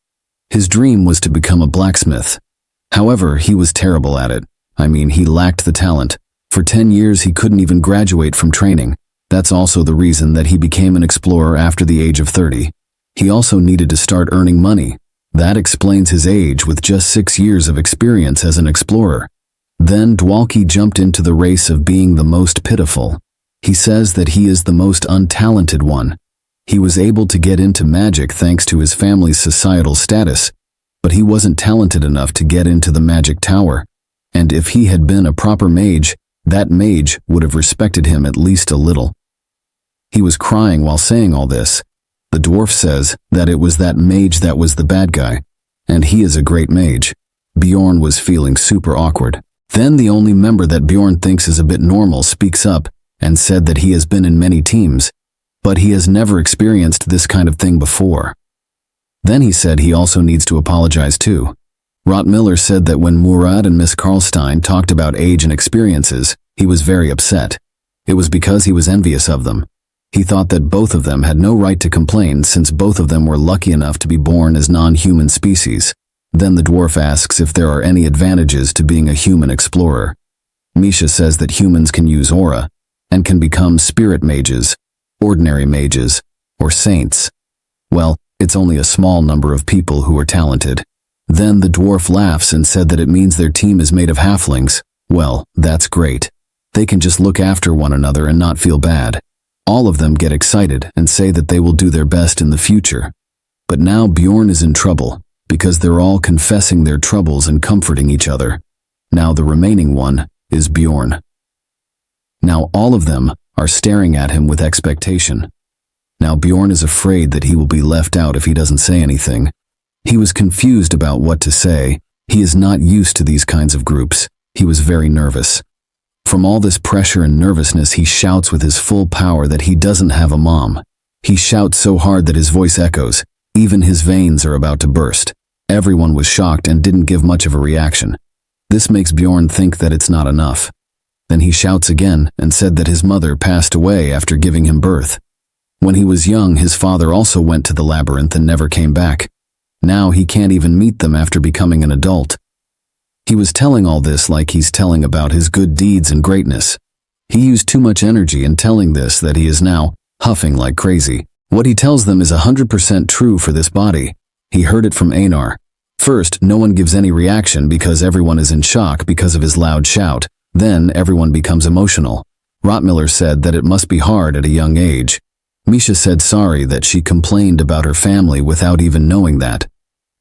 His dream was to become a blacksmith. However, he was terrible at it. I mean, he lacked the talent. For 10 years he couldn't even graduate from training. That's also the reason that he became an explorer after the age of 30. He also needed to start earning money. That explains his age with just 6 years of experience as an explorer. Then Dwalki jumped into the race of being the most pitiful. He says that he is the most untalented one. He was able to get into magic thanks to his family's societal status, but he wasn't talented enough to get into the magic tower. And if he had been a proper mage, that mage would have respected him at least a little. He was crying while saying all this. The dwarf says that it was that mage that was the bad guy, and he is a great mage. Bjorn was feeling super awkward. Then the only member that Bjorn thinks is a bit normal speaks up and said that he has been in many teams, but he has never experienced this kind of thing before. Then he said he also needs to apologize too. Rottmiller said that when Murad and Miss Karlstein talked about age and experiences, he was very upset. It was because he was envious of them. He thought that both of them had no right to complain since both of them were lucky enough to be born as non-human species. Then the dwarf asks if there are any advantages to being a human explorer. Misha says that humans can use aura and can become spirit mages, ordinary mages, or saints. Well, it's only a small number of people who are talented. Then the dwarf laughs and said that it means their team is made of halflings. Well, that's great. They can just look after one another and not feel bad. All of them get excited and say that they will do their best in the future. But now Bjorn is in trouble, because they're all confessing their troubles and comforting each other. Now the remaining one is Bjorn. Now all of them are staring at him with expectation. Now Bjorn is afraid that he will be left out if he doesn't say anything. He was confused about what to say. He is not used to these kinds of groups. He was very nervous. From all this pressure and nervousness, he shouts with his full power that he doesn't have a mom. He shouts so hard that his voice echoes. Even his veins are about to burst. Everyone was shocked and didn't give much of a reaction. This makes Bjorn think that it's not enough. Then he shouts again and said that his mother passed away after giving him birth. When he was young, his father also went to the labyrinth and never came back. Now he can't even meet them after becoming an adult. He was telling all this like he's telling about his good deeds and greatness. He used too much energy in telling this that he is now huffing like crazy. What he tells them is 100% true for this body. He heard it from Einar. First, no one gives any reaction because everyone is in shock because of his loud shout. Then everyone becomes emotional. Rottmiller said that it must be hard at a young age. Misha said sorry that she complained about her family without even knowing that.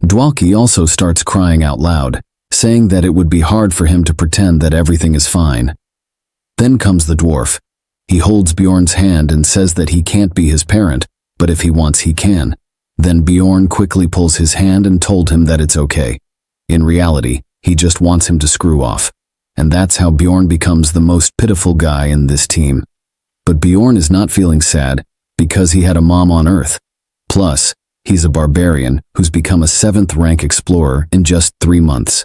Dwalki also starts crying out loud, saying that it would be hard for him to pretend that everything is fine. Then comes the dwarf. He holds Bjorn's hand and says that he can't be his parent, but if he wants he can. Then Bjorn quickly pulls his hand and told him that it's okay. In reality, he just wants him to screw off. And that's how Bjorn becomes the most pitiful guy in this team. But Bjorn is not feeling sad because he had a mom on Earth. Plus, he's a barbarian who's become a 7th rank explorer in just 3 months.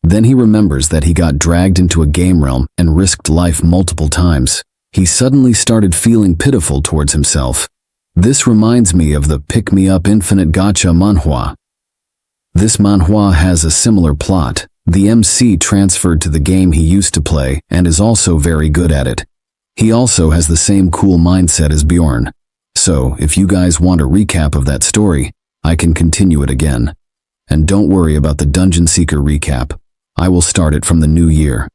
Then he remembers that he got dragged into a game realm and risked life multiple times. He suddenly started feeling pitiful towards himself. This reminds me of the Pick Me Up Infinite Gacha manhwa. This manhwa has a similar plot. The MC transferred to the game he used to play and is also very good at it. He also has the same cool mindset as Bjorn. So, if you guys want a recap of that story, I can continue it again. And don't worry about the Dungeon Seeker recap. I will start it from the new year.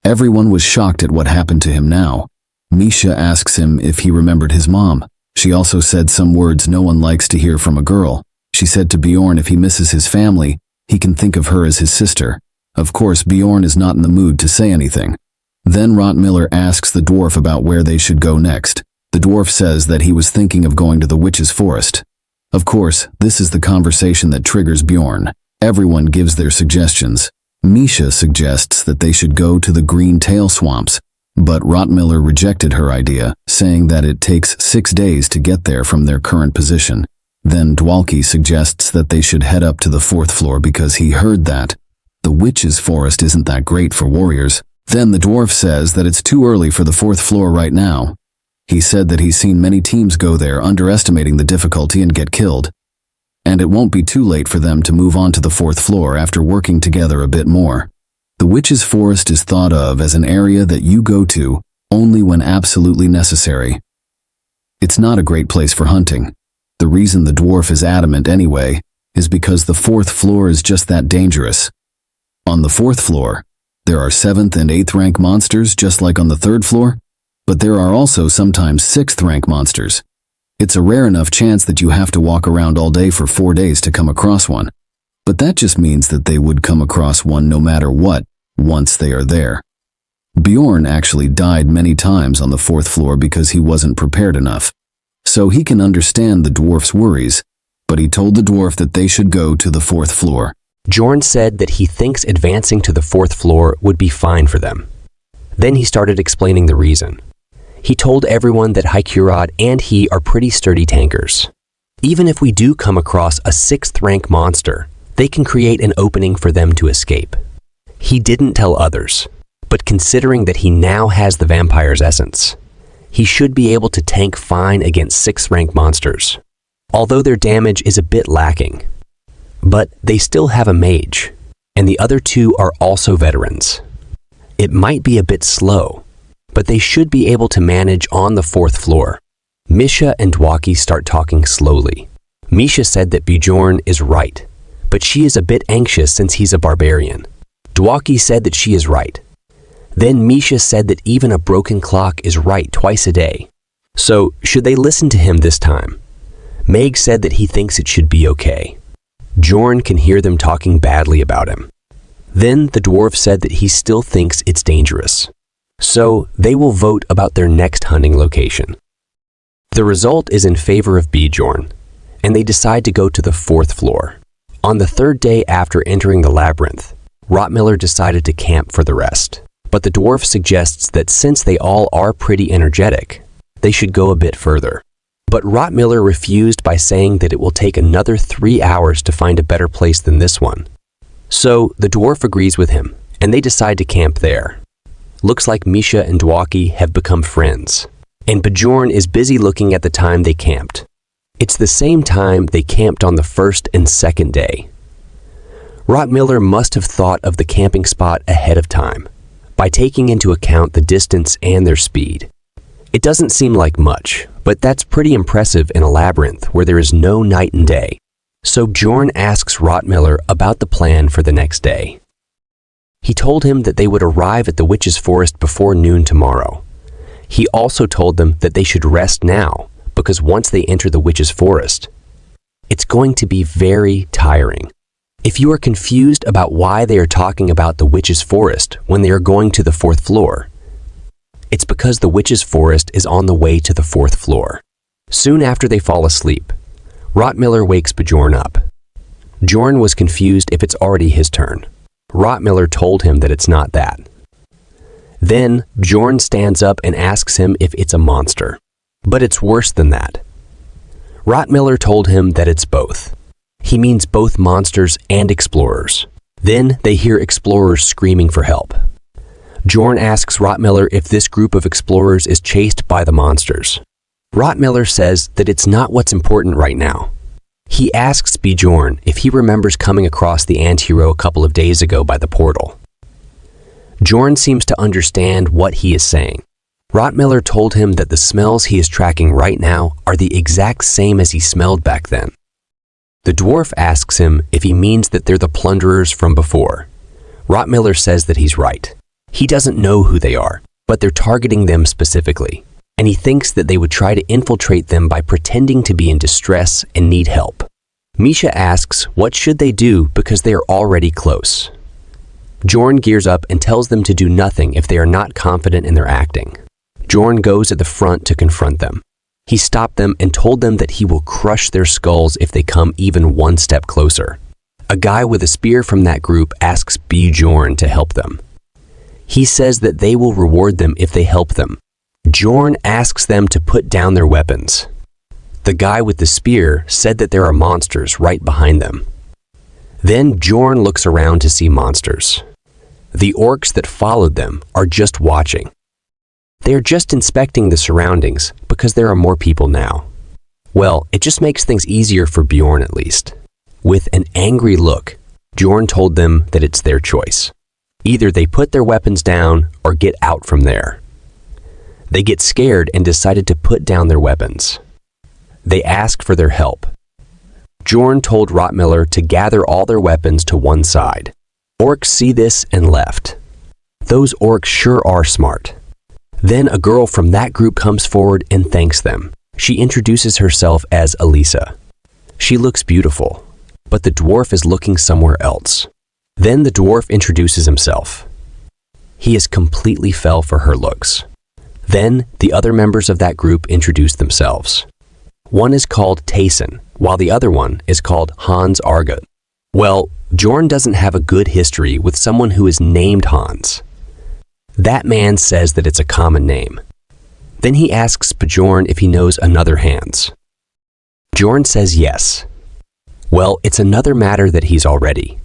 Everyone was shocked at what happened to him now. Misha asks him if he remembered his mom. She also said some words no one likes to hear from a girl. She said to Bjorn if he misses his family, he can think of her as his sister. Of course, Bjorn is not in the mood to say anything. Then Rottmiller asks the dwarf about where they should go next. The dwarf says that he was thinking of going to the witch's forest. Of course, this is the conversation that triggers Bjorn. Everyone gives their suggestions. Misha suggests that they should go to the green tail swamps, but Rottmiller rejected her idea, saying that it takes 6 days to get there from their current position. Then Dwalki suggests that they should head up to the 4th floor because he heard that the witch's forest isn't that great for warriors. Then the dwarf says that it's too early for the 4th floor right now. He said that he's seen many teams go there underestimating the difficulty and get killed. And it won't be too late for them to move on to the 4th floor after working together a bit more. The witch's forest is thought of as an area that you go to only when absolutely necessary. It's not a great place for hunting. The reason the dwarf is adamant anyway is because the 4th floor is just that dangerous. On the 4th floor, there are 7th and 8th rank monsters just like on the 3rd floor, but there are also sometimes 6th rank monsters. It's a rare enough chance that you have to walk around all day for 4 days to come across one. But that just means that they would come across one no matter what, once they are there. Bjorn actually died many times on the 4th floor because he wasn't prepared enough. So he can understand the dwarf's worries, but he told the dwarf that they should go to the 4th floor. Bjorn said that he thinks advancing to the 4th floor would be fine for them. Then he started explaining the reason. He told everyone that Haikurad and he are pretty sturdy tankers. Even if we do come across a 6th rank monster, they can create an opening for them to escape. He didn't tell others, but considering that he now has the vampire's essence, he should be able to tank fine against 6th rank monsters, although their damage is a bit lacking. But they still have a mage, and the other 2 are also veterans. It might be a bit slow, but they should be able to manage on the 4th floor. Misha and Dwalki start talking slowly. Misha said that Bjorn is right, but she is a bit anxious since he's a barbarian. Dwalki said that she is right. Then Misha said that even a broken clock is right twice a day. So, should they listen to him this time? Meg said that he thinks it should be okay. Bjorn can hear them talking badly about him. Then the dwarf said that he still thinks it's dangerous. So, they will vote about their next hunting location. The result is in favor of Bjorn, and they decide to go to the 4th floor. On the 3rd day after entering the labyrinth, Rottmiller decided to camp for the rest. But the dwarf suggests that since they all are pretty energetic, they should go a bit further. But Rottmiller refused by saying that it will take another 3 hours to find a better place than this one. So the dwarf agrees with him, and they decide to camp there. Looks like Misha and Dwalki have become friends, and Bjorn is busy looking at the time they camped. It's the same time they camped on the 1st and 2nd day. Rottmiller must have thought of the camping spot ahead of time, by taking into account the distance and their speed. It doesn't seem like much, but that's pretty impressive in a labyrinth where there is no night and day. So Bjorn asks Rottmiller about the plan for the next day. He told him that they would arrive at the witch's forest before noon tomorrow. He also told them that they should rest now, because once they enter the witch's forest, it's going to be very tiring. If you are confused about why they are talking about the witch's forest when they are going to the 4th floor, it's because the witch's forest is on the way to the 4th floor. Soon after they fall asleep, Rottmiller wakes Bjorn up. Bjorn was confused if it's already his turn. Rottmiller told him that it's not that. Then Bjorn stands up and asks him if it's a monster. But it's worse than that. Rottmiller told him that it's both. He means both monsters and explorers. Then they hear explorers screaming for help. Bjorn asks Rottmiller if this group of explorers is chased by the monsters. Rottmiller says that it's not what's important right now. He asks Bjorn if he remembers coming across the antihero a couple of days ago by the portal. Bjorn seems to understand what he is saying. Rottmiller told him that the smells he is tracking right now are the exact same as he smelled back then. The dwarf asks him if he means that they're the plunderers from before. Rottmiller says that he's right. He doesn't know who they are, but they're targeting them specifically, and he thinks that they would try to infiltrate them by pretending to be in distress and need help. Misha asks what should they do because they are already close. Bjorn gears up and tells them to do nothing if they are not confident in their acting. Bjorn goes at the front to confront them. He stopped them and told them that he will crush their skulls if they come even one step closer. A guy with a spear from that group asks Bjorn to help them. He says that they will reward them if they help them. Bjorn asks them to put down their weapons. The guy with the spear said that there are monsters right behind them. Then Bjorn looks around to see monsters. The orcs that followed them are just watching. They are just inspecting the surroundings because there are more people now. Well, it just makes things easier for Bjorn at least. With an angry look, Bjorn told them that it's their choice. Either they put their weapons down or get out from there. They get scared and decided to put down their weapons. They ask for their help. Bjorn told Rottmiller to gather all their weapons to one side. Orcs see this and left. Those orcs sure are smart. Then a girl from that group comes forward and thanks them. She introduces herself as Elisa. She looks beautiful, but the dwarf is looking somewhere else. Then the dwarf introduces himself. He is completely fell for her looks. Then the other members of that group introduce themselves. One is called Tayson, while the other one is called Hans Argut. Well, Bjorn doesn't have a good history with someone who is named Hans. That man says that it's a common name. Then he asks Bjorn if he knows another Hans. Bjorn says yes. Well, it's another matter that he's already.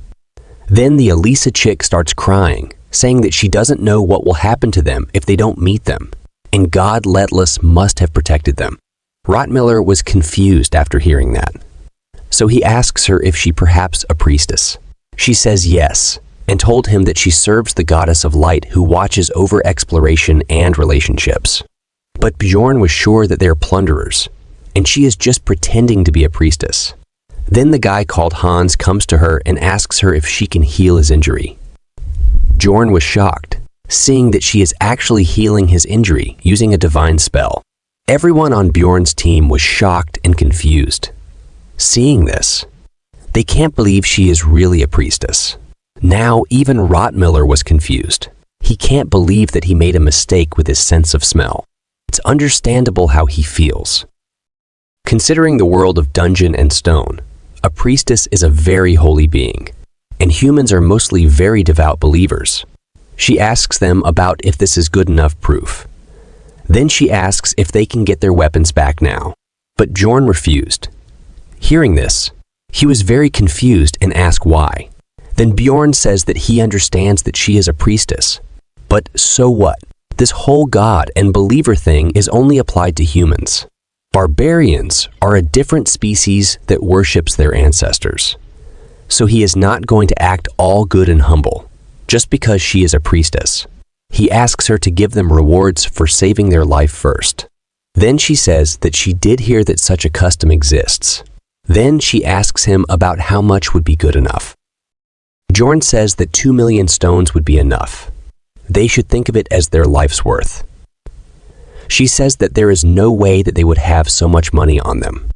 Then the Elisa chick starts crying, saying that she doesn't know what will happen to them if they don't meet them, and God Letless must have protected them. Rottmiller was confused after hearing that. So he asks her if she perhaps a priestess. She says yes, and told him that she serves the goddess of light who watches over exploration and relationships. But Bjorn was sure that they are plunderers, and she is just pretending to be a priestess. Then the guy called Hans comes to her and asks her if she can heal his injury. Bjorn was shocked, seeing that she is actually healing his injury using a divine spell. Everyone on Bjorn's team was shocked and confused. Seeing this, they can't believe she is really a priestess. Now even Rottmiller was confused. He can't believe that he made a mistake with his sense of smell. It's understandable how he feels. Considering the world of Dungeon and Stone, a priestess is a very holy being, and humans are mostly very devout believers. She asks them about if this is good enough proof. Then she asks if they can get their weapons back now, but Bjorn refused. Hearing this, he was very confused and asked why. Then Bjorn says that he understands that she is a priestess. But so what? This whole god and believer thing is only applied to humans. Barbarians are a different species that worships their ancestors. So he is not going to act all good and humble, just because she is a priestess. He asks her to give them rewards for saving their life first. Then she says that she did hear that such a custom exists. Then she asks him about how much would be good enough. Bjorn says that 2 million stones would be enough. They should think of it as their life's worth. She says that there is no way that they would have so much money on them.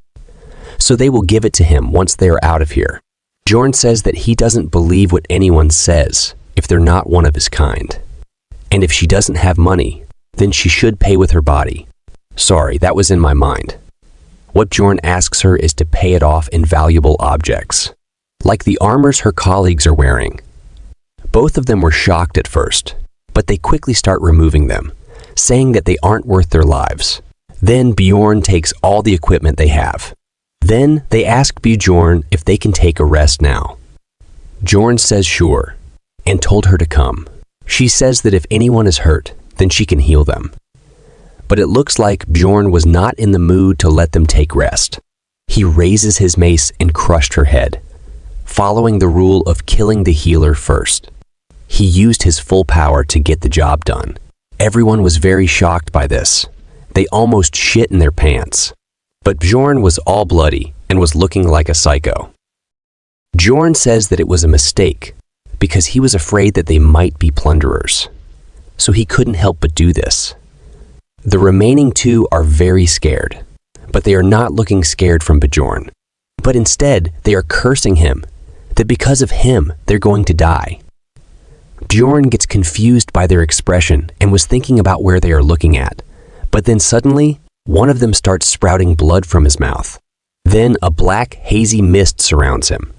So they will give it to him once they are out of here. Bjorn says that he doesn't believe what anyone says if they're not one of his kind. And if she doesn't have money, then she should pay with her body. Sorry, that was in my mind. What Bjorn asks her is to pay it off in valuable objects, like the armors her colleagues are wearing. Both of them were shocked at first, but they quickly start removing them, saying that they aren't worth their lives. Then Bjorn takes all the equipment they have. Then they ask Bjorn if they can take a rest now. Bjorn says sure, and told her to come. She says that if anyone is hurt, then she can heal them. But it looks like Bjorn was not in the mood to let them take rest. He raises his mace and crushed her head, following the rule of killing the healer first. He used his full power to get the job done. Everyone was very shocked by this. They almost shit in their pants. But Bjorn was all bloody and was looking like a psycho. Bjorn says that it was a mistake because he was afraid that they might be plunderers. So he couldn't help but do this. The remaining two are very scared, but they are not looking scared from Bjorn. But instead, they are cursing him, that because of him, they're going to die. Bjorn gets confused by their expression and was thinking about where they are looking at. But then suddenly, one of them starts sprouting blood from his mouth. Then a black, hazy mist surrounds him.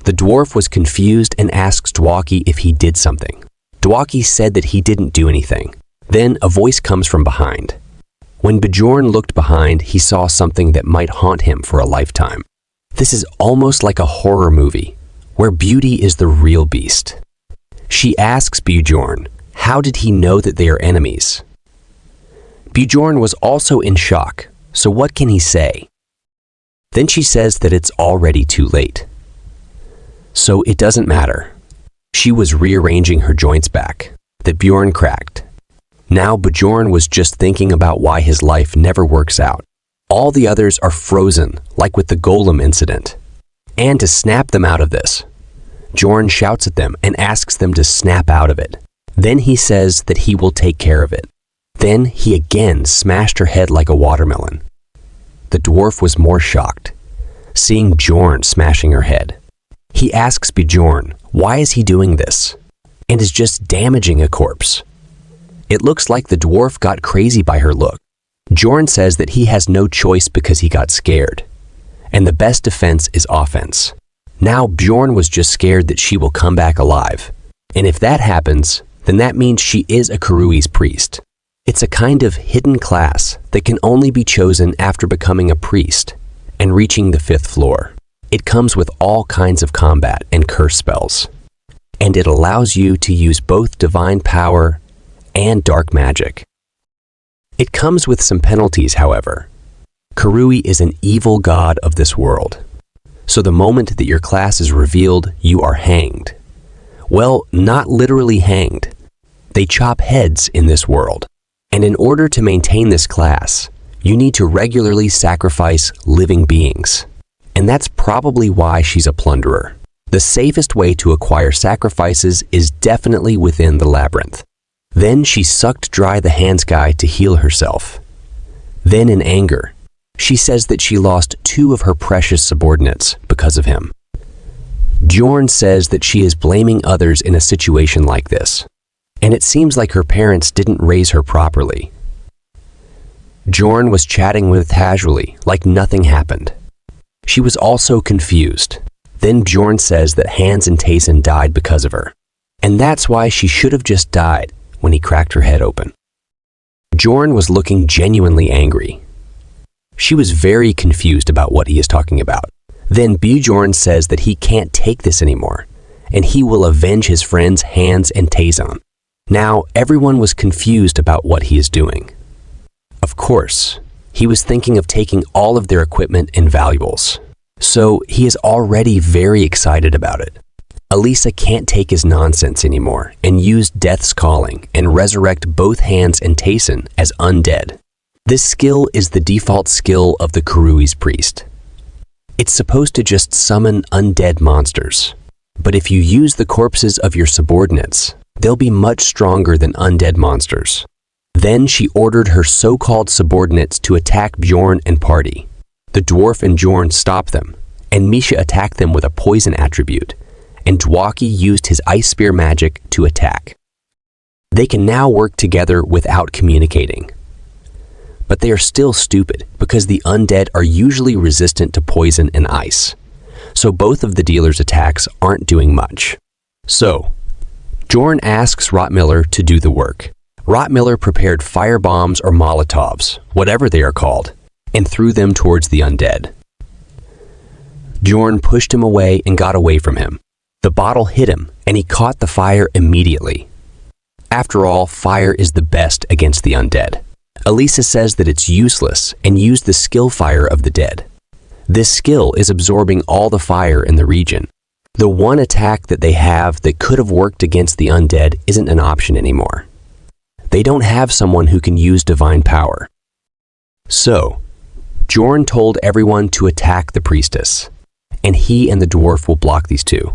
The dwarf was confused and asks Dwaki if he did something. Dwaki said that he didn't do anything. Then a voice comes from behind. When Bjorn looked behind, he saw something that might haunt him for a lifetime. This is almost like a horror movie, where beauty is the real beast. She asks Bjorn, how did he know that they are enemies? Bjorn was also in shock, so what can he say? Then she says that it's already too late. So it doesn't matter. She was rearranging her joints back, that Bjorn cracked. Now Bjorn was just thinking about why his life never works out. All the others are frozen, like with the golem incident. And to snap them out of this, Bjorn shouts at them and asks them to snap out of it. Then he says that he will take care of it. Then he again smashed her head like a watermelon. The dwarf was more shocked, seeing Bjorn smashing her head. He asks Bjorn, why is he doing this? And is just damaging a corpse. It looks like the dwarf got crazy by her look. Bjorn says that he has no choice because he got scared. And the best defense is offense. Now Bjorn was just scared that she will come back alive. And if that happens, then that means she is a Kurui's priest. It's a kind of hidden class that can only be chosen after becoming a priest and reaching the 5th floor. It comes with all kinds of combat and curse spells. And it allows you to use both divine power and dark magic. It comes with some penalties, however. Kurui is an evil god of this world. So the moment that your class is revealed, you are hanged. Well, not literally hanged. They chop heads in this world. And in order to maintain this class, you need to regularly sacrifice living beings. And that's probably why she's a plunderer. The safest way to acquire sacrifices is definitely within the labyrinth. Then she sucked dry the hands guy to heal herself. Then in anger, she says that she lost 2 of her precious subordinates because of him. Bjorn says that she is blaming others in a situation like this, and it seems like her parents didn't raise her properly. Bjorn was chatting with casually, like nothing happened. She was also confused. Then Bjorn says that Hans and Tayson died because of her, and that's why she should have just died when he cracked her head open. Bjorn was looking genuinely angry. She was very confused about what he is talking about. Then Bjorn says that he can't take this anymore, and he will avenge his friends Hans and Tayson. Now everyone was confused about what he is doing. Of course, he was thinking of taking all of their equipment and valuables. So he is already very excited about it. Elisa can't take his nonsense anymore and use Death's Calling and resurrect both Hans and Tayson as undead. This skill is the default skill of the Kurui's priest. It's supposed to just summon undead monsters. But if you use the corpses of your subordinates, they'll be much stronger than undead monsters. Then she ordered her so-called subordinates to attack Bjorn and party. The dwarf and Bjorn stopped them, and Misha attacked them with a poison attribute, and Dwaki used his ice spear magic to attack. They can now work together without communicating. But they are still stupid because the undead are usually resistant to poison and ice. So both of the dealer's attacks aren't doing much. So, Bjorn asks Rottmiller to do the work. Rottmiller prepared fire bombs or Molotovs, whatever they are called, and threw them towards the undead. Bjorn pushed him away and got away from him. The bottle hit him, and he caught the fire immediately. After all, fire is the best against the undead. Elisa says that it's useless and used the skill fire of the dead. This skill is absorbing all the fire in the region. The one attack that they have that could have worked against the undead isn't an option anymore. They don't have someone who can use divine power. So, Bjorn told everyone to attack the priestess, and he and the dwarf will block these two.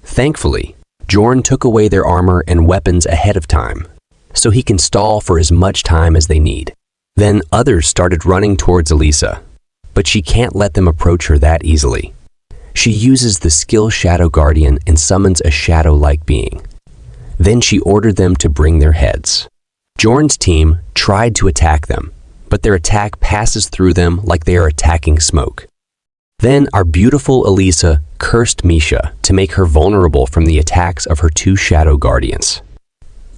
Thankfully, Bjorn took away their armor and weapons ahead of time, so he can stall for as much time as they need. Then others started running towards Elisa, but she can't let them approach her that easily. She uses the skill Shadow Guardian and summons a shadow-like being. Then she ordered them to bring their heads. Bjorn's team tried to attack them, but their attack passes through them like they are attacking smoke. Then our beautiful Elisa cursed Misha to make her vulnerable from the attacks of her two Shadow Guardians.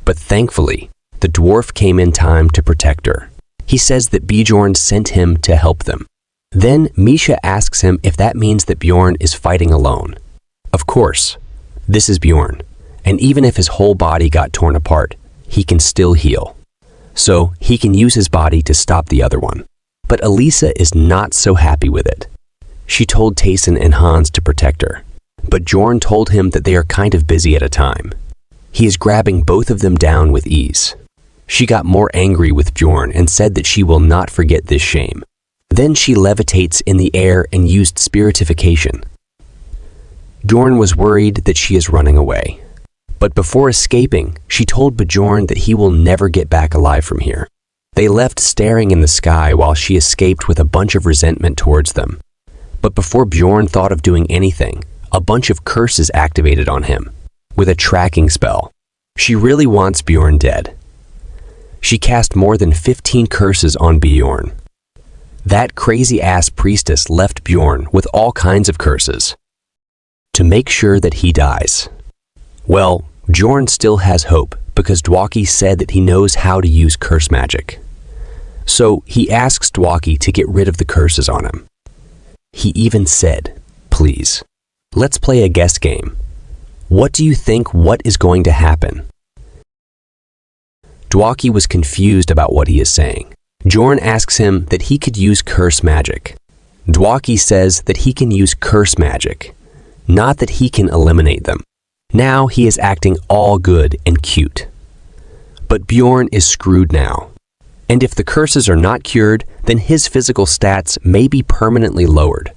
But thankfully, the dwarf came in time to protect her. He says that Bjorn sent him to help them. Then Misha asks him if that means that Bjorn is fighting alone. Of course, this is Bjorn, and even if his whole body got torn apart, he can still heal. So he can use his body to stop the other one. But Elisa is not so happy with it. She told Tayson and Hans to protect her, but Bjorn told him that they are kind of busy at a time. He is grabbing both of them down with ease. She got more angry with Bjorn and said that she will not forget this shame. Then she levitates in the air and used spiritification. Bjorn was worried that she is running away. But before escaping, she told Bjorn that he will never get back alive from here. They left staring in the sky while she escaped with a bunch of resentment towards them. But before Bjorn thought of doing anything, a bunch of curses activated on him, with a tracking spell. She really wants Bjorn dead. She cast more than 15 curses on Bjorn. That crazy-ass priestess left Bjorn with all kinds of curses to make sure that he dies. Well, Bjorn still has hope because Dwaki said that he knows how to use curse magic. So he asks Dwaki to get rid of the curses on him. He even said, "Please, let's play a guess game. What do you think what is going to happen?" Dwaki was confused about what he is saying. Bjorn asks him that he could use curse magic. Dwaki says that he can use curse magic, not that he can eliminate them. Now he is acting all good and cute. But Bjorn is screwed now. And if the curses are not cured, then his physical stats may be permanently lowered.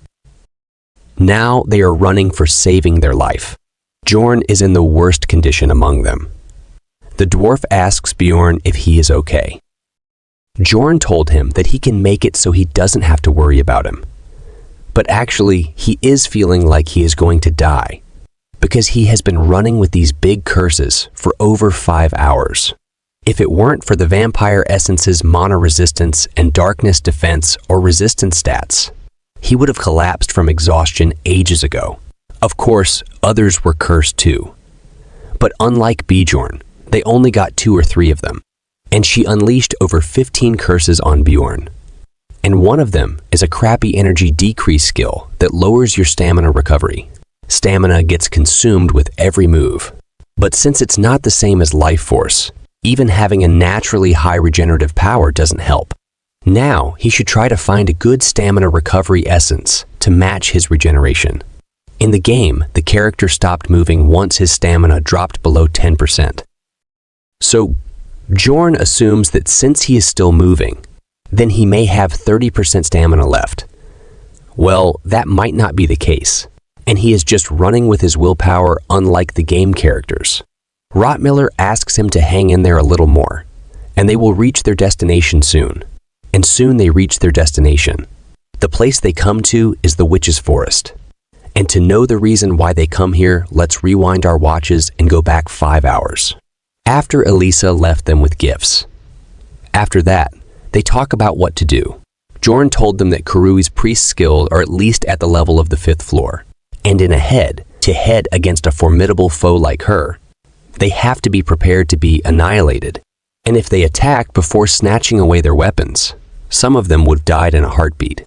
Now they are running for saving their life. Bjorn is in the worst condition among them. The dwarf asks Bjorn if he is okay. Bjorn told him that he can make it so he doesn't have to worry about him. But actually, he is feeling like he is going to die, because he has been running with these big curses for over 5 hours. If it weren't for the vampire essence's mana resistance and darkness defense or resistance stats, he would have collapsed from exhaustion ages ago. Of course, others were cursed too. But unlike Bjorn, they only got 2 or 3 of them, and she unleashed over 15 curses on Bjorn. And one of them is a crappy energy decrease skill that lowers your stamina recovery. Stamina gets consumed with every move. But since it's not the same as life force, even having a naturally high regenerative power doesn't help. Now he should try to find a good stamina recovery essence to match his regeneration. In the game, the character stopped moving once his stamina dropped below 10%. So Bjorn assumes that since he is still moving, then he may have 30% stamina left. Well, that might not be the case, and he is just running with his willpower unlike the game characters. Rottmiller asks him to hang in there a little more, and they will reach their destination soon. And soon they reach their destination. The place they come to is the Witch's Forest. And to know the reason why they come here, let's rewind our watches and go back 5 hours. After Elisa left them with gifts. After that, they talk about what to do. Bjorn told them that Kurui's priest skills are at least at the level of the 5th floor. And in a head-to-head against a formidable foe like her, they have to be prepared to be annihilated. And if they attack before snatching away their weapons, some of them would have died in a heartbeat.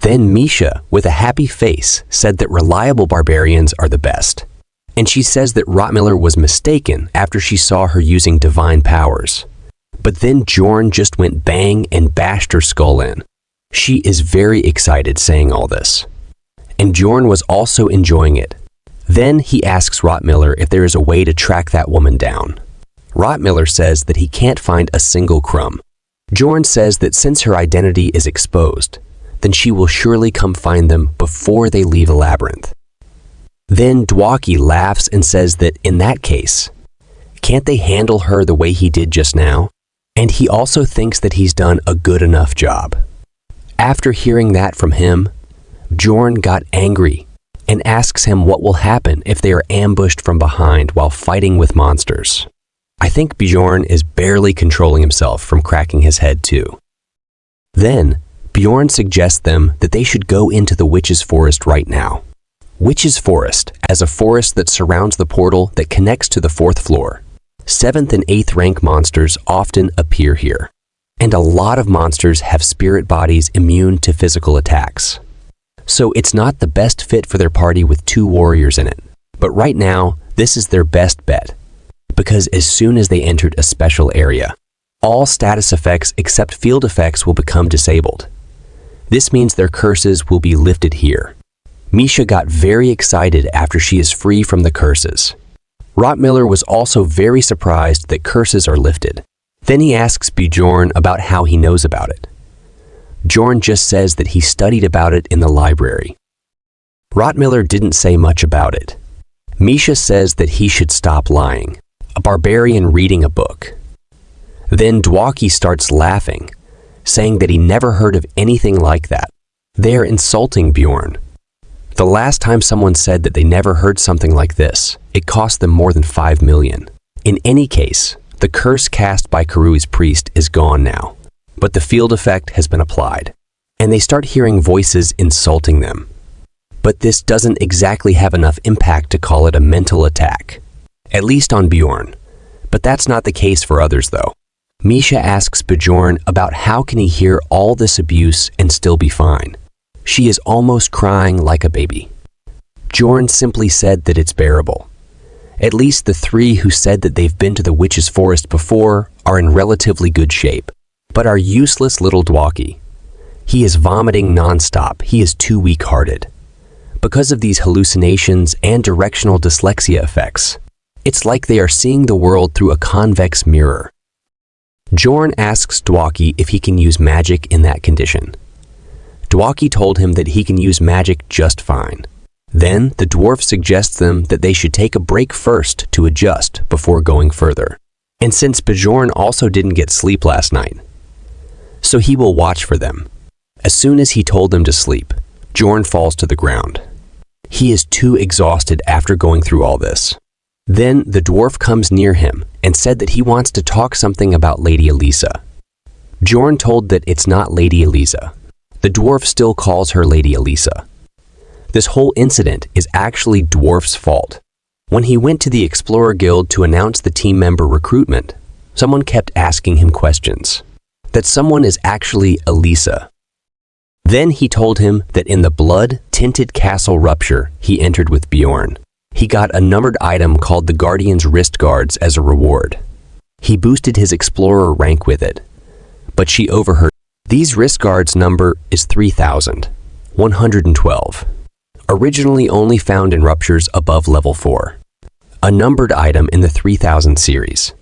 Then Misha, with a happy face, said that reliable barbarians are the best. And she says that Rottmiller was mistaken after she saw her using divine powers. But then Bjorn just went bang and bashed her skull in. She is very excited saying all this. And Bjorn was also enjoying it. Then he asks Rottmiller if there is a way to track that woman down. Rottmiller says that he can't find a single crumb. Bjorn says that since her identity is exposed, then she will surely come find them before they leave the labyrinth. Then Dwaki laughs and says that in that case, can't they handle her the way he did just now? And he also thinks that he's done a good enough job. After hearing that from him, Bjorn got angry and asks him what will happen if they are ambushed from behind while fighting with monsters. I think Bjorn is barely controlling himself from cracking his head too. Then, Bjorn suggests them that they should go into the Witch's Forest right now. Witch's Forest, as a forest that surrounds the portal that connects to the 4th floor. 7th and 8th rank monsters often appear here. And a lot of monsters have spirit bodies immune to physical attacks. So it's not the best fit for their party with 2 warriors in it. But right now, this is their best bet. Because as soon as they entered a special area, all status effects except field effects will become disabled. This means their curses will be lifted here. Misha got very excited after she is free from the curses. Rottmiller was also very surprised that curses are lifted. Then he asks Bjorn about how he knows about it. Bjorn just says that he studied about it in the library. Rottmiller didn't say much about it. Misha says that he should stop lying, a barbarian reading a book. Then Dwaki starts laughing, saying that he never heard of anything like that. They're insulting Bjorn. The last time someone said that they never heard something like this, it cost them more than 5 million. In any case, the curse cast by Karui's priest is gone now, but the field effect has been applied, and they start hearing voices insulting them. But this doesn't exactly have enough impact to call it a mental attack, at least on Bjorn. But that's not the case for others though. Misha asks Bjorn about how can he hear all this abuse and still be fine. She is almost crying like a baby. Bjorn simply said that it's bearable. At least the 3 who said that they've been to the Witch's Forest before are in relatively good shape. But our useless little Dwaki, he is vomiting non-stop. He is too weak-hearted. Because of these hallucinations and directional dyslexia effects, it's like they are seeing the world through a convex mirror. Bjorn asks Dwaki if he can use magic in that condition. Dwaki told him that he can use magic just fine. Then the dwarf suggests them that they should take a break first to adjust before going further. And since Bjorn also didn't get sleep last night, so he will watch for them. As soon as he told them to sleep, Bjorn falls to the ground. He is too exhausted after going through all this. Then the dwarf comes near him and said that he wants to talk something about Lady Elisa. Bjorn told that it's not Lady Elisa. The dwarf still calls her Lady Elisa. This whole incident is actually Dwarf's fault. When he went to the Explorer Guild to announce the team member recruitment, someone kept asking him questions. That someone is actually Elisa. Then he told him that in the blood-tinted castle rupture he entered with Bjorn, he got a numbered item called the Guardian's Wrist Guards as a reward. He boosted his Explorer rank with it, but she overheard. These wrist guards number is 3,112. Originally only found in ruptures above level 4. A numbered item in the 3000 series.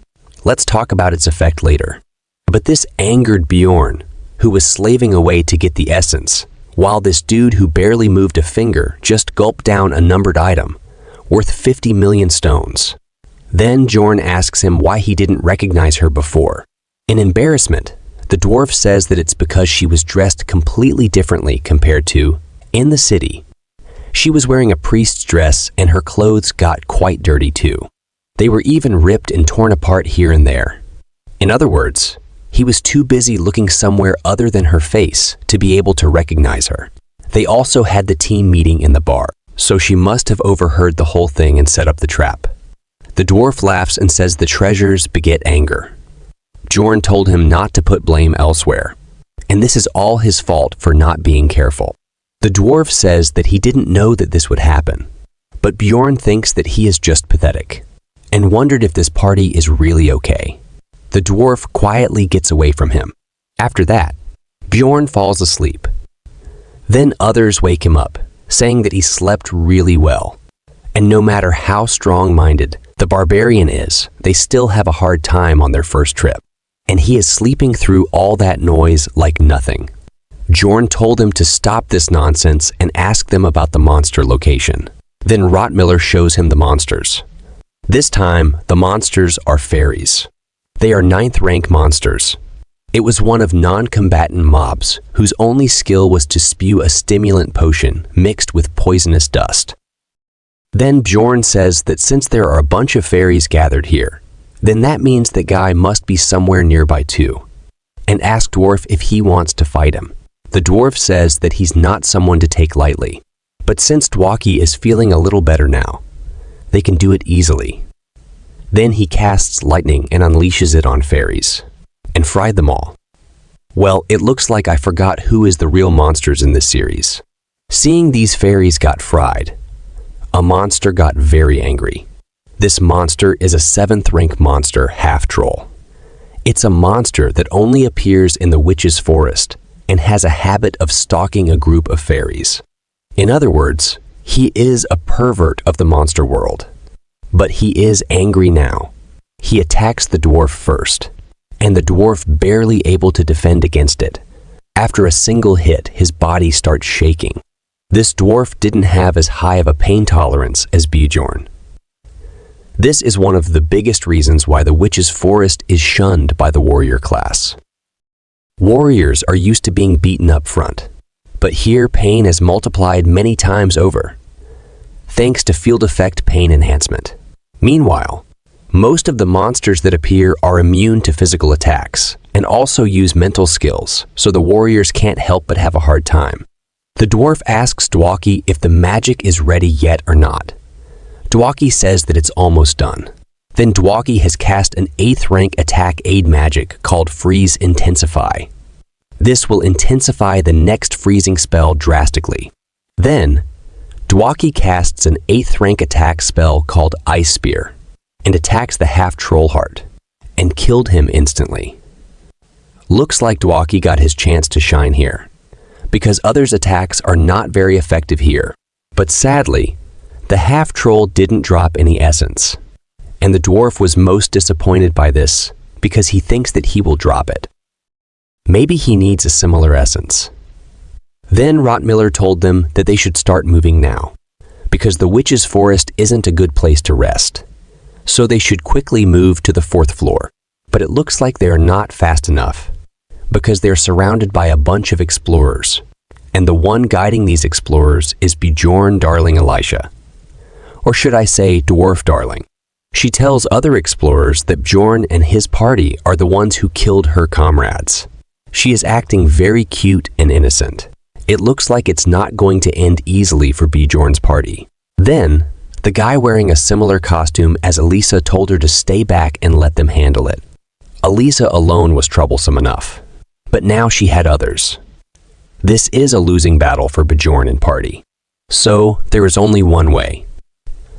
Let's talk about its effect later. But this angered Bjorn, who was slaving away to get the essence, while this dude who barely moved a finger just gulped down a numbered item, worth 50 million stones. Then Bjorn asks him why he didn't recognize her before. In embarrassment, the dwarf says that it's because she was dressed completely differently compared to in the city. She was wearing a priest's dress and her clothes got quite dirty too. They were even ripped and torn apart here and there. In other words, he was too busy looking somewhere other than her face to be able to recognize her. They also had the team meeting in the bar, so she must have overheard the whole thing and set up the trap. The dwarf laughs and says the treasures beget anger. Bjorn told him not to put blame elsewhere, and this is all his fault for not being careful. The dwarf says that he didn't know that this would happen, but Bjorn thinks that he is just pathetic, and wondered if this party is really okay. The dwarf quietly gets away from him. After that, Bjorn falls asleep. Then others wake him up, saying that he slept really well. And no matter how strong-minded the barbarian is, they still have a hard time on their first trip. And he is sleeping through all that noise like nothing. Bjorn told him to stop this nonsense and ask them about the monster location. Then Rottmiller shows him the monsters. This time, the monsters are fairies. They are 9th rank monsters. It was one of non-combatant mobs whose only skill was to spew a stimulant potion mixed with poisonous dust. Then Bjorn says that since there are a bunch of fairies gathered here, then that means that Guy must be somewhere nearby too, and asks Dwarf if he wants to fight him. The dwarf says that he's not someone to take lightly, but since Dwaki is feeling a little better now, they can do it easily. Then he casts lightning and unleashes it on fairies, and fried them all. Well, it looks like I forgot who is the real monsters in this series. Seeing these fairies got fried, a monster got very angry. This monster is a 7th rank monster, half-troll. It's a monster that only appears in the witch's forest and has a habit of stalking a group of fairies. In other words, he is a pervert of the monster world. But he is angry now. He attacks the dwarf first, and the dwarf barely able to defend against it. After a single hit, his body starts shaking. This dwarf didn't have as high of a pain tolerance as Bjorn. This is one of the biggest reasons why the witch's forest is shunned by the warrior class. Warriors are used to being beaten up front, but here pain is multiplied many times over, thanks to field effect pain enhancement. Meanwhile, most of the monsters that appear are immune to physical attacks and also use mental skills, so the warriors can't help but have a hard time. The dwarf asks Dwaki if the magic is ready yet or not. Dwaki says that it's almost done. Then Dwaki has cast an 8th rank attack aid magic called Freeze Intensify. This will intensify the next freezing spell drastically. Then, Dwaki casts an 8th rank attack spell called Ice Spear and attacks the half-troll heart and killed him instantly. Looks like Dwaki got his chance to shine here, because others' attacks are not very effective here. But sadly, the half-troll didn't drop any essence, and the dwarf was most disappointed by this because he thinks that he will drop it. Maybe he needs a similar essence. Then Rottmiller told them that they should start moving now, because the witch's forest isn't a good place to rest. So they should quickly move to the 4th floor. But it looks like they are not fast enough, because they're surrounded by a bunch of explorers, and the one guiding these explorers is Bjorn Darling Elisha. Or should I say Dwarf Darling. She tells other explorers that Bjorn and his party are the ones who killed her comrades. She is acting very cute and innocent. It looks like it's not going to end easily for Bjorn's party. Then, the guy wearing a similar costume as Elisa told her to stay back and let them handle it. Elisa alone was troublesome enough, but now she had others. This is a losing battle for Bjorn and party. So, there is only one way.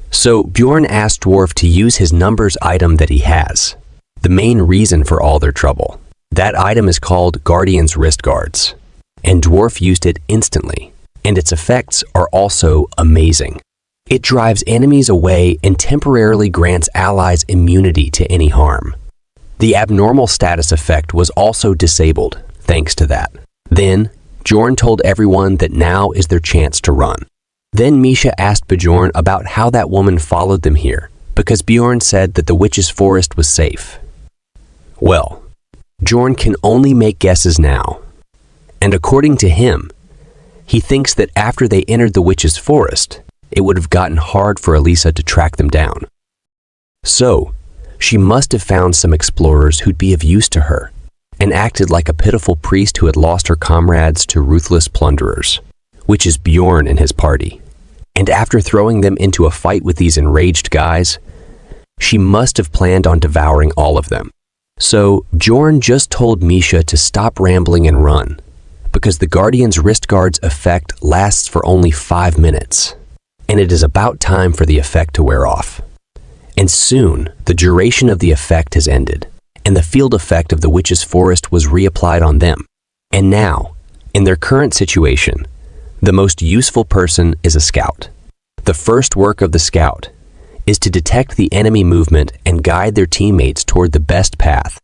So, Bjorn asked Dwarf to use his numbers item that he has, the main reason for all their trouble. That item is called Guardian's Wrist Guards, and Dwarf used it instantly, and its effects are also amazing. It drives enemies away and temporarily grants allies immunity to any harm. The abnormal status effect was also disabled, thanks to that. Then, Bjorn told everyone that now is their chance to run. Then Misha asked Bjorn about how that woman followed them here, because Bjorn said that the witch's forest was safe. Well, Bjorn can only make guesses now, and according to him, he thinks that after they entered the witch's forest, it would have gotten hard for Elisa to track them down. So, she must have found some explorers who'd be of use to her, and acted like a pitiful priest who had lost her comrades to ruthless plunderers, which is Bjorn and his party. And after throwing them into a fight with these enraged guys, she must have planned on devouring all of them. So, Bjorn just told Misha to stop rambling and run, because the Guardian's Wrist Guard's effect lasts for only 5 minutes, and it is about time for the effect to wear off. And soon, the duration of the effect has ended, and the field effect of the witch's forest was reapplied on them. And now, in their current situation, the most useful person is a scout. The first work of the scout is to detect the enemy movement and guide their teammates toward the best path.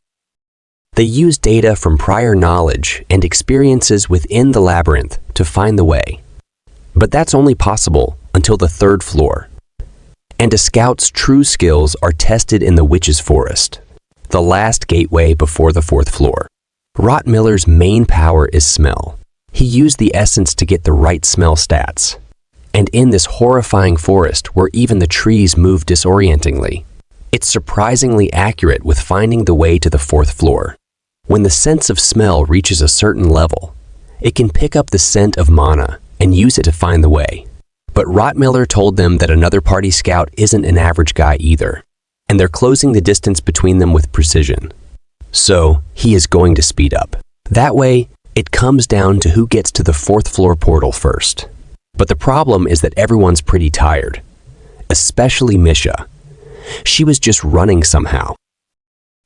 They use data from prior knowledge and experiences within the labyrinth to find the way. But that's only possible until the third floor. And a scout's true skills are tested in the Witch's Forest, the last gateway before the fourth floor. Rottmiller's main power is smell. He used the essence to get the right smell stats. And in this horrifying forest where even the trees move disorientingly, it's surprisingly accurate with finding the way to the fourth floor. When the sense of smell reaches a certain level, it can pick up the scent of mana and use it to find the way. But Rottmiller told them that another party scout isn't an average guy either, and they're closing the distance between them with precision. So, he is going to speed up. That way, it comes down to who gets to the fourth floor portal first. But the problem is that everyone's pretty tired, especially Misha. She was just running somehow.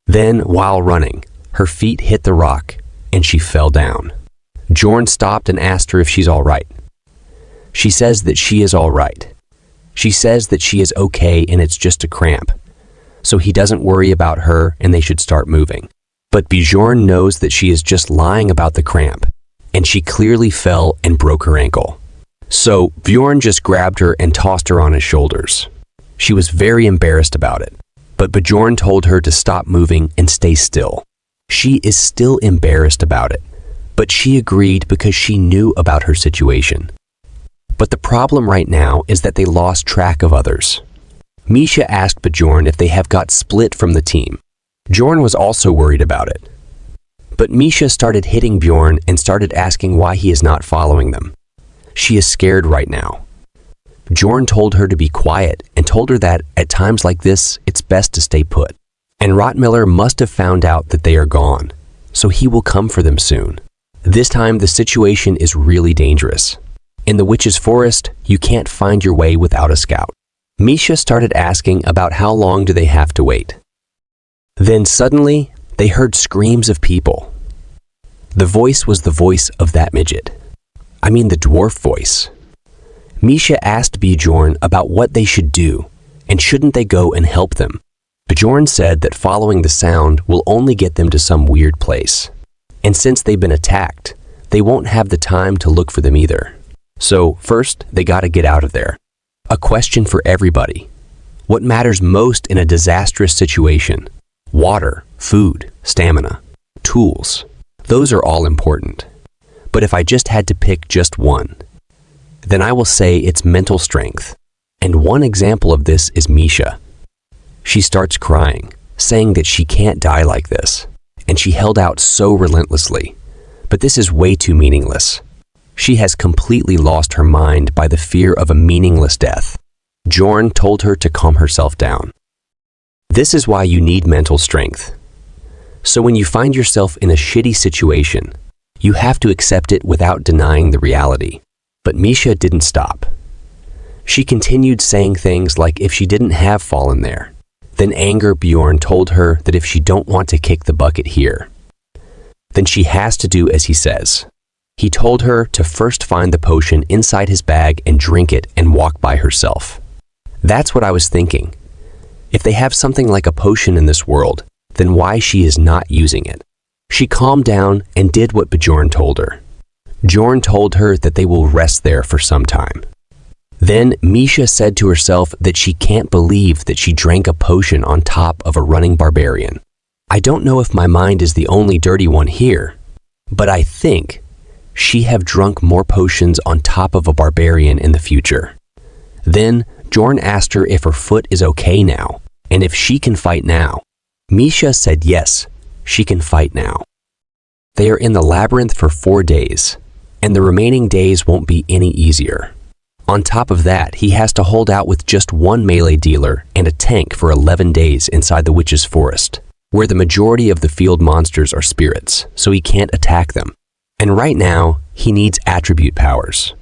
Then, while running, her feet hit the rock and she fell down. Bjorn stopped and asked her if she's all right. She says that she is all right. She says that she is okay and it's just a cramp. So he doesn't worry about her and they should start moving. But Bjorn knows that she is just lying about the cramp, and she clearly fell and broke her ankle. So Bjorn just grabbed her and tossed her on his shoulders. She was very embarrassed about it, but Bjorn told her to stop moving and stay still. She is still embarrassed about it, but she agreed because she knew about her situation. But the problem right now is that they lost track of others. Misha asked Bjorn if they have got split from the team. Bjorn was also worried about it. But Misha started hitting Bjorn and started asking why he is not following them. She is scared right now. Bjorn told her to be quiet and told her that at times like this, it's best to stay put. And Rottmiller must have found out that they are gone, so he will come for them soon. This time, the situation is really dangerous. In the Witch's Forest, you can't find your way without a scout. Misha started asking about how long do they have to wait. Then suddenly, they heard screams of people. The voice was the voice of that midget. I mean the dwarf voice. Misha asked Bjorn about what they should do, and shouldn't they go and help them. Bjorn said that following the sound will only get them to some weird place. And since they've been attacked, they won't have the time to look for them either. So first, they gotta get out of there. A question for everybody. What matters most in a disastrous situation? Water, food, stamina, tools. Those are all important. But if I just had to pick just one, then I will say it's mental strength. And one example of this is Misha. She starts crying, saying that she can't die like this. And she held out so relentlessly. But this is way too meaningless. She has completely lost her mind by the fear of a meaningless death. Bjorn told her to calm herself down. This is why you need mental strength. So when you find yourself in a shitty situation, you have to accept it without denying the reality. But Misha didn't stop. She continued saying things like if she didn't have fallen there. Then anger Bjorn told her that if she don't want to kick the bucket here, then she has to do as he says. He told her to first find the potion inside his bag and drink it and walk by herself. That's what I was thinking. If they have something like a potion in this world, then why she is not using it? She calmed down and did what Bjorn told her. Bjorn told her that they will rest there for some time. Then Misha said to herself that she can't believe that she drank a potion on top of a running barbarian. I don't know if my mind is the only dirty one here, but I think she have drunk more potions on top of a barbarian in the future. Then Bjorn asked her if her foot is okay now, and if she can fight now. Misha said yes, she can fight now. They are in the labyrinth for 4 days, and the remaining days won't be any easier. On top of that, he has to hold out with just one melee dealer and a tank for 11 days inside the Witch's Forest, where the majority of the field monsters are spirits, so he can't attack them. And right now, he needs attribute powers.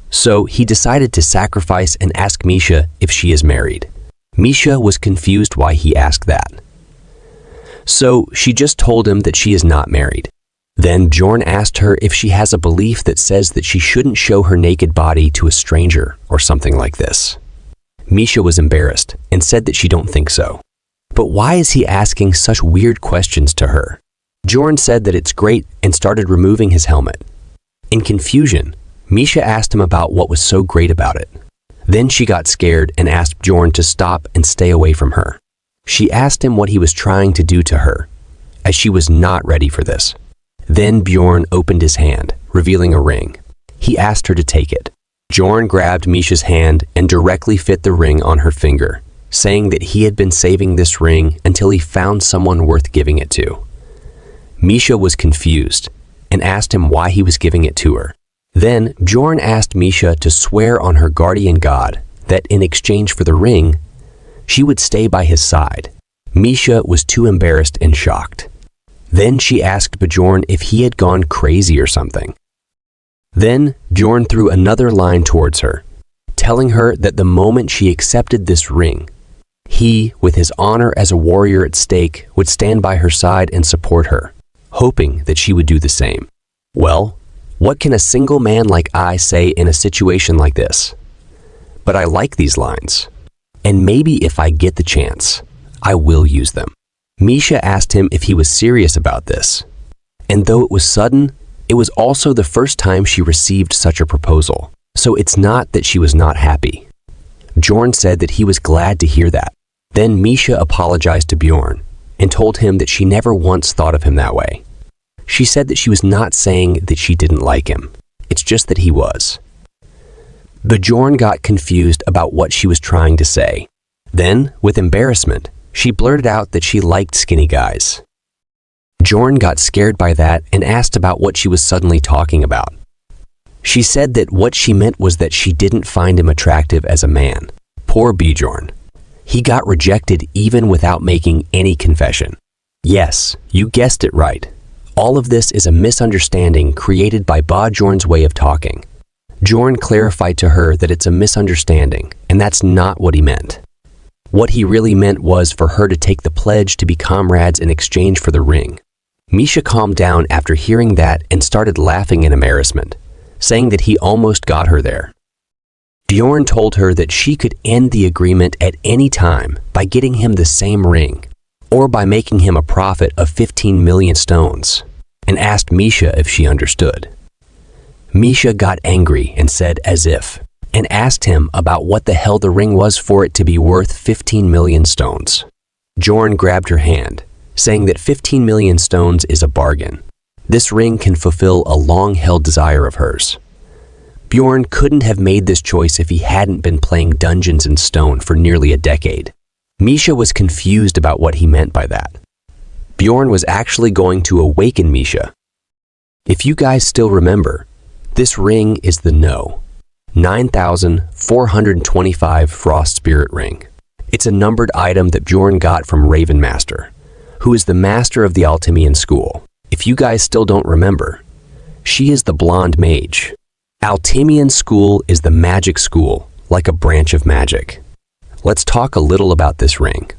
So he decided to sacrifice and ask Misha if she is married. Misha was confused why he asked that. So she just told him that she is not married. Then Bjorn asked her if she has a belief that says that she shouldn't show her naked body to a stranger or something like this. Misha was embarrassed and said that she don't think so. But why is he asking such weird questions to her? Bjorn said that it's great and started removing his helmet. In confusion, Misha asked him about what was so great about it. Then she got scared and asked Bjorn to stop and stay away from her. She asked him what he was trying to do to her, as she was not ready for this. Then Bjorn opened his hand, revealing a ring. He asked her to take it. Bjorn grabbed Misha's hand and directly fit the ring on her finger, saying that he had been saving this ring until he found someone worth giving it to. Misha was confused and asked him why he was giving it to her. Then Bjorn asked Misha to swear on her guardian god that in exchange for the ring, she would stay by his side. Misha was too embarrassed and shocked. Then she asked Bjorn if he had gone crazy or something. Then Bjorn threw another line towards her, telling her that the moment she accepted this ring, he, with his honor as a warrior at stake, would stand by her side and support her, hoping that she would do the same. Well, what can a single man like I say in a situation like this? But I like these lines, and maybe if I get the chance, I will use them. Misha asked him if he was serious about this, and though it was sudden, it was also the first time she received such a proposal, so it's not that she was not happy. Bjorn said that he was glad to hear that. Then Misha apologized to Bjorn and told him that she never once thought of him that way. She said that she was not saying that she didn't like him, it's just that he was. Bjorn got confused about what she was trying to say. Then, with embarrassment, she blurted out that she liked skinny guys. Bjorn got scared by that and asked about what she was suddenly talking about. She said that what she meant was that she didn't find him attractive as a man. Poor Bjorn. He got rejected even without making any confession. Yes, you guessed it right. All of this is a misunderstanding created by Bjorn's way of talking. Bjorn clarified to her that it's a misunderstanding, and that's not what he meant. What he really meant was for her to take the pledge to be comrades in exchange for the ring. Misha calmed down after hearing that and started laughing in embarrassment, saying that he almost got her there. Bjorn told her that she could end the agreement at any time by getting him the same ring, or by making him a profit of 15 million stones, and asked Misha if she understood. Misha got angry and said as if, and asked him about what the hell the ring was for it to be worth 15 million stones. Bjorn grabbed her hand, saying that 15 million stones is a bargain. This ring can fulfill a long-held desire of hers. Bjorn couldn't have made this choice if he hadn't been playing Dungeons & Stone for nearly a decade. Misha was confused about what he meant by that. Bjorn was actually going to awaken Misha. If you guys still remember, this ring is the No. 9,425 Frost Spirit Ring. It's a numbered item that Bjorn got from Raven Master, who is the master of the Altimian school. If you guys still don't remember, she is the blonde mage. Altimian school is the magic school, like a branch of magic. Let's talk a little about this ring.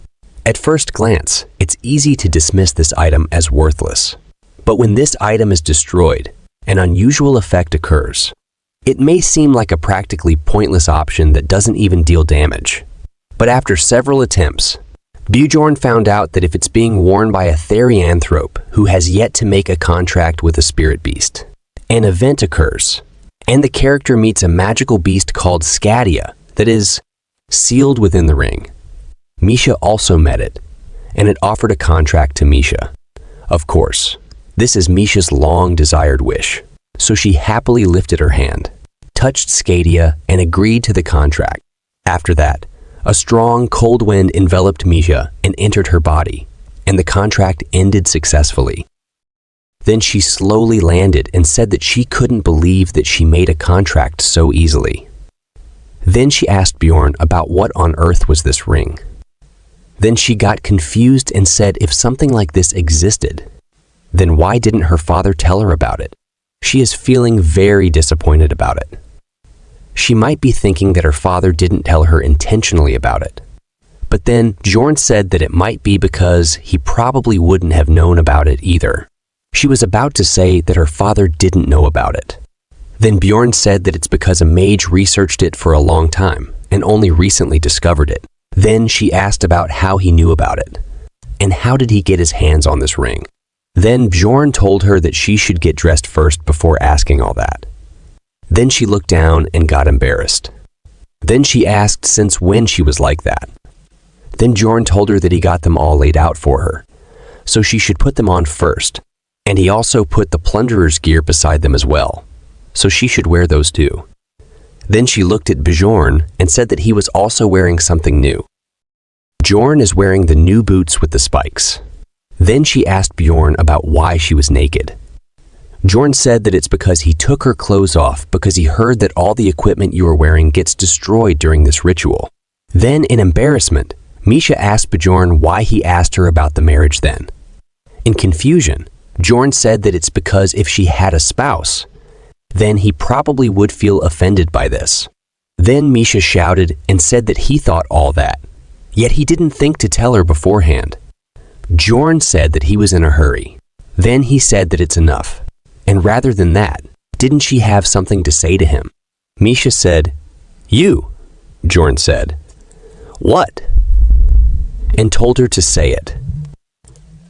At first glance, it's easy to dismiss this item as worthless. But when this item is destroyed, an unusual effect occurs. It may seem like a practically pointless option that doesn't even deal damage. But after several attempts, Bjorn found out that if it's being worn by a therianthrope who has yet to make a contract with a spirit beast, an event occurs, and the character meets a magical beast called Scadia that is sealed within the ring. Misha also met it, and it offered a contract to Misha. Of course, this is Misha's long-desired wish, so she happily lifted her hand, touched Scadia, and agreed to the contract. After that, a strong, cold wind enveloped Misha and entered her body, and the contract ended successfully. Then she slowly landed and said that she couldn't believe that she made a contract so easily. Then she asked Bjorn about what on earth was this ring. Then she got confused and said if something like this existed, then why didn't her father tell her about it? She is feeling very disappointed about it. She might be thinking that her father didn't tell her intentionally about it. But then Bjorn said that it might be because he probably wouldn't have known about it either. She was about to say that her father didn't know about it. Then Bjorn said that it's because a mage researched it for a long time and only recently discovered it. Then she asked about how he knew about it. And how did he get his hands on this ring? Then Bjorn told her that she should get dressed first before asking all that. Then she looked down and got embarrassed. Then she asked since when she was like that. Then Bjorn told her that he got them all laid out for her, so she should put them on first. And he also put the plunderer's gear beside them as well, so she should wear those too. Then she looked at Bjorn and said that he was also wearing something new. Bjorn is wearing the new boots with the spikes. Then she asked Bjorn about why she was naked. Bjorn said that it's because he took her clothes off because he heard that all the equipment you are wearing gets destroyed during this ritual. Then, in embarrassment, Misha asked Bjorn why he asked her about the marriage then. In confusion, Bjorn said that it's because if she had a spouse, then he probably would feel offended by this. Then Misha shouted and said that he thought all that, yet he didn't think to tell her beforehand. Bjorn said that he was in a hurry. Then he said that it's enough. And rather than that, didn't she have something to say to him? Misha said, "You," Bjorn said. "What?" And told her to say it.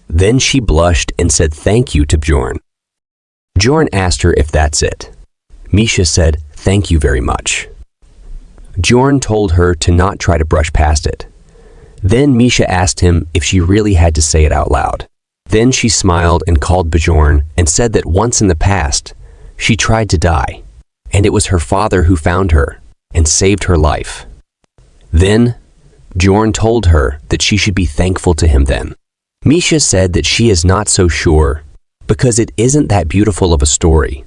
Then she blushed and said thank you to Bjorn. Bjorn asked her if that's it. Misha said, "Thank you very much." Bjorn told her to not try to brush past it. Then Misha asked him if she really had to say it out loud. Then she smiled and called Bjorn and said that once in the past, she tried to die, and it was her father who found her and saved her life. Then Bjorn told her that she should be thankful to him then. Misha said that she is not so sure because it isn't that beautiful of a story.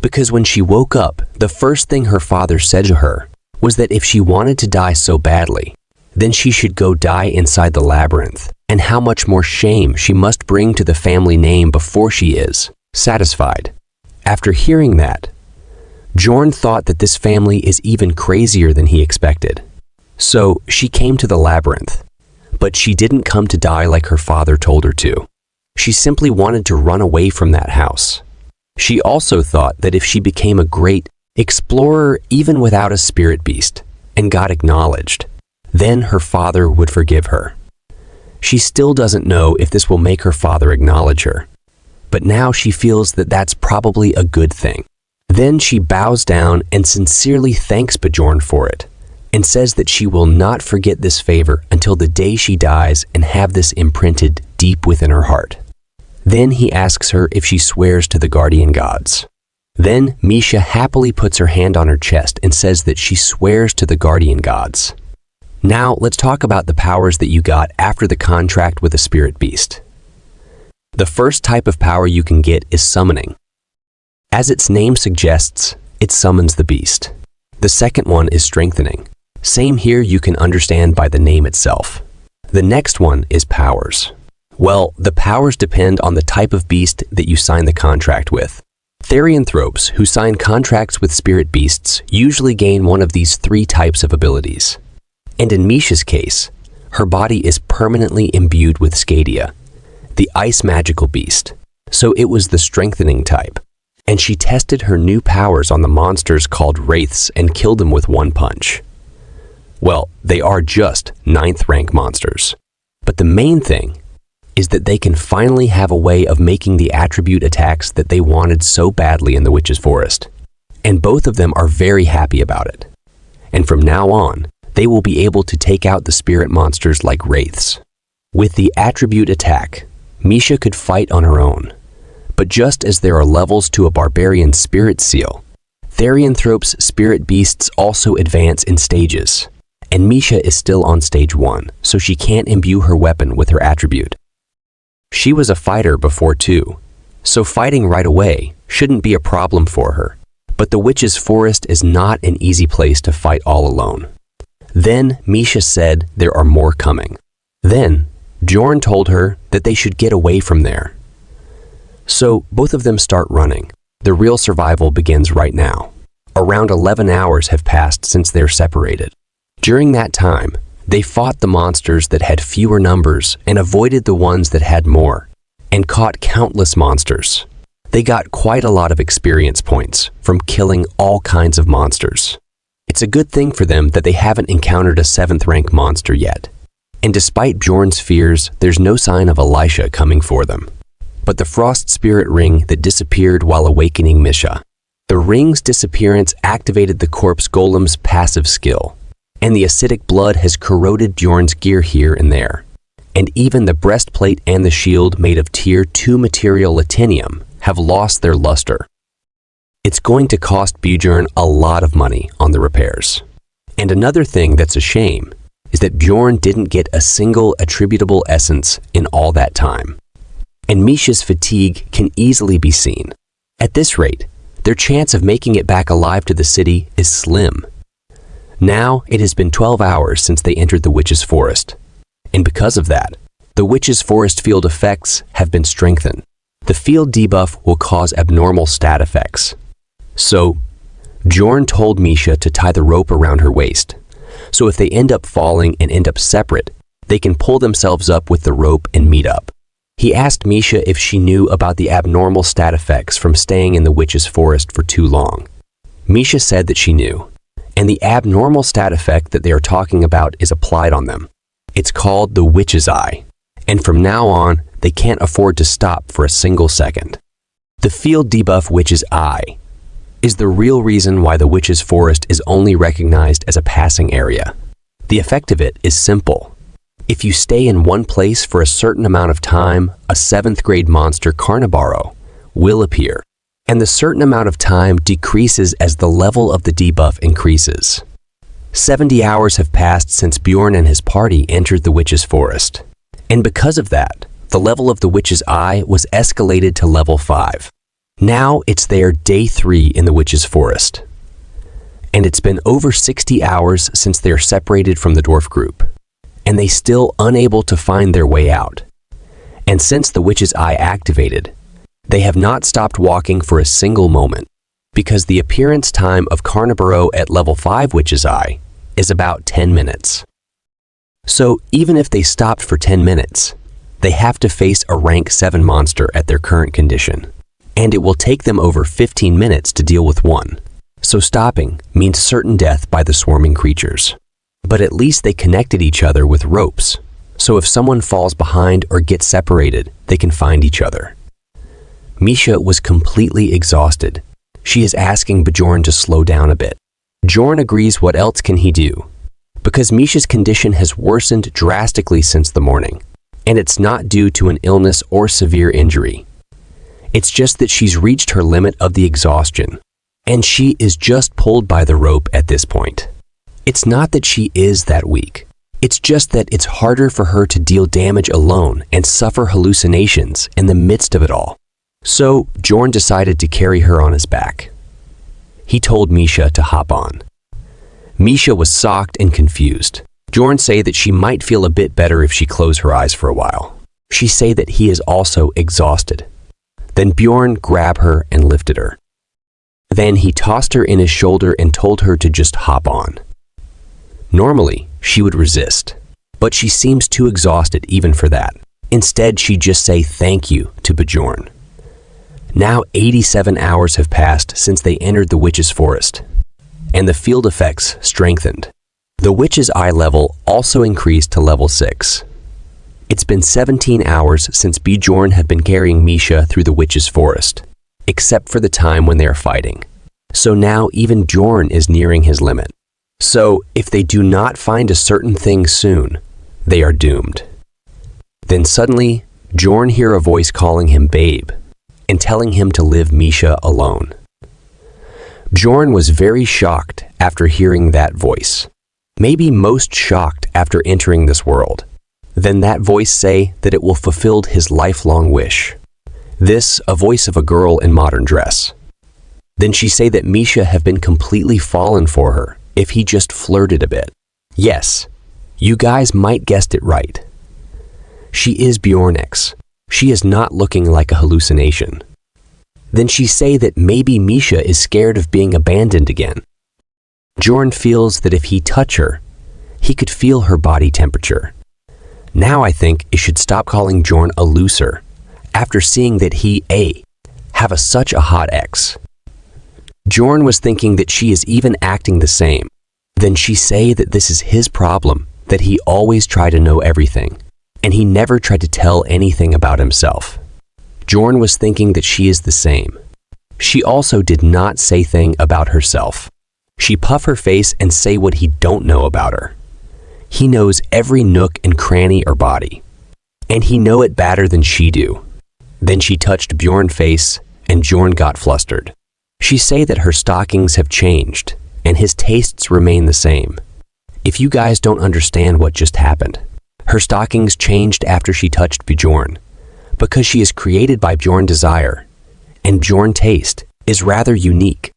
Because when she woke up, the first thing her father said to her was that if she wanted to die so badly, then she should go die inside the labyrinth, and how much more shame she must bring to the family name before she is satisfied. After hearing that, Bjorn thought that this family is even crazier than he expected. So she came to the labyrinth, but she didn't come to die like her father told her to. She simply wanted to run away from that house. She also thought that if she became a great explorer even without a spirit beast and got acknowledged, then her father would forgive her. She still doesn't know if this will make her father acknowledge her, but now she feels that that's probably a good thing. Then she bows down and sincerely thanks Bjorn for it, and says that she will not forget this favor until the day she dies and have this imprinted deep within her heart. Then he asks her if she swears to the guardian gods. Then Misha happily puts her hand on her chest and says that she swears to the guardian gods. Now let's talk about the powers that you got after the contract with a spirit beast. The first type of power you can get is summoning. As its name suggests, it summons the beast. The second one is strengthening. Same here, you can understand by the name itself. The next one is powers. Well, the powers depend on the type of beast that you sign the contract with. Therianthropes who sign contracts with spirit beasts usually gain one of these three types of abilities. And in Misha's case, her body is permanently imbued with Scadia, the ice magical beast, so it was the strengthening type. And she tested her new powers on the monsters called wraiths and killed them with one punch. Well, they are just 9th rank monsters. But the main thing is that they can finally have a way of making the attribute attacks that they wanted so badly in the Witch's Forest. And both of them are very happy about it. And from now on, they will be able to take out the spirit monsters like wraiths. With the attribute attack, Misha could fight on her own. But just as there are levels to a barbarian spirit seal, Therianthrope's spirit beasts also advance in stages. And Misha is still on stage 1, so she can't imbue her weapon with her attribute. She was a fighter before too, so fighting right away shouldn't be a problem for her. But the Witch's Forest is not an easy place to fight all alone. Then Misha said there are more coming. Then Bjorn told her that they should get away from there. So both of them start running. The real survival begins right now. Around 11 hours have passed since they're separated. During that time, they fought the monsters that had fewer numbers and avoided the ones that had more. and caught countless monsters. They got quite a lot of experience points from killing all kinds of monsters. It's a good thing for them that they haven't encountered a 7th rank monster yet. And despite Bjorn's fears, there's no sign of Elisha coming for them. But the frost spirit ring that disappeared while awakening Misha. The ring's disappearance activated the corpse golem's passive skill, and the acidic blood has corroded Bjorn's gear here and there. And even the breastplate and the shield made of tier 2 material latinium have lost their luster. It's going to cost Bjorn a lot of money on the repairs. And another thing that's a shame is that Bjorn didn't get a single attributable essence in all that time. And Misha's fatigue can easily be seen. At this rate, their chance of making it back alive to the city is slim. Now, it has been 12 hours since they entered the Witch's Forest. And because of that, the Witch's Forest field effects have been strengthened. The field debuff will cause abnormal stat effects. So, Bjorn told Misha to tie the rope around her waist. So if they end up falling and end up separate, they can pull themselves up with the rope and meet up. He asked Misha if she knew about the abnormal stat effects from staying in the Witch's Forest for too long. Misha said that she knew, and the abnormal stat effect that they are talking about is applied on them. It's called the Witch's Eye, and from now on, they can't afford to stop for a single second. The field debuff Witch's Eye is the real reason why the Witch's Forest is only recognized as a passing area. The effect of it is simple. If you stay in one place for a certain amount of time, a 7th grade monster Carnivoro will appear, and the certain amount of time decreases as the level of the debuff increases. 70 hours have passed since Bjorn and his party entered the Witch's Forest, and because of that, the level of the Witch's Eye was escalated to level 5. Now it's their day 3 in the Witch's Forest, and it's been over 60 hours since they are separated from the dwarf group, and they still unable to find their way out. And since the Witch's Eye activated, they have not stopped walking for a single moment, because the appearance time of Carnivoro at level 5 Witch's Eye is about 10 minutes. So even if they stopped for 10 minutes, they have to face a rank 7 monster at their current condition, and it will take them over 15 minutes to deal with one. So stopping means certain death by the swarming creatures. But at least they connected each other with ropes, so if someone falls behind or gets separated, they can find each other. Misha was completely exhausted. She is asking Bjorn to slow down a bit. Bjorn agrees. What else can he do? Because Misha's condition has worsened drastically since the morning, and it's not due to an illness or severe injury. It's just that she's reached her limit of the exhaustion, and she is just pulled by the rope at this point. It's not that she is that weak. It's just that it's harder for her to deal damage alone and suffer hallucinations in the midst of it all. So, Bjorn decided to carry her on his back. He told Misha to hop on. Misha was shocked and confused. Bjorn say that she might feel a bit better if she closed her eyes for a while. She say that he is also exhausted. Then Bjorn grabbed her and lifted her. Then he tossed her in his shoulder and told her to just hop on. Normally, she would resist, but she seems too exhausted even for that. Instead, she'd just say thank you to Bjorn. Now 87 hours have passed since they entered the Witch's Forest, and the field effects strengthened. The Witch's Eye level also increased to level 6. It's been 17 hours since Bjorn have been carrying Misha through the Witch's Forest, except for the time when they are fighting. So now even Bjorn is nearing his limit. So, if they do not find a certain thing soon, they are doomed. Then suddenly, Bjorn hears a voice calling him babe and telling him to leave Misha alone. Bjorn was very shocked after hearing that voice, maybe most shocked after entering this world. Then that voice say that it will fulfill his lifelong wish. This, a voice of a girl in modern dress. Then she say that Misha have been completely fallen for her if he just flirted a bit. Yes, you guys might guessed it right. She is Bjornix. She is not looking like a hallucination. Then she say that maybe Misha is scared of being abandoned again. Bjorn feels that if he touch her, he could feel her body temperature. Now I think it should stop calling Bjorn a loser, after seeing that he, have such a hot ex. Bjorn was thinking that she is even acting the same. Then she say that this is his problem, that he always tried to know everything, and he never tried to tell anything about himself. Bjorn was thinking that she is the same. She also did not say thing about herself. She puff her face and say what he don't know about her. He knows every nook and cranny her body, and he know it better than she do. Then she touched Bjorn's face, and Bjorn got flustered. She say that her stockings have changed, and his tastes remain the same. If you guys don't understand what just happened, her stockings changed after she touched Bjorn, because she is created by Bjorn desire, and Bjorn taste is rather unique.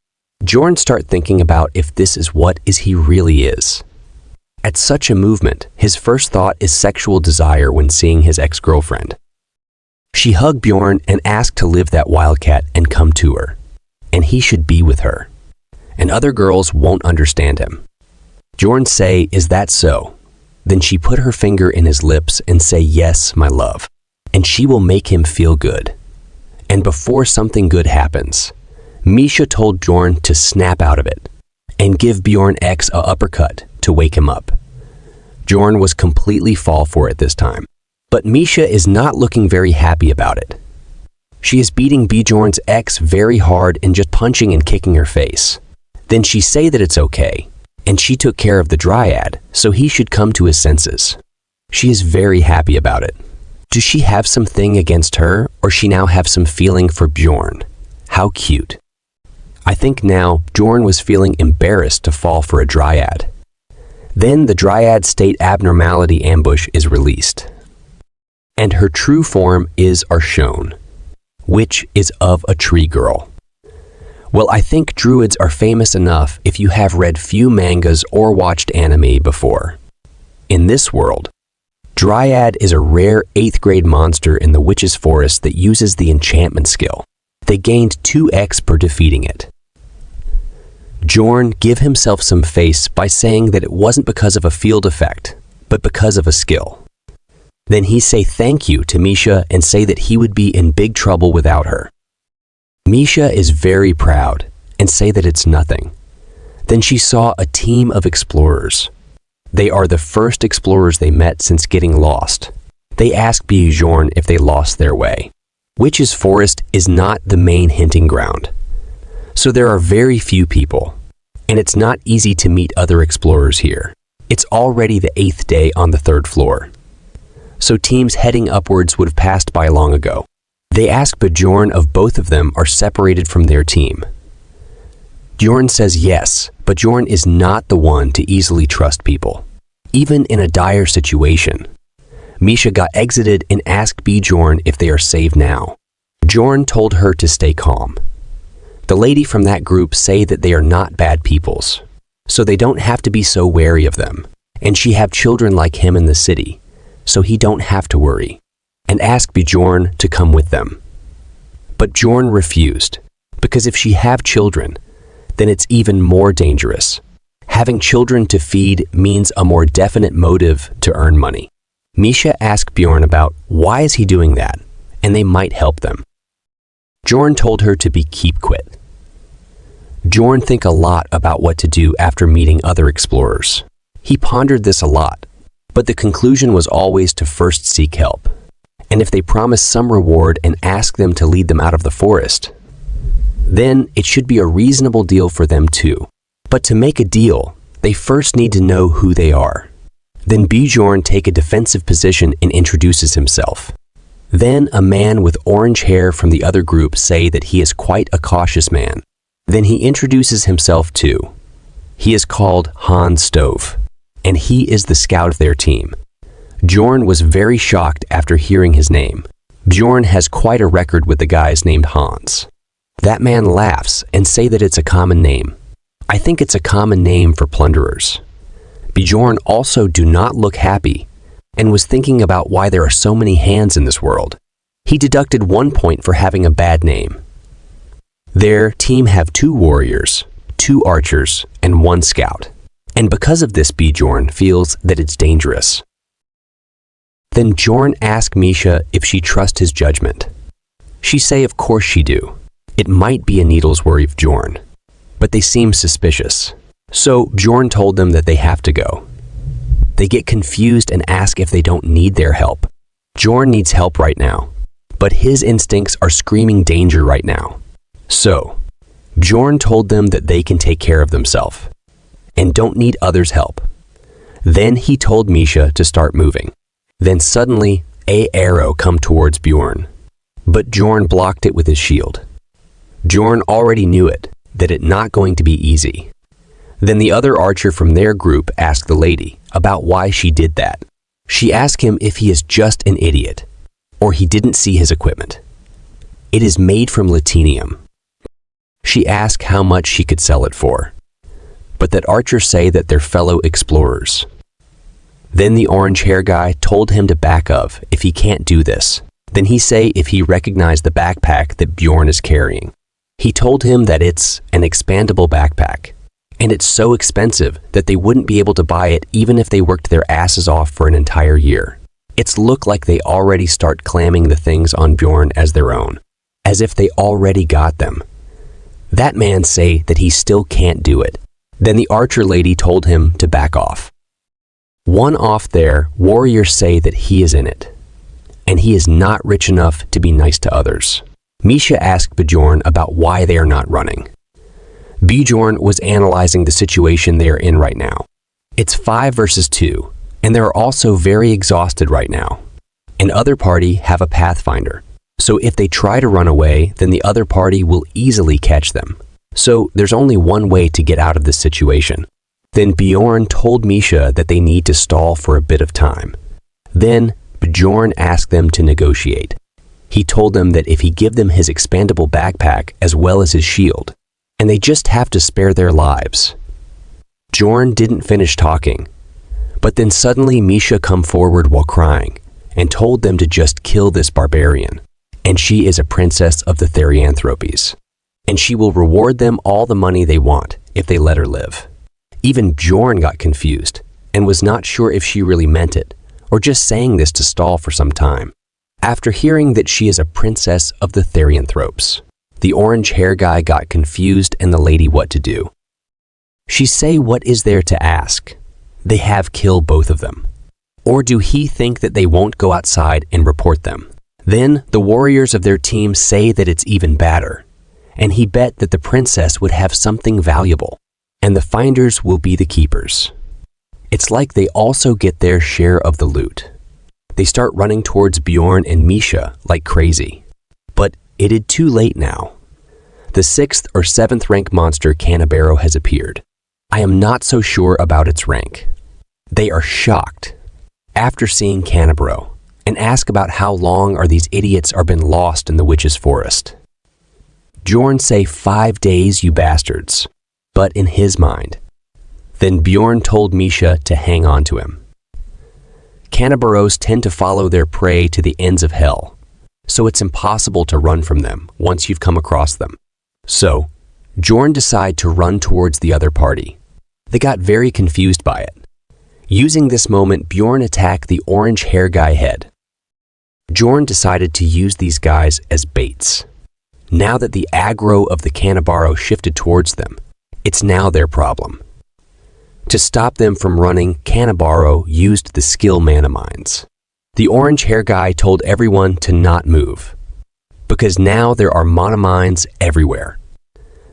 Bjorn start thinking about if this is what is he really is. At such a movement, his first thought is sexual desire when seeing his ex-girlfriend. She hugged Bjorn and asked to live that wildcat and come to her, and he should be with her. And other girls won't understand him. Bjorn say, is that so? Then she put her finger in his lips and say, yes, my love, and she will make him feel good. And before something good happens, Misha told Bjorn to snap out of it and give Bjorn X a uppercut to wake him up. Bjorn was completely fall for it this time, but Misha is not looking very happy about it. She is beating Bjorn's ex very hard and just punching and kicking her face. Then she say that it's okay, and she took care of the dryad, so he should come to his senses. She is very happy about it. Does she have something against her, or she now have some feeling for Bjorn? How cute. I think now Bjorn was feeling embarrassed to fall for a dryad. Then the dryad state abnormality ambush is released, and her true form are shown, which is of a tree girl. Well, I think druids are famous enough if you have read few mangas or watched anime before. In this world, Dryad is a rare 8th grade monster in the witch's forest that uses the enchantment skill. They gained 2x per defeating it. Bjorn give himself some face by saying that it wasn't because of a field effect, but because of a skill. Then he say thank you to Misha and say that he would be in big trouble without her. Misha is very proud and say that it's nothing. Then she saw a team of explorers. They are the first explorers they met since getting lost. They asked Bjorn if they lost their way. Witch's Forest is not the main hunting ground, so there are very few people, and it's not easy to meet other explorers here. It's already the 8th day on the 3rd floor, so teams heading upwards would have passed by long ago. They ask Bjorn if both of them are separated from their team. Bjorn says yes, but Bjorn is not the one to easily trust people, even in a dire situation. Misha got exited and asked Bjorn if they are saved now. Bjorn told her to stay calm. The lady from that group say that they are not bad peoples, so they don't have to be so wary of them, and she have children like him in the city, so he don't have to worry, and asked Bjorn to come with them. But Bjorn refused, because if she have children, then it's even more dangerous. Having children to feed means a more definite motive to earn money. Misha asked Bjorn about why is he doing that, and they might help them. Bjorn told her to be keep quit. Bjorn think a lot about what to do after meeting other explorers. He pondered this a lot, but the conclusion was always to first seek help. And if they promise some reward and ask them to lead them out of the forest, then it should be a reasonable deal for them too. But to make a deal, they first need to know who they are. Then Bjorn take a defensive position and introduces himself. Then a man with orange hair from the other group say that he is quite a cautious man. Then he introduces himself too. He is called Han Stove, and he is the scout of their team. Bjorn was very shocked after hearing his name. Bjorn has quite a record with the guys named Hans. That man laughs and say that it's a common name. I think it's a common name for plunderers. Bjorn also do not look happy and was thinking about why there are so many hands in this world. He deducted 1 point for having a bad name. Their team have 2 warriors, 2 archers, and 1 scout. And because of this, Bjorn feels that it's dangerous. Then Bjorn asked Misha if she trusts his judgment. She say of course she do. It might be a needle's worry of Bjorn. But they seem suspicious. So Bjorn told them that they have to go. They get confused and ask if they don't need their help. Bjorn needs help right now, but his instincts are screaming danger right now. So, Bjorn told them that they can take care of themselves and don't need others' help. Then he told Misha to start moving. Then suddenly, a arrow come towards Bjorn, but Bjorn blocked it with his shield. Bjorn already knew it, that it not going to be easy. Then the other archer from their group asked the lady about why she did that. She asked him if he is just an idiot, or he didn't see his equipment. It is made from latinium. She asked how much she could sell it for, but that archers say that they're fellow explorers. Then the orange hair guy told him to back off if he can't do this. Then he say if he recognized the backpack that Bjorn is carrying. He told him that it's an expandable backpack, and it's so expensive that they wouldn't be able to buy it even if they worked their asses off for an entire year. It's look like they already start claiming the things on Bjorn as their own, as if they already got them. That man say that he still can't do it. Then the archer lady told him to back off. One off there, warriors say that he is in it, and he is not rich enough to be nice to others. Misha asked Bjorn about why they are not running. Bjorn was analyzing the situation they are in right now. It's 5 versus 2, and they are also very exhausted right now. And other party have a pathfinder, so if they try to run away, then the other party will easily catch them. So there's only one way to get out of this situation. Then Bjorn told Misha that they need to stall for a bit of time. Then Bjorn asked them to negotiate. He told them that if he give them his expandable backpack as well as his shield, and they just have to spare their lives. Bjorn didn't finish talking, but then suddenly Misha come forward while crying and told them to just kill this barbarian, and she is a princess of the Therianthropes, and she will reward them all the money they want if they let her live. Even Bjorn got confused and was not sure if she really meant it or just saying this to stall for some time. After hearing that she is a princess of the Therianthropes, the orange hair guy got confused and the lady what to do. She say what is there to ask? They have killed both of them. Or do he think that they won't go outside and report them? Then the warriors of their team say that it's even badder, and he bet that the princess would have something valuable, and the finders will be the keepers. It's like they also get their share of the loot. They start running towards Bjorn and Misha like crazy. But it is too late now. The 6th or 7th rank monster Canabaro has appeared. I am not so sure about its rank. They are shocked after seeing Canabaro and ask about how long are these idiots are been lost in the witch's forest. Bjorn say 5 days, you bastards, but in his mind. Then Bjorn told Misha to hang on to him. Canabaros tend to follow their prey to the ends of hell, so it's impossible to run from them once you've come across them. So, Bjorn decided to run towards the other party. They got very confused by it. Using this moment, Bjorn attacked the orange hair guy head. Bjorn decided to use these guys as baits. Now that the aggro of the Canabaro shifted towards them, it's now their problem. To stop them from running, Canabaro used the skill mana mines. The orange hair guy told everyone to not move, because now there are mana mines everywhere.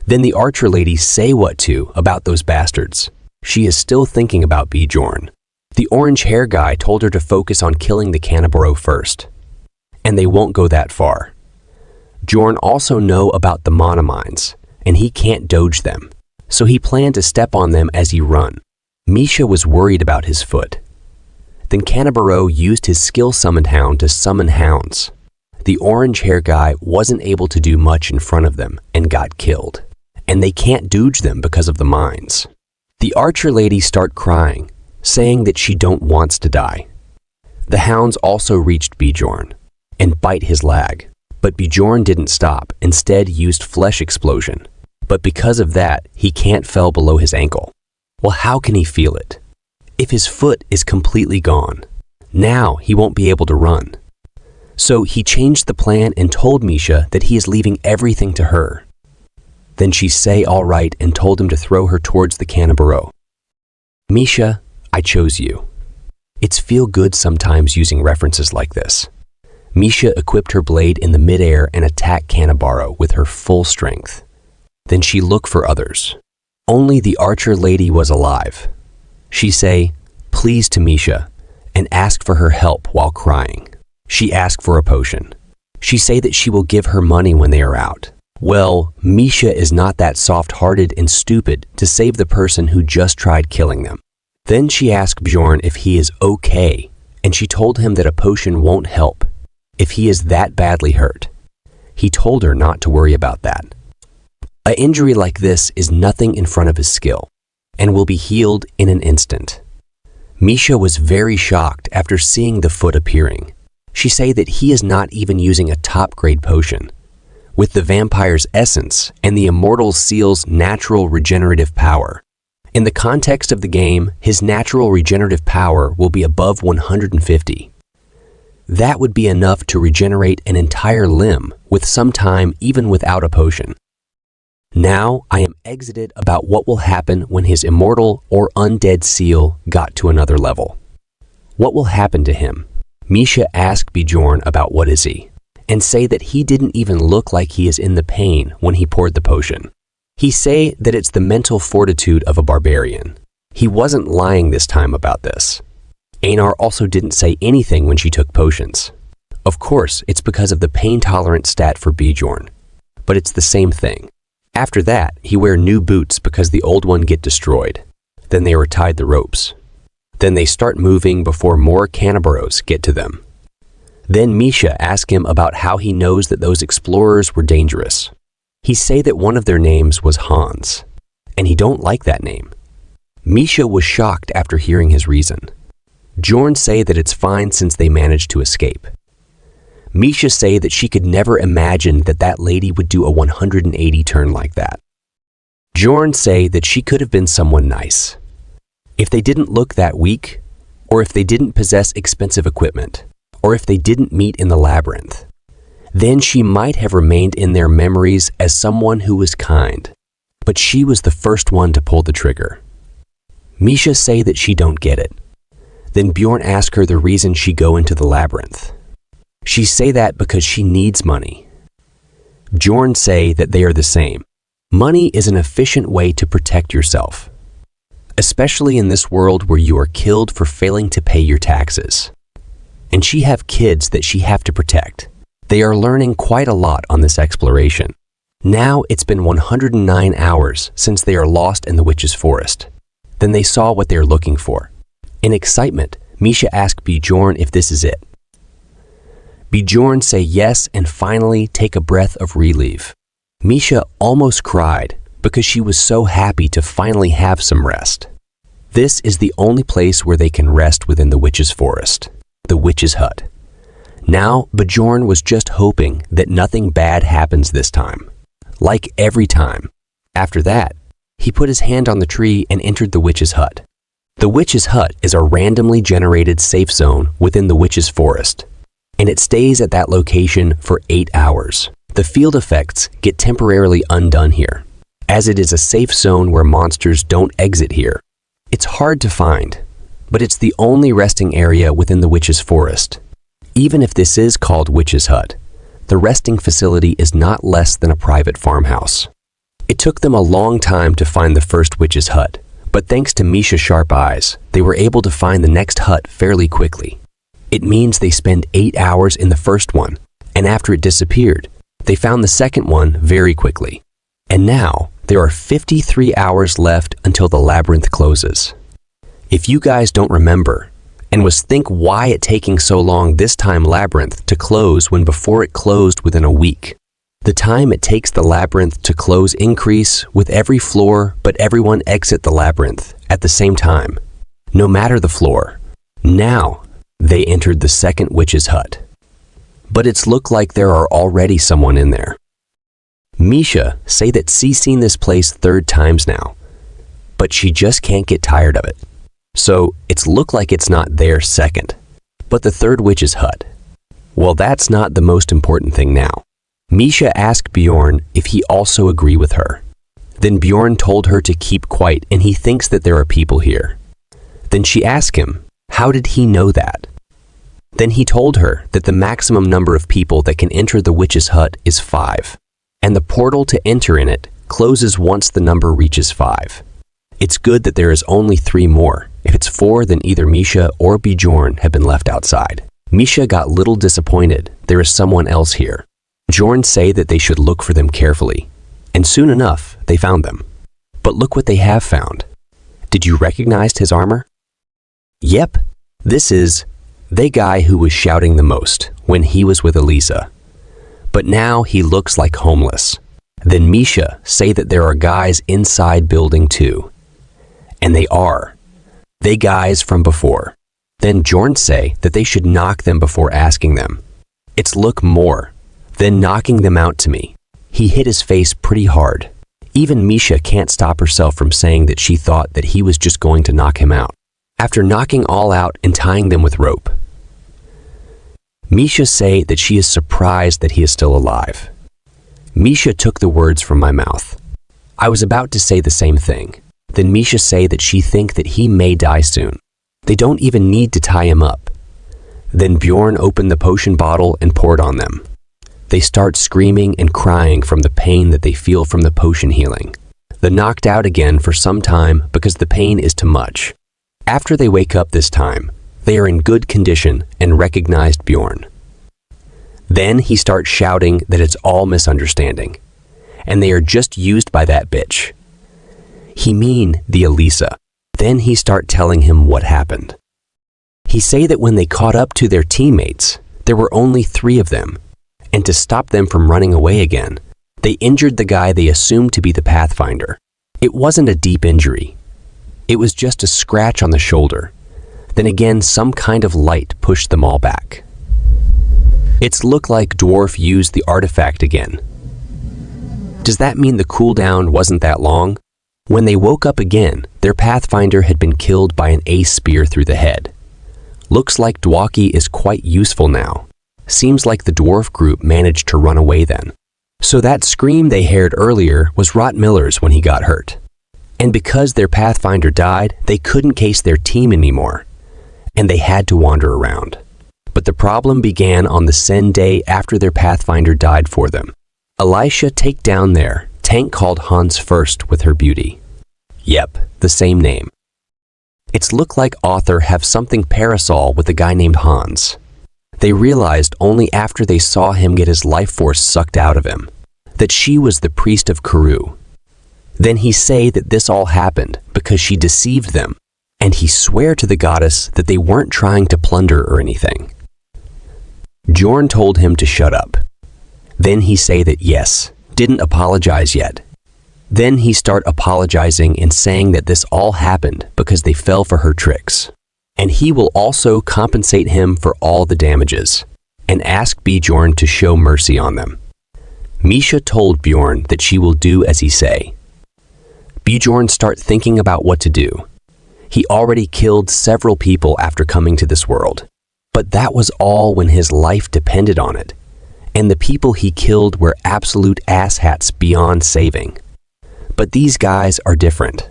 Then the archer lady say what to about those bastards. She is still thinking about Bjorn. The orange hair guy told her to focus on killing the Canabaro first, and they won't go that far. Bjorn also know about the mana mines, and he can't dodge them, so he planned to step on them as he run. Misha was worried about his foot. Then Canabaro used his skill summoned hound to summon hounds. The orange hair guy wasn't able to do much in front of them and got killed, and they can't dodge them because of the mines. The archer lady start crying, saying that she don't wants to die. The hounds also reached Bjorn and bite his leg, but Bjorn didn't stop, instead used flesh explosion. But because of that, he can't fell below his ankle. Well, how can he feel it? If his foot is completely gone, now he won't be able to run. So he changed the plan and told Misha that he is leaving everything to her. Then she say all right and told him to throw her towards the cannibaro. Misha, I chose you. It's feel good sometimes using references like this. Misha equipped her blade in the midair and attacked Cannibaro with her full strength. Then she looked for others. Only the archer lady was alive. She say, please to Misha, and asked for her help while crying. She asked for a potion. She say that she will give her money when they are out. Well, Misha is not that soft-hearted and stupid to save the person who just tried killing them. Then she asked Bjorn if he is okay, and she told him that a potion won't help if he is that badly hurt. He told her not to worry about that. An injury like this is nothing in front of his skill, and will be healed in an instant. Misha was very shocked after seeing the foot appearing. She say that he is not even using a top-grade potion. With the vampire's essence and the immortal seal's natural regenerative power. In the context of the game, his natural regenerative power will be above 150. That would be enough to regenerate an entire limb with some time even without a potion. Now I am exited about what will happen when his immortal or undead seal got to another level. What will happen to him? Misha asked Bjorn about what is he, and say that he didn't even look like he is in the pain when he poured the potion. He say that it's the mental fortitude of a barbarian. He wasn't lying this time about this. Einar also didn't say anything when she took potions. Of course, it's because of the pain-tolerant stat for Bjorn, but it's the same thing. After that, he wear new boots because the old one get destroyed. Then they tied the ropes. Then they start moving before more cannibaros get to them. Then Misha asked him about how he knows that those explorers were dangerous. He say that one of their names was Hans, and he don't like that name. Misha was shocked after hearing his reason. Bjorn say that it's fine since they managed to escape. Misha say that she could never imagine that that lady would do a 180 turn like that. Bjorn say that she could have been someone nice. If they didn't look that weak, or if they didn't possess expensive equipment, or if they didn't meet in the labyrinth, then she might have remained in their memories as someone who was kind. But she was the first one to pull the trigger. Misha say that she don't get it. Then Bjorn ask her the reason she go into the labyrinth. She say that because she needs money. Bjorn say that they are the same. Money is an efficient way to protect yourself, especially in this world where you are killed for failing to pay your taxes. And she have kids that she have to protect. They are learning quite a lot on this exploration. Now it's been 109 hours since they are lost in the witch's forest. Then they saw what they are looking for. In excitement, Misha asked Bjorn if this is it. Bjorn say yes and finally take a breath of relief. Misha almost cried because she was so happy to finally have some rest. This is the only place where they can rest within the witch's forest, the witch's hut. Now, Bjorn was just hoping that nothing bad happens this time, like every time. After that, he put his hand on the tree and entered the witch's hut. The witch's hut is a randomly generated safe zone within the witch's forest, and it stays at that location for 8 hours. The field effects get temporarily undone here, as it is a safe zone where monsters don't exit here. It's hard to find, but it's the only resting area within the witch's forest. Even if this is called Witch's Hut, the resting facility is not less than a private farmhouse. It took them a long time to find the first witch's hut, but thanks to Misha's sharp eyes, they were able to find the next hut fairly quickly. It means they spend 8 hours in the first one, and after it disappeared, they found the second one very quickly. And now, there are 53 hours left until the labyrinth closes. If you guys don't remember, and was think why it taking so long this time labyrinth to close when before it closed within a week. The time it takes the labyrinth to close increase with every floor, but everyone exit the labyrinth at the same time, no matter the floor. Now, they entered the second witch's hut. But it's looked like there are already someone in there. Misha say that she's seen this place 3rd times now, but she just can't get tired of it. So it's looked like it's not their second, but the 3rd witch's hut. Well, that's not the most important thing now. Misha asked Bjorn if he also agreed with her. Then Bjorn told her to keep quiet and he thinks that there are people here. Then she asked him, how did he know that? Then he told her that the maximum number of people that can enter the witch's hut is 5, and the portal to enter in it closes once the number reaches 5. It's good that there is only 3 more. If it's 4, then either Misha or Bjorn have been left outside. Misha got little disappointed. There is someone else here. Bjorn say that they should look for them carefully, and soon enough, they found them. But look what they have found. Did you recognize his armor? Yep, this is the guy who was shouting the most when he was with Elisa. But now he looks like homeless. Then Misha say that there are guys inside building too. And they are. They guys from before. Then Bjorn say that they should knock them before asking them. It's look more. Then knocking them out to me. He hit his face pretty hard. Even Misha can't stop herself from saying that she thought that he was just going to knock him out. After knocking all out and tying them with rope, Misha say that she is surprised that he is still alive. Misha took the words from my mouth. I was about to say the same thing. Then Misha say that she think that he may die soon. They don't even need to tie him up. Then Bjorn opened the potion bottle and poured on them. They start screaming and crying from the pain that they feel from the potion healing. They're knocked out again for some time because the pain is too much. After they wake up this time, they are in good condition and recognized Bjorn. Then he starts shouting that it's all misunderstanding, and they are just used by that bitch. He mean the Elisa. Then he start telling him what happened. He say that when they caught up to their teammates, there were only 3 of them, and to stop them from running away again, they injured the guy they assumed to be the Pathfinder. It wasn't a deep injury. It was just a scratch on the shoulder. Then again, some kind of light pushed them all back. It's looked like Dwarf used the artifact again. Does that mean the cooldown wasn't that long? When they woke up again, their Pathfinder had been killed by an ace spear through the head. Looks like Dwaki is quite useful now. Seems like the dwarf group managed to run away then. So that scream they heard earlier was Rot Miller's when he got hurt. And because their Pathfinder died, they couldn't case their team anymore, and they had to wander around. But the problem began on the Sen day after their Pathfinder died for them. Elisha take down there, tank called Hans first with her beauty. Yep, the same name. It's look like author have something parasol with a guy named Hans. They realized only after they saw him get his life force sucked out of him, that she was the priest of Karu. Then he say that this all happened because she deceived them, and he swear to the goddess that they weren't trying to plunder or anything. Bjorn told him to shut up. Then he say that yes, didn't apologize yet. Then he start apologizing and saying that this all happened because they fell for her tricks. And he will also compensate him for all the damages, and ask Bjorn to show mercy on them. Misha told Bjorn that she will do as he say. Bjorn start thinking about what to do. He already killed several people after coming to this world, but that was all when his life depended on it, and the people he killed were absolute asshats beyond saving. But these guys are different.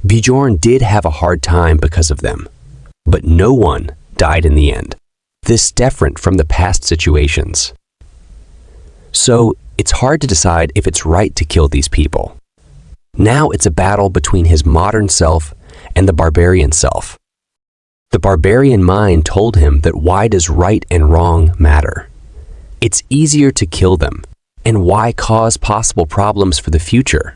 Bjorn did have a hard time because of them, but no one died in the end. This different from the past situations. So it's hard to decide if it's right to kill these people. Now it's a battle between his modern self and the barbarian self. The barbarian mind told him that why does right and wrong matter? It's easier to kill them, and why cause possible problems for the future?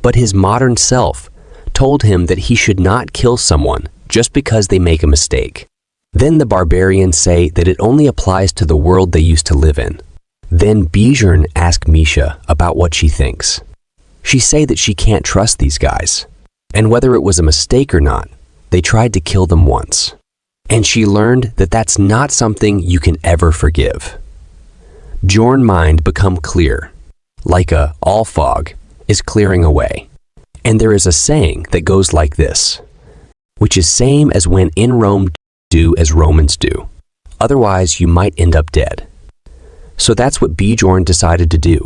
But his modern self told him that he should not kill someone just because they make a mistake. Then the barbarians say that it only applies to the world they used to live in. Then Bjorn asked Misha about what she thinks. She say that she can't trust these guys, and whether it was a mistake or not, they tried to kill them once. And she learned that that's not something you can ever forgive. Bjorn's mind become clear, like all fog is clearing away. And there is a saying that goes like this, which is same as when in Rome do as Romans do. Otherwise, you might end up dead. So that's what Bjorn decided to do.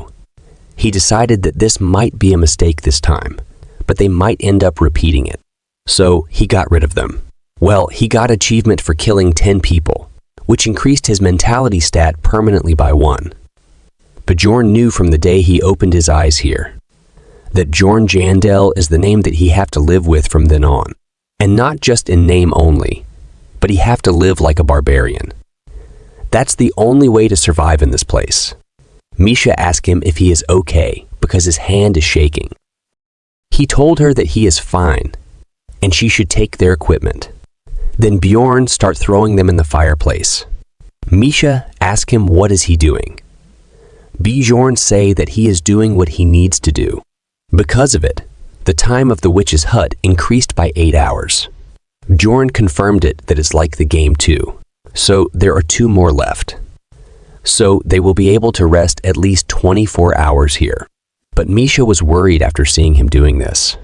He decided that this might be a mistake this time, but they might end up repeating it. So he got rid of them. Well, he got achievement for killing 10 people, which increased his mentality stat permanently by 1. Bjorn knew from the day he opened his eyes here that Bjorn Jandel is the name that he have to live with from then on. And not just in name only, but he have to live like a barbarian. That's the only way to survive in this place. Misha asked him if he is okay because his hand is shaking. He told her that he is fine and she should take their equipment. Then Bjorn start throwing them in the fireplace. Misha asked him what is he doing. Bjorn say that he is doing what he needs to do. Because of it, the time of the witch's hut increased by 8 hours. Bjorn confirmed it that it's like the game too. So there are 2 more left. So they will be able to rest at least 24 hours here. But Misha was worried after seeing him doing this.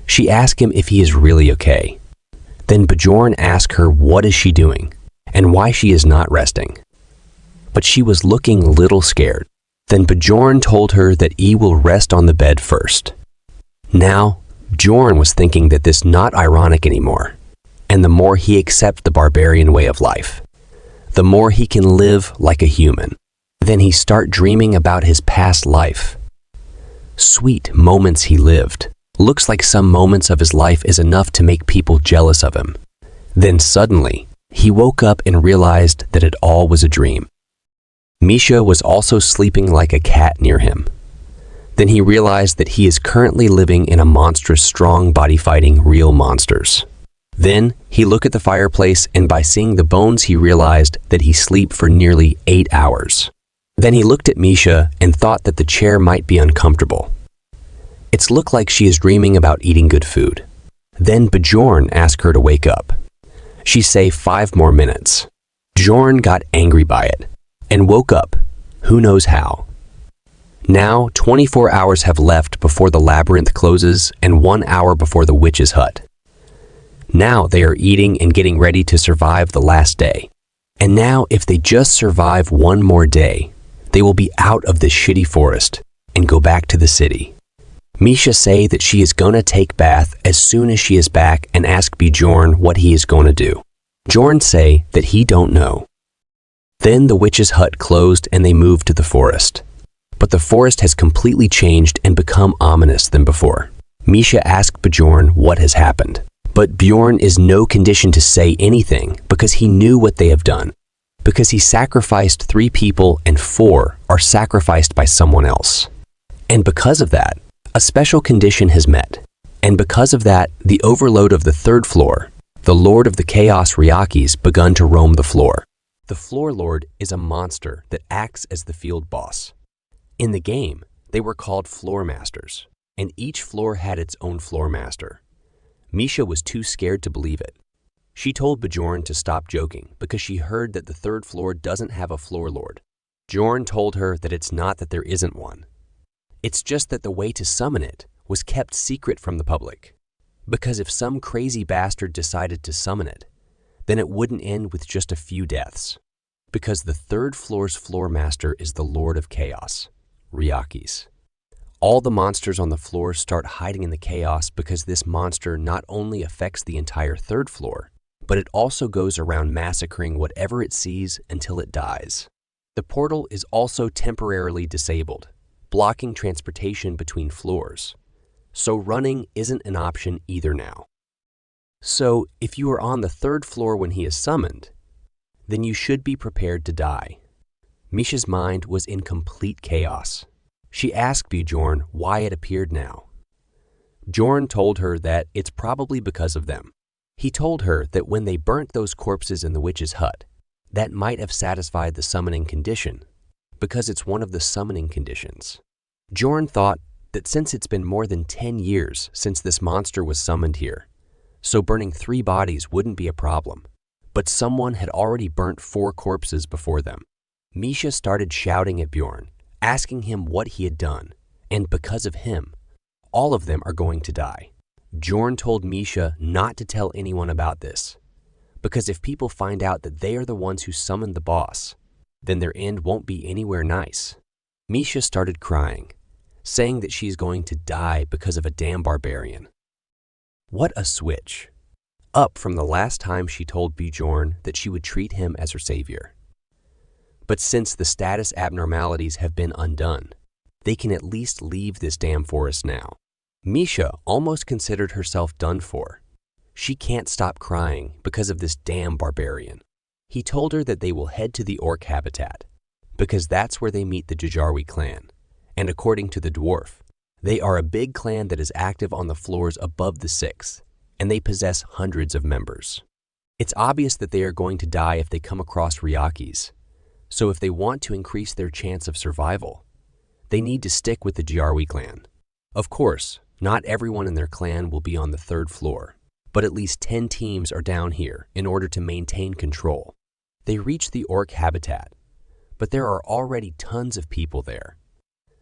She asked him if he is really okay. Then Bjorn asked her what is she doing and why she is not resting. But she was looking a little scared. Then Bjorn told her that he will rest on the bed first. Now, Bjorn was thinking that this not ironic anymore. And the more he accepts the barbarian way of life, the more he can live like a human. Then he start dreaming about his past life. Sweet moments he lived. Looks like some moments of his life is enough to make people jealous of him. Then suddenly, he woke up and realized that it all was a dream. Misha was also sleeping like a cat near him. Then he realized that he is currently living in a monstrous strong body fighting real monsters. Then he looked at the fireplace and by seeing the bones he realized that he sleep for nearly 8 hours. Then he looked at Misha and thought that the chair might be uncomfortable. It's looked like she is dreaming about eating good food. Then Bjorn asked her to wake up. She say 5 more minutes. Bjorn got angry by it and woke up, who knows how. Now 24 hours have left before the labyrinth closes and 1 hour before the witch's hut. Now they are eating and getting ready to survive the last day. And now if they just survive 1 more day, they will be out of this shitty forest and go back to the city. Misha say that she is gonna take bath as soon as she is back and ask Bjorn what he is gonna do. Bjorn say that he don't know. Then the witch's hut closed and they moved to the forest. But the forest has completely changed and become ominous than before. Misha asked Bjorn what has happened. But Bjorn is no condition to say anything because he knew what they have done. Because he sacrificed 3 people and 4 are sacrificed by someone else. And because of that, a special condition has met. And because of that, the overload of the 3rd floor, the Lord of the Chaos Ryakis, begun to roam the floor. The Floor Lord is a monster that acts as the field boss. In the game, they were called Floor Masters, and each floor had its own Floor Master. Misha was too scared to believe it. She told Bjorn to stop joking because she heard that the 3rd floor doesn't have a Floor Lord. Bjorn told her that it's not that there isn't one. It's just that the way to summon it was kept secret from the public. Because if some crazy bastard decided to summon it, then it wouldn't end with just a few deaths. Because the 3rd floor's Floor Master is the Lord of Chaos, Ryakis. All the monsters on the floor start hiding in the chaos because this monster not only affects the entire 3rd floor, but it also goes around massacring whatever it sees until it dies. The portal is also temporarily disabled, blocking transportation between floors. So running isn't an option either now. So if you are on the 3rd floor when he is summoned, then you should be prepared to die. Misha's mind was in complete chaos. She asked Bjorn why it appeared now. Bjorn told her that it's probably because of them. He told her that when they burnt those corpses in the witch's hut, that might have satisfied the summoning condition, because it's one of the summoning conditions. Bjorn thought that since it's been more than 10 years since this monster was summoned here, so burning 3 bodies wouldn't be a problem. But someone had already burnt 4 corpses before them. Misha started shouting at Bjorn, asking him what he had done, and because of him, all of them are going to die. Bjorn told Misha not to tell anyone about this, because if people find out that they are the ones who summoned the boss, then their end won't be anywhere nice. Misha started crying, saying that she's going to die because of a damn barbarian. What a switch. Up from the last time she told Bjorn that she would treat him as her savior. But since the status abnormalities have been undone, they can at least leave this damn forest now. Misha almost considered herself done for. She can't stop crying because of this damn barbarian. He told her that they will head to the orc habitat, because that's where they meet the Jajarwi clan. And according to the dwarf, they are a big clan that is active on the floors above the 6th, and they possess hundreds of members. It's obvious that they are going to die if they come across Ryakis, so if they want to increase their chance of survival, they need to stick with the Jajarwi clan. Of course, not everyone in their clan will be on the 3rd floor, but at least 10 teams are down here in order to maintain control. They reach the orc habitat, but there are already tons of people there.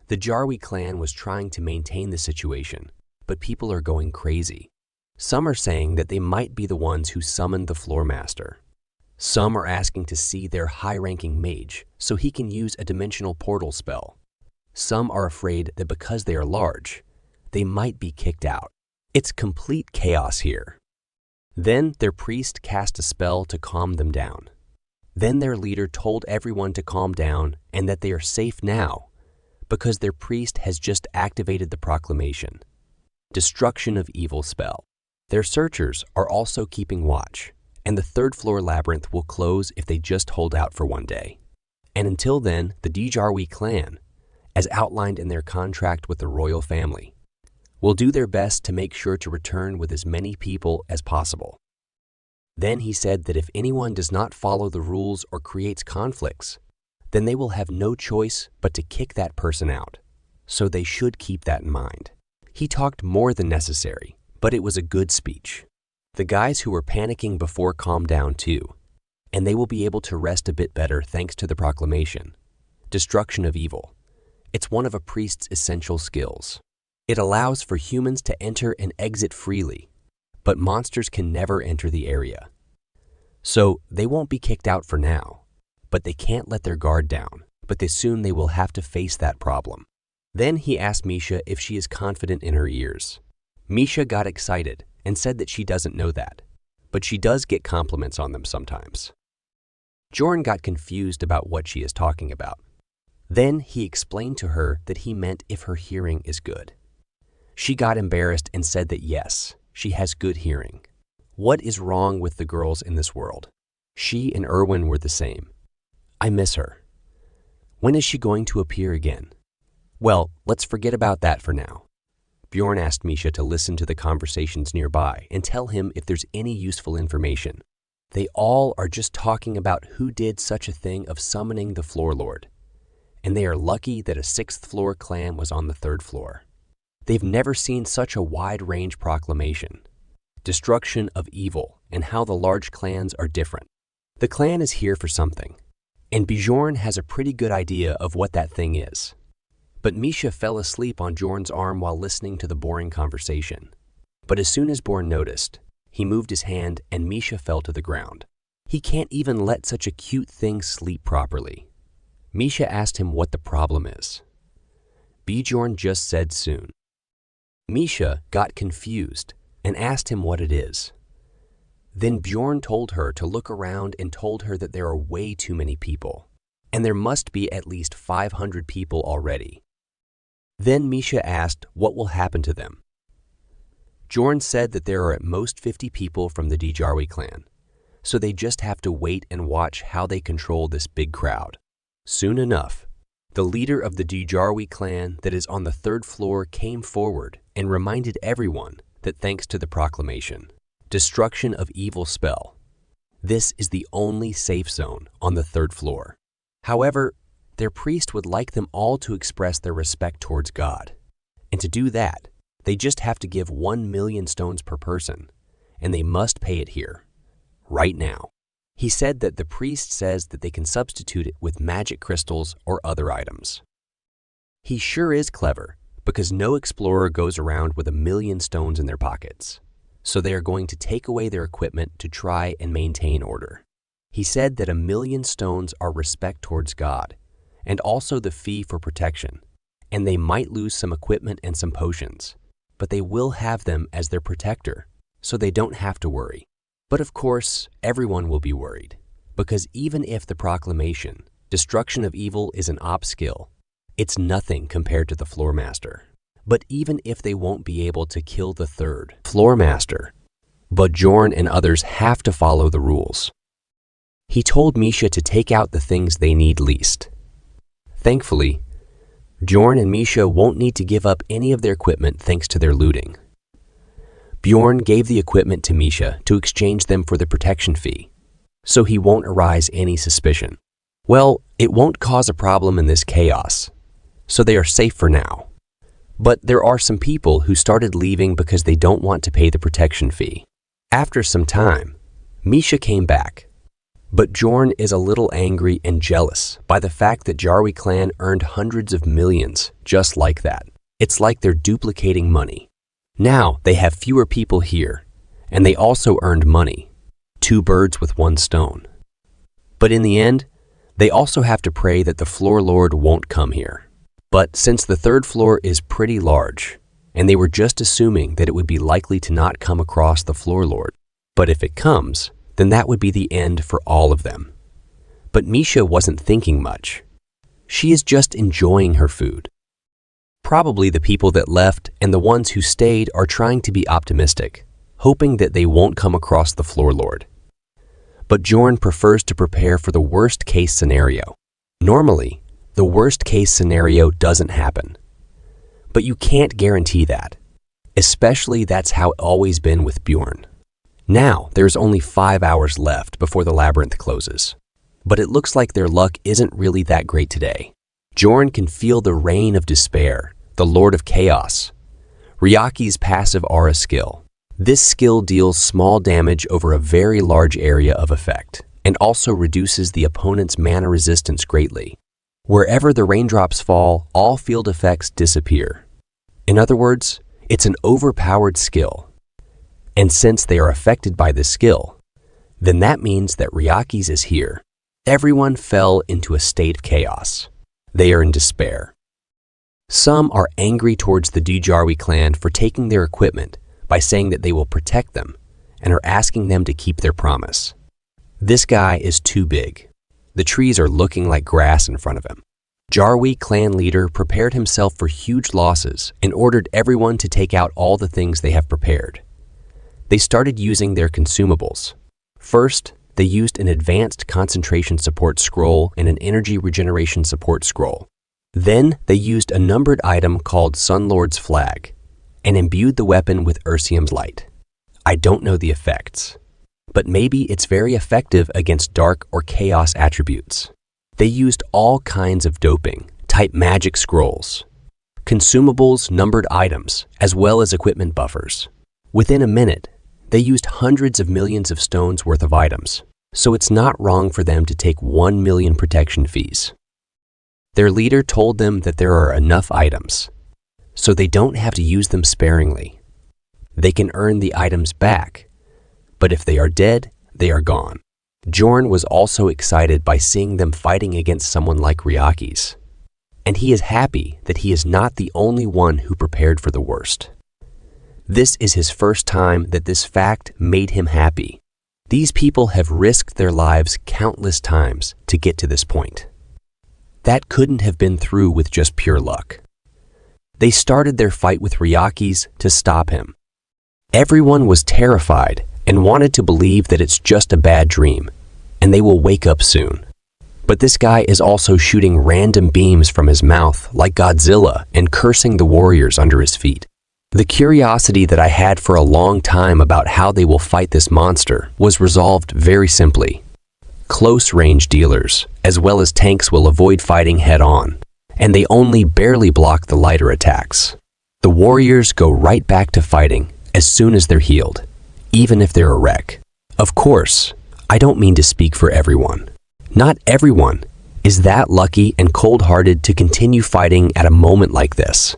The Jajarwi clan was trying to maintain the situation, but people are going crazy. Some are saying that they might be the ones who summoned the floor master. Some are asking to see their high-ranking mage so he can use a dimensional portal spell. Some are afraid that because they are large, they might be kicked out. It's complete chaos here. Then their priest cast a spell to calm them down. Then their leader told everyone to calm down and that they are safe now because their priest has just activated the proclamation. Destruction of evil spell. Their searchers are also keeping watch, and the 3rd floor labyrinth will close if they just hold out for one day. And until then, the Jajarwi clan, as outlined in their contract with the royal family, will do their best to make sure to return with as many people as possible. Then he said that if anyone does not follow the rules or creates conflicts, then they will have no choice but to kick that person out. So they should keep that in mind. He talked more than necessary, but it was a good speech. The guys who were panicking before calmed down too, and they will be able to rest a bit better thanks to the proclamation. Destruction of evil. It's one of a priest's essential skills. It allows for humans to enter and exit freely, but monsters can never enter the area. So they won't be kicked out for now, but they can't let their guard down, but soon they will have to face that problem. Then he asked Misha if she is confident in her ears. Misha got excited and said that she doesn't know that, but she does get compliments on them sometimes. Jorn got confused about what she is talking about. Then he explained to her that he meant if her hearing is good. She got embarrassed and said that yes, she has good hearing. What is wrong with the girls in this world? She and Erwin were the same. I miss her. When is she going to appear again? Well, let's forget about that for now. Bjorn asked Misha to listen to the conversations nearby and tell him if there's any useful information. They all are just talking about who did such a thing of summoning the floor lord, and they are lucky that a 6th floor clan was on the 3rd floor. They've never seen such a wide-range proclamation. Destruction of evil and how the large clans are different. The clan is here for something, and Bjorn has a pretty good idea of what that thing is. But Misha fell asleep on Bjorn's arm while listening to the boring conversation. But as soon as Bjorn noticed, he moved his hand and Misha fell to the ground. He can't even let such a cute thing sleep properly. Misha asked him what the problem is. Bjorn just said soon. Misha got confused and asked him what it is. Then Bjorn told her to look around and told her that there are way too many people, and there must be at least 500 people already. Then Misha asked what will happen to them. Bjorn said that there are at most 50 people from the Jajarwi clan, so they just have to wait and watch how they control this big crowd. Soon enough, the leader of the Jajarwi clan that is on the 3rd floor came forward and reminded everyone that thanks to the proclamation, destruction of evil spell, this is the only safe zone on the 3rd floor. However, their priest would like them all to express their respect towards God. And to do that, they just have to give 1 million stones per person, and they must pay it here, right now. He said that the priest says that they can substitute it with magic crystals or other items. He sure is clever, because no explorer goes around with 1 million stones in their pockets. so they are going to take away their equipment to try and maintain order. He said that 1,000,000 stones are respect towards God, and also the fee for protection, and they might lose some equipment and some potions, but they will have them as their protector, so they don't have to worry. But of course, everyone will be worried, because even if the proclamation, destruction of evil is an op skill, it's nothing compared to the floor master. But even if they won't be able to kill the third floor master, Bjorn and others have to follow the rules. He told Misha to take out the things they need least. Thankfully, Bjorn and Misha won't need to give up any of their equipment thanks to their looting. Bjorn gave the equipment to Misha to exchange them for the protection fee, so he won't arise any suspicion. Well, it won't cause a problem in this chaos, so they are safe for now. But there are some people who started leaving because they don't want to pay the protection fee. After some time, Misha came back, but Bjorn is a little angry and jealous by the fact that Jarwi clan earned hundreds of millions just like that. It's like they're duplicating money. Now they have fewer people here, and they also earned money, 2 birds with 1 stone. But in the end, they also have to pray that the floor lord won't come here. But since the 3rd floor is pretty large, and they were just assuming that it would be likely to not come across the floor lord, but if it comes, then that would be the end for all of them. But Misha wasn't thinking much. She is just enjoying her food. Probably the people that left and the ones who stayed are trying to be optimistic, hoping that they won't come across the floor lord. But Bjorn prefers to prepare for the worst case scenario. Normally, the worst case scenario doesn't happen. But you can't guarantee that. Especially that's how it's always been with Bjorn. Now, there's only 5 hours left before the labyrinth closes. But it looks like their luck isn't really that great today. Bjorn can feel the reign of despair, the Lord of Chaos. Ryaki's passive aura skill. This skill deals small damage over a very large area of effect, and also reduces the opponent's mana resistance greatly. Wherever the raindrops fall, all field effects disappear. In other words, it's an overpowered skill. And since they are affected by this skill, then that means that Ryaki's is here. Everyone fell into a state of chaos. They are in despair. Some are angry towards the Jarwi clan for taking their equipment by saying that they will protect them and are asking them to keep their promise. This guy is too big. The trees are looking like grass in front of him. Jarwi clan leader prepared himself for huge losses and ordered everyone to take out all the things they have prepared. They started using their consumables. First, they used an advanced concentration support scroll and an energy regeneration support scroll. Then, they used a numbered item called Sunlord's Flag and imbued the weapon with Ursium's Light. I don't know the effects, but maybe it's very effective against dark or chaos attributes. They used all kinds of doping, type magic scrolls, consumables, numbered items, as well as equipment buffers. Within a minute, they used hundreds of millions of stones worth of items, so it's not wrong for them to take 1 million protection fees. Their leader told them that there are enough items, so they don't have to use them sparingly. They can earn the items back, but if they are dead, they are gone. Bjorn was also excited by seeing them fighting against someone like Ryaki's, and he is happy that he is not the only one who prepared for the worst. This is his first time that this fact made him happy. These people have risked their lives countless times to get to this point. That couldn't have been through with just pure luck. They started their fight with Ryaki's to stop him. Everyone was terrified and wanted to believe that it's just a bad dream, and they will wake up soon. But this guy is also shooting random beams from his mouth like Godzilla and cursing the warriors under his feet. The curiosity that I had for a long time about how they will fight this monster was resolved very simply. Close-range dealers, as well as tanks, will avoid fighting head-on, and they only barely block the lighter attacks. The warriors go right back to fighting as soon as they're healed, even if they're a wreck. Of course, I don't mean to speak for everyone. Not everyone is that lucky and cold-hearted to continue fighting at a moment like this.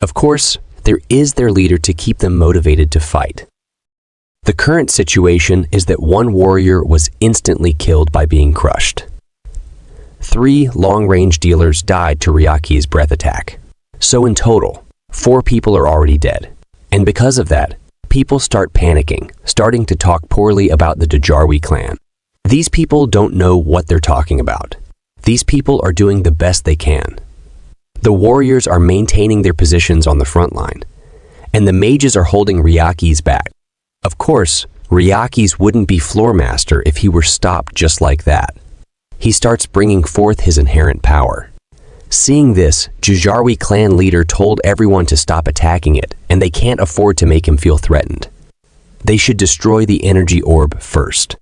Of course, there is their leader to keep them motivated to fight. The current situation is that one warrior was instantly killed by being crushed. 3 long-range dealers died to Ryaki's breath attack. So in total, 4 people are already dead. And because of that, people start panicking, starting to talk poorly about the Dajarwi clan. These people don't know what they're talking about. These people are doing the best they can. The warriors are maintaining their positions on the front line, and the mages are holding Ryaki's back. Of course, Ryaki's wouldn't be floor master if he were stopped just like that. He starts bringing forth his inherent power. Seeing this, Dajarwi clan leader told everyone to stop attacking it, and they can't afford to make him feel threatened. They should destroy the energy orb first.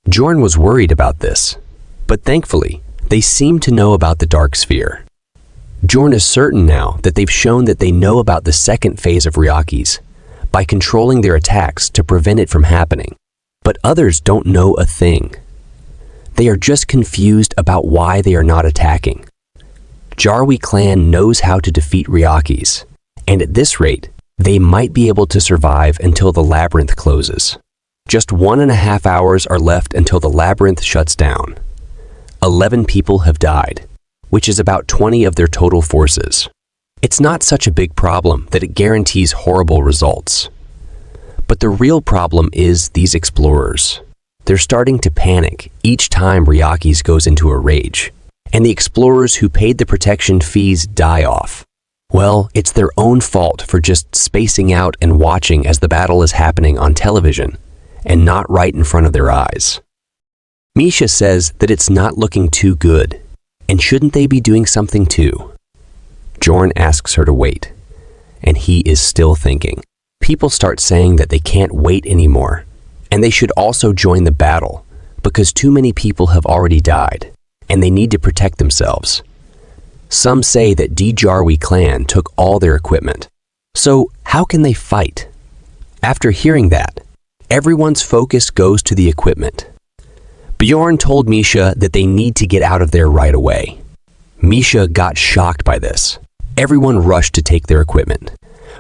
Jorn was worried about this, but thankfully, they seem to know about the dark sphere. Jorn is certain now that they've shown that they know about the second phase of Ryaki's by controlling their attacks to prevent it from happening. But others don't know a thing. They are just confused about why they are not attacking. Jarwi clan knows how to defeat Ryaki's, and at this rate, they might be able to survive until the labyrinth closes. Just 1.5 hours are left until the labyrinth shuts down. 11 people have died, which is about 20 of their total forces. It's not such a big problem that it guarantees horrible results. But the real problem is these explorers. They're starting to panic each time Ryaki's goes into a rage, and the explorers who paid the protection fees die off. Well, it's their own fault for just spacing out and watching as the battle is happening on television, and not right in front of their eyes. Misha says that it's not looking too good, and shouldn't they be doing something too? Jorn asks her to wait, and he is still thinking. People start saying that they can't wait anymore, and they should also join the battle, because too many people have already died, and they need to protect themselves. Some say that Dajarwi clan took all their equipment. So how can they fight? After hearing that, everyone's focus goes to the equipment. Bjorn told Misha that they need to get out of there right away. Misha got shocked by this. Everyone rushed to take their equipment,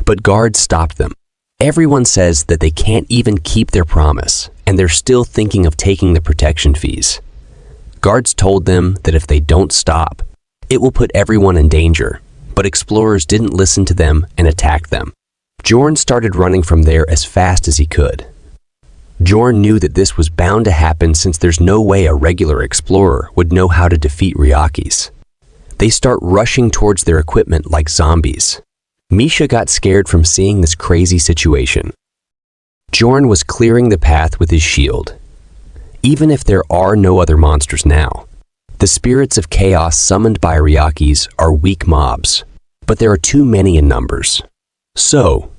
but guards stopped them. Everyone says that they can't even keep their promise, and they're still thinking of taking the protection fees. Guards told them that if they don't stop, it will put everyone in danger, but explorers didn't listen to them and attacked them. Jorn started running from there as fast as he could. Jorn knew that this was bound to happen since there's no way a regular explorer would know how to defeat Ryaki's. They start rushing towards their equipment like zombies. Misha got scared from seeing this crazy situation. Jorn was clearing the path with his shield. Even if there are no other monsters now, the spirits of chaos summoned by Ryaki's are weak mobs, but there are too many in numbers. So,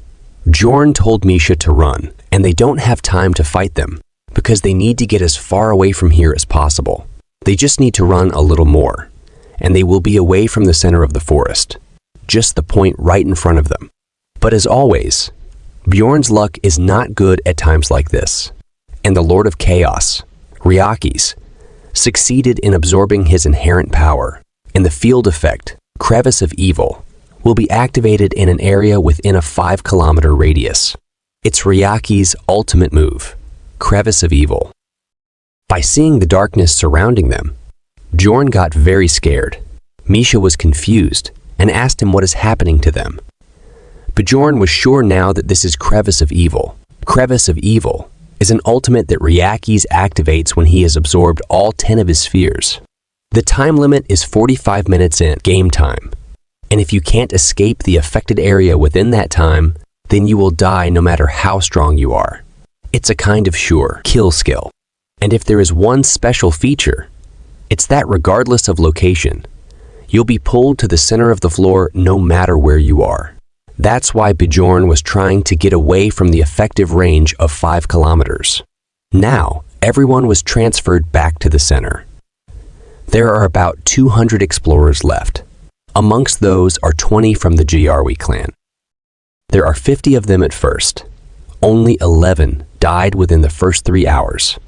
Jorn told Misha to run, and they don't have time to fight them, because they need to get as far away from here as possible. They just need to run a little more, and they will be away from the center of the forest, just the point right in front of them. But as always, Bjorn's luck is not good at times like this, and the Lord of Chaos, Ryaki's, succeeded in absorbing his inherent power, and the field effect, Crevice of Evil, will be activated in an area within a 5-kilometer radius. It's Ryaki's ultimate move, Crevice of Evil. By seeing the darkness surrounding them, Jorn got very scared. Misha was confused and asked him what is happening to them. Bjorn was sure now that this is Crevice of Evil. Crevice of Evil is an ultimate that Ryaki's activates when he has absorbed all 10 of his spheres. The time limit is 45 minutes in game time, and if you can't escape the affected area within that time, then you will die no matter how strong you are. It's a kind of sure kill skill. And if there is one special feature, it's that regardless of location, you'll be pulled to the center of the floor no matter where you are. That's why Bjorn was trying to get away from the effective range of 5 kilometers. Now, everyone was transferred back to the center. There are about 200 explorers left. Amongst those are 20 from the Dajarwi clan. There are 50 of them at first. Only 11 died within the first 3 hours,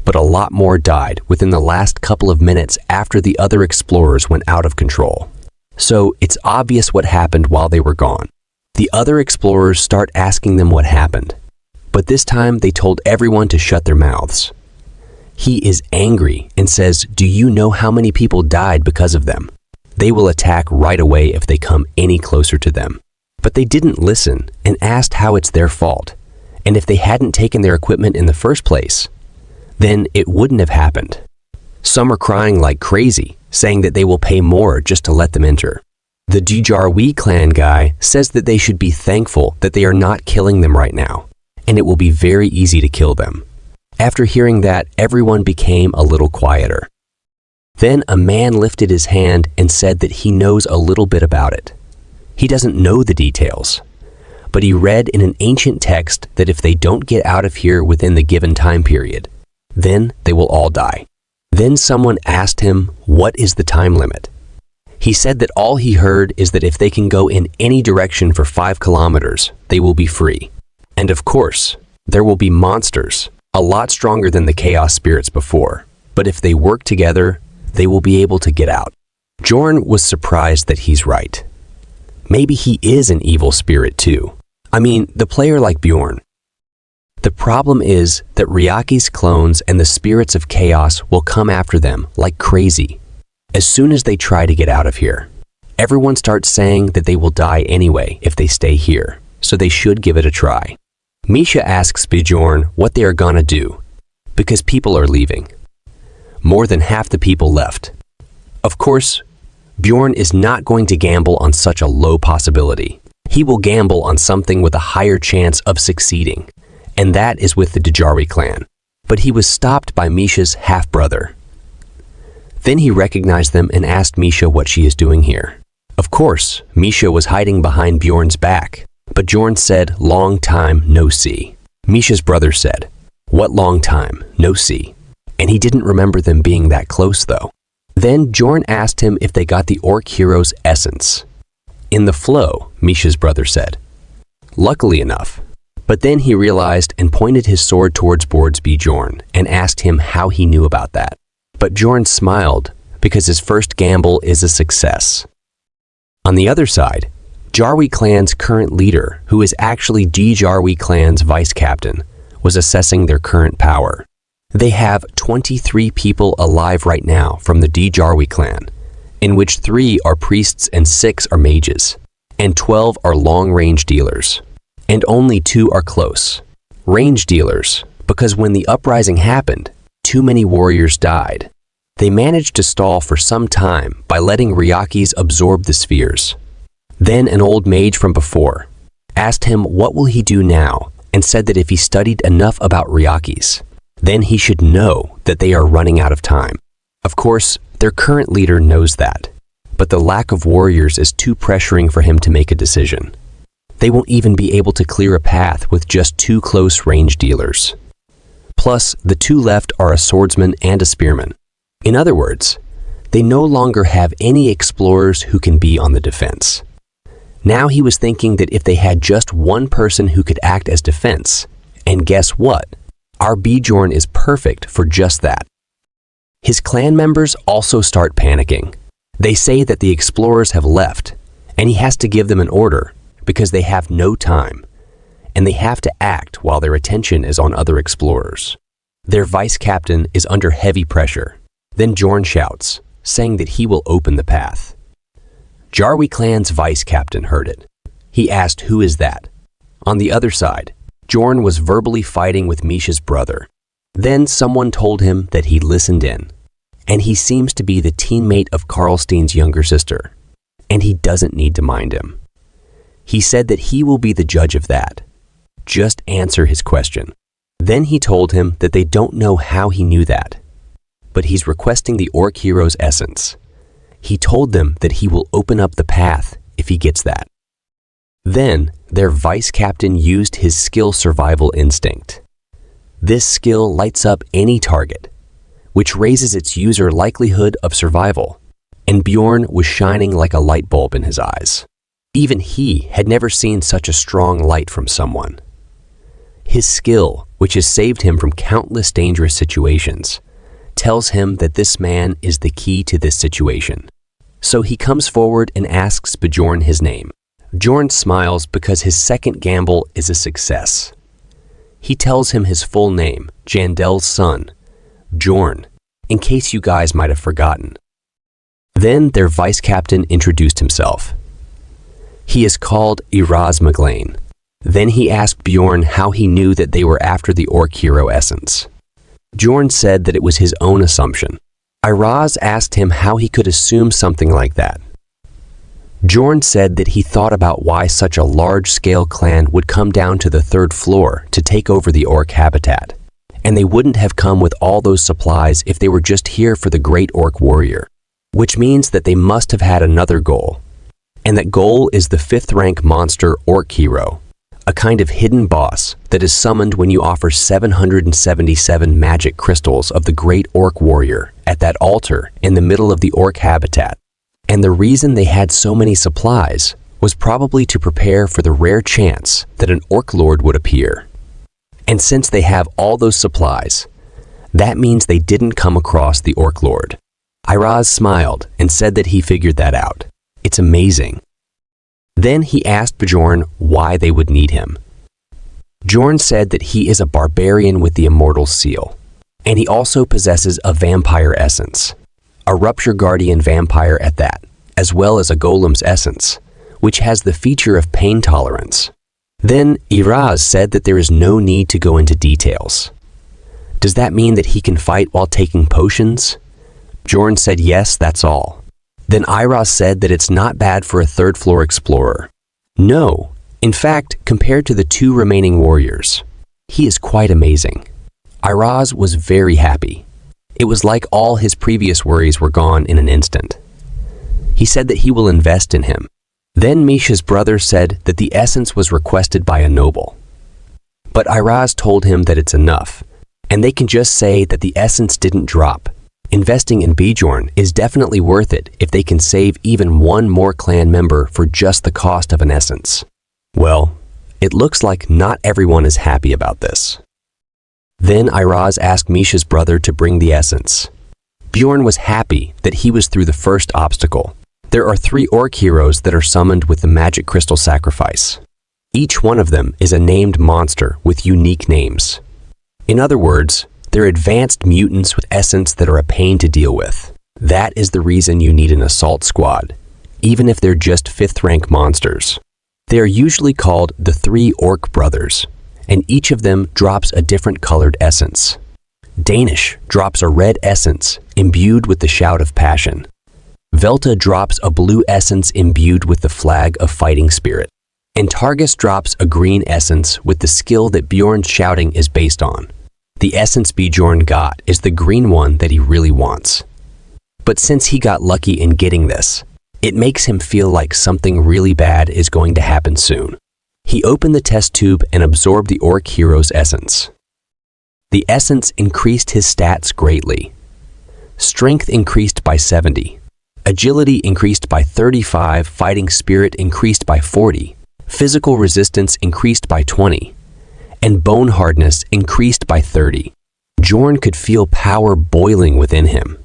but a lot more died within the last couple of minutes after the other explorers went out of control. So it's obvious what happened while they were gone. The other explorers start asking them what happened. But this time they told everyone to shut their mouths. He is angry and says, "Do you know how many people died because of them? They will attack right away if they come any closer to them." But they didn't listen and asked how it's their fault, and if they hadn't taken their equipment in the first place, then it wouldn't have happened. Some are crying like crazy, saying that they will pay more just to let them enter. The Jijarwi clan guy says that they should be thankful that they are not killing them right now, and it will be very easy to kill them. After hearing that, everyone became a little quieter. Then a man lifted his hand and said that he knows a little bit about it. He doesn't know the details, but he read in an ancient text that if they don't get out of here within the given time period, then they will all die. Then someone asked him, what is the time limit? He said that all he heard is that if they can go in any direction for 5 kilometers, they will be free. And of course, there will be monsters, a lot stronger than the chaos spirits before, but if they work together, they will be able to get out. Jorn was surprised that he's right. Maybe he is an evil spirit too. I mean, the player like Bjorn. The problem is that Ryaki's clones and the spirits of chaos will come after them like crazy. As soon as they try to get out of here, everyone starts saying that they will die anyway if they stay here, so they should give it a try. Misha asks Bjorn what they are gonna do, because people are leaving. More than half the people left. Of course, Bjorn is not going to gamble on such a low possibility. He will gamble on something with a higher chance of succeeding, and that is with the Djari clan. But he was stopped by Misha's half-brother. Then he recognized them and asked Misha what she is doing here. Of course, Misha was hiding behind Bjorn's back, but Bjorn said, "Long time, no see." Misha's brother said, "What long time, no see?" And he didn't remember them being that close though. Then Bjorn asked him if they got the orc hero's essence. "In the flow," Misha's brother said. Luckily enough. But then he realized and pointed his sword towards Bjorn and asked him how he knew about that. But Bjorn smiled because his first gamble is a success. On the other side, Jarwi clan's current leader, who is actually Djarwi clan's vice captain, was assessing their current power. They have 23 people alive right now from the Djarwi clan, in which 3 are priests and 6 are mages, and 12 are long-range dealers, and only 2 are close. Range dealers, because when the uprising happened, too many warriors died. They managed to stall for some time by letting Ryakis absorb the spheres. Then an old mage from before asked him what will he do now and said that if he studied enough about Ryakis, then he should know that they are running out of time. Of course, their current leader knows that, but the lack of warriors is too pressuring for him to make a decision. They won't even be able to clear a path with just 2 close range dealers. Plus, the 2 left are a swordsman and a spearman. In other words, they no longer have any explorers who can be on the defense. Now he was thinking that if they had just one person who could act as defense, and guess what? Our Bjorn is perfect for just that. His clan members also start panicking. They say that the explorers have left, and he has to give them an order because they have no time, and they have to act while their attention is on other explorers. Their vice captain is under heavy pressure. Then Jorn shouts, saying that he will open the path. Jarwi clan's vice captain heard it. He asked, "Who is that?" On the other side, Jorn was verbally fighting with Misha's brother. Then someone told him that he listened in, and he seems to be the teammate of Karlstein's younger sister, and he doesn't need to mind him. He said that he will be the judge of that. Just answer his question. Then he told him that they don't know how he knew that, but he's requesting the orc hero's essence. He told them that he will open up the path if he gets that. Then their vice captain used his skill survival instinct. This skill lights up any target, which raises its user likelihood of survival, and Bjorn was shining like a light bulb in his eyes. Even he had never seen such a strong light from someone. His skill, which has saved him from countless dangerous situations, tells him that this man is the key to this situation. So he comes forward and asks Bjorn his name. Bjorn smiles because his second gamble is a success. he tells him his full name, Jandel's son, Bjorn, in case you guys might have forgotten. Then their vice captain introduced himself. He is called Iraz McGlane. Then he asked Bjorn how he knew that they were after the orc hero essence. Bjorn said that it was his own assumption. Iraz asked him how he could assume something like that. Bjorn said that he thought about why such a large-scale clan would come down to the 3rd floor to take over the orc habitat, and they wouldn't have come with all those supplies if they were just here for the great orc warrior, which means that they must have had another goal, and that goal is the 5th rank monster orc hero, a kind of hidden boss that is summoned when you offer 777 magic crystals of the great orc warrior at that altar in the middle of the orc habitat. And the reason they had so many supplies was probably to prepare for the rare chance that an orc lord would appear. And since they have all those supplies, that means they didn't come across the orc lord. Iraz smiled and said that he figured that out. It's amazing. Then he asked Bjorn why they would need him. Bjorn said that he is a barbarian with the immortal seal, and he also possesses a vampire essence, a rupture guardian vampire at that, as well as a golem's essence, which has the feature of pain tolerance. Then Iraz said that there is no need to go into details. Does that mean that he can fight while taking potions? Bjorn said yes, that's all. Then Iraz said that it's not bad for a 3rd floor explorer. No, in fact, compared to the 2 remaining warriors, he is quite amazing. Iraz was very happy. It was like all his previous worries were gone in an instant. He said that he will invest in him. Then Misha's brother said that the essence was requested by a noble. But Iraz told him that it's enough, and they can just say that the essence didn't drop. Investing in Bjorn is definitely worth it if they can save even one more clan member for just the cost of an essence. Well, it looks like not everyone is happy about this. Then Iraz asked Misha's brother to bring the essence. Bjorn was happy that he was through the first obstacle. There are 3 orc heroes that are summoned with the magic crystal sacrifice. Each one of them is a named monster with unique names. In other words, they're advanced mutants with essence that are a pain to deal with. That is the reason you need an assault squad, even if they're just 5th rank monsters. They are usually called the 3 orc brothers, and each of them drops a different colored essence. Danish drops a red essence imbued with the shout of passion. Velta drops a blue essence imbued with the flag of fighting spirit. And Targus drops a green essence with the skill that Bjorn's shouting is based on. The essence Bjorn got is the green one that he really wants. But since he got lucky in getting this, it makes him feel like something really bad is going to happen soon. He opened the test tube and absorbed the orc hero's essence. The essence increased his stats greatly. Strength increased by 70. Agility increased by 35, fighting spirit increased by 40, physical resistance increased by 20, and bone hardness increased by 30. Bjorn could feel power boiling within him,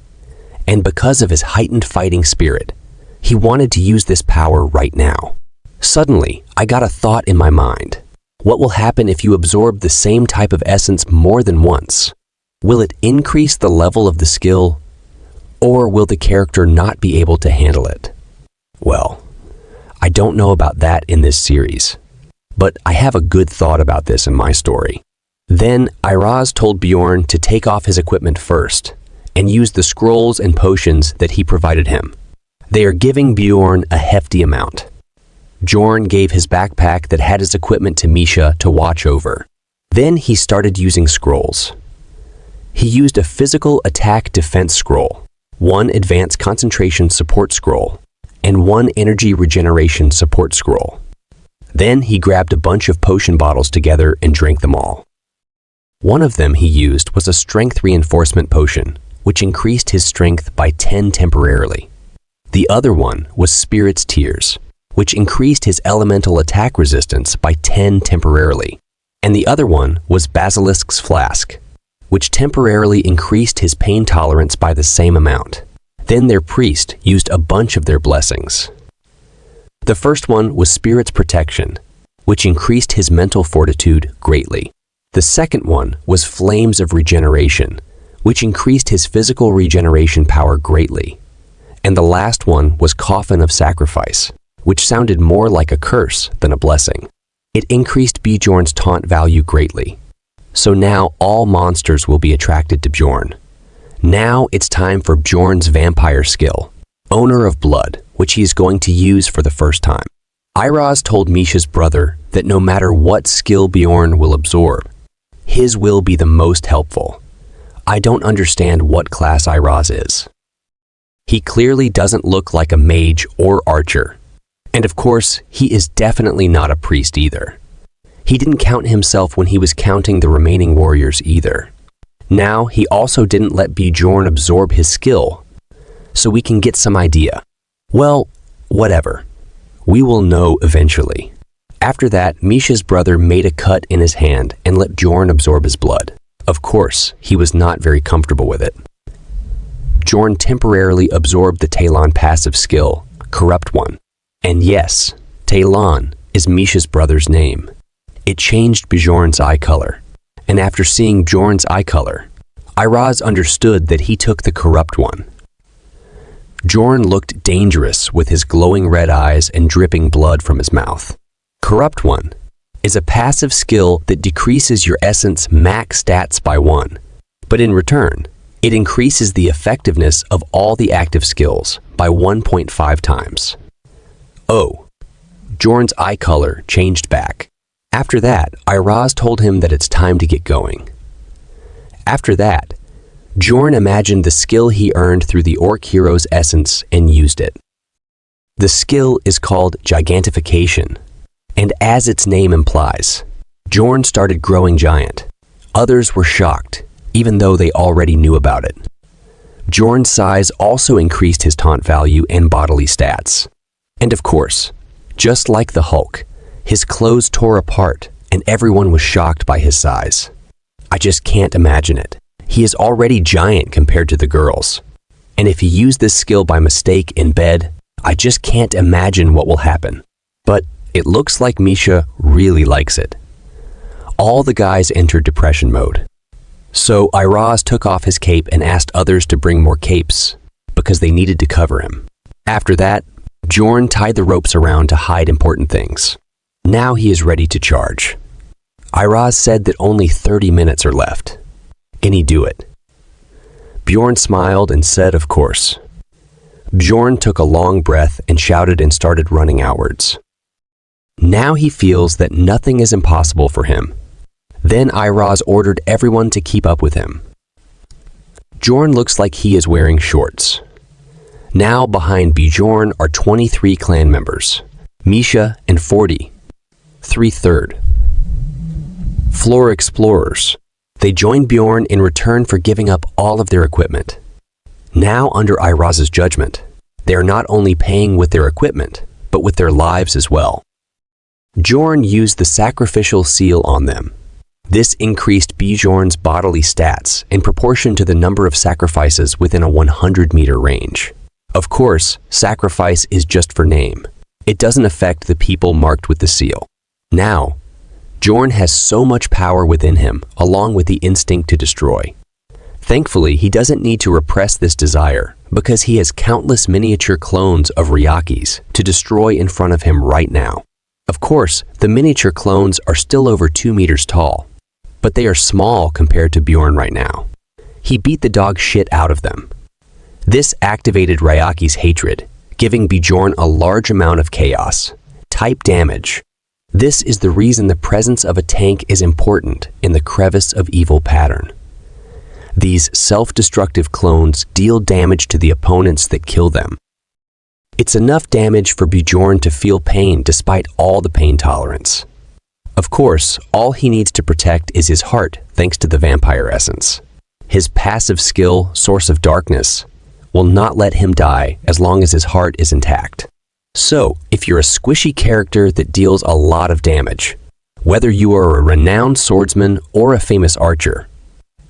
and because of his heightened fighting spirit, he wanted to use this power right now. Suddenly, I got a thought in my mind. What will happen if you absorb the same type of essence more than once? Will it increase the level of the skill, or will the character not be able to handle it? Well, I don't know about that in this series, but I have a good thought about this in my story. Then Iraz told Bjorn to take off his equipment first and use the scrolls and potions that he provided him. They are giving Bjorn a hefty amount. Bjorn gave his backpack that had his equipment to Misha to watch over. Then he started using scrolls. He used a physical attack defense scroll, 1 advanced concentration support scroll, and 1 energy regeneration support scroll. Then he grabbed a bunch of potion bottles together and drank them all. One of them he used was a strength reinforcement potion, which increased his strength by 10 temporarily. The other one was Spirit's Tears, which increased his elemental attack resistance by 10 temporarily. And the other one was Basilisk's Flask, which temporarily increased his pain tolerance by the same amount. Then their priest used a bunch of their blessings. The first one was Spirit's Protection, which increased his mental fortitude greatly. The second one was Flames of Regeneration, which increased his physical regeneration power greatly. And the last one was Coffin of Sacrifice, which sounded more like a curse than a blessing. It increased Bjorn's taunt value greatly. So now all monsters will be attracted to Bjorn. Now it's time for Bjorn's vampire skill, Owner of Blood, which he is going to use for the first time. Iroz told Misha's brother that no matter what skill Bjorn will absorb, his will be the most helpful. I don't understand what class Iroz is. He clearly doesn't look like a mage or archer. And of course, he is definitely not a priest either. He didn't count himself when he was counting the remaining warriors either. Now, he also didn't let Bjorn absorb his skill, so we can get some idea. Well, whatever. We will know eventually. After that, Misha's brother made a cut in his hand and let Bjorn absorb his blood. Of course, he was not very comfortable with it. Bjorn temporarily absorbed the Talon passive skill, Corrupt One. And yes, Talon is Misha's brother's name. It changed Bjorn's eye color. And after seeing Bjorn's eye color, Iroz understood that he took the Corrupt One. Bjorn looked dangerous with his glowing red eyes and dripping blood from his mouth. Corrupt One is a passive skill that decreases your essence max stats by 1, but in return, it increases the effectiveness of all the active skills by 1.5 times. Oh, Bjorn's eye color changed back. After that, Iroz told him that it's time to get going. After that, Bjorn imagined the skill he earned through the Orc Hero's essence and used it. The skill is called Gigantification, and as its name implies, Bjorn started growing giant. Others were shocked, even though they already knew about it. Bjorn's size also increased his taunt value and bodily stats. And of course, just like the Hulk, his clothes tore apart and everyone was shocked by his size. I just can't imagine it. He is already giant compared to the girls. And if he used this skill by mistake in bed, I just can't imagine what will happen. But it looks like Misha really likes it. All the guys entered depression mode. So Iroz took off his cape and asked others to bring more capes because they needed to cover him. After that, Bjorn tied the ropes around to hide important things. Now he is ready to charge. Iroz said that only 30 minutes are left. Can he do it? Bjorn smiled and said, of course. Bjorn took a long breath and shouted and started running outwards. Now he feels that nothing is impossible for him. Then Iroz ordered everyone to keep up with him. Bjorn looks like he is wearing shorts. Now behind Bjorn are 23 clan members, Misha and 40, 3/3. Floor explorers. They joined Bjorn in return for giving up all of their equipment. Now under Iroz's judgment, they are not only paying with their equipment, but with their lives as well. Bjorn used the sacrificial seal on them. This increased Bjorn's bodily stats in proportion to the number of sacrifices within a 100-meter range. Of course, sacrifice is just for name. It doesn't affect the people marked with the seal. Now, Bjorn has so much power within him, along with the instinct to destroy. Thankfully, he doesn't need to repress this desire because he has countless miniature clones of Ryakis to destroy in front of him right now. Of course, the miniature clones are still over 2 meters tall, but they are small compared to Bjorn right now. He beat the dog shit out of them. This activated Ryaki's hatred, giving Bjorn a large amount of chaos, type damage. This is the reason the presence of a tank is important in the Crevice of Evil pattern. These self-destructive clones deal damage to the opponents that kill them. It's enough damage for Bjorn to feel pain despite all the pain tolerance. Of course, all he needs to protect is his heart thanks to the vampire essence. His passive skill, Source of Darkness, will not let him die as long as his heart is intact. So, if you're a squishy character that deals a lot of damage, whether you are a renowned swordsman or a famous archer,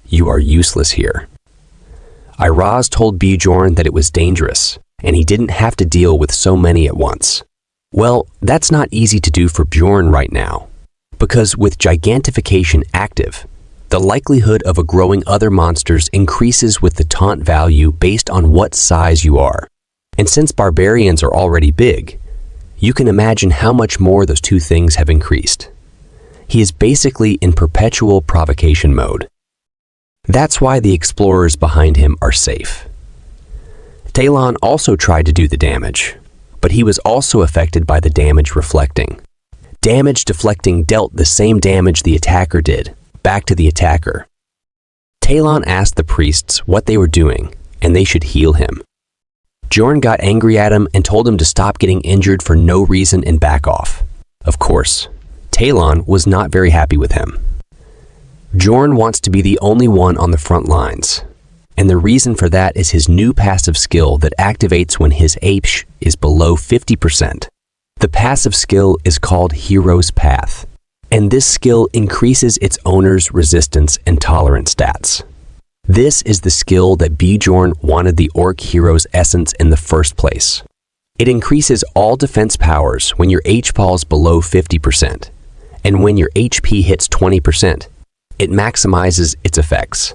you are useless here. Iroz told Bjorn that it was dangerous, and he didn't have to deal with so many at once. Well, that's not easy to do for Bjorn right now. Because with gigantification active, the likelihood of a growing other monsters increases with the taunt value based on what size you are. And since barbarians are already big, you can imagine how much more those two things have increased. He is basically in perpetual provocation mode. That's why the explorers behind him are safe. Talon also tried to do the damage, but he was also affected by the damage reflecting. Damage deflecting dealt the same damage the attacker did, back to the attacker. Talon asked the priests what they were doing, and they should heal him. Bjorn got angry at him and told him to stop getting injured for no reason and back off. Of course, Talon was not very happy with him. Bjorn wants to be the only one on the front lines, and the reason for that is his new passive skill that activates when his HP is below 50%. The passive skill is called Hero's Path, and this skill increases its owner's resistance and tolerance stats. This is the skill that Bjorn wanted the Orc hero's essence in the first place. It increases all defense powers when your HP falls below 50%, and when your HP hits 20%, it maximizes its effects.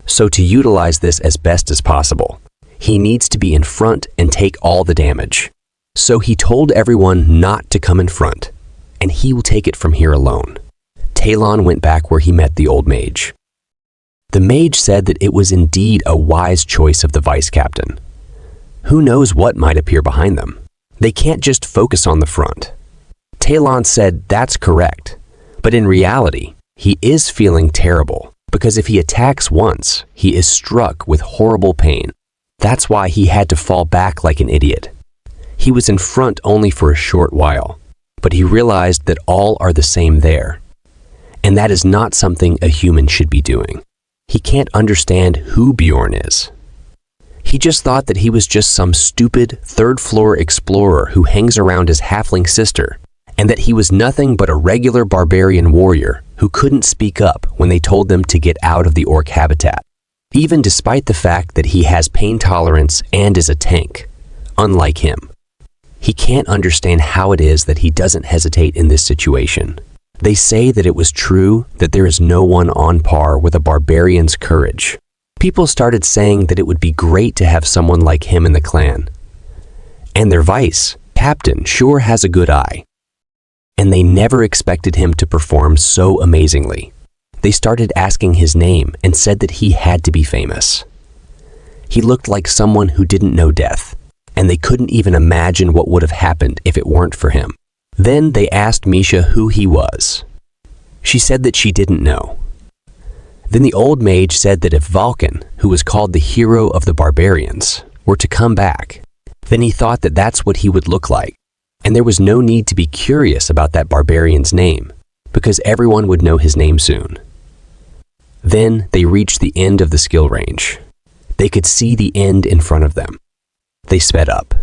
So to utilize this as best as possible, he needs to be in front and take all the damage. So he told everyone not to come in front, and he will take it from here alone. Talon went back where he met the old mage. The mage said that it was indeed a wise choice of the vice captain. Who knows what might appear behind them? They can't just focus on the front. Talon said that's correct, but in reality, he is feeling terrible because if he attacks once, he is struck with horrible pain. That's why he had to fall back like an idiot. He was in front only for a short while, but he realized that all are the same there. And that is not something a human should be doing. He can't understand who Bjorn is. He just thought that he was just some stupid third-floor explorer who hangs around his halfling sister, and that he was nothing but a regular barbarian warrior who couldn't speak up when they told them to get out of the orc habitat, even despite the fact that he has pain tolerance and is a tank, unlike him. He can't understand how it is that he doesn't hesitate in this situation. They say that it was true that there is no one on par with a barbarian's courage. People started saying that it would be great to have someone like him in the clan. And their vice captain sure has a good eye. And they never expected him to perform so amazingly. They started asking his name and said that he had to be famous. He looked like someone who didn't know death, and they couldn't even imagine what would have happened if it weren't for him. Then they asked Misha who he was. She said that she didn't know. Then the old mage said that if Vulcan, who was called the hero of the barbarians, were to come back, then he thought that that's what he would look like, and there was no need to be curious about that barbarian's name, because everyone would know his name soon. Then they reached the end of the skill range. They could see the end in front of them. They sped up.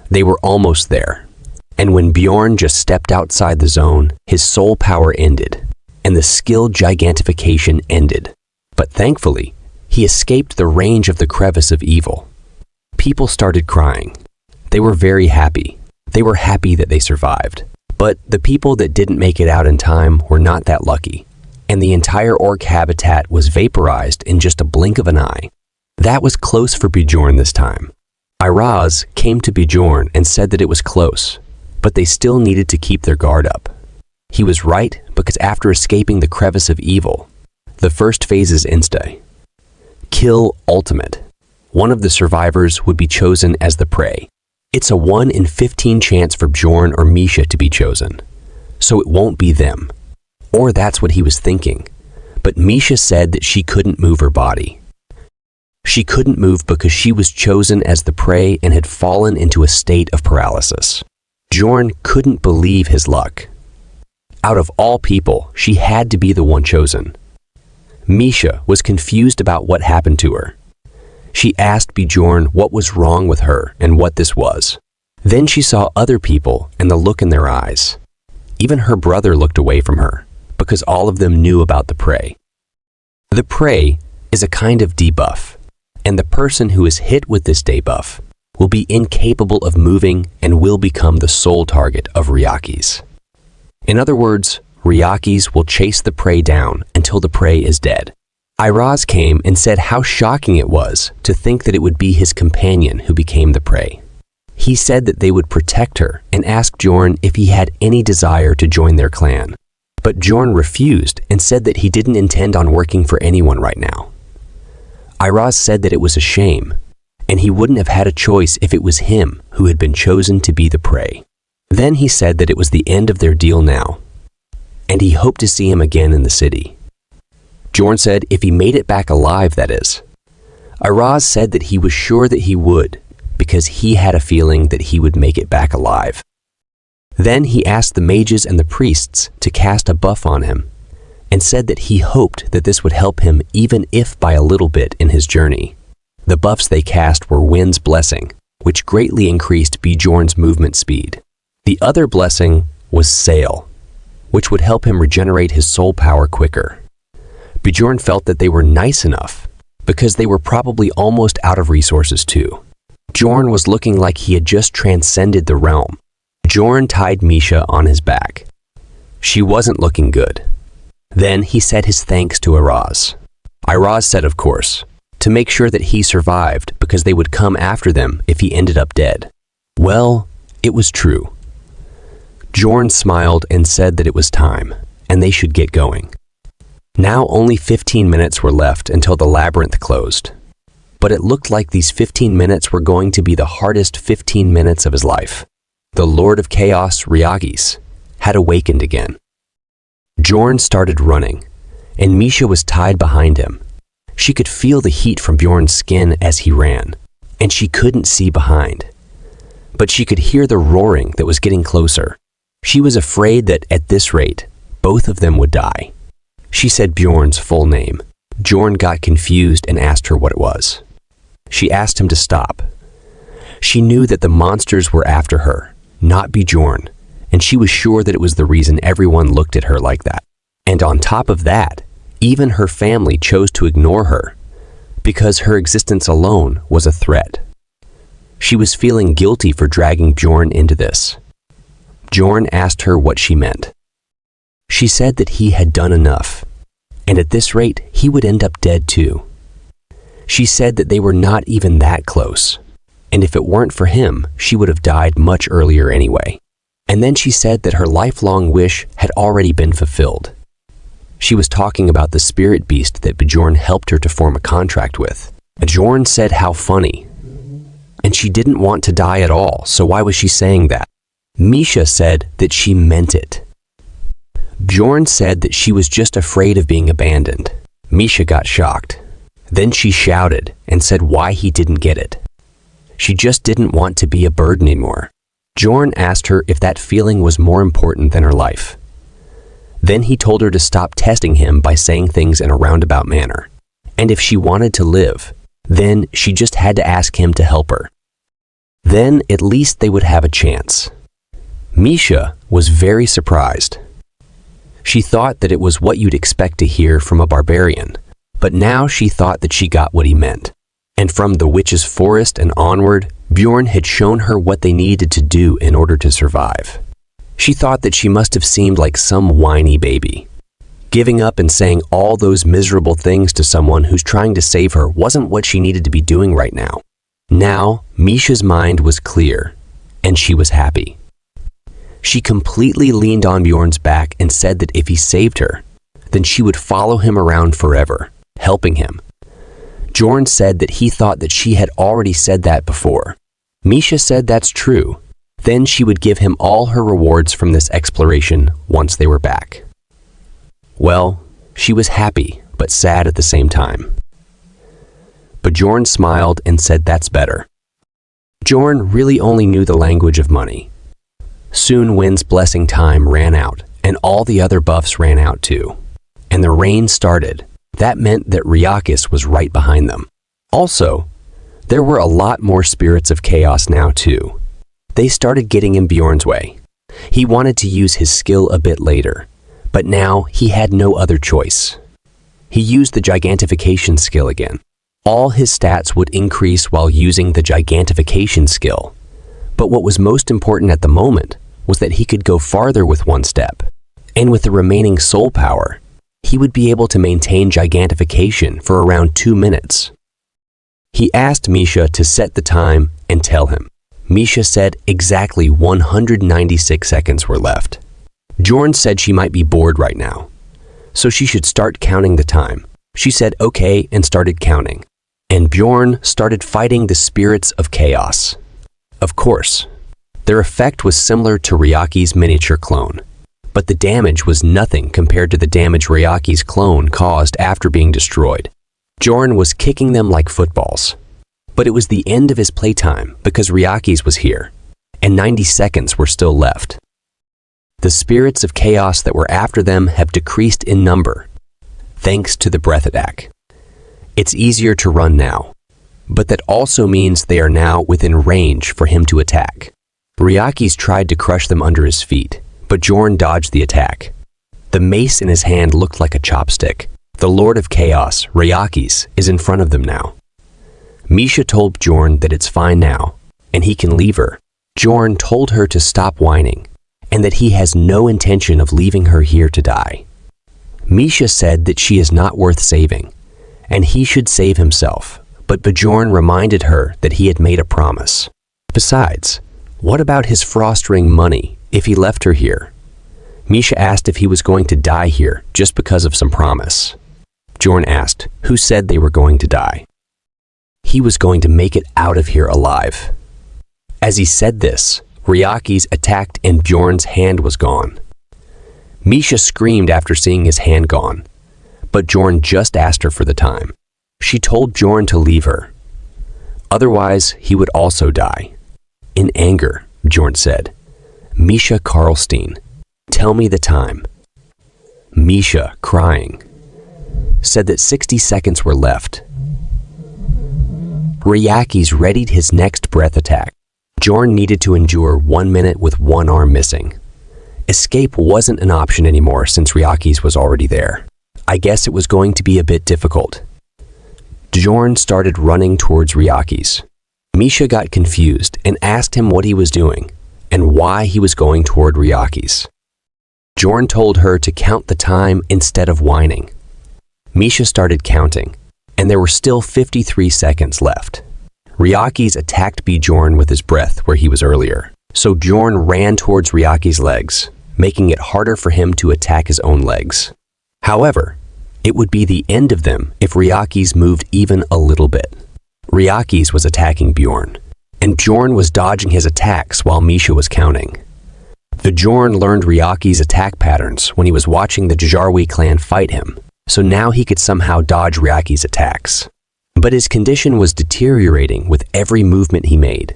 They were almost there. And when Bjorn just stepped outside the zone, his soul power ended, and the skill gigantification ended. But thankfully, he escaped the range of the crevice of evil. People started crying. They were very happy. They were happy that they survived. But the people that didn't make it out in time were not that lucky, and the entire orc habitat was vaporized in just a blink of an eye. That was close for Bjorn this time. Iraz came to Bjorn and said that it was close, but they still needed to keep their guard up. He was right because after escaping the crevice of evil, the first phase is insta. Kill ultimate. One of the survivors would be chosen as the prey. It's a 1 in 15 chance for Bjorn or Misha to be chosen, so it won't be them. Or that's what he was thinking. But Misha said that she couldn't move her body. She couldn't move because she was chosen as the prey and had fallen into a state of paralysis. Bjorn couldn't believe his luck. Out of all people, she had to be the one chosen. Misha was confused about what happened to her. She asked Bjorn what was wrong with her and what this was. Then she saw other people and the look in their eyes. Even her brother looked away from her because all of them knew about the prey. The prey is a kind of debuff, and the person who is hit with this debuff will be incapable of moving and will become the sole target of Ryakis. In other words, Ryakis will chase the prey down until the prey is dead. Iraz came and said how shocking it was to think that it would be his companion who became the prey. He said that they would protect her and asked Bjorn if he had any desire to join their clan. But Bjorn refused and said that he didn't intend on working for anyone right now. Iraz said that it was a shame, and he wouldn't have had a choice if it was him who had been chosen to be the prey. Then he said that it was the end of their deal now, and he hoped to see him again in the city. Bjorn said if he made it back alive, that is. Iraz said that he was sure that he would, because he had a feeling that he would make it back alive. Then he asked the mages and the priests to cast a buff on him, and said that he hoped that this would help him even if by a little bit in his journey. The buffs they cast were Wind's Blessing, which greatly increased Bjorn's movement speed. The other blessing was Sail, which would help him regenerate his soul power quicker. Bjorn felt that they were nice enough, because they were probably almost out of resources too. Bjorn was looking like he had just transcended the realm. Bjorn tied Misha on his back. She wasn't looking good. Then he said his thanks to Iraz. Iraz said, of course, to make sure that he survived because they would come after them if he ended up dead. Well, it was true. Bjorn smiled and said that it was time, and they should get going. Now only 15 minutes were left until the labyrinth closed. But it looked like these 15 minutes were going to be the hardest 15 minutes of his life. The Lord of Chaos, Ryakis, had awakened again. Bjorn started running, and Misha was tied behind him. She could feel the heat from Bjorn's skin as he ran, and she couldn't see behind. But she could hear the roaring that was getting closer. She was afraid that at this rate, both of them would die. She said Bjorn's full name. Bjorn got confused and asked her what it was. She asked him to stop. She knew that the monsters were after her, not Bjorn, and she was sure that it was the reason everyone looked at her like that. And on top of that, even her family chose to ignore her, because her existence alone was a threat. She was feeling guilty for dragging Bjorn into this. Bjorn asked her what she meant. She said that he had done enough, and at this rate, he would end up dead too. She said that they were not even that close, and if it weren't for him, she would have died much earlier anyway. And then she said that her lifelong wish had already been fulfilled. She was talking about the spirit beast that Bjorn helped her to form a contract with. Bjorn said how funny. And she didn't want to die at all, so why was she saying that? Misha said that she meant it. Bjorn said that she was just afraid of being abandoned. Misha got shocked. Then she shouted and said why he didn't get it. She just didn't want to be a burden anymore. Bjorn asked her if that feeling was more important than her life. Then he told her to stop testing him by saying things in a roundabout manner. And if she wanted to live, then she just had to ask him to help her. Then at least they would have a chance. Misha was very surprised. She thought that it was what you'd expect to hear from a barbarian, but now she thought that she got what he meant. And from the witch's forest and onward, Bjorn had shown her what they needed to do in order to survive. She thought that she must have seemed like some whiny baby. Giving up and saying all those miserable things to someone who's trying to save her wasn't what she needed to be doing right now. Now, Misha's mind was clear, and she was happy. She completely leaned on Bjorn's back and said that if he saved her, then she would follow him around forever, helping him. Bjorn said that he thought that she had already said that before. Misha said that's true. Then she would give him all her rewards from this exploration once they were back. Well, she was happy, but sad at the same time. Bjorn smiled and said that's better. Bjorn really only knew the language of money. Soon Wind's blessing time ran out, and all the other buffs ran out too. And the rain started. That meant that Ryakis was right behind them. Also, there were a lot more spirits of chaos now too. They started getting in Bjorn's way. He wanted to use his skill a bit later, but now he had no other choice. He used the gigantification skill again. All his stats would increase while using the gigantification skill. But what was most important at the moment was that he could go farther with one step. And with the remaining soul power, he would be able to maintain gigantification for around 2 minutes. He asked Misha to set the time and tell him. Misha said exactly 196 seconds were left. Jorn said she might be bored right now, so she should start counting the time. She said okay and started counting. And Bjorn started fighting the spirits of chaos. Of course, their effect was similar to Ryaki's miniature clone, but the damage was nothing compared to the damage Ryaki's clone caused after being destroyed. Jorn was kicking them like footballs. But it was the end of his playtime because Ryaki's was here, and 90 seconds were still left. The spirits of chaos that were after them have decreased in number, thanks to the breath attack. It's easier to run now, but that also means they are now within range for him to attack. Ryaki's tried to crush them under his feet, but Jorn dodged the attack. The mace in his hand looked like a chopstick. The Lord of Chaos, Ryaki's, is in front of them now. Misha told Bjorn that it's fine now, and he can leave her. Bjorn told her to stop whining, and that he has no intention of leaving her here to die. Misha said that she is not worth saving, and he should save himself, but Bjorn reminded her that he had made a promise. Besides, what about his frost ring money if he left her here? Misha asked if he was going to die here just because of some promise. Bjorn asked who said they were going to die. He was going to make it out of here alive. As he said this, Ryaki's attacked and Bjorn's hand was gone. Misha screamed after seeing his hand gone, but Bjorn just asked her for the time. She told Bjorn to leave her. Otherwise, he would also die. In anger, Bjorn said, "Misha Karlstein, tell me the time." Misha, crying, said that 60 seconds were left. Ryaki's readied his next breath attack. Bjorn needed to endure 1 minute with one arm missing. Escape wasn't an option anymore since Ryaki's was already there. I guess it was going to be a bit difficult. Bjorn started running towards Ryaki's. Misha got confused and asked him what he was doing and why he was going toward Ryaki's. Bjorn told her to count the time instead of whining. Misha started counting, and there were still 53 seconds left. Ryaki's attacked Bjorn with his breath where he was earlier, so Bjorn ran towards Ryaki's legs, making it harder for him to attack his own legs. However, it would be the end of them if Ryaki's moved even a little bit. Ryaki's was attacking Bjorn, and Bjorn was dodging his attacks while Misha was counting. Bjorn learned Ryaki's attack patterns when he was watching the Jarwi clan fight him, so now he could somehow dodge Ryaki's attacks. But his condition was deteriorating with every movement he made.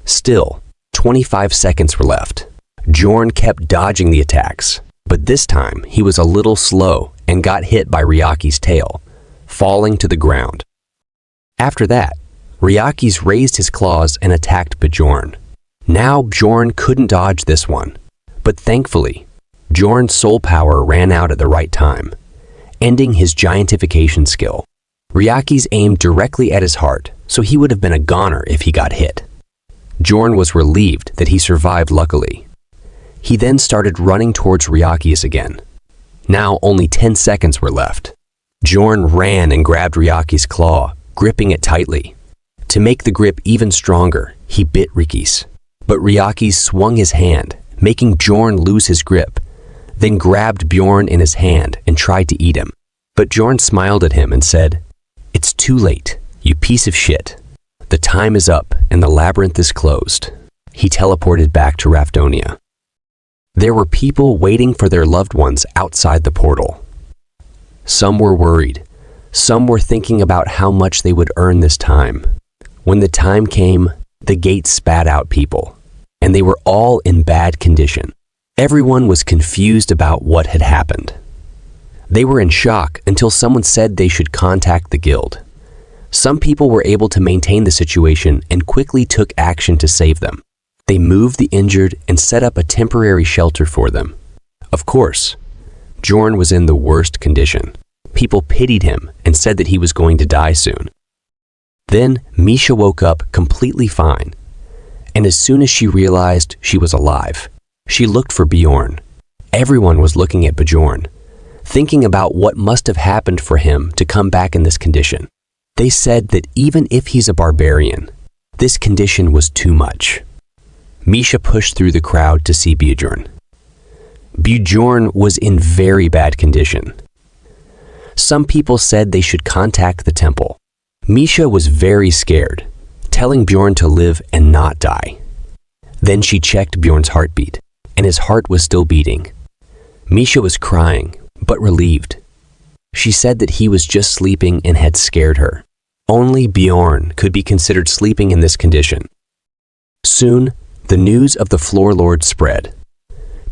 Still, 25 seconds were left. Bjorn kept dodging the attacks, but this time he was a little slow and got hit by Ryaki's tail, falling to the ground. After that, Ryaki's raised his claws and attacked Bjorn. Now Bjorn couldn't dodge this one, but thankfully, Bjorn's soul power ran out at the right time, ending his giantification skill. Ryaki's aimed directly at his heart, so he would have been a goner if he got hit. Bjorn was relieved that he survived luckily. He then started running towards Ryaki's again. Now only 10 seconds were left. Bjorn ran and grabbed Ryaki's claw, gripping it tightly. To make the grip even stronger, he bit Ryaki's. But Ryaki swung his hand, making Bjorn lose his grip, then grabbed Bjorn in his hand and tried to eat him. But Bjorn smiled at him and said, "It's too late, you piece of shit. The time is up and the labyrinth is closed." He teleported back to Rafdonia. There were people waiting for their loved ones outside the portal. Some were worried. Some were thinking about how much they would earn this time. When the time came, the gate spat out people, and they were all in bad condition. Everyone was confused about what had happened. They were in shock until someone said they should contact the guild. Some people were able to maintain the situation and quickly took action to save them. They moved the injured and set up a temporary shelter for them. Of course, Bjorn was in the worst condition. People pitied him and said that he was going to die soon. Then Misha woke up completely fine, and as soon as she realized she was alive, she looked for Bjorn, Everyone was looking at Bjorn, thinking about what must have happened for him to come back in this condition. They said that even if he's a barbarian, this condition was too much. Misha pushed through the crowd to see Bjorn. Bjorn was in very bad condition. Some people said they should contact the temple. Misha was very scared, telling Bjorn to live and not die. Then she checked Bjorn's heartbeat, and his heart was still beating. Misha was crying, but relieved. She said that he was just sleeping and had scared her. Only Bjorn could be considered sleeping in this condition. Soon, the news of the Floor Lord spread.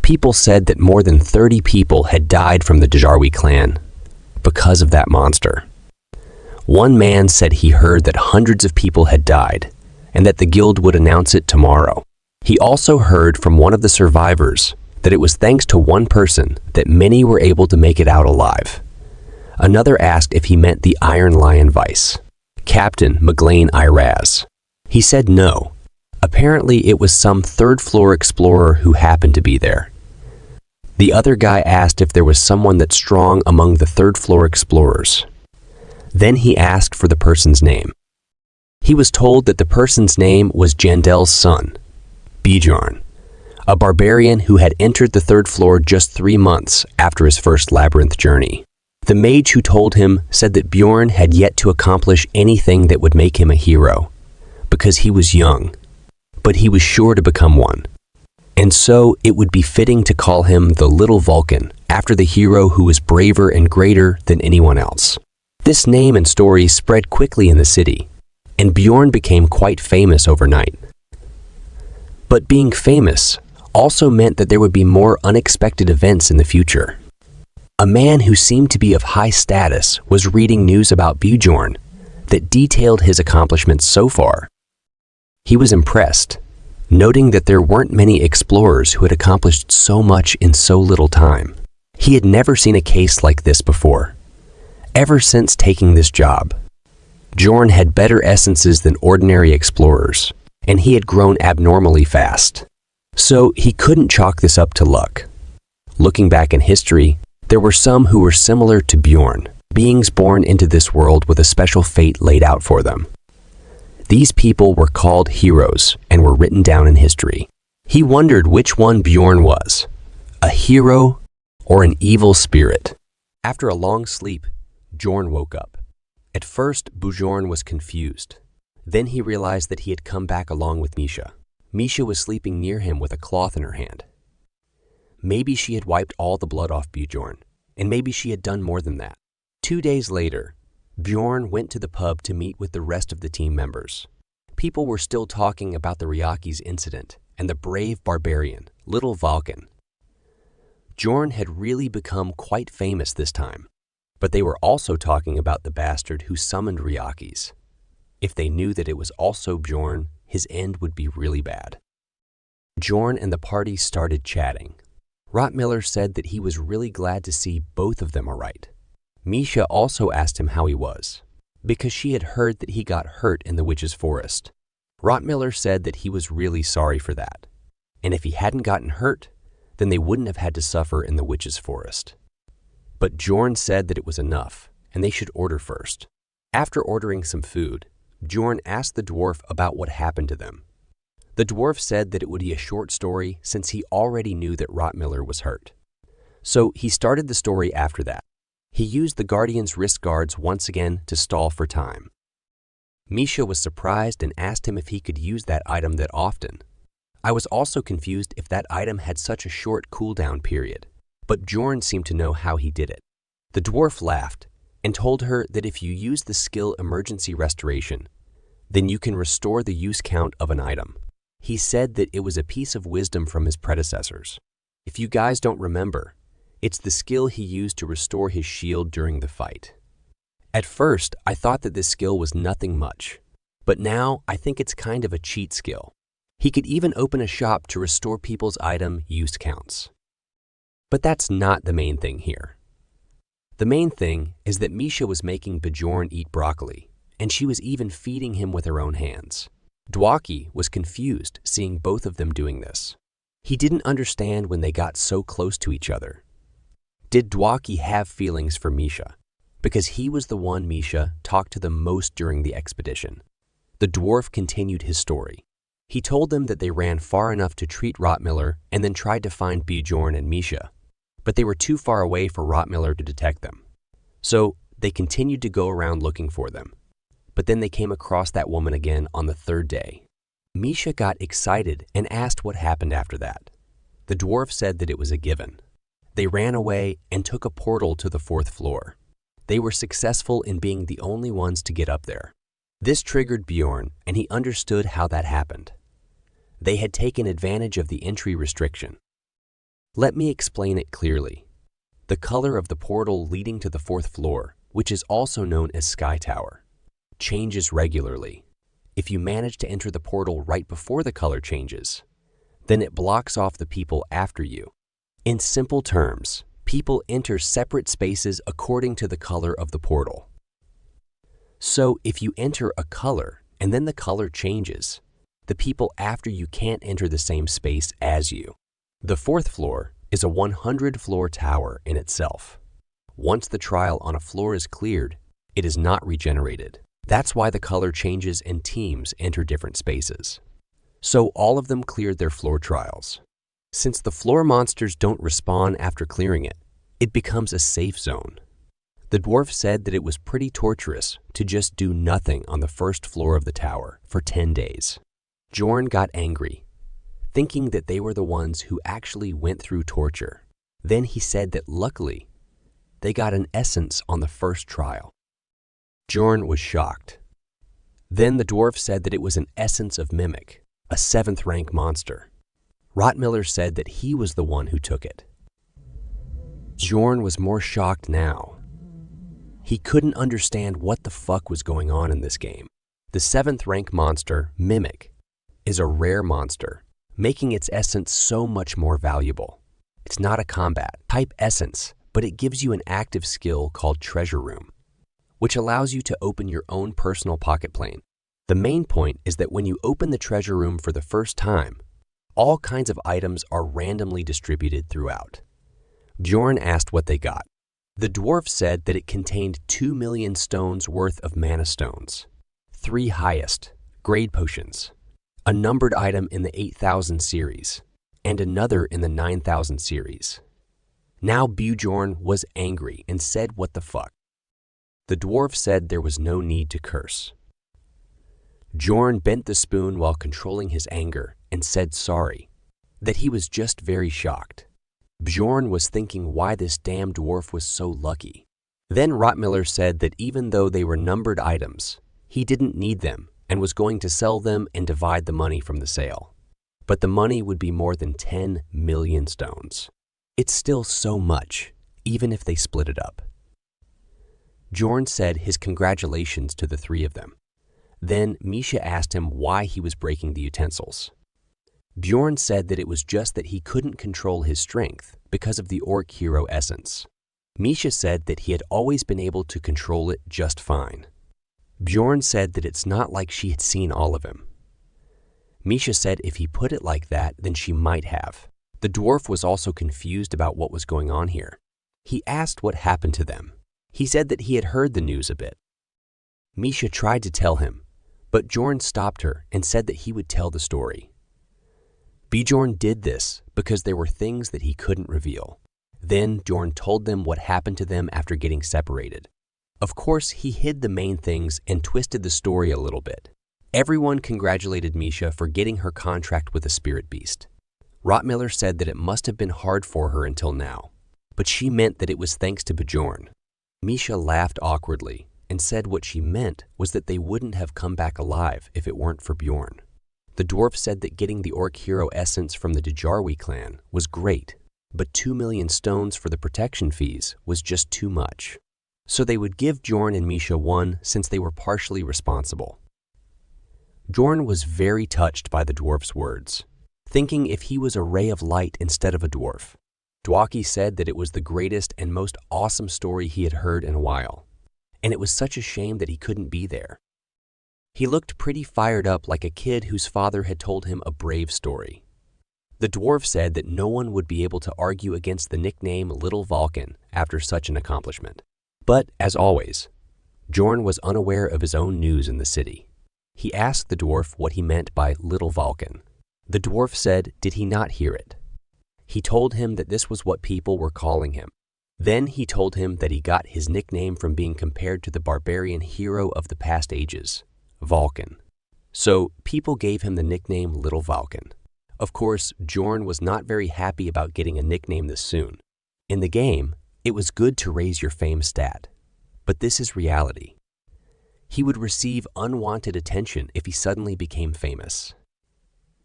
People said that more than 30 people had died from the Djarwi clan because of that monster. One man said he heard that hundreds of people had died and that the guild would announce it tomorrow. He also heard from one of the survivors that it was thanks to one person that many were able to make it out alive. Another asked if he meant the Iron Lion Vice, Captain McGlane Iraz. He said no. Apparently it was some third-floor explorer who happened to be there. The other guy asked if there was someone that's strong among the third-floor explorers. Then he asked for the person's name. He was told that the person's name was Jandel's son, Bjorn, a barbarian who had entered the third floor just 3 months after his first labyrinth journey. The mage who told him said that Bjorn had yet to accomplish anything that would make him a hero, because he was young, but he was sure to become one. And so it would be fitting to call him the Little Vulcan, after the hero who was braver and greater than anyone else. This name and story spread quickly in the city, and Bjorn became quite famous overnight. But being famous also meant that there would be more unexpected events in the future. A man who seemed to be of high status was reading news about Bjorn that detailed his accomplishments so far. He was impressed, noting that there weren't many explorers who had accomplished so much in so little time. He had never seen a case like this before. Ever since taking this job, Bjorn had better essences than ordinary explorers, and he had grown abnormally fast. So he couldn't chalk this up to luck. Looking back in history, there were some who were similar to Bjorn, beings born into this world with a special fate laid out for them. These people were called heroes and were written down in history. He wondered which one Bjorn was, a hero or an evil spirit. After a long sleep, Bjorn woke up. At first, Bjorn was confused. Then he realized that he had come back along with Misha. Misha was sleeping near him with a cloth in her hand. Maybe she had wiped all the blood off Bjorn, and maybe she had done more than that. 2 days later, Bjorn went to the pub to meet with the rest of the team members. People were still talking about the Ryaki's incident and the brave barbarian, Little Vulcan. Bjorn had really become quite famous this time, but they were also talking about the bastard who summoned Ryaki's. If they knew that it was also Bjorn, his end would be really bad. Bjorn and the party started chatting. Rottmiller said that he was really glad to see both of them all right. Misha also asked him how he was, because she had heard that he got hurt in the witch's forest. Rottmiller said that he was really sorry for that, and if he hadn't gotten hurt, then they wouldn't have had to suffer in the witch's forest. But Bjorn said that it was enough, and they should order first. After ordering some food, Bjorn asked the dwarf about what happened to them. The dwarf said that it would be a short story since he already knew that Rottmiller was hurt. So he started the story after that. He used the Guardian's wrist guards once again to stall for time. Misha was surprised and asked him if he could use that item that often. I was also confused if that item had such a short cooldown period, but Bjorn seemed to know how he did it. The dwarf laughed and told her that if you use the skill Emergency Restoration, then you can restore the use count of an item. He said that it was a piece of wisdom from his predecessors. If you guys don't remember, it's the skill he used to restore his shield during the fight. At first, I thought that this skill was nothing much, but now I think it's kind of a cheat skill. He could even open a shop to restore people's item use counts. But that's not the main thing here. The main thing is that Misha was making Bjorn eat broccoli, and she was even feeding him with her own hands. Dwaki was confused seeing both of them doing this. He didn't understand when they got so close to each other. Did Dwaki have feelings for Misha? Because he was the one Misha talked to the most during the expedition. The dwarf continued his story. He told them that they ran far enough to treat Rottmiller and then tried to find Bjorn and Misha, but they were too far away for Rottmiller to detect them. So they continued to go around looking for them. But then they came across that woman again on the third day. Misha got excited and asked what happened after that. The dwarf said that it was a given. They ran away and took a portal to the fourth floor. They were successful in being the only ones to get up there. This triggered Bjorn, and he understood how that happened. They had taken advantage of the entry restriction. Let me explain it clearly. The color of the portal leading to the fourth floor, which is also known as Sky Tower, changes regularly. If you manage to enter the portal right before the color changes, then it blocks off the people after you. In simple terms, people enter separate spaces according to the color of the portal. So if you enter a color and then the color changes, the people after you can't enter the same space as you. The fourth floor is a 100-floor tower in itself. Once the trial on a floor is cleared, it is not regenerated. That's why the color changes and teams enter different spaces. So all of them cleared their floor trials. Since the floor monsters don't respawn after clearing it, it becomes a safe zone. The dwarf said that it was pretty torturous to just do nothing on the first floor of the tower for 10 days. Bjorn got angry, thinking that they were the ones who actually went through torture. Then he said that luckily, they got an essence on the first trial. Bjorn was shocked. Then the dwarf said that it was an essence of Mimic, a 7th rank monster. Rottmiller said that he was the one who took it. Bjorn was more shocked now. He couldn't understand what the fuck was going on in this game. The 7th rank monster, Mimic, is a rare monster, making its essence so much more valuable. It's not a combat type essence, but it gives you an active skill called Treasure Room, which allows you to open your own personal pocket plane. The main point is that when you open the treasure room for the first time, all kinds of items are randomly distributed throughout. Bjorn asked what they got. The dwarf said that it contained 2 million stones worth of mana stones, 3 highest grade potions, a numbered item in the 8000 series, and another in the 9000 series. Now Bjorn was angry and said what the fuck. The dwarf said there was no need to curse. Bjorn bent the spoon while controlling his anger and said sorry, that he was just very shocked. Bjorn was thinking why this damn dwarf was so lucky. Then Rottmiller said that even though they were numbered items, he didn't need them and was going to sell them and divide the money from the sale. But the money would be more than 10 million stones. It's still so much, even if they split it up. Bjorn said his congratulations to the 3 of them. Then Misha asked him why he was breaking the utensils. Bjorn said that it was just that he couldn't control his strength because of the orc hero essence. Misha said that he had always been able to control it just fine. Bjorn said that it's not like she had seen all of him. Misha said if he put it like that, then she might have. The dwarf was also confused about what was going on here. He asked what happened to them. He said that he had heard the news a bit. Misha tried to tell him, but Bjorn stopped her and said that he would tell the story. Bjorn did this because there were things that he couldn't reveal. Then Bjorn told them what happened to them after getting separated. Of course, he hid the main things and twisted the story a little bit. Everyone congratulated Misha for getting her contract with the spirit beast. Rottmiller said that it must have been hard for her until now, but she meant that it was thanks to Bjorn. Misha laughed awkwardly and said what she meant was that they wouldn't have come back alive if it weren't for Bjorn. The dwarf said that getting the orc hero essence from the Djarwi clan was great, but 2 million stones for the protection fees was just too much. So they would give Bjorn and Misha 1 since they were partially responsible. Bjorn was very touched by the dwarf's words, thinking if he was a ray of light instead of a dwarf. Dwaki said that it was the greatest and most awesome story he had heard in a while, and it was such a shame that he couldn't be there. He looked pretty fired up like a kid whose father had told him a brave story. The dwarf said that no one would be able to argue against the nickname Little Vulcan after such an accomplishment. But, as always, Bjorn was unaware of his own news in the city. He asked the dwarf what he meant by Little Vulcan. The dwarf said, did he not hear it? He told him that this was what people were calling him. Then he told him that he got his nickname from being compared to the barbarian hero of the past ages, Vulcan. So people gave him the nickname Little Vulcan. Of course, Bjorn was not very happy about getting a nickname this soon. In the game, it was good to raise your fame stat. But this is reality. He would receive unwanted attention if he suddenly became famous.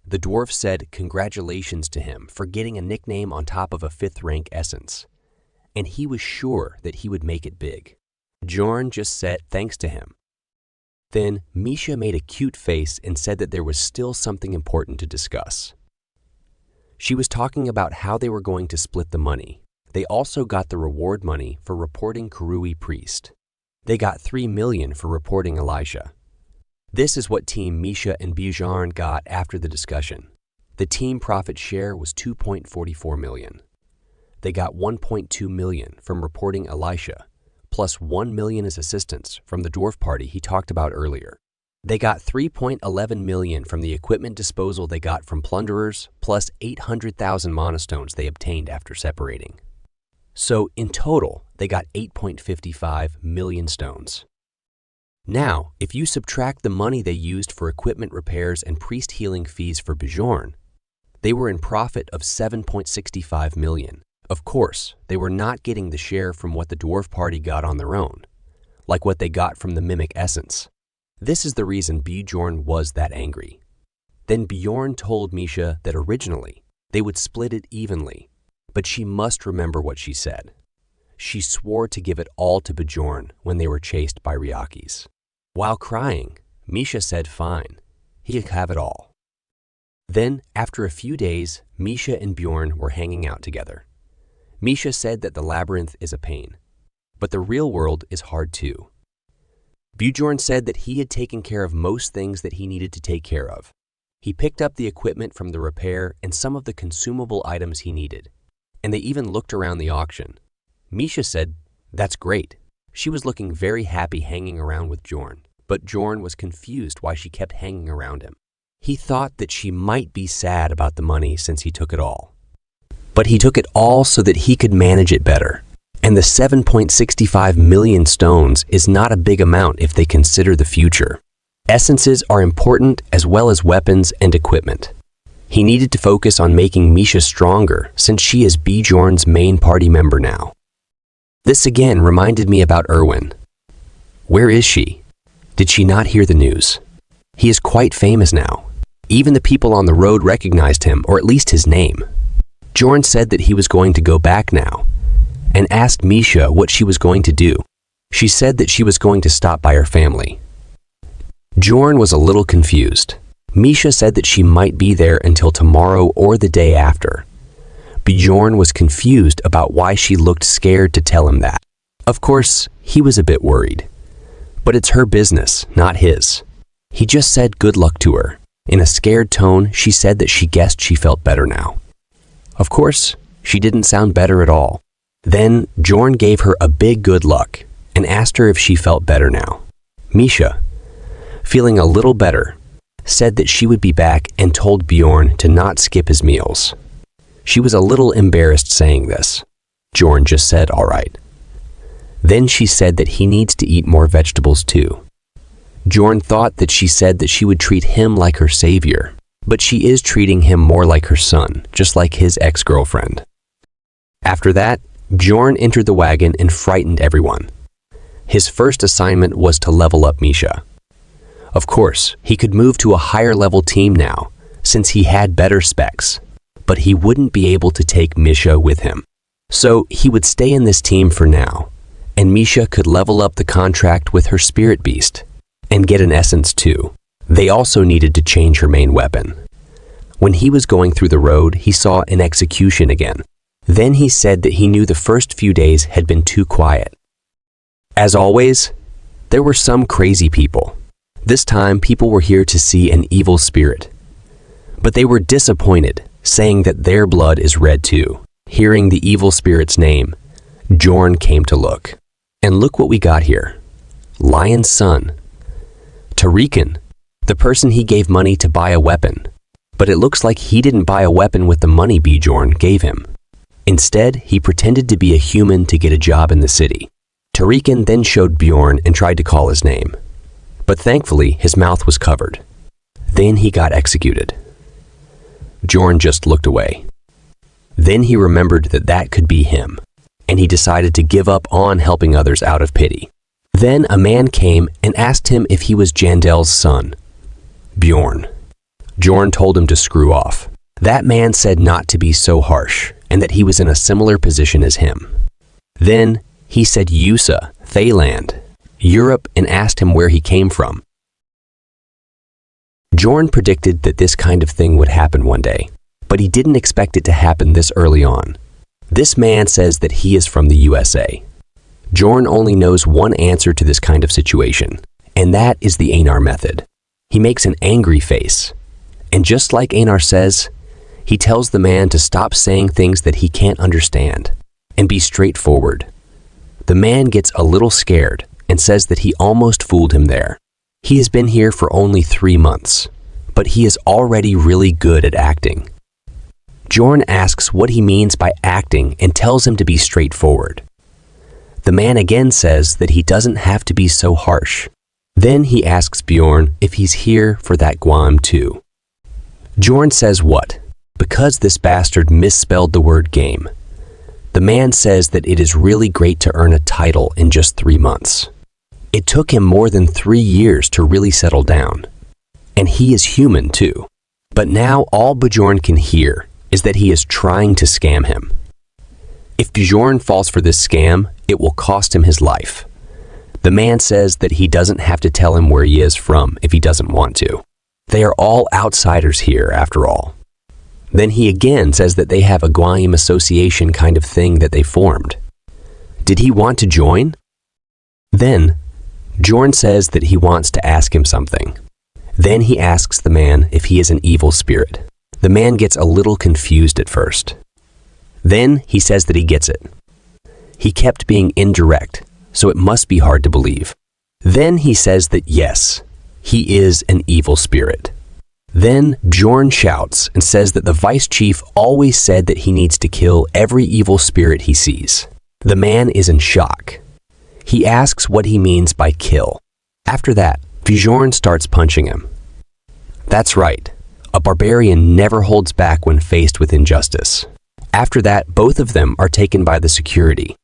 The dwarf said congratulations to him for getting a nickname on top of a 5th rank essence, and he was sure that he would make it big. Bjorn just said thanks to him. Then Misha made a cute face and said that there was still something important to discuss. She was talking about how they were going to split the money. They also got the reward money for reporting Kurui Priest. They got 3 million for reporting Elisha. This is what Team Misha and Bjorn got after the discussion. The team profit share was 2.44 million. They got 1.2 million from reporting Elisha, plus 1 million as assistance from the dwarf party he talked about earlier. They got 3.11 million from the equipment disposal they got from plunderers, plus 800,000 monostones they obtained after separating. So in total, they got 8.55 million stones. Now, if you subtract the money they used for equipment repairs and priest healing fees for Bjorn, they were in profit of 7.65 million. Of course, they were not getting the share from what the dwarf party got on their own, like what they got from the mimic essence. This is the reason Bjorn was that angry. Then Bjorn told Misha that originally they would split it evenly, but she must remember what she said. She swore to give it all to Bjorn when they were chased by Ryakis. While crying, Misha said fine, he could have it all. Then, after a few days, Misha and Bjorn were hanging out together. Misha said that the labyrinth is a pain, but the real world is hard too. Bjorn said that he had taken care of most things that he needed to take care of. He picked up the equipment from the repair and some of the consumable items he needed, and they even looked around the auction. Misha said, that's great. She was looking very happy hanging around with Bjorn, but Bjorn was confused why she kept hanging around him. He thought that she might be sad about the money since he took it all. But he took it all so that he could manage it better. And the 7.65 million stones is not a big amount if they consider the future. Essences are important as well as weapons and equipment. He needed to focus on making Misha stronger since she is Bjorn's main party member now. This again reminded me about Erwin. Where is she? Did she not hear the news? He is quite famous now. Even the people on the road recognized him, or at least his name. Bjorn said that he was going to go back now, and asked Misha what she was going to do. She said that she was going to stop by her family. Bjorn was a little confused. Misha said that she might be there until tomorrow or the day after. Bjorn was confused about why she looked scared to tell him that. Of course, he was a bit worried. But it's her business, not his. He just said good luck to her. In a scared tone, she said that she guessed she felt better now. Of course, she didn't sound better at all. Then Bjorn gave her a big good luck and asked her if she felt better now. Misha, feeling a little better, said that she would be back and told Bjorn to not skip his meals. She was a little embarrassed saying this. Bjorn just said, all right. Then she said that he needs to eat more vegetables too. Bjorn thought that she said that she would treat him like her savior, but she is treating him more like her son, just like his ex-girlfriend. After that, Bjorn entered the wagon and frightened everyone. His first assignment was to level up Misha. Of course, he could move to a higher level team now, since he had better specs, but he wouldn't be able to take Misha with him. So he would stay in this team for now, and Misha could level up the contract with her spirit beast, and get an essence too. They also needed to change her main weapon. When he was going through the road, he saw an execution again. Then he said that he knew the first few days had been too quiet. As always, there were some crazy people. This time, people were here to see an evil spirit. But they were disappointed, saying that their blood is red too. Hearing the evil spirit's name, Bjorn came to look. And look what we got here. Lion's son. Tariqan, the person he gave money to buy a weapon. But it looks like he didn't buy a weapon with the money Bjorn gave him. Instead, he pretended to be a human to get a job in the city. Tariqan then showed Bjorn and tried to call his name. But thankfully, his mouth was covered. Then he got executed. Bjorn just looked away. Then he remembered that that could be him, and he decided to give up on helping others out of pity. Then a man came and asked him if he was Jandel's son, Bjorn. Bjorn told him to screw off. That man said not to be so harsh, and that he was in a similar position as him. Then he said USA, Thailand, Europe, and asked him where he came from. Bjorn predicted that this kind of thing would happen one day, but he didn't expect it to happen this early on. This man says that he is from the USA. Bjorn only knows one answer to this kind of situation, and that is the Einar method. He makes an angry face, and just like Einar says, he tells the man to stop saying things that he can't understand and be straightforward. The man gets a little scared and says that he almost fooled him there. He has been here for only 3 months, but he is already really good at acting. Bjorn asks what he means by acting and tells him to be straightforward. The man again says that he doesn't have to be so harsh. Then he asks Bjorn if he's here for that Guam too. Bjorn says what? Because this bastard misspelled the word game. The man says that it is really great to earn a title in just 3 months. It took him more than 3 years to really settle down. And he is human too. But now all Bjorn can hear is that he is trying to scam him. If Bjorn falls for this scam, it will cost him his life. The man says that he doesn't have to tell him where he is from if he doesn't want to. They are all outsiders here, after all. Then he again says that they have a Guam association kind of thing that they formed. Did he want to join? Then, Bjorn says that he wants to ask him something. Then he asks the man if he is an evil spirit. The man gets a little confused at first. Then he says that he gets it. He kept being indirect, so it must be hard to believe. Then he says that yes, he is an evil spirit. Then Bjorn shouts and says that the vice chief always said that he needs to kill every evil spirit he sees. The man is in shock. He asks what he means by kill. After that, Bjorn starts punching him. That's right. A barbarian never holds back when faced with injustice. After that, both of them are taken by the security.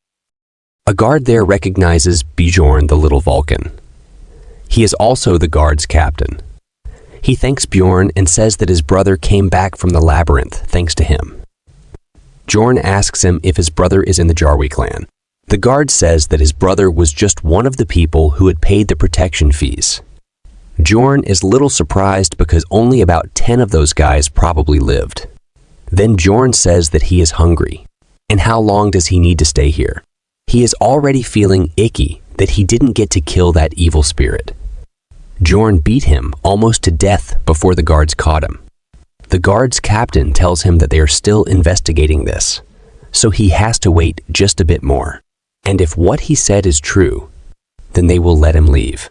A guard there recognizes Bjorn the Little Vulcan. He is also the guard's captain. He thanks Bjorn and says that his brother came back from the labyrinth thanks to him. Bjorn asks him if his brother is in the Jarwi clan. The guard says that his brother was just one of the people who had paid the protection fees. Bjorn is a little surprised because only about 10 of those guys probably lived. Then Bjorn says that he is hungry. And how long does he need to stay here? He is already feeling icky that he didn't get to kill that evil spirit. Bjorn beat him almost to death before the guards caught him. The guard's captain tells him that they are still investigating this, so he has to wait just a bit more. And if what he said is true, then they will let him leave.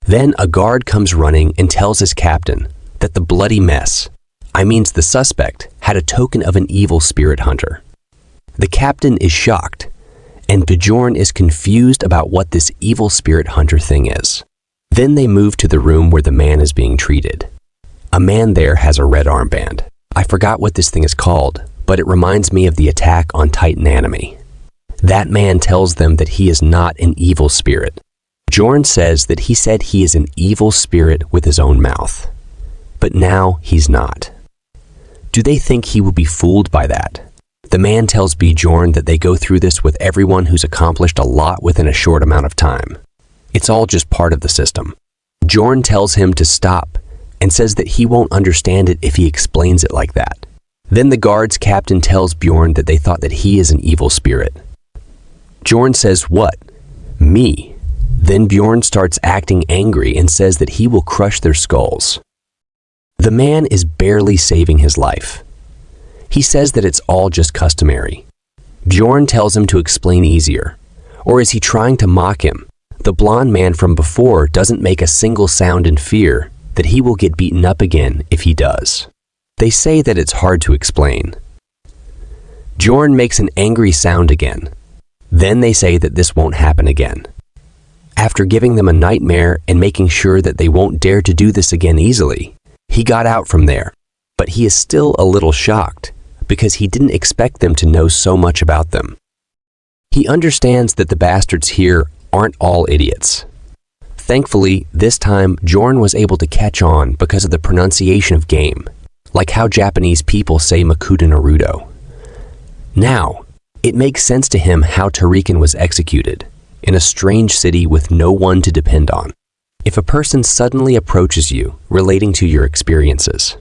Then a guard comes running and tells his captain that the bloody mess, the suspect, had a token of an evil spirit hunter. The captain is shocked, and Bjorn is confused about what this evil spirit hunter thing is. Then they move to the room where the man is being treated. A man there has a red armband. I forgot what this thing is called, but it reminds me of the attack on Titan Anime. That man tells them that he is not an evil spirit. Bjorn says that he said he is an evil spirit with his own mouth. But now he's not. Do they think he will be fooled by that? The man tells Bjorn that they go through this with everyone who's accomplished a lot within a short amount of time. It's all just part of the system. Bjorn tells him to stop and says that he won't understand it if he explains it like that. Then the guard's captain tells Bjorn that they thought that he is an evil spirit. Bjorn says, "What? Me?" Then Bjorn starts acting angry and says that he will crush their skulls. The man is barely saving his life, He says that it's all just customary. Bjorn tells him to explain easier. Or is he trying to mock him? The blonde man from before doesn't make a single sound in fear that he will get beaten up again if he does. They say that it's hard to explain. Bjorn makes an angry sound again. Then they say that this won't happen again. After giving them a nightmare and making sure that they won't dare to do this again easily, he got out from there. But he is still a little shocked because he didn't expect them to know so much about them. He understands that the bastards here aren't all idiots. Thankfully, this time Bjorn was able to catch on because of the pronunciation of game, like how Japanese people say Makuta Naruto. Now, it makes sense to him how Tarikan was executed, in a strange city with no one to depend on. If a person suddenly approaches you relating to your experiences,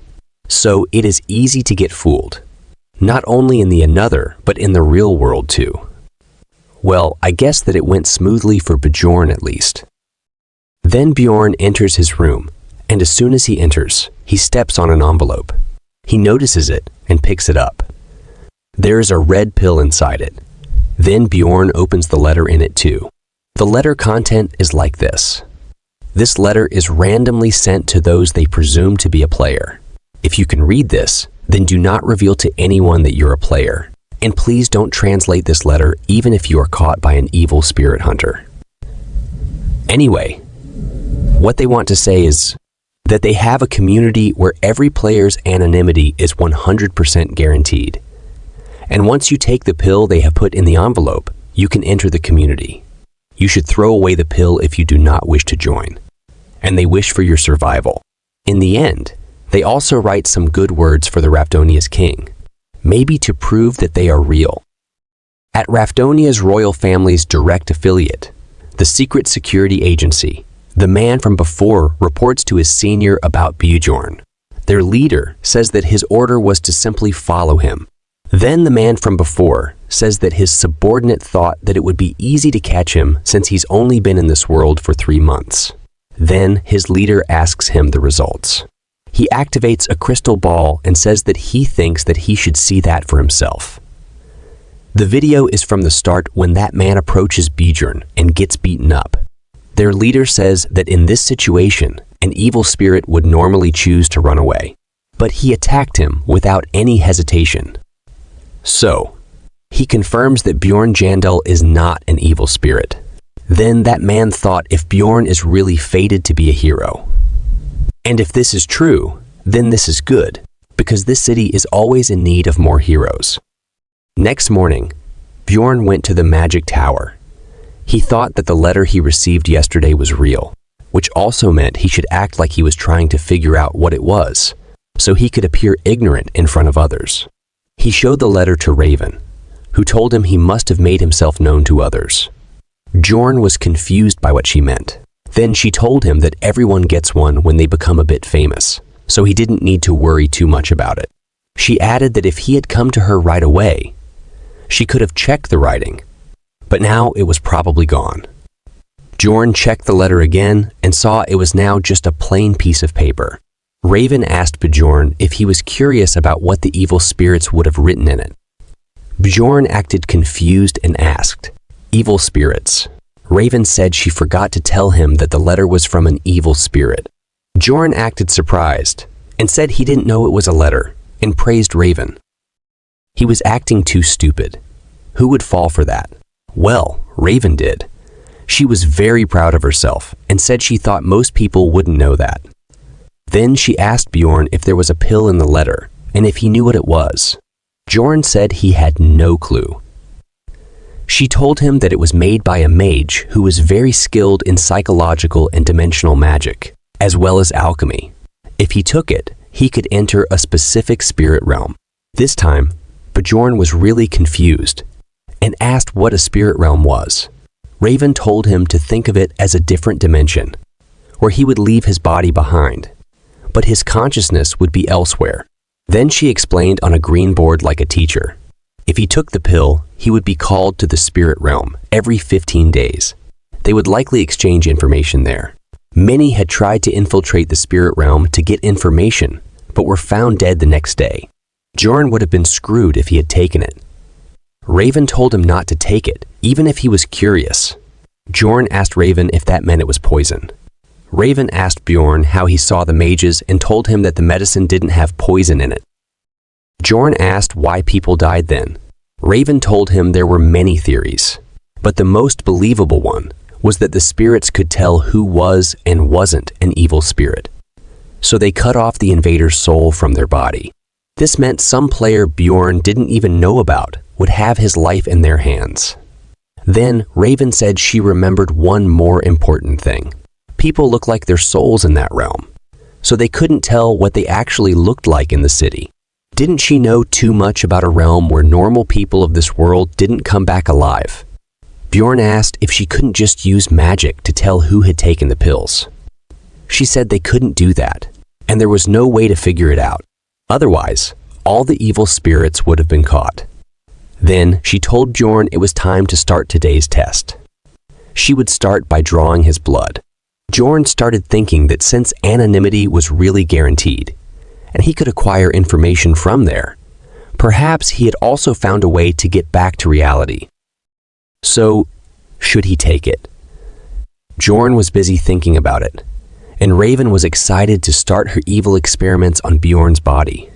so it is easy to get fooled, not only in the another, but in the real world too. Well, I guess that it went smoothly for Bjorn at least. Then Bjorn enters his room, and as soon as he enters, he steps on an envelope. He notices it and picks it up. There is a red pill inside it. Then Bjorn opens the letter in it too. The letter content is like this. This letter is randomly sent to those they presume to be a player. If you can read this, then do not reveal to anyone that you're a player. And please don't translate this letter even if you are caught by an evil spirit hunter. Anyway, what they want to say is that they have a community where every player's anonymity is 100% guaranteed. And once you take the pill they have put in the envelope, you can enter the community. You should throw away the pill if you do not wish to join. And they wish for your survival. In the end, they also write some good words for the Rafdonia's king, maybe to prove that they are real. At Rafdonia's royal family's direct affiliate, the secret security agency, the man from before reports to his senior about Bjorn. Their leader says that his order was to simply follow him. Then the man from before says that his subordinate thought that it would be easy to catch him since he's only been in this world for 3 months. Then his leader asks him the results. He activates a crystal ball and says that he thinks that he should see that for himself. The video is from the start when that man approaches Bjorn and gets beaten up. Their leader says that in this situation, an evil spirit would normally choose to run away, but he attacked him without any hesitation. So, he confirms that Bjorn Jandal is not an evil spirit. Then that man thought if Bjorn is really fated to be a hero. And if this is true, then this is good, because this city is always in need of more heroes. Next morning, Bjorn went to the magic tower. He thought that the letter he received yesterday was real, which also meant he should act like he was trying to figure out what it was, so he could appear ignorant in front of others. He showed the letter to Raven, who told him he must have made himself known to others. Bjorn was confused by what she meant. Then she told him that everyone gets one when they become a bit famous, so he didn't need to worry too much about it. She added that if he had come to her right away, she could have checked the writing, but now it was probably gone. Bjorn checked the letter again and saw it was now just a plain piece of paper. Raven asked Bjorn if he was curious about what the evil spirits would have written in it. Bjorn acted confused and asked, "Evil spirits?" Raven said she forgot to tell him that the letter was from an evil spirit. Bjorn acted surprised and said he didn't know it was a letter and praised Raven. He was acting too stupid. Who would fall for that? Well, Raven did. She was very proud of herself and said she thought most people wouldn't know that. Then she asked Bjorn if there was a pill in the letter and if he knew what it was. Bjorn said he had no clue. She told him that it was made by a mage who was very skilled in psychological and dimensional magic, as well as alchemy. If he took it, he could enter a specific spirit realm. This time, Bjorn was really confused and asked what a spirit realm was. Raven told him to think of it as a different dimension, where he would leave his body behind, but his consciousness would be elsewhere. Then she explained on a green board like a teacher. If he took the pill, he would be called to the spirit realm every 15 days. They would likely exchange information there. Many had tried to infiltrate the spirit realm to get information, but were found dead the next day. Bjorn would have been screwed if he had taken it. Raven told him not to take it, even if he was curious. Bjorn asked Raven if that meant it was poison. Raven asked Bjorn how he saw the mages and told him that the medicine didn't have poison in it. Bjorn asked why people died then. Raven told him there were many theories, but the most believable one was that the spirits could tell who was and wasn't an evil spirit. So they cut off the invader's soul from their body. This meant some player Bjorn didn't even know about would have his life in their hands. Then Raven said she remembered one more important thing. People look like their souls in that realm, so they couldn't tell what they actually looked like in the city. Didn't she know too much about a realm where normal people of this world didn't come back alive? Bjorn asked if she couldn't just use magic to tell who had taken the pills. She said they couldn't do that, and there was no way to figure it out. Otherwise, all the evil spirits would have been caught. Then she told Bjorn it was time to start today's test. She would start by drawing his blood. Bjorn started thinking that since anonymity was really guaranteed, and he could acquire information from there, perhaps he had also found a way to get back to reality. So, should he take it? Bjorn was busy thinking about it, and Raven was excited to start her evil experiments on Bjorn's body.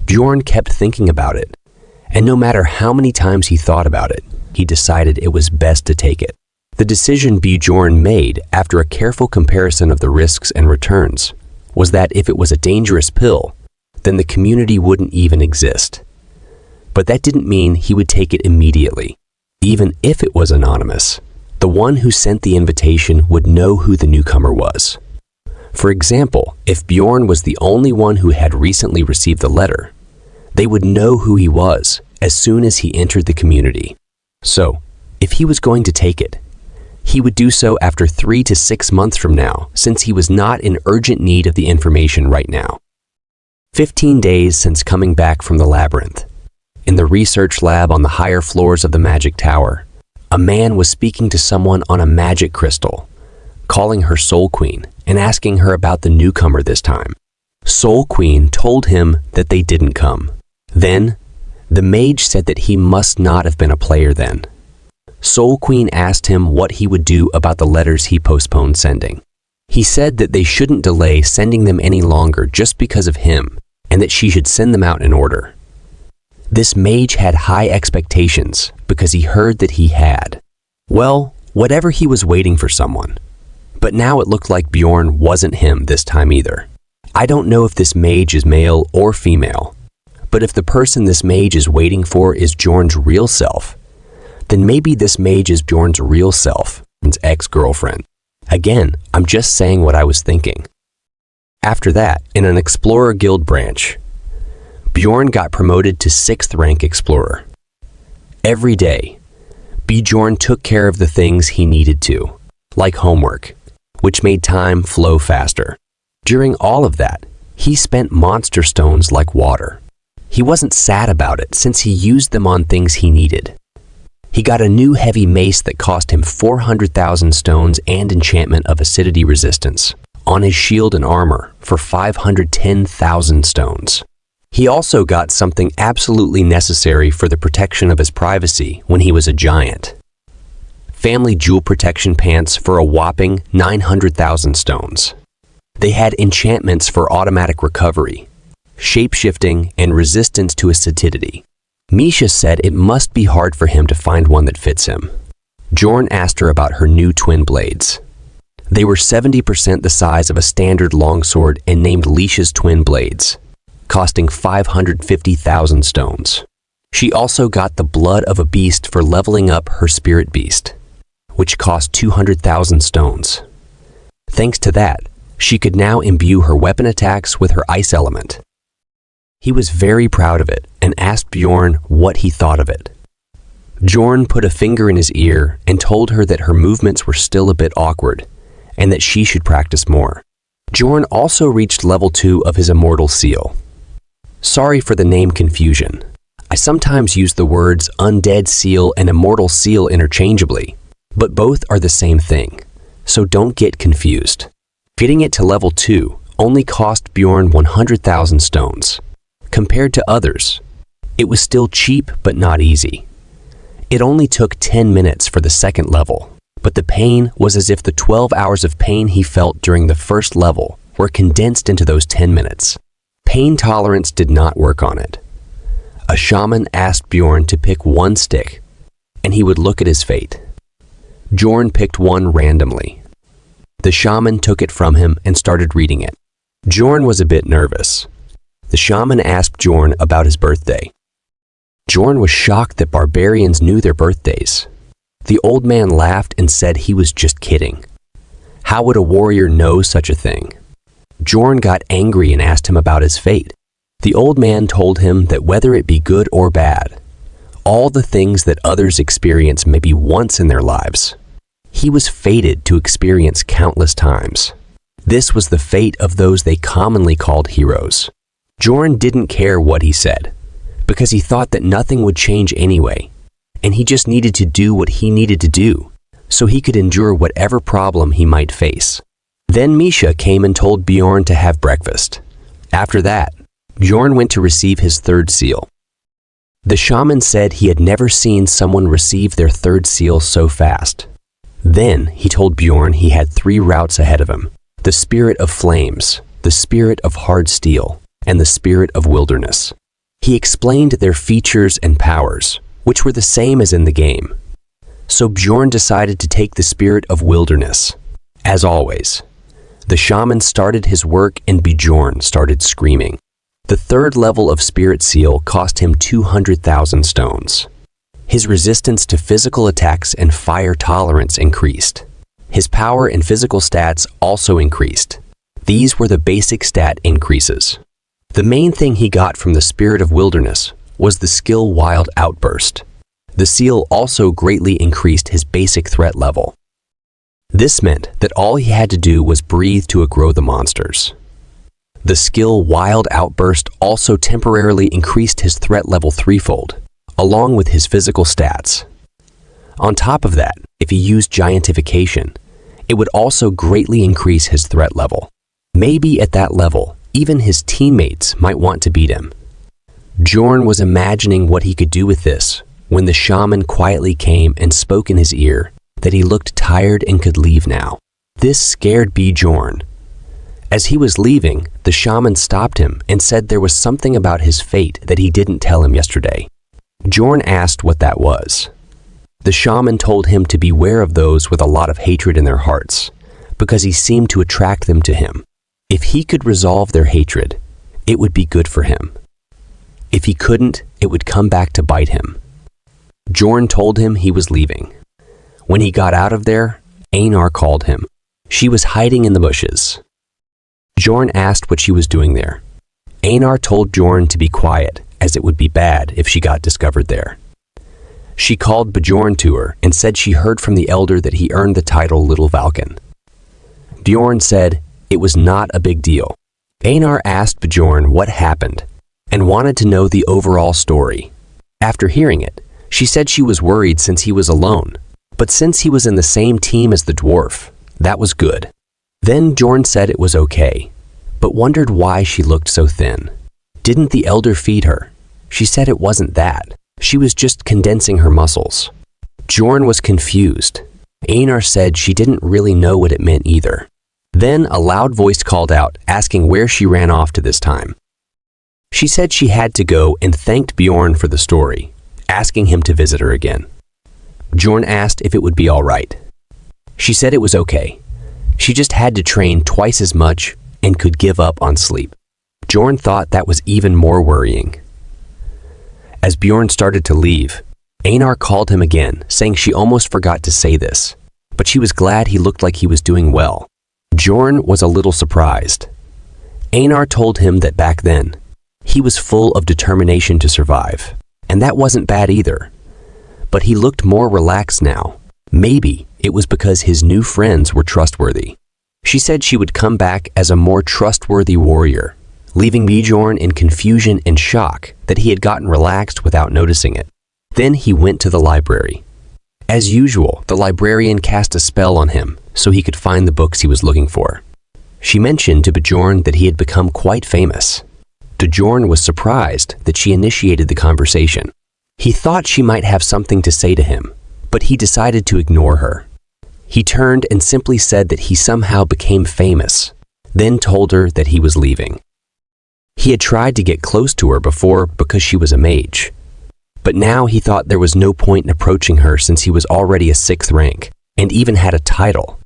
Bjorn kept thinking about it, and no matter how many times he thought about it, he decided it was best to take it. The decision Bjorn made after a careful comparison of the risks and returns was that if it was a dangerous pill, then the community wouldn't even exist. But that didn't mean he would take it immediately. Even if it was anonymous, the one who sent the invitation would know who the newcomer was. For example, if Bjorn was the only one who had recently received the letter, they would know who he was as soon as he entered the community. So, if he was going to take it, he would do so after 3 to 6 months from now, since he was not in urgent need of the information right now. 15 days since coming back from the labyrinth. In the research lab on the higher floors of the magic tower, a man was speaking to someone on a magic crystal, calling her Soul Queen and asking her about the newcomer this time. Soul Queen told him that they didn't come. Then, the mage said that he must not have been a player then. Soul Queen asked him what he would do about the letters he postponed sending. He said that they shouldn't delay sending them any longer just because of him, and that she should send them out in order. This mage had high expectations because he heard that he had. Well, whatever, he was waiting for someone. But now it looked like Bjorn wasn't him this time either. I don't know if this mage is male or female, but if the person this mage is waiting for is Bjorn's real self, then maybe this mage is Bjorn's real self, his ex-girlfriend. Again, I'm just saying what I was thinking. After that, in an Explorer Guild branch, Bjorn got promoted to 6th rank Explorer. Every day, Bjorn took care of the things he needed to, like homework, which made time flow faster. During all of that, he spent monster stones like water. He wasn't sad about it since he used them on things he needed. He got a new heavy mace that cost him 400,000 stones and enchantment of acidity resistance on his shield and armor for 510,000 stones. He also got something absolutely necessary for the protection of his privacy when he was a giant. Family jewel protection pants for a whopping 900,000 stones. They had enchantments for automatic recovery, shape-shifting, and resistance to acidity. Misha said it must be hard for him to find one that fits him. Bjorn asked her about her new twin blades. They were 70% the size of a standard longsword and named Leisha's twin blades, costing 550,000 stones. She also got the blood of a beast for leveling up her spirit beast, which cost 200,000 stones. Thanks to that, she could now imbue her weapon attacks with her ice element. He was very proud of it and asked Bjorn what he thought of it. Bjorn put a finger in his ear and told her that her movements were still a bit awkward and that she should practice more. Bjorn also reached level 2 of his immortal seal. Sorry for the name confusion. I sometimes use the words undead seal and immortal seal interchangeably, but both are the same thing, so don't get confused. Getting it to level 2 only cost Bjorn 100,000 stones, Compared to others, it was still cheap but not easy. It only took 10 minutes for the second level, but the pain was as if the 12 hours of pain he felt during the first level were condensed into those 10 minutes. Pain tolerance did not work on it. A shaman asked Bjorn to pick one stick, and he would look at his fate. Bjorn picked one randomly. The shaman took it from him and started reading it. Bjorn was a bit nervous. The shaman asked Bjorn about his birthday. Bjorn was shocked that barbarians knew their birthdays. The old man laughed and said he was just kidding. How would a warrior know such a thing? Bjorn got angry and asked him about his fate. The old man told him that whether it be good or bad, all the things that others experience maybe once in their lives, he was fated to experience countless times. This was the fate of those they commonly called heroes. Bjorn didn't care what he said, because he thought that nothing would change anyway, and he just needed to do what he needed to do, so he could endure whatever problem he might face. Then Misha came and told Bjorn to have breakfast. After that, Bjorn went to receive his third seal. The shaman said he had never seen someone receive their third seal so fast. Then he told Bjorn he had 3 routes ahead of him: the spirit of flames, the spirit of hard steel, and the spirit of wilderness. He explained their features and powers, which were the same as in the game. So Bjorn decided to take the spirit of wilderness. As always, the shaman started his work and Bjorn started screaming. The third level of spirit seal cost him 200,000 stones. His resistance to physical attacks and fire tolerance increased. His power and physical stats also increased. These were the basic stat increases. The main thing he got from the spirit of wilderness was the skill Wild Outburst. The seal also greatly increased his basic threat level. This meant that all he had to do was breathe to aggro the monsters. The skill Wild Outburst also temporarily increased his threat level 3-fold, along with his physical stats. On top of that, if he used Giantification, it would also greatly increase his threat level. Maybe at that level, even his teammates might want to beat him. Bjorn was imagining what he could do with this when the shaman quietly came and spoke in his ear that he looked tired and could leave now. This scared Bjorn. As he was leaving, the shaman stopped him and said there was something about his fate that he didn't tell him yesterday. Bjorn asked what that was. The shaman told him to beware of those with a lot of hatred in their hearts, because he seemed to attract them to him. If he could resolve their hatred, it would be good for him. If he couldn't, it would come back to bite him. Bjorn told him he was leaving. When he got out of there, Einar called him. She was hiding in the bushes. Bjorn asked what she was doing there. Einar told Bjorn to be quiet, as it would be bad if she got discovered there. She called Bjorn to her and said she heard from the elder that he earned the title Little Valken. Bjorn said it was not a big deal. Einar asked Bjorn what happened and wanted to know the overall story. After hearing it, she said she was worried since he was alone, but since he was in the same team as the dwarf, that was good. Then Bjorn said it was okay, but wondered why she looked so thin. Didn't the elder feed her? She said it wasn't that. She was just condensing her muscles. Bjorn was confused. Einar said she didn't really know what it meant either. Then a loud voice called out, asking where she ran off to this time. She said she had to go and thanked Bjorn for the story, asking him to visit her again. Bjorn asked if it would be all right. She said it was okay. She just had to train twice as much and could give up on sleep. Bjorn thought that was even more worrying. As Bjorn started to leave, Einar called him again, saying she almost forgot to say this, but she was glad he looked like he was doing well. Bjorn was a little surprised. Einar told him that back then, he was full of determination to survive, and that wasn't bad either. But he looked more relaxed now. Maybe it was because his new friends were trustworthy. She said she would come back as a more trustworthy warrior, leaving Bjorn in confusion and shock that he had gotten relaxed without noticing it. Then he went to the library. As usual, the librarian cast a spell on him so he could find the books he was looking for. She mentioned to Bjorn that he had become quite famous. Bjorn was surprised that she initiated the conversation. He thought she might have something to say to him, but he decided to ignore her. He turned and simply said that he somehow became famous, then told her that he was leaving. He had tried to get close to her before because she was a mage, but now he thought there was no point in approaching her since he was already a 6th rank and even had a title.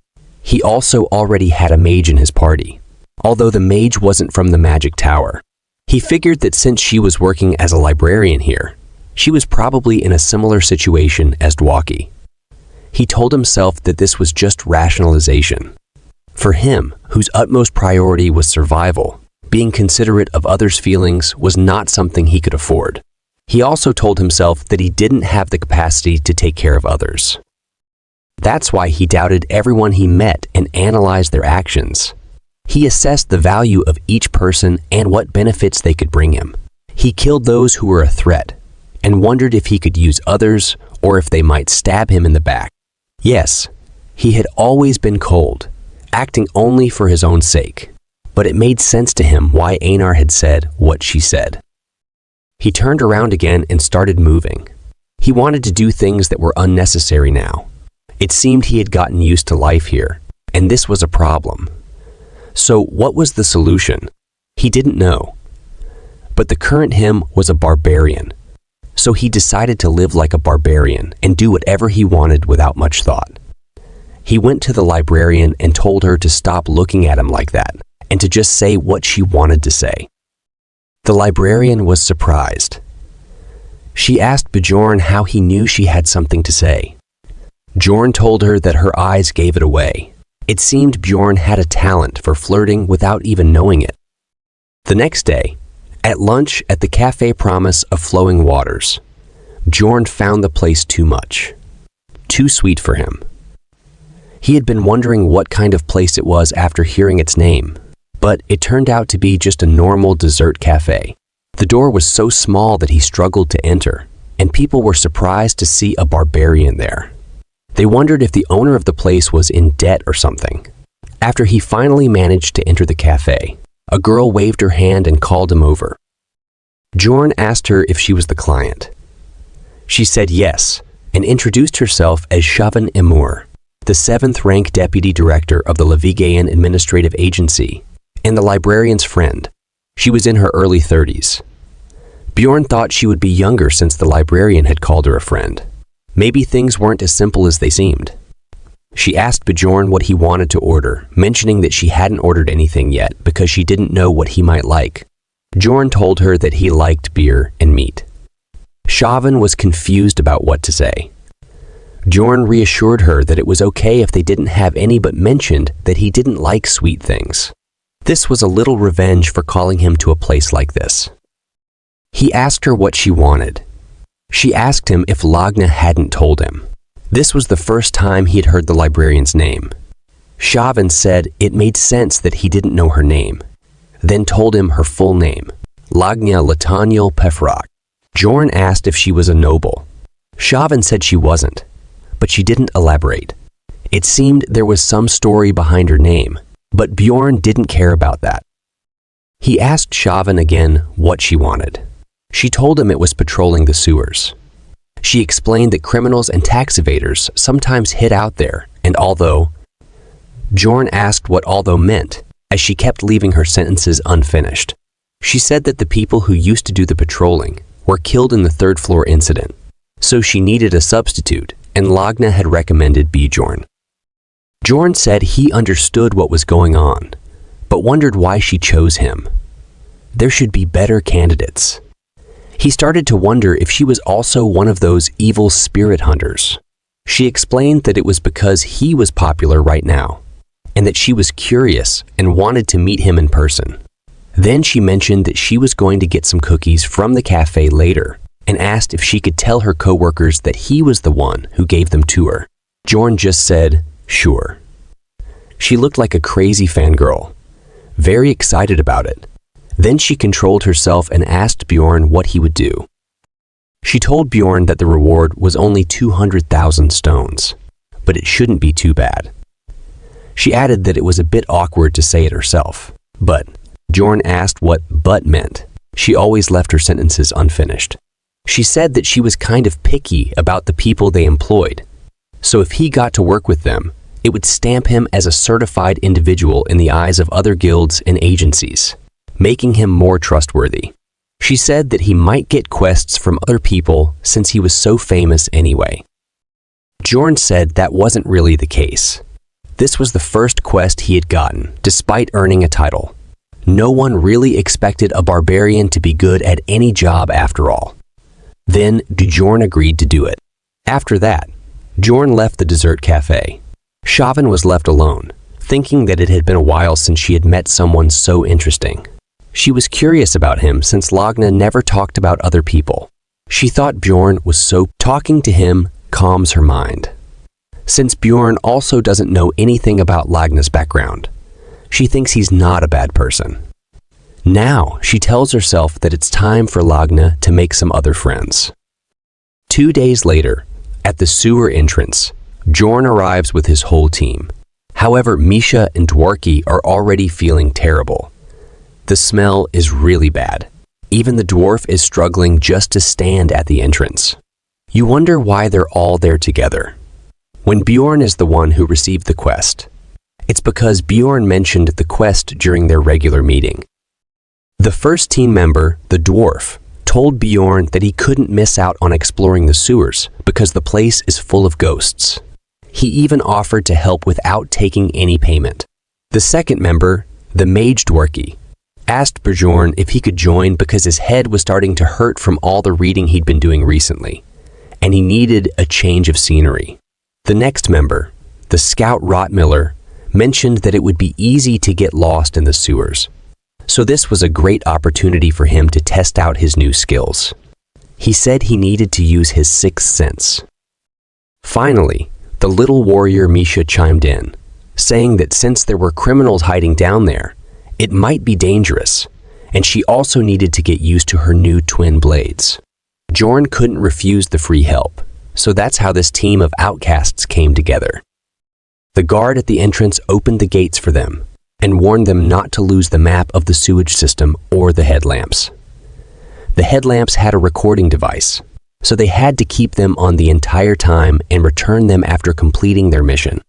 He also already had a mage in his party, although the mage wasn't from the magic tower. He figured that since she was working as a librarian here, she was probably in a similar situation as Dwaki. He told himself that this was just rationalization. For him, whose utmost priority was survival, being considerate of others' feelings was not something he could afford. He also told himself that he didn't have the capacity to take care of others. That's why he doubted everyone he met and analyzed their actions. He assessed the value of each person and what benefits they could bring him. He killed those who were a threat and wondered if he could use others or if they might stab him in the back. Yes, he had always been cold, acting only for his own sake, but it made sense to him why Einar had said what she said. He turned around again and started moving. He wanted to do things that were unnecessary now. It seemed he had gotten used to life here, and this was a problem. So what was the solution? He didn't know. But the current him was a barbarian, so he decided to live like a barbarian and do whatever he wanted without much thought. He went to the librarian and told her to stop looking at him like that and to just say what she wanted to say. The librarian was surprised. She asked Bjorn how he knew she had something to say. Bjorn told her that her eyes gave it away. It seemed Bjorn had a talent for flirting without even knowing it. The next day, at lunch at the Cafe Promise of Flowing Waters, Bjorn found the place too much, too sweet for him. He had been wondering what kind of place it was after hearing its name, but it turned out to be just a normal dessert cafe. The door was so small that he struggled to enter, and people were surprised to see a barbarian there. They wondered if the owner of the place was in debt or something. After he finally managed to enter the cafe, a girl waved her hand and called him over. Bjorn asked her if she was the client. She said yes, and introduced herself as Shavan Emur, the 7th rank deputy director of the Levigaean Administrative Agency, and the librarian's friend. She was in her early 30s. Bjorn thought she would be younger since the librarian had called her a friend. Maybe things weren't as simple as they seemed. She asked Bjorn what he wanted to order, mentioning that she hadn't ordered anything yet because she didn't know what he might like. Bjorn told her that he liked beer and meat. Shavan was confused about what to say. Bjorn reassured her that it was okay if they didn't have any, but mentioned that he didn't like sweet things. This was a little revenge for calling him to a place like this. He asked her what she wanted. She asked him if Lagna hadn't told him. This was the first time he had heard the librarian's name. Shavan said it made sense that he didn't know her name, then told him her full name, Lagna Lataniel Pefrak. Bjorn asked if she was a noble. Shavan said she wasn't, but she didn't elaborate. It seemed there was some story behind her name, but Bjorn didn't care about that. He asked Shavan again what she wanted. She told him it was patrolling the sewers. She explained that criminals and tax evaders sometimes hid out there, and although Bjorn asked what although meant, as she kept leaving her sentences unfinished. She said that the people who used to do the patrolling were killed in the 3rd floor incident, so she needed a substitute, and Lagna had recommended Bjorn. Bjorn said he understood what was going on, but wondered why she chose him. There should be better candidates. He started to wonder if she was also one of those evil spirit hunters. She explained that it was because he was popular right now, and that she was curious and wanted to meet him in person. Then she mentioned that she was going to get some cookies from the cafe later, and asked if she could tell her coworkers that he was the one who gave them to her. Bjorn just said, sure. She looked like a crazy fangirl, very excited about it. Then she controlled herself and asked Bjorn what he would do. She told Bjorn that the reward was only 200,000 stones, but it shouldn't be too bad. She added that it was a bit awkward to say it herself, but Bjorn asked what "but" meant. She always left her sentences unfinished. She said that she was kind of picky about the people they employed. So if he got to work with them, it would stamp him as a certified individual in the eyes of other guilds and agencies, making him more trustworthy. She said that he might get quests from other people since he was so famous anyway. Bjorn said that wasn't really the case. This was the first quest he had gotten, despite earning a title. No one really expected a barbarian to be good at any job after all. Then Bjorn agreed to do it. After that, Bjorn left the dessert cafe. Chauvin was left alone, thinking that it had been a while since she had met someone so interesting. She was curious about him since Lagna never talked about other people. She thought Bjorn was so talking to him calms her mind. Since Bjorn also doesn't know anything about Lagna's background, she thinks he's not a bad person. Now she tells herself that it's time for Lagna to make some other friends. 2 days later, at the sewer entrance, Bjorn arrives with his whole team. However, Misha and Dworki are already feeling terrible. The smell is really bad. Even the dwarf is struggling just to stand at the entrance. You wonder why they're all there together. When Bjorn is the one who received the quest, it's because Bjorn mentioned the quest during their regular meeting. The first team member, the dwarf, told Bjorn that he couldn't miss out on exploring the sewers because the place is full of ghosts. He even offered to help without taking any payment. The second member, the mage Dworki, asked Bjorn if he could join because his head was starting to hurt from all the reading he'd been doing recently, and he needed a change of scenery. The next member, the scout Rottmiller, mentioned that it would be easy to get lost in the sewers, so this was a great opportunity for him to test out his new skills. He said he needed to use his sixth sense. Finally, the little warrior Misha chimed in, saying that since there were criminals hiding down there, it might be dangerous, and she also needed to get used to her new twin blades. Bjorn couldn't refuse the free help, so that's how this team of outcasts came together. The guard at the entrance opened the gates for them and warned them not to lose the map of the sewage system or the headlamps. The headlamps had a recording device, so they had to keep them on the entire time and return them after completing their mission.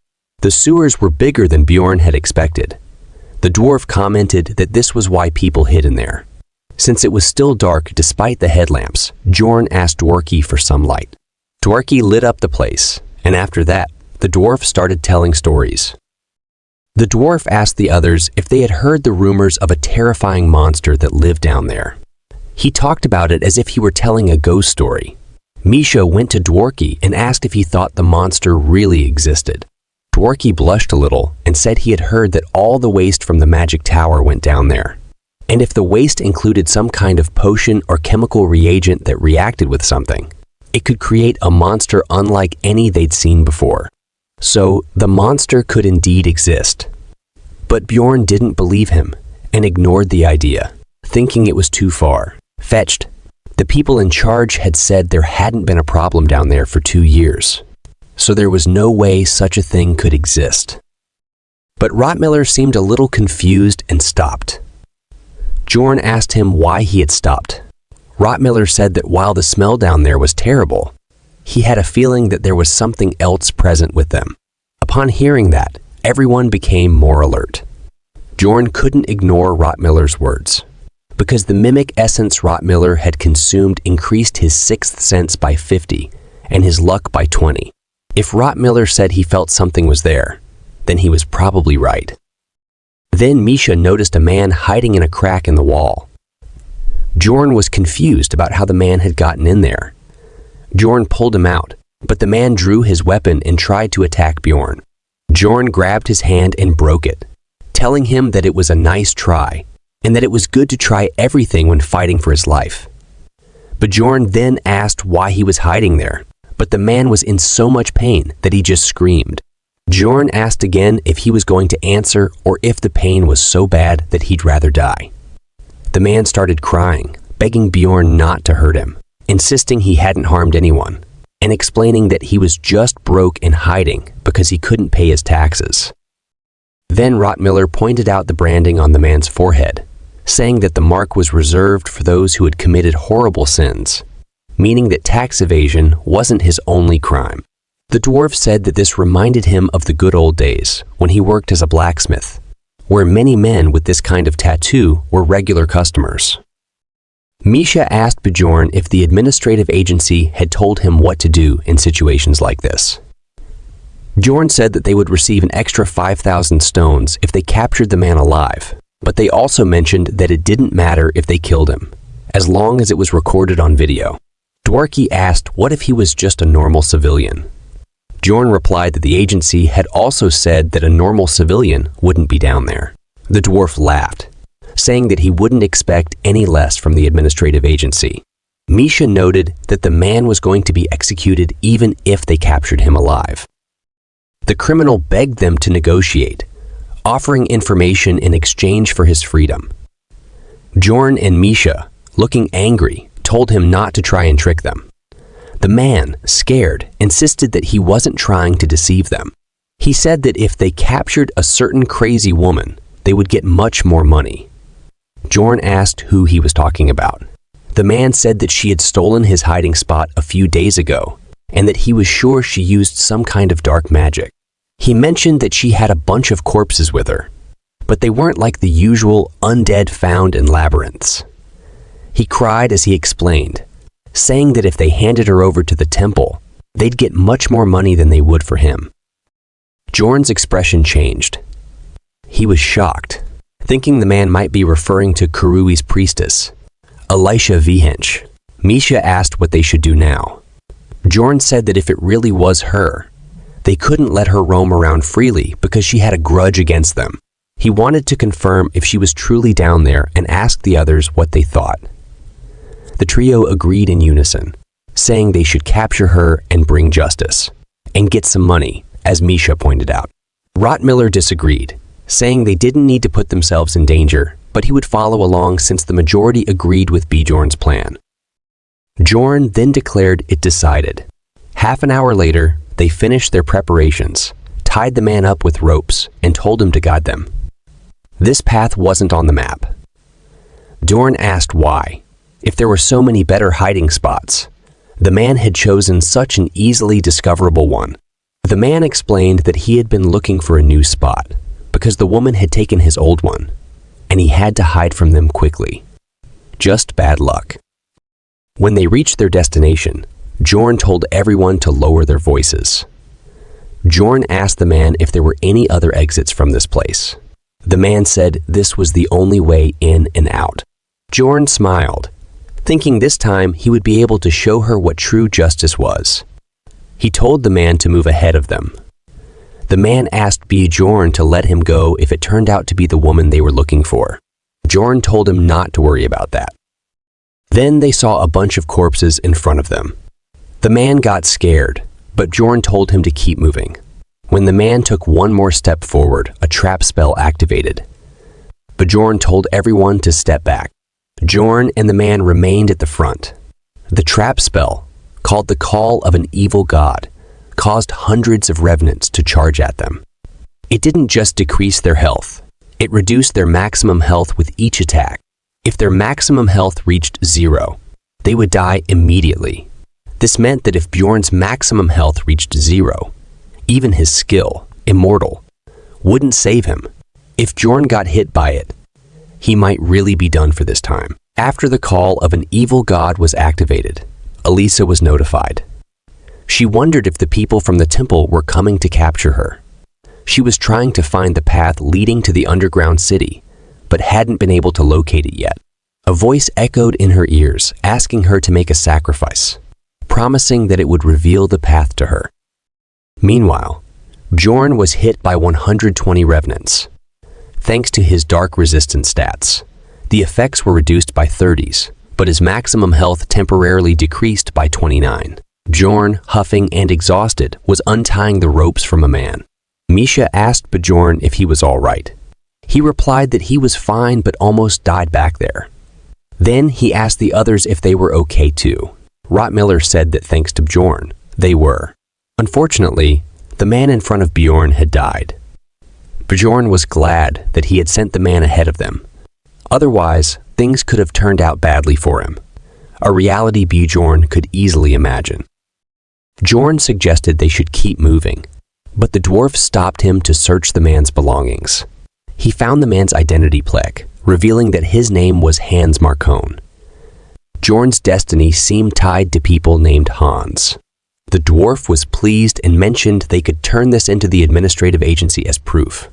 The sewers were bigger than Bjorn had expected. The dwarf commented that this was why people hid in there. Since it was still dark despite the headlamps, Bjorn asked Dworki for some light. Dworki lit up the place, and after that, the dwarf started telling stories. The dwarf asked the others if they had heard the rumors of a terrifying monster that lived down there. He talked about it as if he were telling a ghost story. Misha went to Dworki and asked if he thought the monster really existed. Dworki blushed a little and said he had heard that all the waste from the magic tower went down there. And if the waste included some kind of potion or chemical reagent that reacted with something, it could create a monster unlike any they'd seen before. So the monster could indeed exist. But Bjorn didn't believe him and ignored the idea, thinking it was too far-fetched. The people in charge had said there hadn't been a problem down there for 2 years, so there was no way such a thing could exist. But Rottmiller seemed a little confused and stopped. Bjorn asked him why he had stopped. Rottmiller said that while the smell down there was terrible, he had a feeling that there was something else present with them. Upon hearing that, everyone became more alert. Bjorn couldn't ignore Rottmiller's words, because the mimic essence Rottmiller had consumed increased his sixth sense by 50 and his luck by 20. If Rottmiller said he felt something was there, then he was probably right. Then Misha noticed a man hiding in a crack in the wall. Bjorn was confused about how the man had gotten in there. Bjorn pulled him out, but the man drew his weapon and tried to attack Bjorn. Bjorn grabbed his hand and broke it, telling him that it was a nice try and that it was good to try everything when fighting for his life. Bjorn then asked why he was hiding there, but the man was in so much pain that he just screamed. Bjorn asked again if he was going to answer or if the pain was so bad that he'd rather die. The man started crying, begging Bjorn not to hurt him, insisting he hadn't harmed anyone, and explaining that he was just broke and hiding because he couldn't pay his taxes. Then Rottmiller pointed out the branding on the man's forehead, saying that the mark was reserved for those who had committed horrible sins, meaning that tax evasion wasn't his only crime. The dwarf said that this reminded him of the good old days when he worked as a blacksmith, where many men with this kind of tattoo were regular customers. Misha asked Bjorn if the administrative agency had told him what to do in situations like this. Bjorn said that they would receive an extra 5,000 stones if they captured the man alive, but they also mentioned that it didn't matter if they killed him, as long as it was recorded on video. Dwarky asked what if he was just a normal civilian. Bjorn replied that the agency had also said that a normal civilian wouldn't be down there. The dwarf laughed, saying that he wouldn't expect any less from the administrative agency. Misha noted that the man was going to be executed even if they captured him alive. The criminal begged them to negotiate, offering information in exchange for his freedom. Bjorn and Misha, looking angry, told him not to try and trick them. The man, scared, insisted that he wasn't trying to deceive them. He said that if they captured a certain crazy woman, they would get much more money. Bjorn asked who he was talking about. The man said that she had stolen his hiding spot a few days ago, and that he was sure she used some kind of dark magic. He mentioned that she had a bunch of corpses with her, but they weren't like the usual undead found in labyrinths. He cried as he explained, saying that if they handed her over to the temple, they'd get much more money than they would for him. Bjorn's expression changed. He was shocked, thinking the man might be referring to Kurui's priestess, Elisha Vihench. Misha asked what they should do now. Bjorn said that if it really was her, they couldn't let her roam around freely because she had a grudge against them. He wanted to confirm if she was truly down there and asked the others what they thought. The trio agreed in unison, saying they should capture her and bring justice, and get some money, as Misha pointed out. Rottmiller disagreed, saying they didn't need to put themselves in danger, but he would follow along since the majority agreed with Bjorn's plan. Bjorn then declared it decided. Half an hour later, they finished their preparations, tied the man up with ropes, and told him to guide them. This path wasn't on the map. Bjorn asked why, if there were so many better hiding spots. The man had chosen such an easily discoverable one. The man explained that he had been looking for a new spot, because the woman had taken his old one, and he had to hide from them quickly. Just bad luck. When they reached their destination, Bjorn told everyone to lower their voices. Bjorn asked the man if there were any other exits from this place. The man said this was the only way in and out. Bjorn smiled, thinking this time he would be able to show her what true justice was. He told the man to move ahead of them. The man asked Bjorn to let him go if it turned out to be the woman they were looking for. Bjorn told him not to worry about that. Then they saw a bunch of corpses in front of them. The man got scared, but Bjorn told him to keep moving. When the man took one more step forward, a trap spell activated. Bjorn told everyone to step back. Bjorn and the man remained at the front. The trap spell, called the Call of an Evil God, caused hundreds of revenants to charge at them. It didn't just decrease their health, it reduced their maximum health with each attack. If their maximum health reached 0, they would die immediately. This meant that if Bjorn's maximum health reached 0, even his skill, Immortal, wouldn't save him. If Bjorn got hit by it, he might really be done for this time. After the Call of an Evil God was activated, Elisa was notified. She wondered if the people from the temple were coming to capture her. She was trying to find the path leading to the underground city, but hadn't been able to locate it yet. A voice echoed in her ears, asking her to make a sacrifice, promising that it would reveal the path to her. Meanwhile, Bjorn was hit by 120 revenants. Thanks to his dark resistance stats, the effects were reduced by 30s, but his maximum health temporarily decreased by 29. Bjorn, huffing and exhausted, was untying the ropes from a man. Misha asked Bjorn if he was all right. He replied that he was fine but almost died back there. Then he asked the others if they were okay too. Rottmiller said that thanks to Bjorn, they were. Unfortunately, the man in front of Bjorn had died. Bjorn was glad that he had sent the man ahead of them, Otherwise, things could have turned out badly for him. A reality Bjorn could easily imagine. Bjorn suggested they should keep moving, but the dwarf stopped him to search the man's belongings. He found the man's identity plaque, revealing that his name was Hans Marcone. Bjorn's destiny seemed tied to people named Hans. The dwarf was pleased and mentioned they could turn this into the administrative agency as proof.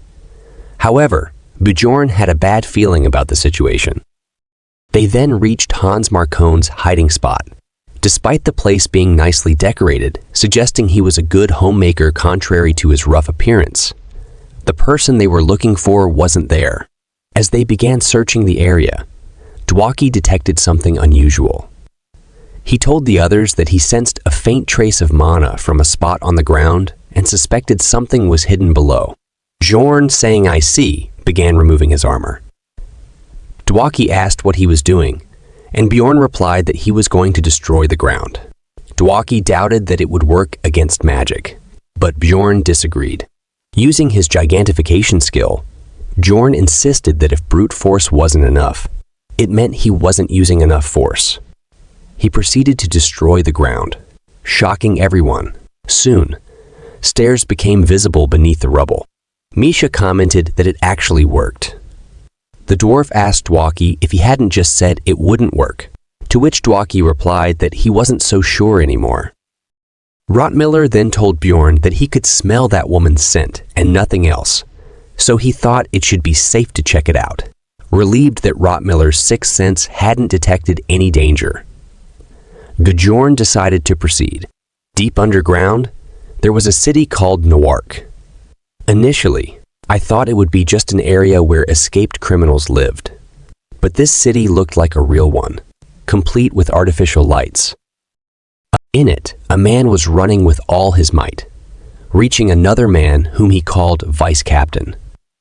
However, Bjorn had a bad feeling about the situation. They then reached Hans Marcone's hiding spot, despite the place being nicely decorated, suggesting he was a good homemaker contrary to his rough appearance. The person they were looking for wasn't there. As they began searching the area, Dwaki detected something unusual. He told the others that he sensed a faint trace of mana from a spot on the ground and suspected something was hidden below. Bjorn, saying "I see," began removing his armor. Dwaki asked what he was doing, and Bjorn replied that he was going to destroy the ground. Dwaki doubted that it would work against magic, but Bjorn disagreed. Using his gigantification skill, Bjorn insisted that if brute force wasn't enough, it meant he wasn't using enough force. He proceeded to destroy the ground, shocking everyone. Soon, stairs became visible beneath the rubble. Misha commented that it actually worked. The dwarf asked Dwaki if he hadn't just said it wouldn't work, to which Dwaki replied that he wasn't so sure anymore. Rottmiller then told Bjorn that he could smell that woman's scent and nothing else, so he thought it should be safe to check it out, relieved that Rottmiller's sixth sense hadn't detected any danger. Bjorn decided to proceed. Deep underground, there was a city called Newark. Initially, I thought it would be just an area where escaped criminals lived. But this city looked like a real one, complete with artificial lights. In it, a man was running with all his might, reaching another man whom he called Vice Captain.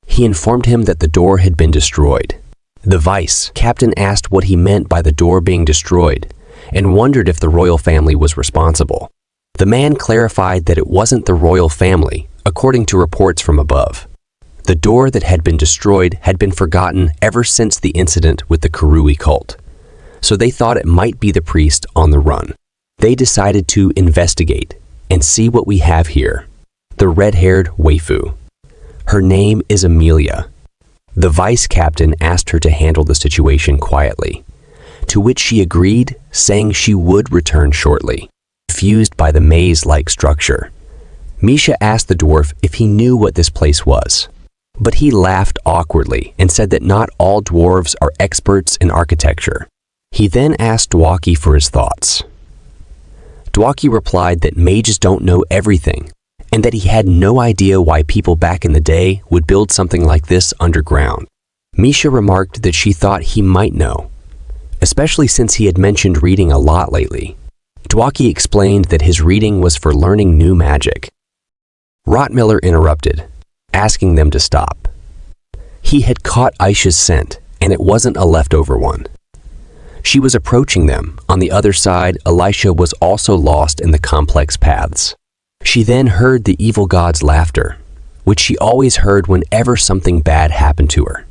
He informed him that the door had been destroyed. The Vice Captain asked what he meant by the door being destroyed and wondered if the royal family was responsible. The man clarified that it wasn't the royal family, according to reports from above. The door that had been destroyed had been forgotten ever since the incident with the Karui cult, so they thought it might be the priest on the run. They decided to investigate and see what we have here. The red-haired waifu. Her name is Amelia. The vice captain asked her to handle the situation quietly, to which she agreed, saying she would return shortly, confused by the maze-like structure. Misha asked the dwarf if he knew what this place was, but he laughed awkwardly and said that not all dwarves are experts in architecture. He then asked Dwaki for his thoughts. Dwaki replied that mages don't know everything, and that he had no idea why people back in the day would build something like this underground. Misha remarked that she thought he might know, especially since he had mentioned reading a lot lately. Dwaki explained that his reading was for learning new magic. Rottmiller interrupted, asking them to stop. He had caught Aisha's scent, and it wasn't a leftover one. She was approaching them. On the other side, Elisha was also lost in the complex paths. She then heard the evil god's laughter, which she always heard whenever something bad happened to her.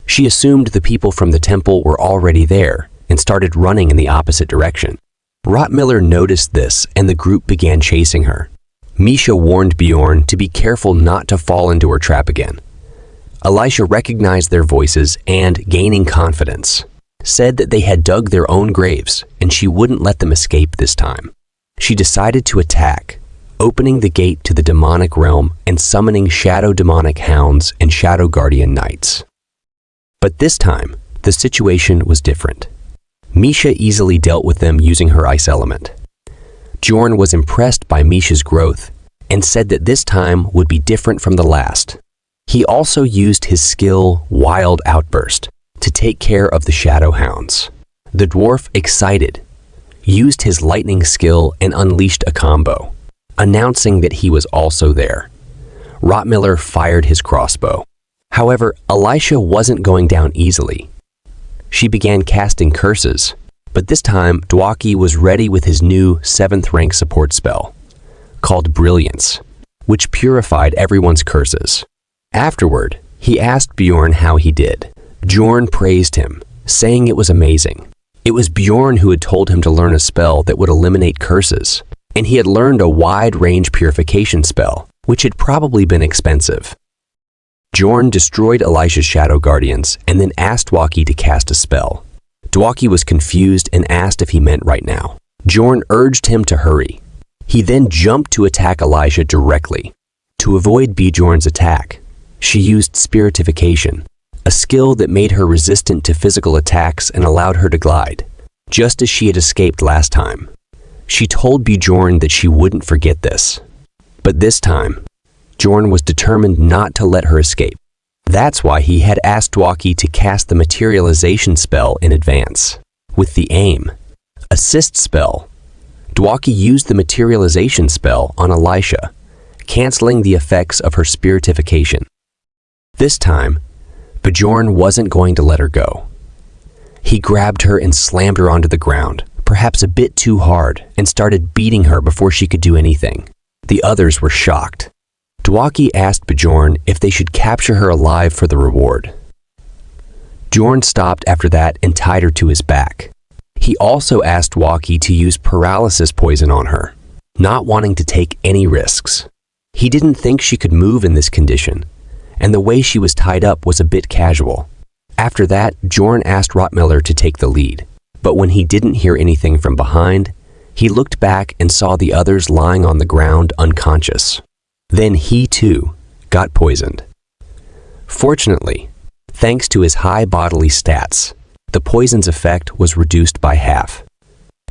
She assumed the people from the temple were already there and started running in the opposite direction. Rottmiller noticed this and the group began chasing her. Misha warned Bjorn to be careful not to fall into her trap again. Elisha recognized their voices and, gaining confidence, said that they had dug their own graves and she wouldn't let them escape this time. She decided to attack, opening the gate to the demonic realm and summoning shadow demonic hounds and shadow guardian knights. But this time, the situation was different. Misha easily dealt with them using her ice element. Bjorn was impressed by Misha's growth and said that this time would be different from the last. He also used his skill Wild Outburst to take care of the shadow hounds. The dwarf, excited, used his lightning skill and unleashed a combo, announcing that he was also there. Rottmiller fired his crossbow. However, Elisha wasn't going down easily. She began casting curses, but this time Dwaki was ready with his new 7th rank support spell, called Brilliance, which purified everyone's curses. Afterward, he asked Bjorn how he did. Bjorn praised him, saying it was amazing. It was Bjorn who had told him to learn a spell that would eliminate curses, and he had learned a wide-range purification spell, which had probably been expensive. Bjorn destroyed Elisha's shadow guardians and then asked Dwaki to cast a spell. Dwaki was confused and asked if he meant right now. Bjorn urged him to hurry. He then jumped to attack Elisha directly. To avoid Bjorn's attack, she used spiritification, a skill that made her resistant to physical attacks and allowed her to glide, just as she had escaped last time. She told Bjorn that she wouldn't forget this. But this time, Bjorn was determined not to let her escape. That's why he had asked Dwaki to cast the materialization spell in advance. With the aim, assist spell, Dwaki used the materialization spell on Elisha, canceling the effects of her spiritification. This time, Bjorn wasn't going to let her go. He grabbed her and slammed her onto the ground, perhaps a bit too hard, and started beating her before she could do anything. The others were shocked. Dwaki asked Bjorn if they should capture her alive for the reward. Bjorn stopped after that and tied her to his back. He also asked Dwaki to use paralysis poison on her, not wanting to take any risks. He didn't think she could move in this condition, and the way she was tied up was a bit casual. After that, Bjorn asked Rottmiller to take the lead, but when he didn't hear anything from behind, he looked back and saw the others lying on the ground unconscious. Then he, too, got poisoned. Fortunately, thanks to his high bodily stats, the poison's effect was reduced by half.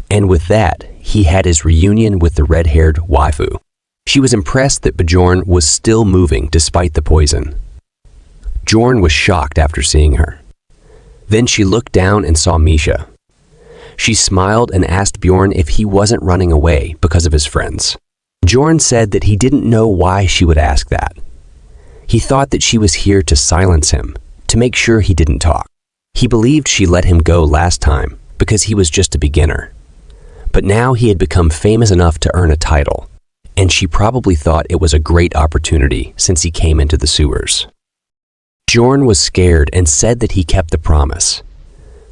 And with that, he had his reunion with the red-haired waifu. She was impressed that Bjorn was still moving despite the poison. Bjorn was shocked after seeing her. Then she looked down and saw Misha. She smiled and asked Bjorn if he wasn't running away because of his friends. Bjorn said that he didn't know why she would ask that. He thought that she was here to silence him, to make sure he didn't talk. He believed she let him go last time because he was just a beginner. But now he had become famous enough to earn a title, and she probably thought it was a great opportunity since he came into the sewers. Bjorn was scared and said that he kept the promise.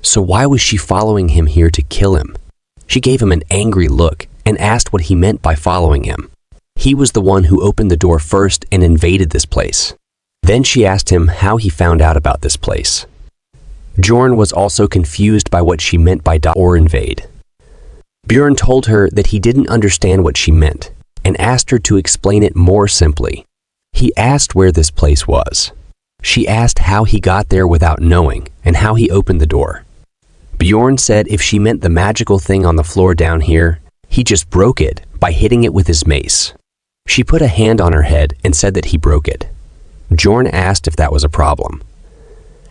So why was she following him here to kill him? She gave him an angry look and asked what he meant by following him. He was the one who opened the door first and invaded this place. Then she asked him how he found out about this place. Bjorn was also confused by what she meant by or invade. Bjorn told her that he didn't understand what she meant and asked her to explain it more simply. He asked where this place was. She asked how he got there without knowing and how he opened the door. Bjorn said if she meant the magical thing on the floor down here, he just broke it by hitting it with his mace. She put a hand on her head and said that he broke it. Bjorn asked if that was a problem.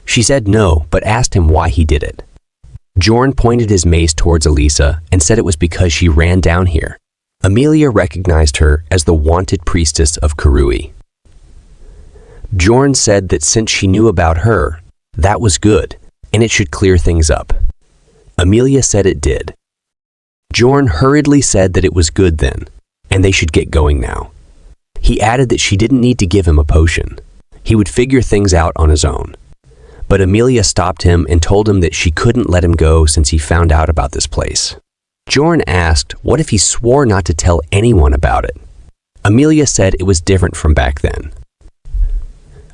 She said no, but asked him why he did it. Bjorn pointed his mace towards Elisa and said it was because she ran down here. Amelia recognized her as the wanted priestess of Karui. Bjorn said that since she knew about her, that was good, and it should clear things up. Amelia said it did. Bjorn hurriedly said that it was good then, and they should get going now. He added that she didn't need to give him a potion. He would figure things out on his own. But Amelia stopped him and told him that she couldn't let him go since he found out about this place. Bjorn asked what if he swore not to tell anyone about it. Amelia said it was different from back then.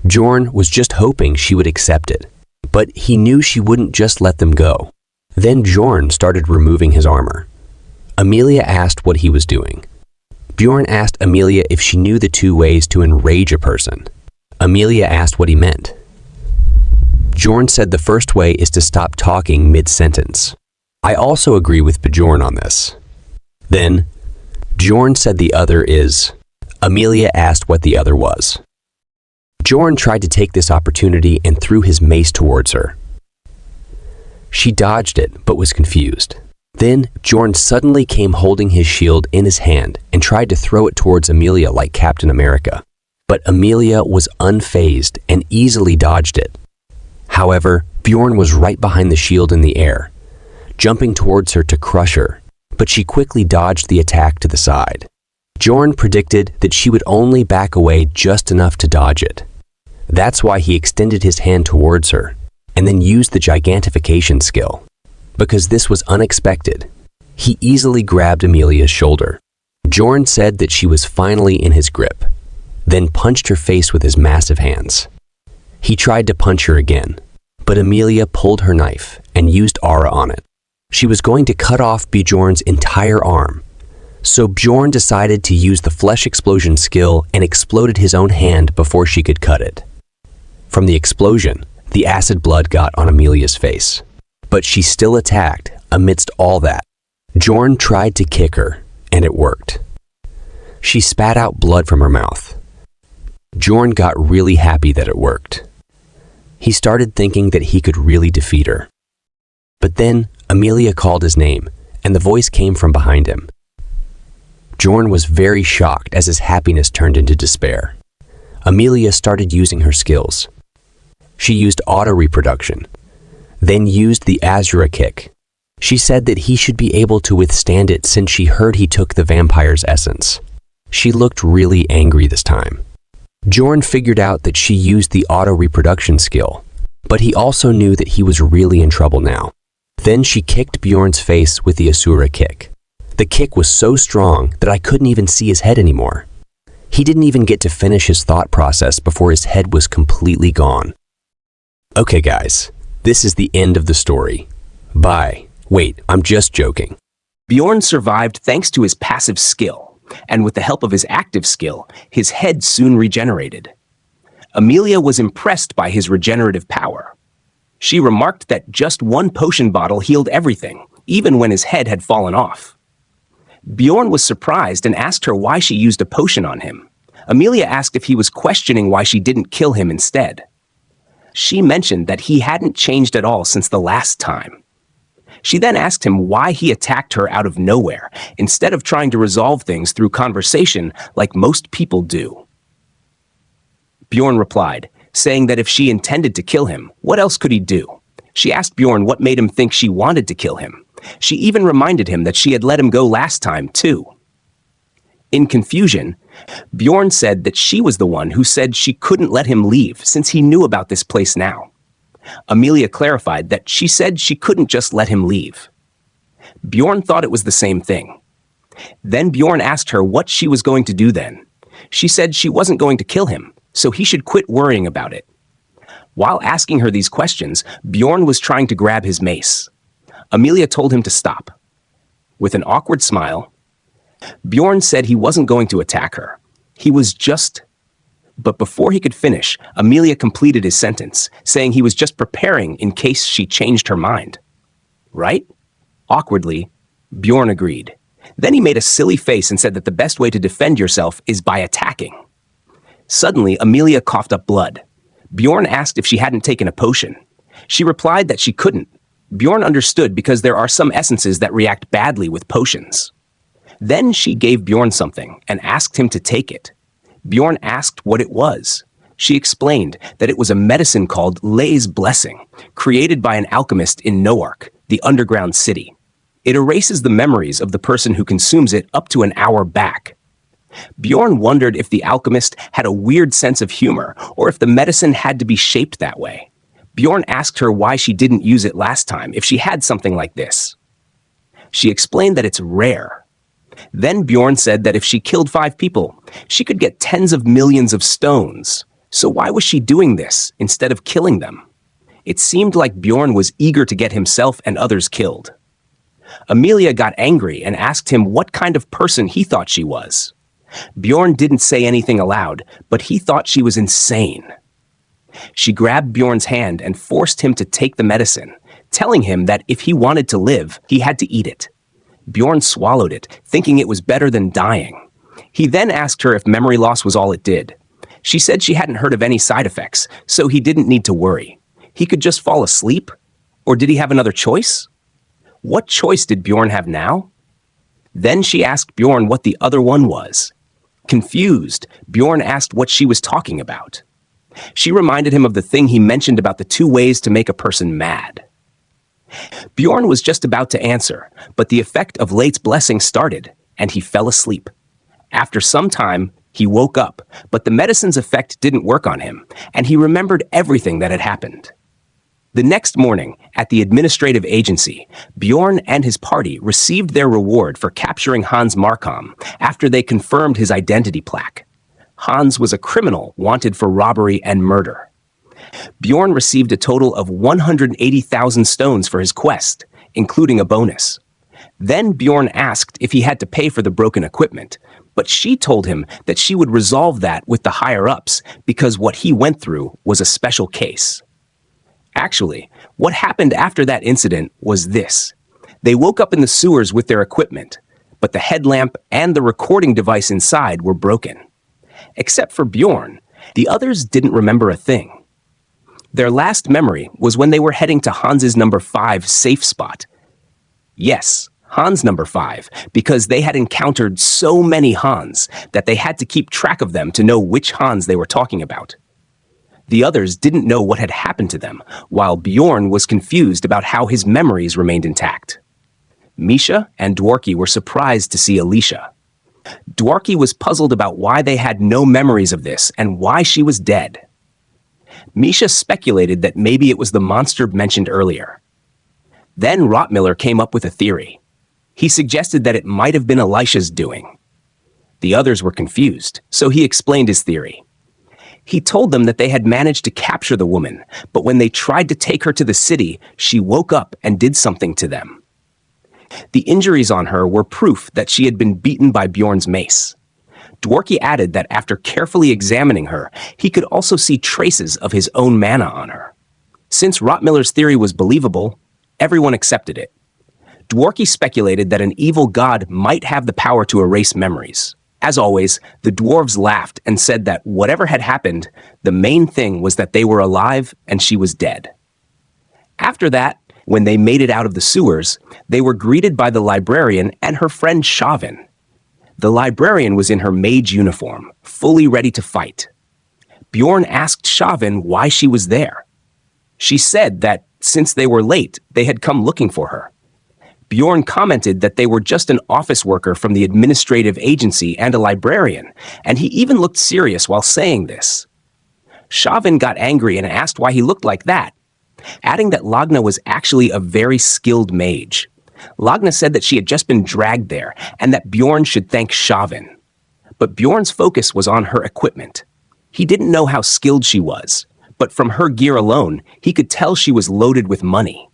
Bjorn was just hoping she would accept it, but he knew she wouldn't just let them go. Then Bjorn started removing his armor. Amelia asked what he was doing. Bjorn asked Amelia if she knew the 2 ways to enrage a person. Amelia asked what he meant. Bjorn said the first way is to stop talking mid-sentence. I also agree with Bjorn on this. Then, Bjorn said the other is. Amelia asked what the other was. Bjorn tried to take this opportunity and threw his mace towards her. She dodged it, but was confused. Then, Bjorn suddenly came holding his shield in his hand and tried to throw it towards Amelia like Captain America. But Amelia was unfazed and easily dodged it. However, Bjorn was right behind the shield in the air, jumping towards her to crush her, but she quickly dodged the attack to the side. Bjorn predicted that she would only back away just enough to dodge it. That's why he extended his hand towards her, and then used the gigantification skill. Because this was unexpected, he easily grabbed Amelia's shoulder. Bjorn said that she was finally in his grip, then punched her face with his massive hands. He tried to punch her again, but Amelia pulled her knife and used aura on it. She was going to cut off Bjorn's entire arm, so Bjorn decided to use the flesh explosion skill and exploded his own hand before she could cut it. From the explosion, the acid blood got on Amelia's face, but she still attacked amidst all that. Bjorn tried to kick her, and it worked. She spat out blood from her mouth. Bjorn got really happy that it worked. He started thinking that he could really defeat her. But then Amelia called his name, and the voice came from behind him. Bjorn was very shocked as his happiness turned into despair. Amelia started using her skills. She used auto-reproduction, then used the Azura kick. She said that he should be able to withstand it since she heard he took the vampire's essence. She looked really angry this time. Bjorn figured out that she used the auto-reproduction skill, but he also knew that he was really in trouble now. Then she kicked Bjorn's face with the Asura kick. The kick was so strong that I couldn't even see his head anymore. He didn't even get to finish his thought process before his head was completely gone. Okay guys, this is the end of the story. Bye. Wait, I'm just joking. Bjorn survived thanks to his passive skill, and with the help of his active skill, his head soon regenerated. Amelia was impressed by his regenerative power. She remarked that just one potion bottle healed everything, even when his head had fallen off. Bjorn was surprised and asked her why she used a potion on him. Amelia asked if he was questioning why she didn't kill him instead. She mentioned that he hadn't changed at all since the last time. She then asked him why he attacked her out of nowhere, instead of trying to resolve things through conversation like most people do. Bjorn replied, saying that if she intended to kill him, what else could he do? She asked Bjorn what made him think she wanted to kill him. She even reminded him that she had let him go last time, too. In confusion, Bjorn said that she was the one who said she couldn't let him leave since he knew about this place now. Amelia clarified that she said she couldn't just let him leave. Bjorn thought it was the same thing. Then Bjorn asked her what she was going to do then. She said she wasn't going to kill him, so he should quit worrying about it. While asking her these questions, Bjorn was trying to grab his mace. Amelia told him to stop. With an awkward smile, Bjorn said he wasn't going to attack her. He was just... But before he could finish, Amelia completed his sentence, saying he was just preparing in case she changed her mind. Right? Awkwardly, Bjorn agreed. Then he made a silly face and said that the best way to defend yourself is by attacking. Suddenly, Amelia coughed up blood. Bjorn asked if she hadn't taken a potion. She replied that she couldn't. Bjorn understood because there are some essences that react badly with potions. Then she gave Bjorn something and asked him to take it. Bjorn asked what it was. She explained that it was a medicine called Lei's Blessing, created by an alchemist in Noark, the underground city. It erases the memories of the person who consumes it up to an hour back. Bjorn wondered if the alchemist had a weird sense of humor or if the medicine had to be shaped that way. Bjorn asked her why she didn't use it last time if she had something like this. She explained that it's rare. Then Bjorn said that if she killed 5 people, she could get tens of millions of stones. So why was she doing this instead of killing them? It seemed like Bjorn was eager to get himself and others killed. Amelia got angry and asked him what kind of person he thought she was. Bjorn didn't say anything aloud, but he thought she was insane. She grabbed Bjorn's hand and forced him to take the medicine, telling him that if he wanted to live, he had to eat it. Bjorn swallowed it, thinking it was better than dying. He then asked her if memory loss was all it did. She said she hadn't heard of any side effects, so he didn't need to worry. He could just fall asleep? Or did he have another choice? What choice did Bjorn have now? Then she asked Bjorn what the other one was. Confused, Bjorn asked what she was talking about. She reminded him of the thing he mentioned about the 2 ways to make a person mad. Bjorn was just about to answer, but the effect of Lei's blessing started, and he fell asleep. After some time, he woke up, but the medicine's effect didn't work on him, and he remembered everything that had happened. The next morning, at the administrative agency, Bjorn and his party received their reward for capturing Hans Markham after they confirmed his identity plaque. Hans was a criminal wanted for robbery and murder. Bjorn received a total of 180,000 stones for his quest, including a bonus. Then Bjorn asked if he had to pay for the broken equipment, but she told him that she would resolve that with the higher-ups because what he went through was a special case. Actually, what happened after that incident was this. They woke up in the sewers with their equipment, but the headlamp and the recording device inside were broken. Except for Bjorn, the others didn't remember a thing. Their last memory was when they were heading to Hans's number 5 safe spot. Yes, Hans number 5, because they had encountered so many Hans that they had to keep track of them to know which Hans they were talking about. The others didn't know what had happened to them, while Bjorn was confused about how his memories remained intact. Misha and Dworki were surprised to see Alicia. Dworki was puzzled about why they had no memories of this and why she was dead. Misha speculated that maybe it was the monster mentioned earlier. Then Rottmiller came up with a theory. He suggested that it might have been Elisha's doing. The others were confused, so he explained his theory. He told them that they had managed to capture the woman, but when they tried to take her to the city, she woke up and did something to them. The injuries on her were proof that she had been beaten by Bjorn's mace. Dworki added that after carefully examining her, he could also see traces of his own mana on her. Since Rottmiller's theory was believable, everyone accepted it. Dworki speculated that an evil god might have the power to erase memories. As always, the dwarves laughed and said that whatever had happened, the main thing was that they were alive and she was dead. After that, when they made it out of the sewers, they were greeted by the librarian and her friend Shavin. The librarian was in her mage uniform, fully ready to fight. Bjorn asked Shavin why she was there. She said that since they were late, they had come looking for her. Bjorn commented that they were just an office worker from the administrative agency and a librarian, and he even looked serious while saying this. Shavin got angry and asked why he looked like that, adding that Lagna was actually a very skilled mage. Lagna said that she had just been dragged there and that Bjorn should thank Shavin. But Bjorn's focus was on her equipment. He didn't know how skilled she was, but from her gear alone, he could tell she was loaded with money.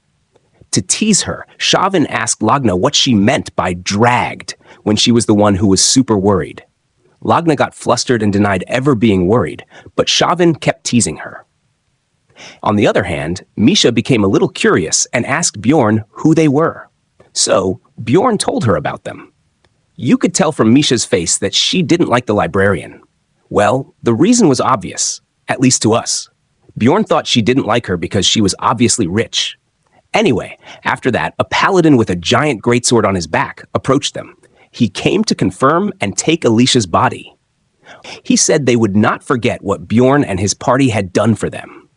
To tease her, Shavin asked Lagna what she meant by dragged when she was the one who was super worried. Lagna got flustered and denied ever being worried, but Shavin kept teasing her. On the other hand, Misha became a little curious and asked Bjorn who they were. So, Bjorn told her about them. You could tell from Misha's face that she didn't like the librarian. Well, the reason was obvious, at least to us. Bjorn thought she didn't like her because she was obviously rich. Anyway, after that, a paladin with a giant greatsword on his back approached them. He came to confirm and take Alicia's body. He said they would not forget what Bjorn and his party had done for them.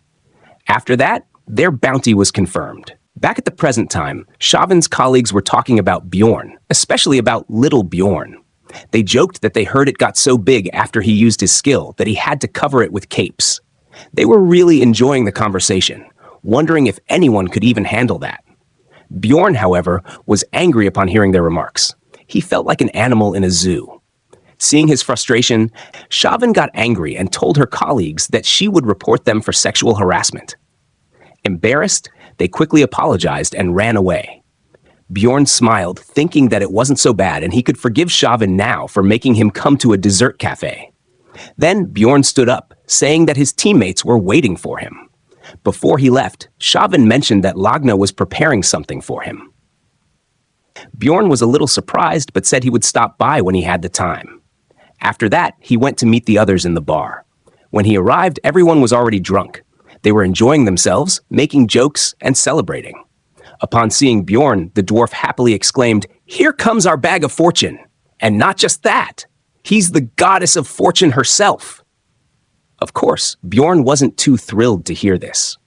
After that, their bounty was confirmed. Back at the present time, Shavin's colleagues were talking about Bjorn, especially about little Bjorn. They joked that they heard it got so big after he used his skill that he had to cover it with capes. They were really enjoying the conversation, wondering if anyone could even handle that. Bjorn, however, was angry upon hearing their remarks. He felt like an animal in a zoo. Seeing his frustration, Shavin got angry and told her colleagues that she would report them for sexual harassment. Embarrassed, they quickly apologized and ran away. Bjorn smiled, thinking that it wasn't so bad and he could forgive Shavin now for making him come to a dessert cafe. Then Bjorn stood up, saying that his teammates were waiting for him. Before he left, Shavin mentioned that Lagna was preparing something for him. Bjorn was a little surprised, but said he would stop by when he had the time. After that, he went to meet the others in the bar. When he arrived, everyone was already drunk. They were enjoying themselves, making jokes, and celebrating. Upon seeing Bjorn, the dwarf happily exclaimed, "Here comes our bag of fortune! And not just that! He's the goddess of fortune herself!" Of course, Bjorn wasn't too thrilled to hear this.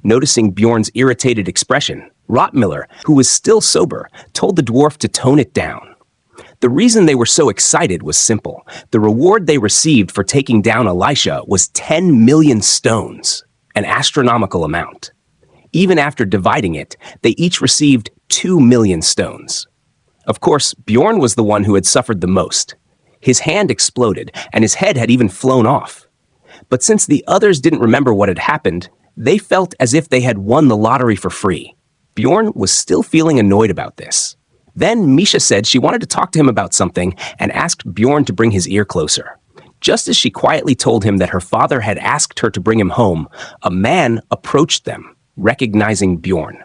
Noticing Bjorn's irritated expression, Rottmiller, who was still sober, told the dwarf to tone it down. The reason they were so excited was simple. The reward they received for taking down Elisha was 10 million stones, an astronomical amount. Even after dividing it, they each received 2 million stones. Of course, Bjorn was the one who had suffered the most. His hand exploded, and his head had even flown off. But since the others didn't remember what had happened, they felt as if they had won the lottery for free. Bjorn was still feeling annoyed about this. Then Misha said she wanted to talk to him about something and asked Bjorn to bring his ear closer. Just as she quietly told him that her father had asked her to bring him home, a man approached them, recognizing Bjorn.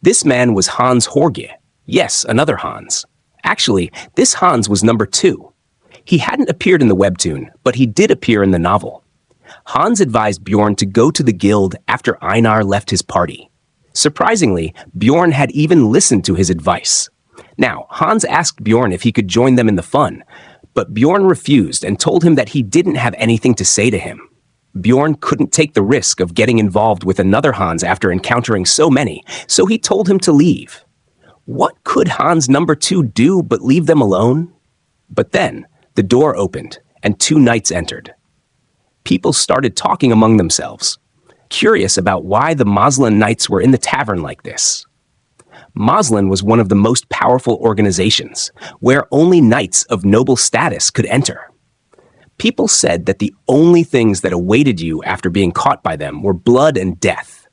This man was Hans Horge. Yes, another Hans. Actually, this Hans was number 2. He hadn't appeared in the webtoon, but he did appear in the novel. Hans advised Bjorn to go to the guild after Einar left his party. Surprisingly, Bjorn had even listened to his advice. Now, Hans asked Bjorn if he could join them in the fun, but Bjorn refused and told him that he didn't have anything to say to him. Bjorn couldn't take the risk of getting involved with another Hans after encountering so many, so he told him to leave. What could Hans number 2 do but leave them alone? But then, the door opened, and 2 knights entered. People started talking among themselves, curious about why the Moslem Knights were in the tavern like this. Moslem was one of the most powerful organizations, where only knights of noble status could enter. People said that the only things that awaited you after being caught by them were blood and death.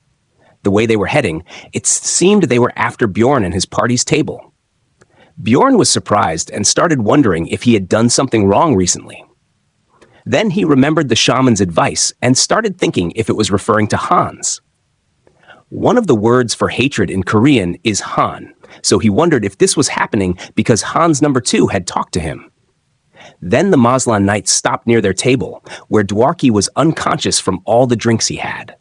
The way they were heading, it seemed they were after Bjorn and his party's table. Bjorn was surprised and started wondering if he had done something wrong recently. Then he remembered the shaman's advice and started thinking if it was referring to Hans. One of the words for hatred in Korean is Han, so he wondered if this was happening because Hans number 2 had talked to him. Then the Moslem Knights stopped near their table, where Dwarki was unconscious from all the drinks he had.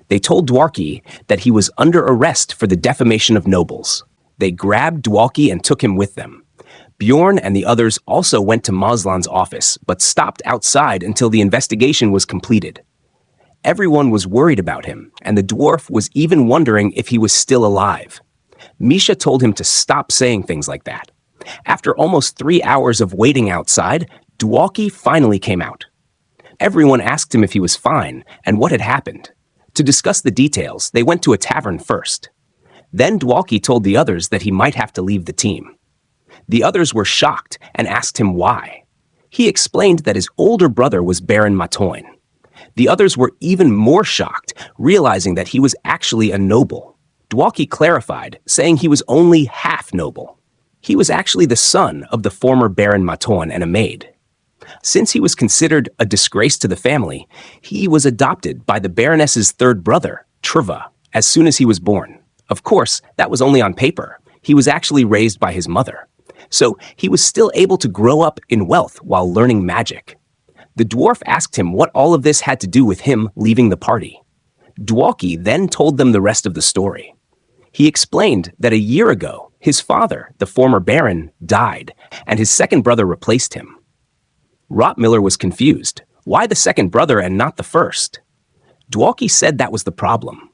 They told Dwarki that he was under arrest for the defamation of nobles. They grabbed Dwarki and took him with them. Bjorn and the others also went to Moslan's office, but stopped outside until the investigation was completed. Everyone was worried about him, and the dwarf was even wondering if he was still alive. Misha told him to stop saying things like that. After almost 3 hours of waiting outside, Dwarki finally came out. Everyone asked him if he was fine and what had happened. To discuss the details, they went to a tavern first. Then Dwarki told the others that he might have to leave the team. The others were shocked and asked him why. He explained that his older brother was Baron Matoin. The others were even more shocked, realizing that he was actually a noble. Dwarki clarified, saying he was only half noble. He was actually the son of the former Baron Matoin and a maid. Since he was considered a disgrace to the family, he was adopted by the Baroness's third brother, Trva, as soon as he was born. Of course, that was only on paper. He was actually raised by his mother. So he was still able to grow up in wealth while learning magic. The dwarf asked him what all of this had to do with him leaving the party. Dwarki then told them the rest of the story. He explained that a year ago, his father, the former baron, died, and his second brother replaced him. Rottmiller was confused. Why the second brother and not the first? Dwarki said that was the problem.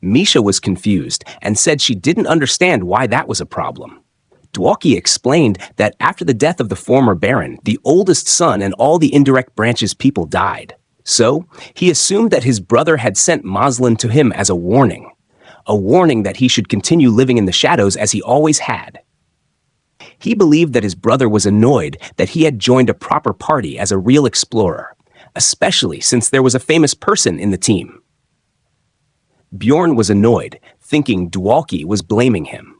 Misha was confused and said she didn't understand why that was a problem. Dwarki explained that after the death of the former baron, the oldest son and all the indirect branches people died. So, he assumed that his brother had sent Moslem to him as a warning that he should continue living in the shadows as he always had. He believed that his brother was annoyed that he had joined a proper party as a real explorer, especially since there was a famous person in the team. Bjorn was annoyed, thinking Dwarki was blaming him.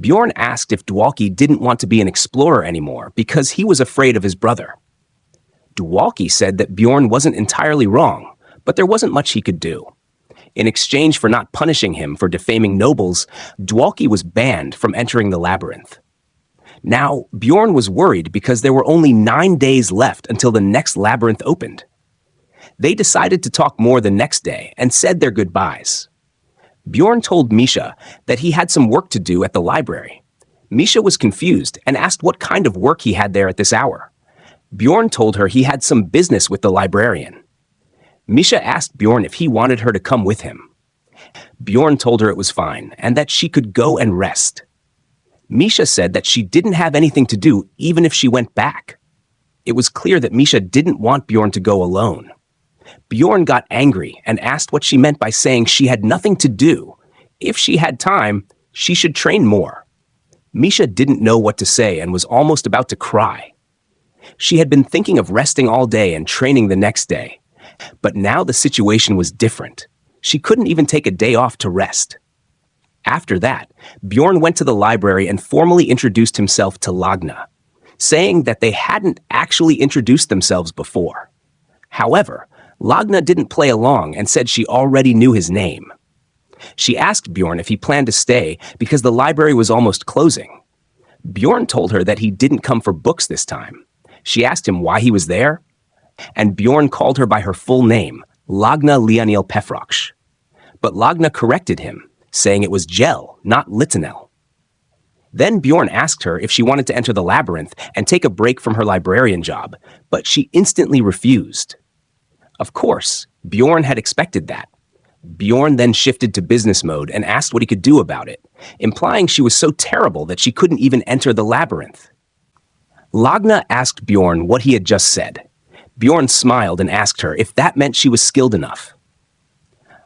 Bjorn asked if Dwarki didn't want to be an explorer anymore because he was afraid of his brother. Dwarki said that Bjorn wasn't entirely wrong, but there wasn't much he could do. In exchange for not punishing him for defaming nobles, Dwarki was banned from entering the labyrinth. Now, Bjorn was worried because there were only 9 days left until the next labyrinth opened. They decided to talk more the next day and said their goodbyes. Bjorn told Misha that he had some work to do at the library. Misha was confused and asked what kind of work he had there at this hour. Bjorn told her he had some business with the librarian. Misha asked Bjorn if he wanted her to come with him. Bjorn told her it was fine and that she could go and rest. Misha said that she didn't have anything to do even if she went back. It was clear that Misha didn't want Bjorn to go alone. Bjorn got angry and asked what she meant by saying she had nothing to do. If she had time, she should train more. Misha didn't know what to say and was almost about to cry. She had been thinking of resting all day and training the next day. But now the situation was different. She couldn't even take a day off to rest. After that, Bjorn went to the library and formally introduced himself to Lagna, saying that they hadn't actually introduced themselves before. However, Lagna didn't play along and said she already knew his name. She asked Bjorn if he planned to stay because the library was almost closing. Bjorn told her that he didn't come for books this time. She asked him why he was there, and Bjorn called her by her full name, Lagna Leonil Pefrox. But Lagna corrected him, saying it was Gel, not Litanel. Then Bjorn asked her if she wanted to enter the labyrinth and take a break from her librarian job, but she instantly refused. Of course, Bjorn had expected that. Bjorn then shifted to business mode and asked what he could do about it, implying she was so terrible that she couldn't even enter the labyrinth. Lagna asked Bjorn what he had just said. Bjorn smiled and asked her if that meant she was skilled enough.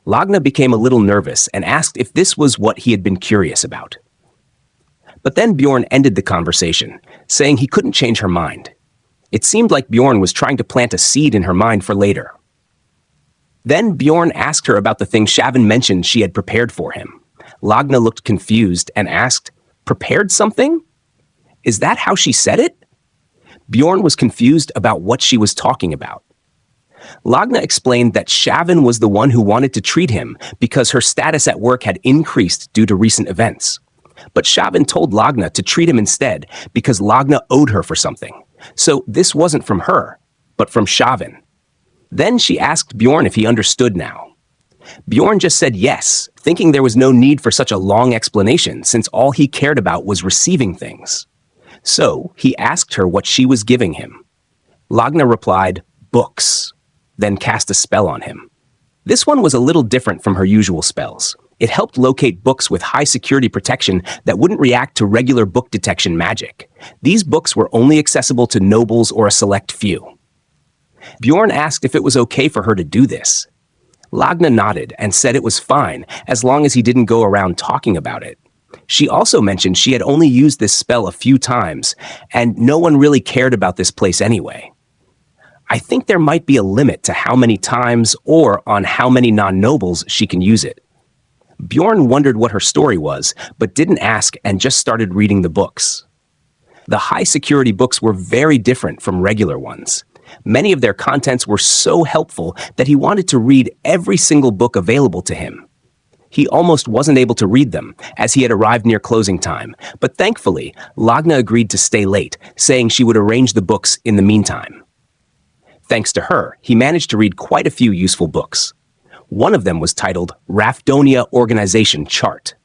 Lagna became a little nervous and asked if this was what he had been curious about. But then Bjorn ended the conversation, saying he couldn't change her mind. It seemed like Bjorn was trying to plant a seed in her mind for later. Then Bjorn asked her about the thing Shavin mentioned she had prepared for him. Lagna looked confused and asked, "Prepared something? Is that how she said it?" Bjorn was confused about what she was talking about. Lagna explained that Shavin was the one who wanted to treat him because her status at work had increased due to recent events. But Shavin told Lagna to treat him instead because Lagna owed her for something. So this wasn't from her, but from Shavin. Then she asked Bjorn if he understood now. Bjorn just said yes, thinking there was no need for such a long explanation since all he cared about was receiving things. So he asked her what she was giving him. Lagna replied, "Books," then cast a spell on him. This one was a little different from her usual spells. It helped locate books with high security protection that wouldn't react to regular book detection magic. These books were only accessible to nobles or a select few. Bjorn asked if it was okay for her to do this. Lagna nodded and said it was fine as long as he didn't go around talking about it. She also mentioned she had only used this spell a few times, and no one really cared about this place anyway. I think there might be a limit to how many times or on how many non-nobles she can use it. Bjorn wondered what her story was, but didn't ask and just started reading the books. The high-security books were very different from regular ones. Many of their contents were so helpful that he wanted to read every single book available to him. He almost wasn't able to read them, as he had arrived near closing time, but thankfully, Lagna agreed to stay late, saying she would arrange the books in the meantime. Thanks to her, he managed to read quite a few useful books. One of them was titled Rafdonia Organization Chart.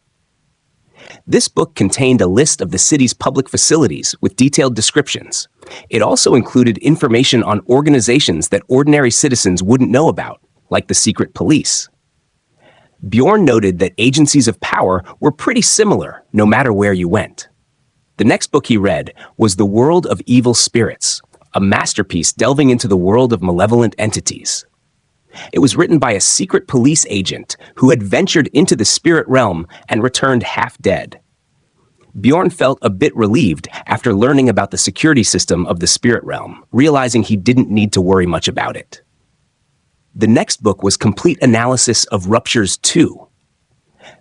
This book contained a list of the city's public facilities with detailed descriptions. It also included information on organizations that ordinary citizens wouldn't know about, like the secret police. Bjorn noted that agencies of power were pretty similar no matter where you went. The next book he read was The World of Evil Spirits, a masterpiece delving into the world of malevolent entities. It was written by a secret police agent who had ventured into the spirit realm and returned half dead. Bjorn felt a bit relieved after learning about the security system of the spirit realm, realizing he didn't need to worry much about it. The next book was Complete Analysis of Ruptures 2.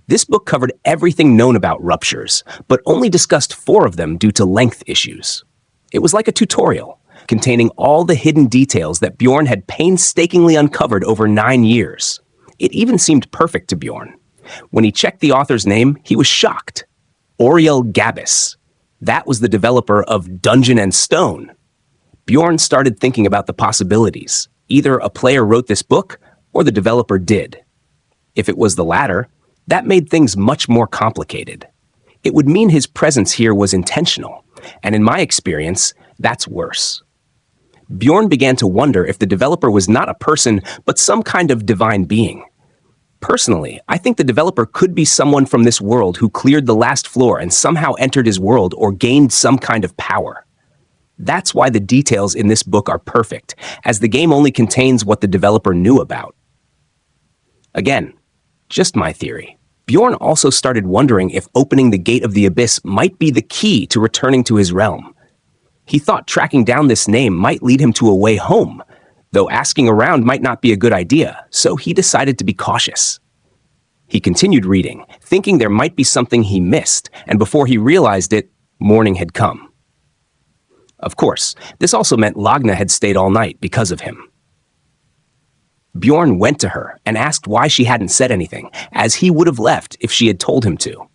This book covered everything known about ruptures, but only discussed 4 of them due to length issues. It was like a tutorial, containing all the hidden details that Bjorn had painstakingly uncovered over 9 years. It even seemed perfect to Bjorn. When he checked the author's name, he was shocked. Oriel Gabbis. That was the developer of Dungeon and Stone. Bjorn started thinking about the possibilities. Either a player wrote this book, or the developer did. If it was the latter, that made things much more complicated. It would mean his presence here was intentional, and in my experience, that's worse. Bjorn began to wonder if the developer was not a person, but some kind of divine being. Personally, I think the developer could be someone from this world who cleared the last floor and somehow entered his world or gained some kind of power. That's why the details in this book are perfect, as the game only contains what the developer knew about. Again, just my theory. Bjorn also started wondering if opening the Gate of the Abyss might be the key to returning to his realm. He thought tracking down this name might lead him to a way home, though asking around might not be a good idea, so he decided to be cautious. He continued reading, thinking there might be something he missed, and before he realized it, morning had come. Of course, this also meant Lagna had stayed all night because of him. Bjorn went to her and asked why she hadn't said anything, as he would have left if she had told him to.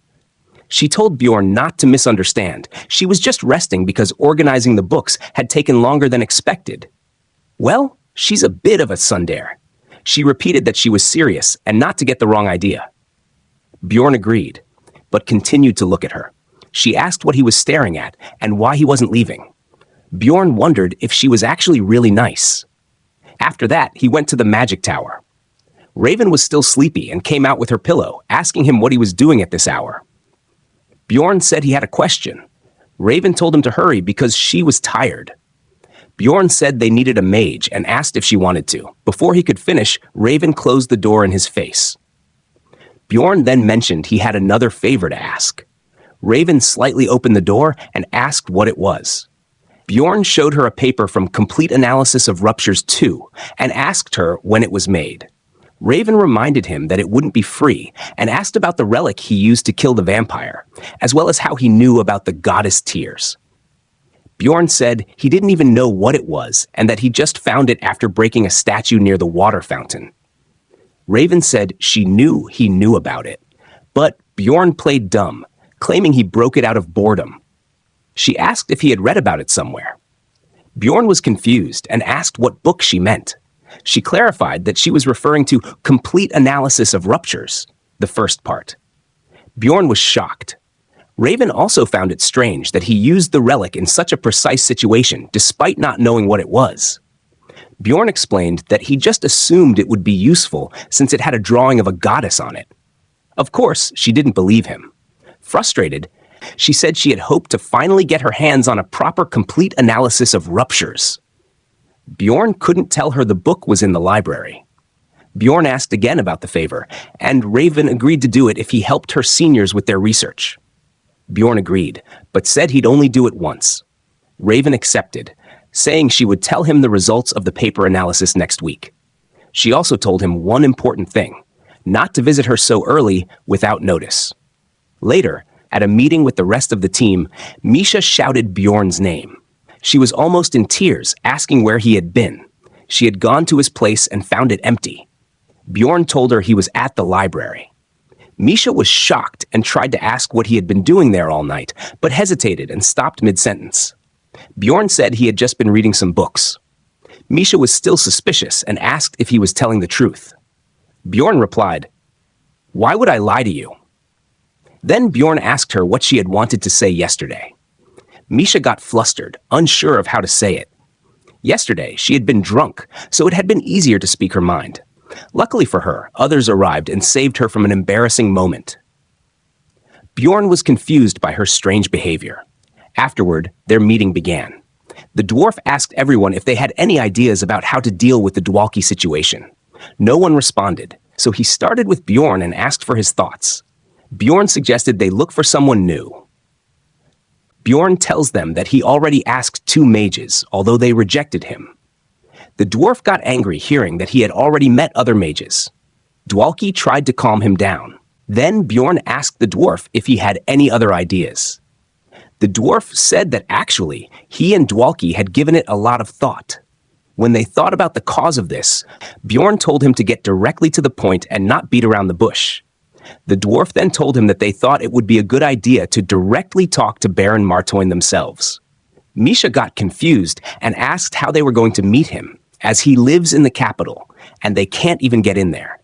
She told Bjorn not to misunderstand. She was just resting because organizing the books had taken longer than expected. Well, she's a bit of a tsundere. She repeated that she was serious and not to get the wrong idea. Bjorn agreed, but continued to look at her. She asked what he was staring at and why he wasn't leaving. Bjorn wondered if she was actually really nice. After that, he went to the magic tower. Raven was still sleepy and came out with her pillow, asking him what he was doing at this hour. Bjorn said he had a question. Raven told him to hurry because she was tired. Bjorn said they needed a mage and asked if she wanted to. Before he could finish, Raven closed the door in his face. Bjorn then mentioned he had another favor to ask. Raven slightly opened the door and asked what it was. Bjorn showed her a paper from Complete Analysis of Ruptures 2 and asked her when it was made. Raven reminded him that it wouldn't be free and asked about the relic he used to kill the vampire, as well as how he knew about the goddess tears. Bjorn said he didn't even know what it was and that he just found it after breaking a statue near the water fountain. Raven said she knew he knew about it, but Bjorn played dumb, claiming he broke it out of boredom. She asked if he had read about it somewhere. Bjorn was confused and asked what book she meant. She clarified that she was referring to Complete Analysis of Ruptures, the first part. Bjorn was shocked. Raven also found it strange that he used the relic in such a precise situation, despite not knowing what it was. Bjorn explained that he just assumed it would be useful since it had a drawing of a goddess on it. Of course, she didn't believe him. Frustrated, she said she had hoped to finally get her hands on a proper complete analysis of ruptures. Bjorn couldn't tell her the book was in the library. Bjorn asked again about the favor, and Raven agreed to do it if he helped her seniors with their research. Bjorn agreed, but said he'd only do it once. Raven accepted, saying she would tell him the results of the paper analysis next week. She also told him one important thing, not to visit her so early without notice. Later, at a meeting with the rest of the team, Misha shouted Bjorn's name. She was almost in tears, asking where he had been. She had gone to his place and found it empty. Bjorn told her he was at the library. Misha was shocked and tried to ask what he had been doing there all night, but hesitated and stopped mid-sentence. Bjorn said he had just been reading some books. Misha was still suspicious and asked if he was telling the truth. Bjorn replied, "Why would I lie to you?" Then Bjorn asked her what she had wanted to say yesterday. Misha got flustered, unsure of how to say it. Yesterday, she had been drunk, so it had been easier to speak her mind. Luckily for her, others arrived and saved her from an embarrassing moment. Bjorn was confused by her strange behavior. Afterward, their meeting began. The dwarf asked everyone if they had any ideas about how to deal with the Dwalki situation. No one responded, so he started with Bjorn and asked for his thoughts. Bjorn suggested they look for someone new. Bjorn tells them that he already asked 2 mages, although they rejected him. The dwarf got angry hearing that he had already met other mages. Dwalki tried to calm him down. Then Bjorn asked the dwarf if he had any other ideas. The dwarf said that actually, he and Dwalki had given it a lot of thought. When they thought about the cause of this, Bjorn told him to get directly to the point and not beat around the bush. The dwarf then told him that they thought it would be a good idea to directly talk to Baron Martoin themselves. Misha got confused and asked how they were going to meet him, as he lives in the capital, and they can't even get in there.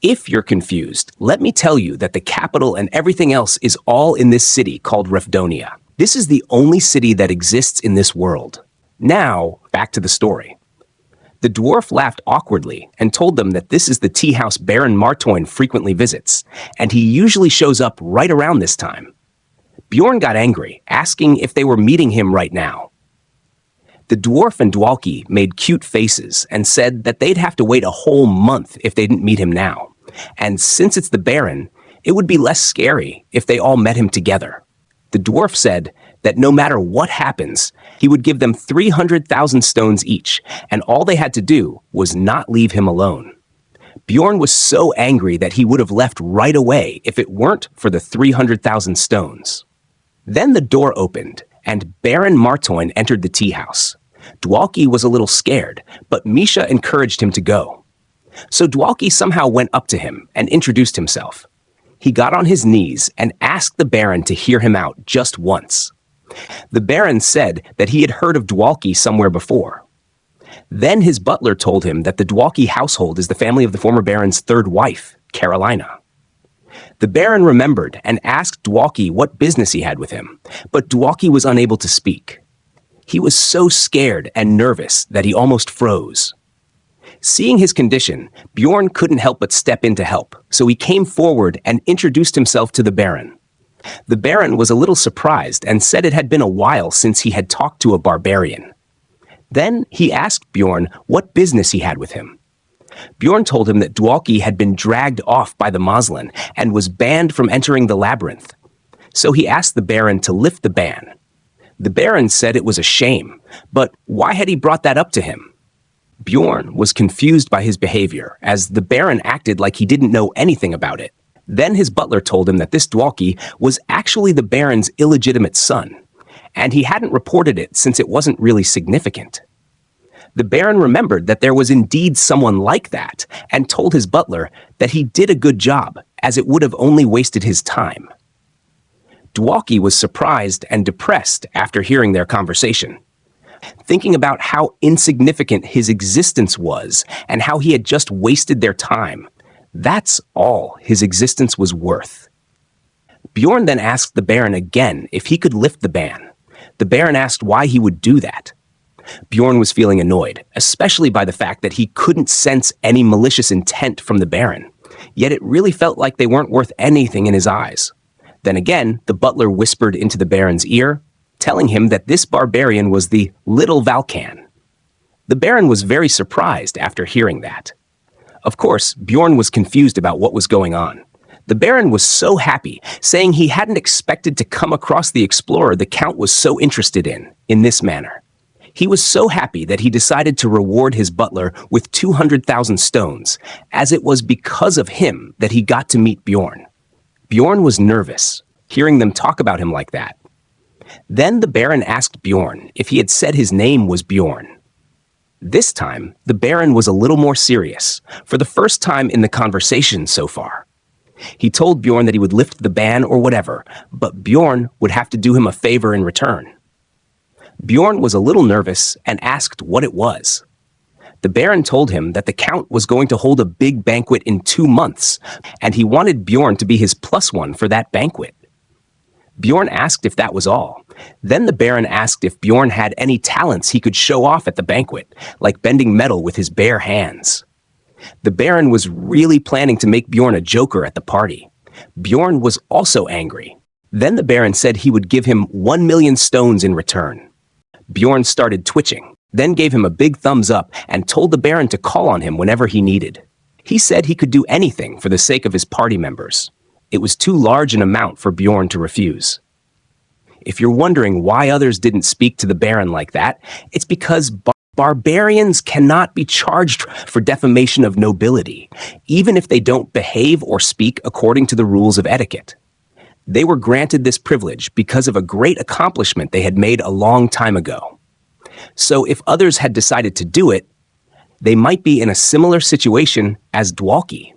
If you're confused, let me tell you that the capital and everything else is all in this city called Refdonia. This is the only city that exists in this world. Now, back to the story. The dwarf laughed awkwardly and told them that this is the tea house Baron Martoin frequently visits, and he usually shows up right around this time. Bjorn got angry, asking if they were meeting him right now. The dwarf and Dwalki made cute faces and said that they'd have to wait a whole month if they didn't meet him now. And since it's the Baron, it would be less scary if they all met him together. The dwarf said that no matter what happens, he would give them 300,000 stones each, and all they had to do was not leave him alone. Bjorn was so angry that he would have left right away if it weren't for the 300,000 stones. Then the door opened, and Baron Martoin entered the tea house. Dwalki was a little scared, but Misha encouraged him to go. So Dwalki somehow went up to him and introduced himself. He got on his knees and asked the Baron to hear him out just once. The Baron said that he had heard of Dwalki somewhere before. Then his butler told him that the Dwalki household is the family of the former Baron's third wife, Carolina. The Baron remembered and asked Dwalki what business he had with him, but Dwalki was unable to speak. He was so scared and nervous that he almost froze. Seeing his condition, Bjorn couldn't help but step in to help, so he came forward and introduced himself to the Baron. The Baron was a little surprised and said it had been a while since he had talked to a barbarian. Then he asked Bjorn what business he had with him. Bjorn told him that Dwalki had been dragged off by the Moslin and was banned from entering the labyrinth. So he asked the Baron to lift the ban. The Baron said it was a shame, but why had he brought that up to him? Bjorn was confused by his behavior, as the Baron acted like he didn't know anything about it. Then his butler told him that this Dwalki was actually the Baron's illegitimate son, and he hadn't reported it since it wasn't really significant. The Baron remembered that there was indeed someone like that, and told his butler that he did a good job, as it would have only wasted his time. Dwalki was surprised and depressed after hearing their conversation. Thinking about how insignificant his existence was and how he had just wasted their time, that's all his existence was worth. Bjorn then asked the Baron again if he could lift the ban. The Baron asked why he would do that. Bjorn was feeling annoyed, especially by the fact that he couldn't sense any malicious intent from the Baron, yet it really felt like they weren't worth anything in his eyes. Then again, the butler whispered into the Baron's ear, telling him that this barbarian was the Little Valkan. The Baron was very surprised after hearing that. Of course, Bjorn was confused about what was going on. The Baron was so happy, saying he hadn't expected to come across the explorer the Count was so interested in this manner. He was so happy that he decided to reward his butler with 200,000 stones, as it was because of him that he got to meet Bjorn. Bjorn was nervous, hearing them talk about him like that. Then the Baron asked Bjorn if he had said his name was Bjorn. This time, the Baron was a little more serious, for the first time in the conversation so far. He told Bjorn that he would lift the ban or whatever, but Bjorn would have to do him a favor in return. Bjorn was a little nervous and asked what it was. The Baron told him that the Count was going to hold a big banquet in 2 months, and he wanted Bjorn to be his +1 for that banquet. Bjorn asked if that was all. Then the Baron asked if Bjorn had any talents he could show off at the banquet, like bending metal with his bare hands. The Baron was really planning to make Bjorn a joker at the party. Bjorn was also angry. Then the Baron said he would give him 1 million stones in return. Bjorn started twitching, then gave him a big thumbs up and told the Baron to call on him whenever he needed. He said he could do anything for the sake of his party members. It was too large an amount for Bjorn to refuse. If you're wondering why others didn't speak to the Baron like that, it's because barbarians cannot be charged for defamation of nobility, even if they don't behave or speak according to the rules of etiquette. They were granted this privilege because of a great accomplishment they had made a long time ago. So if others had decided to do it, they might be in a similar situation as Dwalki.